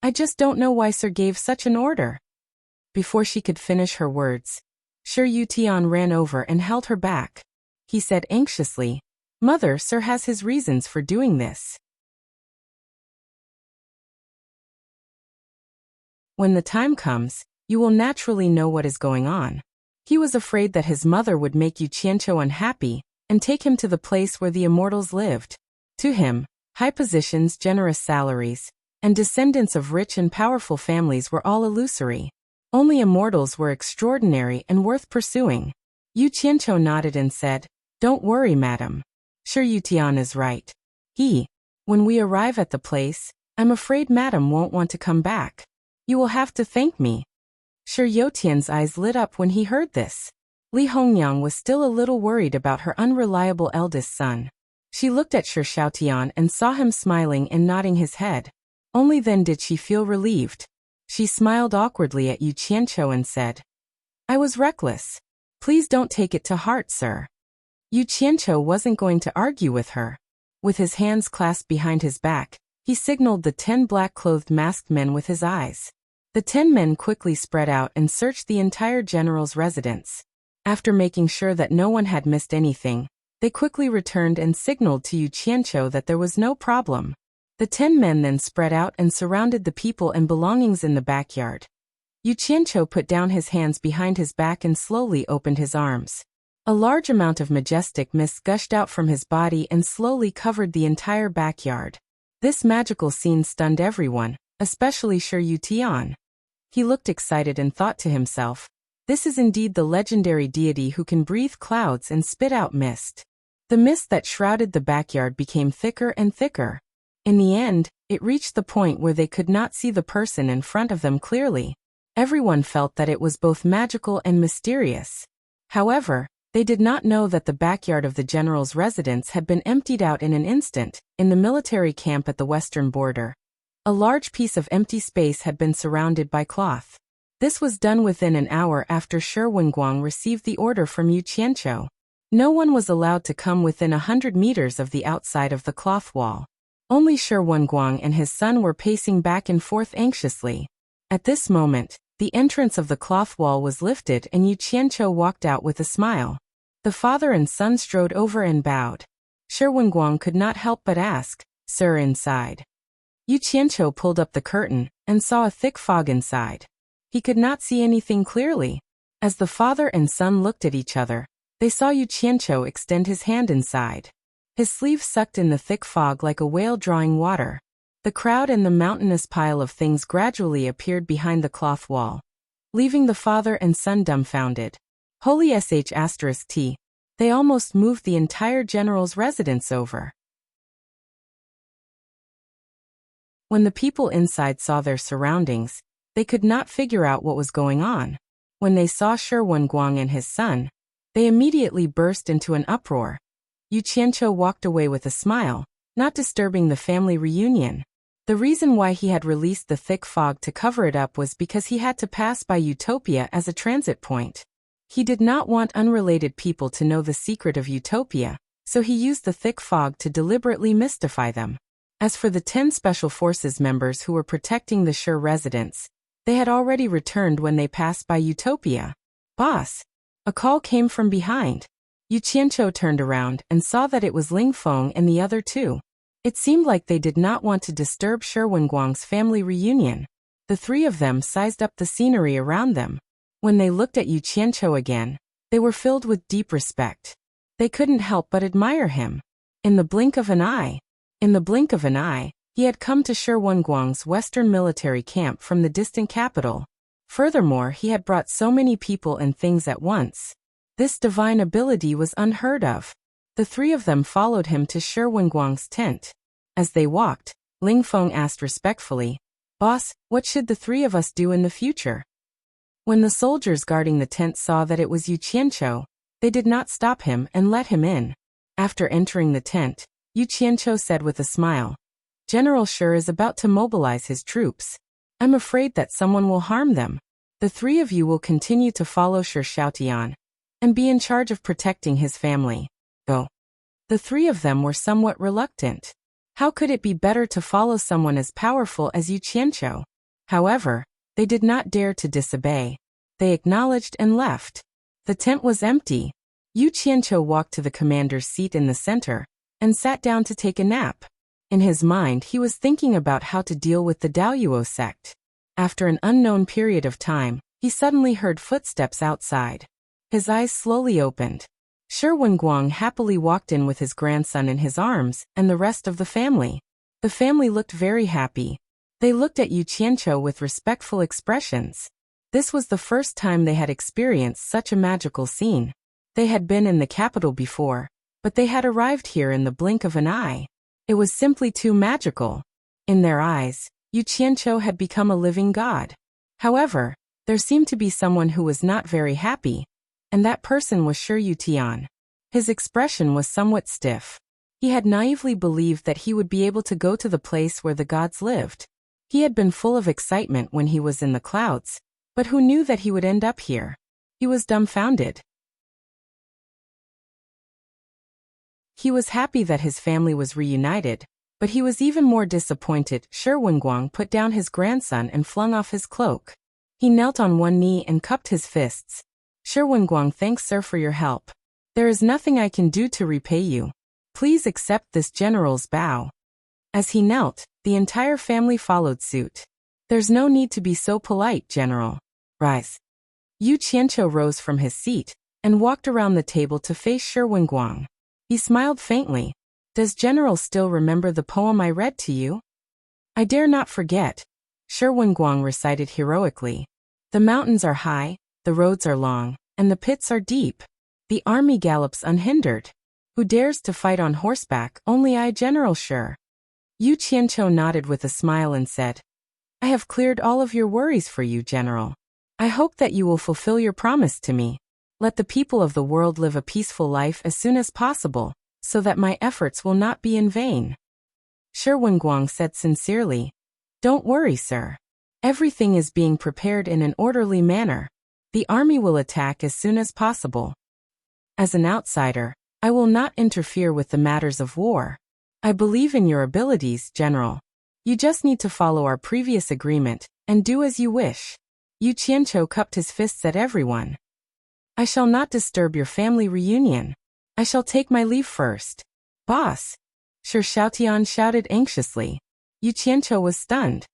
"I just don't know why Sir gave such an order." Before she could finish her words, Sir Yutian ran over and held her back. He said anxiously, "Mother, Sir has his reasons for doing this. When the time comes, you will naturally know what is going on." He was afraid that his mother would make Yu Qianqiu unhappy and take him to the place where the immortals lived. To him, high positions, generous salaries, and descendants of rich and powerful families were all illusory. Only immortals were extraordinary and worth pursuing. Yu Qianqiu nodded and said, "Don't worry, madam. Sure, Yutian is right. When we arrive at the place, I'm afraid madam won't want to come back. You will have to thank me." Sure Yotian's eyes lit up when he heard this. Li Hongyang was still a little worried about her unreliable eldest son. She looked at Sure Xiaotian and saw him smiling and nodding his head. Only then did she feel relieved. She smiled awkwardly at Yu Qianqiu and said, "I was reckless. Please don't take it to heart, sir." Yu Qianqiu wasn't going to argue with her. With his hands clasped behind his back, he signaled the 10 black-clothed masked men with his eyes. The 10 men quickly spread out and searched the entire general's residence. After making sure that no one had missed anything, they quickly returned and signaled to Yu Qianqiu that there was no problem. The 10 men then spread out and surrounded the people and belongings in the backyard. Yu Qianqiu put down his hands behind his back and slowly opened his arms. A large amount of majestic mist gushed out from his body and slowly covered the entire backyard. This magical scene stunned everyone, especially Sure Yutian. He looked excited and thought to himself, "This is indeed the legendary deity who can breathe clouds and spit out mist." The mist that shrouded the backyard became thicker and thicker. In the end, it reached the point where they could not see the person in front of them clearly. Everyone felt that it was both magical and mysterious. However, they did not know that the backyard of the general's residence had been emptied out in an instant. In the military camp at the western border, a large piece of empty space had been surrounded by cloth. This was done within an hour after Shi Wenguang received the order from Yu Qianqiu. No one was allowed to come within 100 meters of the outside of the cloth wall. Only Shi Wenguang and his son were pacing back and forth anxiously. At this moment, the entrance of the cloth wall was lifted and Yu Qianqiu walked out with a smile. The father and son strode over and bowed. Shi Wenguang could not help but ask, "Sir, inside?" Yu Qianqiu pulled up the curtain and saw a thick fog inside. He could not see anything clearly. As the father and son looked at each other, they saw Yu Qianqiu extend his hand inside. His sleeve sucked in the thick fog like a whale drawing water. The crowd and the mountainous pile of things gradually appeared behind the cloth wall, leaving the father and son dumbfounded. Holy sh*t, they almost moved the entire general's residence over. When the people inside saw their surroundings, they could not figure out what was going on. When they saw Shi Wenguang and his son, they immediately burst into an uproar. Yu Qianqiu walked away with a smile, not disturbing the family reunion. The reason why he had released the thick fog to cover it up was because he had to pass by Utopia as a transit point. He did not want unrelated people to know the secret of Utopia, so he used the thick fog to deliberately mystify them. As for the 10 Special Forces members who were protecting the Shi residents, they had already returned when they passed by Utopia. "Boss!" A call came from behind. Yu Qianqiu turned around and saw that it was Ling Feng and the other two. It seemed like they did not want to disturb Shi Wenguang's family reunion. The three of them sized up the scenery around them. When they looked at Yu Qianqiu again, they were filled with deep respect. They couldn't help but admire him. In the blink of an eye, he had come to Shi Wenguang's western military camp from the distant capital. Furthermore, he had brought so many people and things at once. This divine ability was unheard of. The three of them followed him to Shi Wenguang's tent. As they walked, Ling Feng asked respectfully, "Boss, what should the three of us do in the future?" When the soldiers guarding the tent saw that it was Yu Qianqiu, they did not stop him and let him in. After entering the tent, Yu Qianqiu said with a smile, "General Shi is about to mobilize his troops. I'm afraid that someone will harm them. The three of you will continue to follow Shi Xiaotian and be in charge of protecting his family. Go." The three of them were somewhat reluctant. How could it be better to follow someone as powerful as Yu Qianqiu? However, they did not dare to disobey. They acknowledged and left. The tent was empty. Yu Qianqiu walked to the commander's seat in the center and sat down to take a nap. In his mind, he was thinking about how to deal with the Daoyuo sect. After an unknown period of time, he suddenly heard footsteps outside. His eyes slowly opened. Shi Wenguang happily walked in with his grandson in his arms and the rest of the family. The family looked very happy. They looked at Yu Qianqiu with respectful expressions. This was the first time they had experienced such a magical scene. They had been in the capital before, but they had arrived here in the blink of an eye. It was simply too magical. In their eyes, Yu Qianqiu had become a living god. However, there seemed to be someone who was not very happy, and that person was Shi Yutian. His expression was somewhat stiff. He had naively believed that he would be able to go to the place where the gods lived. He had been full of excitement when he was in the clouds, but who knew that he would end up here? He was dumbfounded. He was happy that his family was reunited, but he was even more disappointed. Shi Wenguang put down his grandson and flung off his cloak. He knelt on one knee and cupped his fists. Shi Wenguang, thanks sir for your help. There is nothing I can do to repay you. Please accept this general's bow. As he knelt, the entire family followed suit. There's no need to be so polite, General. Rise. Yu Qianqiu rose from his seat and walked around the table to face Shi Wenguang. He smiled faintly. Does General still remember the poem I read to you? I dare not forget. Shi Wenguang recited heroically. The mountains are high, the roads are long, and the pits are deep. The army gallops unhindered. Who dares to fight on horseback? Only I, General Shi. Yu Qianqiu nodded with a smile and said, I have cleared all of your worries for you, General. I hope that you will fulfill your promise to me. Let the people of the world live a peaceful life as soon as possible, so that my efforts will not be in vain. Shi Wenguang said sincerely, Don't worry, sir. Everything is being prepared in an orderly manner. The army will attack as soon as possible. As an outsider, I will not interfere with the matters of war. I believe in your abilities, General. You just need to follow our previous agreement and do as you wish. Yu Qianqiu cupped his fists at everyone. I shall not disturb your family reunion. I shall take my leave first. Boss! Shi Xiaotian shouted anxiously. Yu Qianqiu was stunned.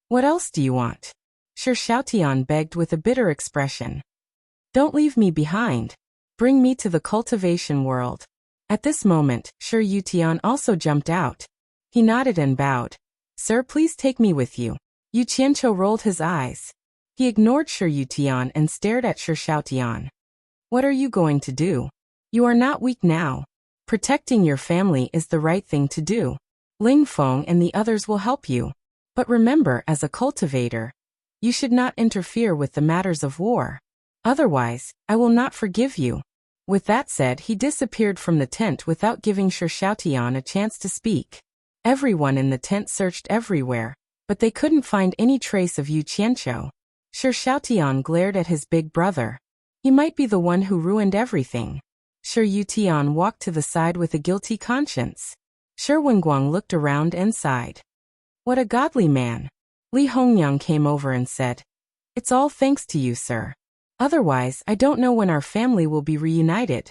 What else do you want? Shi Xiaotian begged with a bitter expression. Don't leave me behind. Bring me to the cultivation world. At this moment, Shi Yutian also jumped out. He nodded and bowed. Sir, please take me with you. Yu Qianqiu rolled his eyes. He ignored Shi Yutian and stared at Shi Xiaotian. What are you going to do? You are not weak now. Protecting your family is the right thing to do. Ling Feng and the others will help you. But remember, as a cultivator, you should not interfere with the matters of war. Otherwise, I will not forgive you. With that said, he disappeared from the tent without giving Shi Xiaotian a chance to speak. Everyone in the tent searched everywhere, but they couldn't find any trace of Yu Qianqiu. Shi Xiaotian glared at his big brother. He might be the one who ruined everything. Shi Yutian walked to the side with a guilty conscience. Shi Wenguang looked around and sighed. What a godly man. Li Hongyang came over and said, It's all thanks to you, sir. Otherwise, I don't know when our family will be reunited.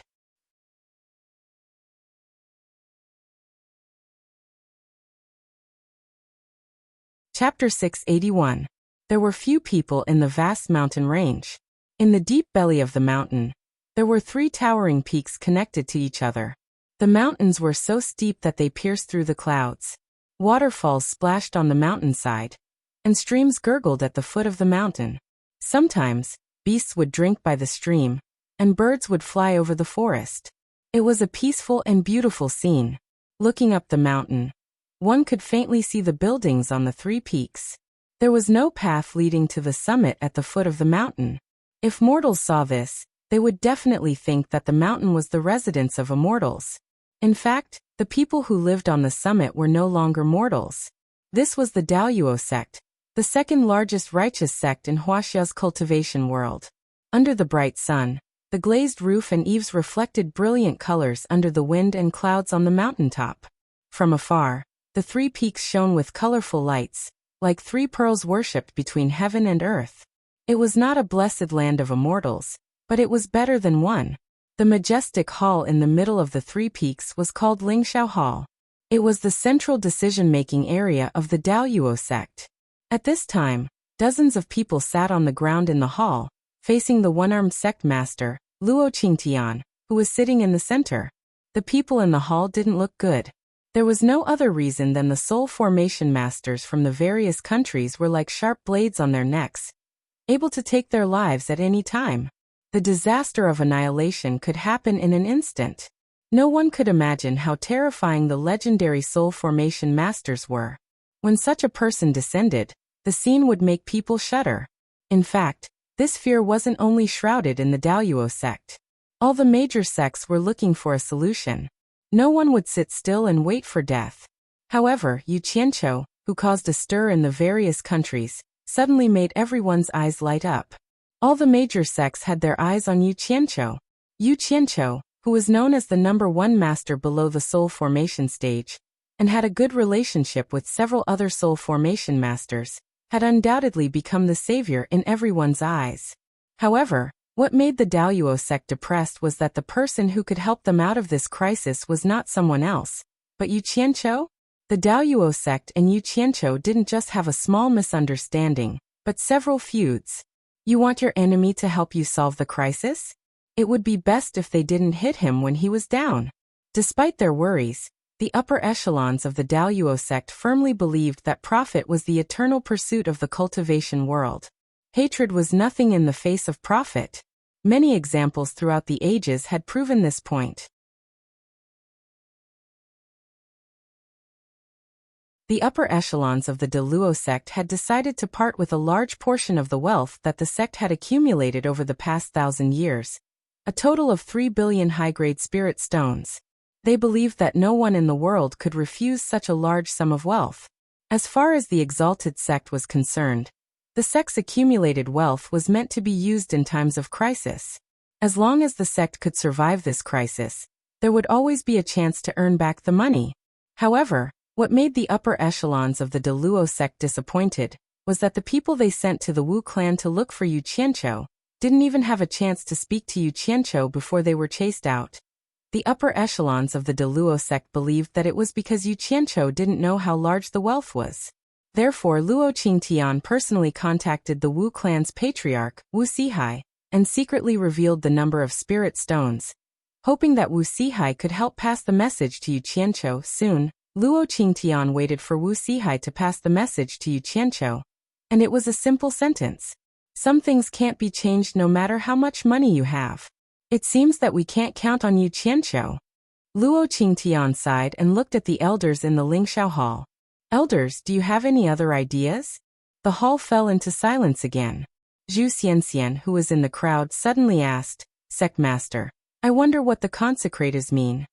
Chapter 681. There were few people in the vast mountain range. In the deep belly of the mountain, there were 3 towering peaks connected to each other. The mountains were so steep that they pierced through the clouds. Waterfalls splashed on the mountainside, and streams gurgled at the foot of the mountain. Sometimes, beasts would drink by the stream, and birds would fly over the forest. It was a peaceful and beautiful scene. Looking up the mountain, one could faintly see the buildings on the 3 peaks. There was no path leading to the summit at the foot of the mountain. If mortals saw this, they would definitely think that the mountain was the residence of immortals. In fact, the people who lived on the summit were no longer mortals. This was the Daoyuo sect, the second largest righteous sect in Huaxia's cultivation world. Under the bright sun, the The glazed roof and eaves reflected brilliant colors under the wind and clouds on the mountaintop. From afar, the three peaks shone with colorful lights, like three pearls worshipped between heaven and earth. It was not a blessed land of immortals, but it was better than one. The majestic hall in the middle of the three peaks was called Lingxiao Hall. It was the central decision-making area of the Daoyuo sect. At this time, dozens of people sat on the ground in the hall, facing the one-armed sect master, Luo Qingtian, who was sitting in the center. The people in the hall didn't look good. There was no other reason than the soul formation masters from the various countries were like sharp blades on their necks, able to take their lives at any time. The disaster of annihilation could happen in an instant. No one could imagine how terrifying the legendary soul formation masters were. When such a person descended, the scene would make people shudder. In fact, this fear wasn't only shrouded in the Daoyuo sect. All the major sects were looking for a solution. No one would sit still and wait for death. However, Yu Qianqiu, who caused a stir in the various countries, suddenly made everyone's eyes light up. All the major sects had their eyes on Yu Qianqiu. Yu Qianqiu, who was known as the #1 master below the soul formation stage, and had a good relationship with several other soul formation masters, had undoubtedly become the savior in everyone's eyes. However, what made the Daoyuo sect depressed was that the person who could help them out of this crisis was not someone else, but Yu Qianqiu. The Daoyuo sect and Yu Qianqiu didn't just have a small misunderstanding, but several feuds. You want your enemy to help you solve the crisis? It would be best if they didn't hit him when he was down. Despite their worries, the upper echelons of the Daoyuo sect firmly believed that profit was the eternal pursuit of the cultivation world. Hatred was nothing in the face of profit. Many examples throughout the ages had proven this point. The upper echelons of the Daluo sect had decided to part with a large portion of the wealth that the sect had accumulated over the past 1,000 years, a total of 3 billion high-grade spirit stones. They believed that no one in the world could refuse such a large sum of wealth. As far as the exalted sect was concerned, the sect's accumulated wealth was meant to be used in times of crisis. As long as the sect could survive this crisis, there would always be a chance to earn back the money. However, what made the upper echelons of the Daluo sect disappointed was that the people they sent to the Wu clan to look for Yu Qianqiu didn't even have a chance to speak to Yu Qianqiu before they were chased out. The upper echelons of the Daluo sect believed that it was because Yu Qianqiu didn't know how large the wealth was. Therefore, Luo Qingtian personally contacted the Wu clan's patriarch, Wu Sihai, and secretly revealed the number of spirit stones. Hoping that Wu Sihai could help pass the message to Yu Qianqiu soon, Luo Qingtian waited for Wu Sihai to pass the message to Yu Qianqiu. And it was a simple sentence. Some things can't be changed no matter how much money you have. It seems that we can't count on Yu Qianqiu. Luo Qingtian sighed and looked at the elders in the Lingxiao hall. Elders, do you have any other ideas? The hall fell into silence again. Zhu Xianxian, who was in the crowd, suddenly asked, "Sect Master, I wonder what the consecrators mean."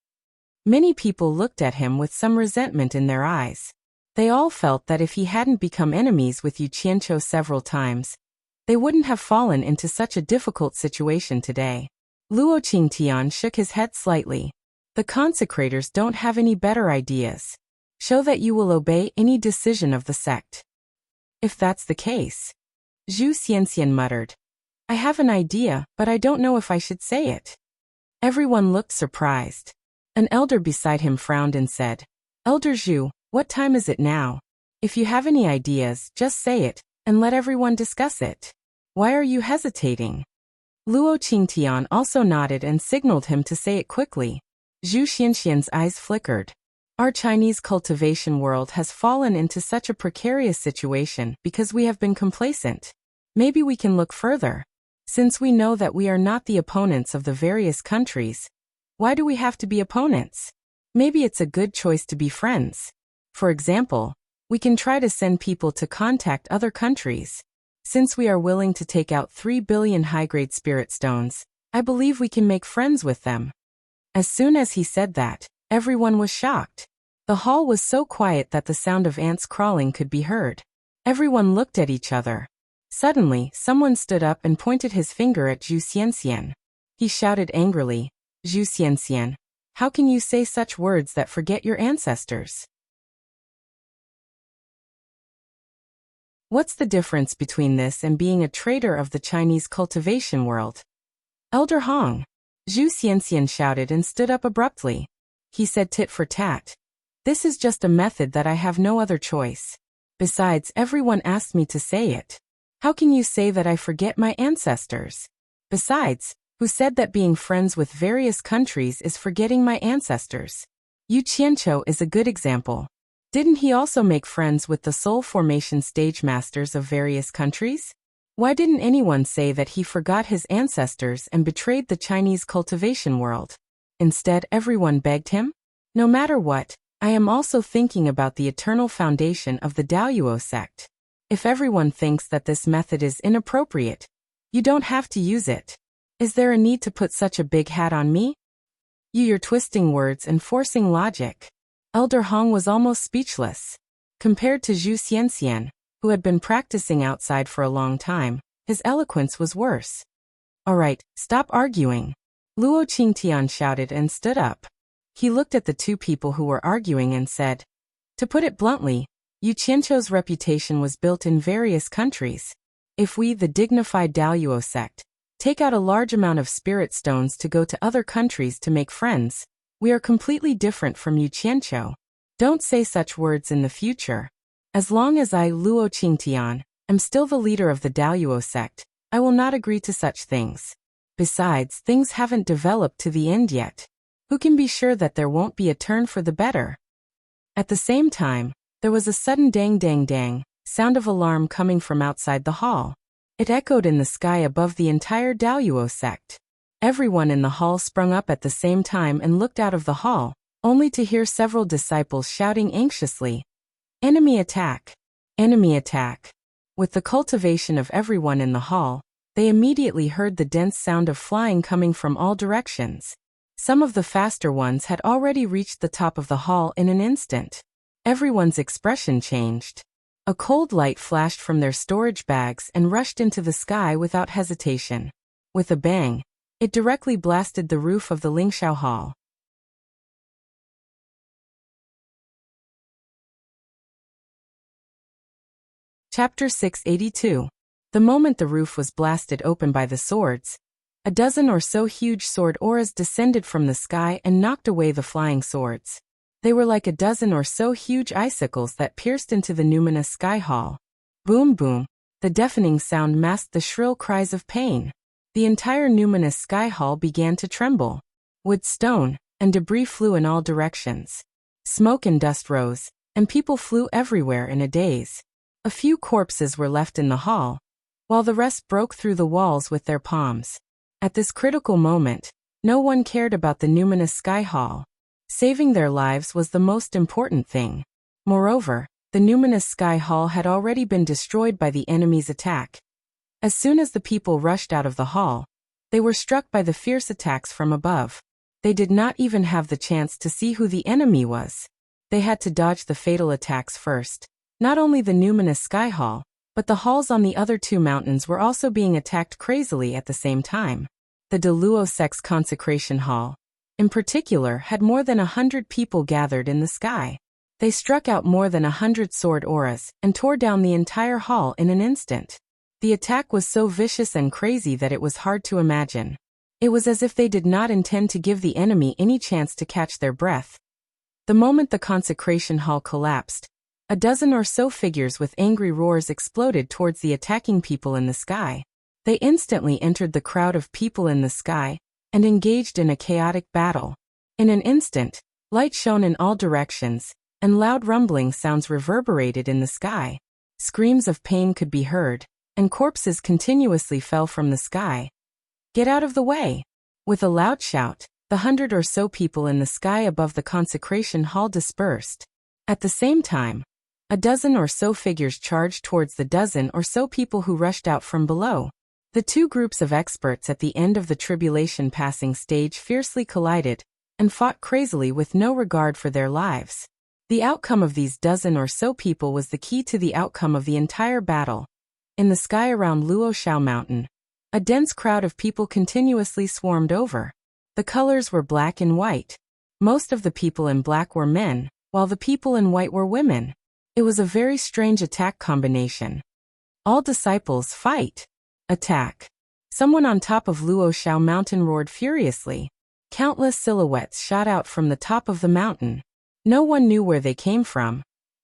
Many people looked at him with some resentment in their eyes. They all felt that if he hadn't become enemies with Yu Qianqiu several times, they wouldn't have fallen into such a difficult situation today. Luo Qingtian shook his head slightly. The consecrators don't have any better ideas. Show that you will obey any decision of the sect. If that's the case. Zhu Xianxian muttered. I have an idea, but I don't know if I should say it. Everyone looked surprised. An elder beside him frowned and said, Elder Zhu, what time is it now? If you have any ideas, just say it, and let everyone discuss it. Why are you hesitating? Luo Qingtian also nodded and signaled him to say it quickly. Zhu Xianxian's eyes flickered. Our Chinese cultivation world has fallen into such a precarious situation because we have been complacent. Maybe we can look further. Since we know that we are not the opponents of the various countries, why do we have to be opponents? Maybe it's a good choice to be friends. For example, we can try to send people to contact other countries. Since we are willing to take out 3 billion high-grade spirit stones, I believe we can make friends with them. As soon as he said that, everyone was shocked. The hall was so quiet that the sound of ants crawling could be heard. Everyone looked at each other. Suddenly, someone stood up and pointed his finger at Zhu Xianxian. He shouted angrily. Zhu Xianxian, how can you say such words that forget your ancestors? What's the difference between this and being a traitor of the Chinese cultivation world? Elder Hong. Zhu Xianxian shouted and stood up abruptly. He said tit for tat. This is just a method that I have no other choice. Besides, everyone asked me to say it. How can you say that I forget my ancestors? Besides, who said that being friends with various countries is forgetting my ancestors? Yu Qianqiu is a good example. Didn't he also make friends with the soul formation stage masters of various countries? Why didn't anyone say that he forgot his ancestors and betrayed the Chinese cultivation world? Instead, everyone begged him? No matter what, I am also thinking about the eternal foundation of the Daoyuo sect. If everyone thinks that this method is inappropriate, you don't have to use it. Is there a need to put such a big hat on me? You're twisting words and forcing logic. Elder Hong was almost speechless. Compared to Zhu Xianxian, who had been practicing outside for a long time, his eloquence was worse. All right, stop arguing. Luo Qingtian shouted and stood up. He looked at the two people who were arguing and said, to put it bluntly, Yu Qianqiu's reputation was built in various countries. If we, the dignified Daoyuo sect, take out a large amount of spirit stones to go to other countries to make friends, we are completely different from Yu Qianqiu. Don't say such words in the future. As long as I, Luo Qingtian, am still the leader of the Daoyuo sect, I will not agree to such things. Besides, things haven't developed to the end yet. Who can be sure that there won't be a turn for the better? At the same time, there was a sudden dang dang dang sound of alarm coming from outside the hall. It echoed in the sky above the entire Daoyuo sect. Everyone in the hall sprung up at the same time and looked out of the hall, only to hear several disciples shouting anxiously, "Enemy attack! Enemy attack!" With the cultivation of everyone in the hall, they immediately heard the dense sound of flying coming from all directions. Some of the faster ones had already reached the top of the hall in an instant. Everyone's expression changed. A cold light flashed from their storage bags and rushed into the sky without hesitation. With a bang, it directly blasted the roof of the Lingxiao Hall. Chapter 682. The moment the roof was blasted open by the swords, a dozen or so huge sword auras descended from the sky and knocked away the flying swords. They were like a dozen or so huge icicles that pierced into the numinous sky hall. Boom boom, the deafening sound masked the shrill cries of pain. The entire numinous sky hall began to tremble. Wood, stone, and debris flew in all directions. Smoke and dust rose, and people flew everywhere in a daze. A few corpses were left in the hall, while the rest broke through the walls with their palms. At this critical moment, no one cared about the numinous sky hall. Saving their lives was the most important thing. Moreover, the numinous sky hall had already been destroyed by the enemy's attack. As soon as the people rushed out of the hall, they were struck by the fierce attacks from above. They did not even have the chance to see who the enemy was. They had to dodge the fatal attacks first. Not only the numinous sky hall, but the halls on the other two mountains were also being attacked crazily at the same time. The Daluo sect's consecration hall, in particular, had more than 100 people gathered in the sky. They struck out more than 100 sword auras and tore down the entire hall in an instant. The attack was so vicious and crazy that it was hard to imagine. It was as if they did not intend to give the enemy any chance to catch their breath. The moment the consecration hall collapsed, a dozen or so figures with angry roars exploded towards the attacking people in the sky. They instantly entered the crowd of people in the sky and engaged in a chaotic battle. In an instant, light shone in all directions, and loud rumbling sounds reverberated in the sky. Screams of pain could be heard, and corpses continuously fell from the sky. Get out of the way! With a loud shout, the 100 or so people in the sky above the consecration hall dispersed. At the same time, a dozen or so figures charged towards the dozen or so people who rushed out from below. The two groups of experts at the end of the tribulation passing stage fiercely collided and fought crazily with no regard for their lives. The outcome of these dozen or so people was the key to the outcome of the entire battle. In the sky around Luoshao Mountain, A dense crowd of people continuously swarmed over. The colors were black and white. Most of the people in black were men, while the people in white were women. It was a very strange attack combination. All disciples, fight! Attack! Someone on top of Luoxiao mountain roared furiously. Countless silhouettes shot out from the top of the mountain. No one knew where they came from,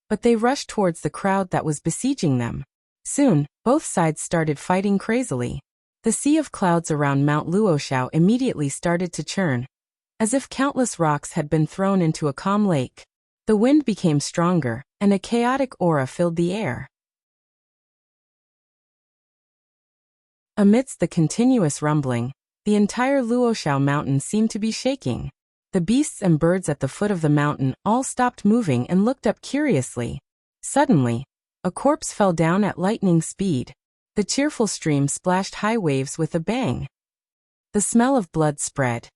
but they rushed towards the crowd that was besieging them. Soon, both sides started fighting crazily. The sea of clouds around Mount Luoxiao immediately started to churn, as if countless rocks had been thrown into a calm lake. The wind became stronger, and a chaotic aura filled the air. Amidst the continuous rumbling, the entire Luoxiao mountain seemed to be shaking. The beasts and birds at the foot of the mountain all stopped moving and looked up curiously. Suddenly, a corpse fell down at lightning speed. The cheerful stream splashed high waves with a bang. The smell of blood spread,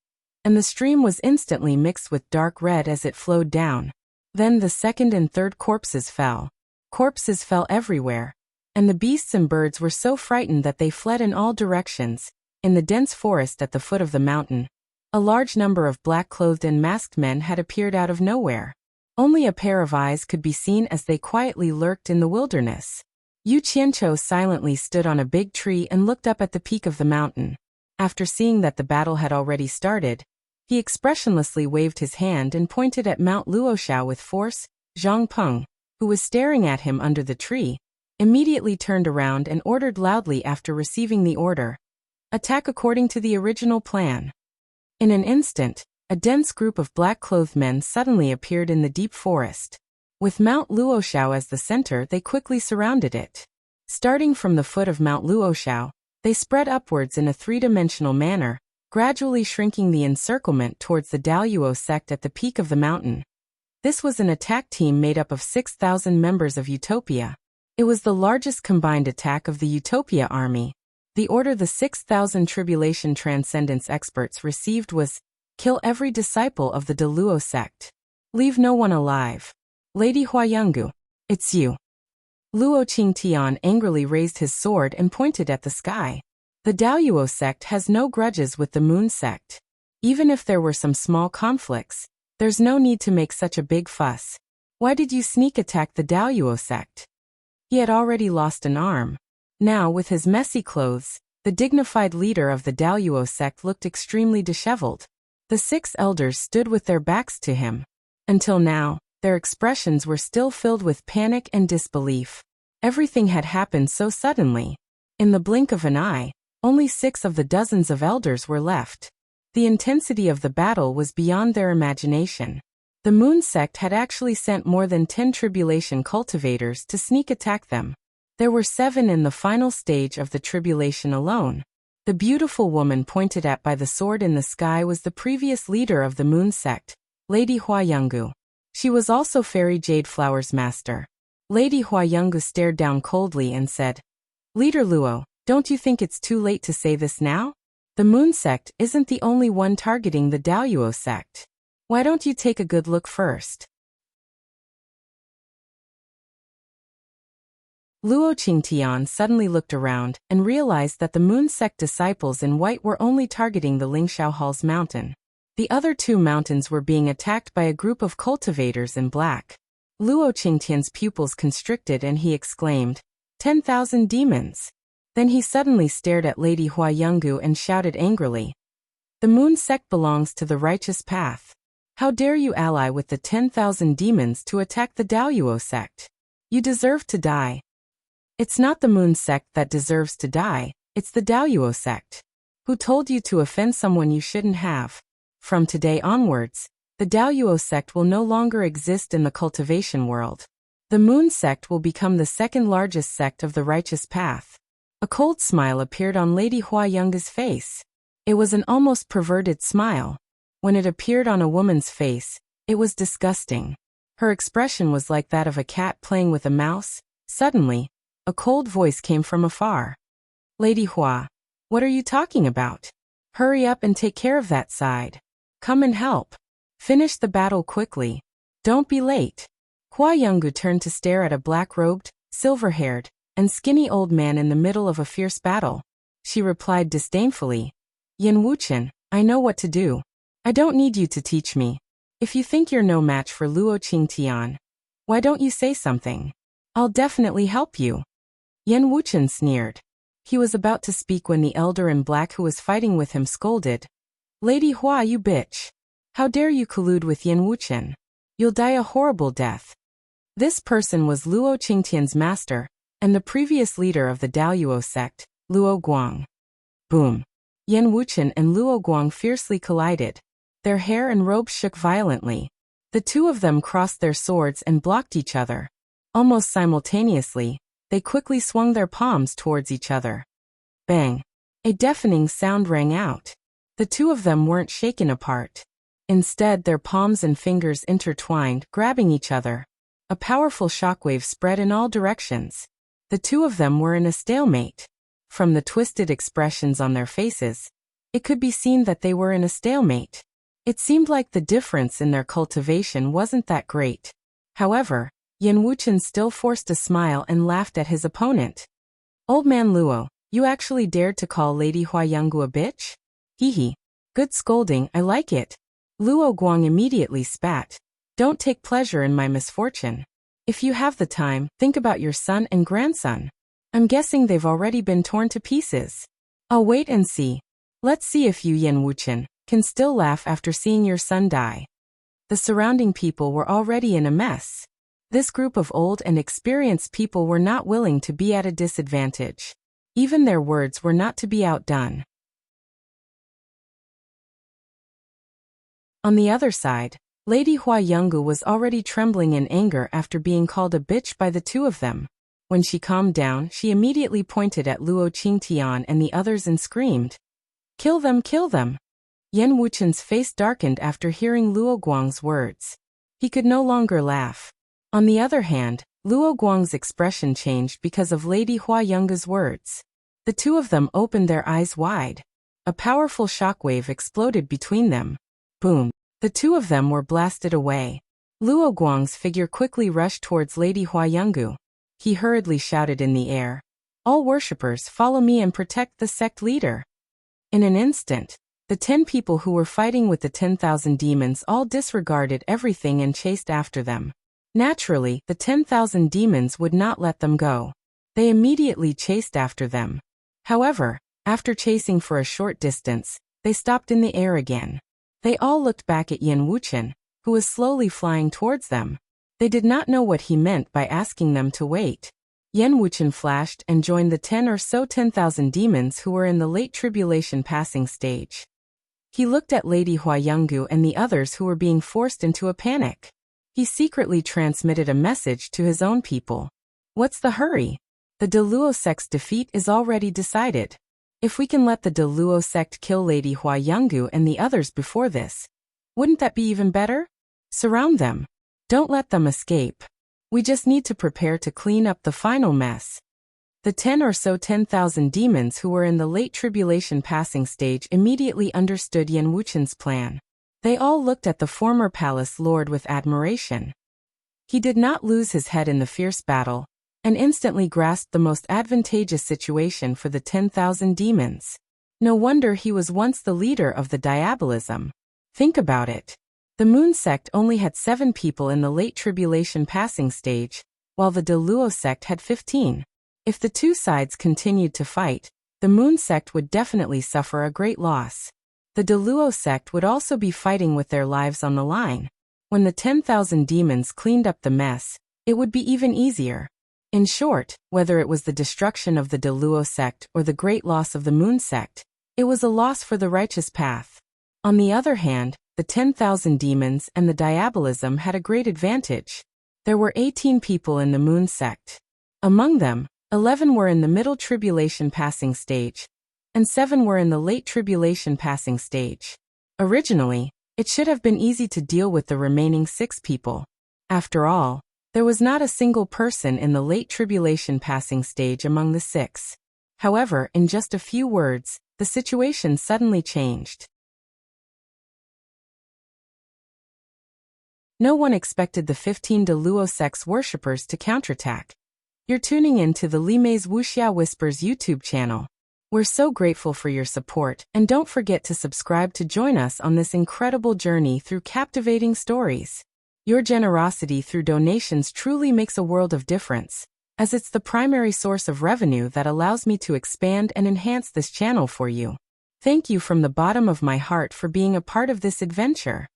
and the stream was instantly mixed with dark red as it flowed down. Then the second and third corpses fell. Corpses fell everywhere, and the beasts and birds were so frightened that they fled in all directions. In the dense forest at the foot of the mountain, a large number of black-clothed and masked men had appeared out of nowhere. Only a pair of eyes could be seen as they quietly lurked in the wilderness. Yu Qianqiu silently stood on a big tree and looked up at the peak of the mountain. After seeing that the battle had already started, he expressionlessly waved his hand and pointed at Mount Luoxiao with force. Zhang Peng, who was staring at him under the tree, immediately turned around and ordered loudly after receiving the order. Attack according to the original plan. In an instant, a dense group of black-clothed men suddenly appeared in the deep forest. With Mount Luoxiao as the center, they quickly surrounded it. Starting from the foot of Mount Luoxiao, they spread upwards in a three-dimensional manner, gradually shrinking the encirclement towards the Daluo sect at the peak of the mountain. This was an attack team made up of 6,000 members of Utopia. It was the largest combined attack of the Utopia army. The order the 6,000 Tribulation Transcendence experts received was, kill every disciple of the Daluo sect. Leave no one alive. Lady Huayangu, it's you. Luo Qingtian angrily raised his sword and pointed at the sky. The Daluo sect has no grudges with the Moon sect. Even if there were some small conflicts, there's no need to make such a big fuss. Why did you sneak attack the Daluo sect? He had already lost an arm. Now, with his messy clothes, the dignified leader of the Daluo sect looked extremely disheveled. The 6 elders stood with their backs to him. Until now, their expressions were still filled with panic and disbelief. Everything had happened so suddenly. In the blink of an eye, only 6 of the dozens of elders were left. The intensity of the battle was beyond their imagination. The Moon sect had actually sent more than 10 tribulation cultivators to sneak attack them. There were 7 in the final stage of the tribulation alone. The beautiful woman pointed at by the sword in the sky was the previous leader of the Moon sect, Lady Huayangu. She was also Fairy Jade Flower's master. Lady Huayangu stared down coldly and said, Leader Luo, don't you think it's too late to say this now? The Moon sect isn't the only one targeting the Daluo sect. Why don't you take a good look first? Luo Qingtian suddenly looked around and realized that the Moon sect disciples in white were only targeting the Lingxiao Hall's mountain. The other 2 mountains were being attacked by a group of cultivators in black. Luo Qingtian's pupils constricted and he exclaimed, 10,000 demons. Then he suddenly stared at Lady Huayangu and shouted angrily, the Moon sect belongs to the righteous path. How dare you ally with the 10,000 demons to attack the Daluo sect? You deserve to die. It's not the Moon sect that deserves to die, it's the Daluo sect. Who told you to offend someone you shouldn't have? From today onwards, the Daluo sect will no longer exist in the cultivation world. The Moon sect will become the second largest sect of the righteous path. A cold smile appeared on Lady Huayangu's face. It was an almost perverted smile. When it appeared on a woman's face, it was disgusting. Her expression was like that of a cat playing with a mouse. Suddenly, a cold voice came from afar. Lady Hua, what are you talking about? Hurry up and take care of that side. Come and help. Finish the battle quickly. Don't be late. Huayangu turned to stare at a black-robed, silver-haired, and skinny old man in the middle of a fierce battle. She replied disdainfully. Yin Wuchen, I know what to do. I don't need you to teach me. If you think you're no match for Luo Qingtian, why don't you say something? I'll definitely help you. Yin Wuchen sneered. He was about to speak when the elder in black who was fighting with him scolded. Lady Hua, you bitch. How dare you collude with Yin Wuchen? You'll die a horrible death. This person was Luo Qingtian's master, and the previous leader of the Daoyuo sect, Luo Guang. Boom. Yin Wuchen and Luo Guang fiercely collided. Their hair and robes shook violently. The two of them crossed their swords and blocked each other. Almost simultaneously, they quickly swung their palms towards each other. Bang! A deafening sound rang out. The two of them weren't shaken apart. Instead, their palms and fingers intertwined, grabbing each other. A powerful shockwave spread in all directions. The two of them were in a stalemate. From the twisted expressions on their faces, it could be seen that they were in a stalemate. It seemed like the difference in their cultivation wasn't that great. However, Yin Wuchen still forced a smile and laughed at his opponent. Old man Luo, you actually dared to call Lady Huayangu a bitch? Hee. Good scolding, I like it. Luo Guang immediately spat. Don't take pleasure in my misfortune. If you have the time, think about your son and grandson. I'm guessing they've already been torn to pieces. I'll wait and see. Let's see if you, Yin Wuchen, can still laugh after seeing your son die. The surrounding people were already in a mess. This group of old and experienced people were not willing to be at a disadvantage. Even their words were not to be outdone. On the other side, Lady Huayangu was already trembling in anger after being called a bitch by the two of them. When she calmed down, she immediately pointed at Luo Qingtian and the others and screamed, Kill them, kill them! Yin Wuchen's face darkened after hearing Luo Guang's words. He could no longer laugh. On the other hand, Luo Guang's expression changed because of Lady Huayangu's words. The two of them opened their eyes wide. A powerful shockwave exploded between them. Boom! The two of them were blasted away. Luo Guang's figure quickly rushed towards Lady Huayangu. He hurriedly shouted in the air, All worshippers, follow me and protect the sect leader. In an instant, the 10 people who were fighting with the 10,000 demons all disregarded everything and chased after them. Naturally, the 10,000 demons would not let them go. They immediately chased after them. However, after chasing for a short distance, they stopped in the air again. They all looked back at Yin Wuchen, who was slowly flying towards them. They did not know what he meant by asking them to wait. Yin Wuchen flashed and joined the 10,000 demons who were in the late tribulation passing stage. He looked at Lady Huayangu and the others who were being forced into a panic. He secretly transmitted a message to his own people. What's the hurry? The Deluo sect's defeat is already decided. If we can let the Deluo sect kill Lady Huayangu and the others before this, wouldn't that be even better? Surround them. Don't let them escape. We just need to prepare to clean up the final mess. The 10,000 demons who were in the late tribulation passing stage immediately understood Yin Wuchen's plan. They all looked at the former palace lord with admiration. He did not lose his head in the fierce battle, and instantly grasped the most advantageous situation for the 10,000 demons. No wonder he was once the leader of the diabolism. Think about it. The Moon sect only had 7 people in the late tribulation passing stage, while the Deluo sect had 15. If the two sides continued to fight, the Moon sect would definitely suffer a great loss. The Deluo sect would also be fighting with their lives on the line. When the 10,000 demons cleaned up the mess, it would be even easier. In short, whether it was the destruction of the Deluo sect or the great loss of the Moon sect, it was a loss for the righteous path. On the other hand, the 10,000 demons and the diabolism had a great advantage. There were 18 people in the Moon sect. Among them, 11 were in the middle tribulation passing stage, and 7 were in the late tribulation passing stage. Originally, it should have been easy to deal with the remaining 6 people. After all, there was not a single person in the late tribulation passing stage among the 6. However, in just a few words, the situation suddenly changed. No one expected the 15 Deluo sect's worshippers to counterattack. You're tuning in to the Limei's Wuxia Whispers YouTube channel. We're so grateful for your support, and don't forget to subscribe to join us on this incredible journey through captivating stories. Your generosity through donations truly makes a world of difference, as it's the primary source of revenue that allows me to expand and enhance this channel for you. Thank you from the bottom of my heart for being a part of this adventure.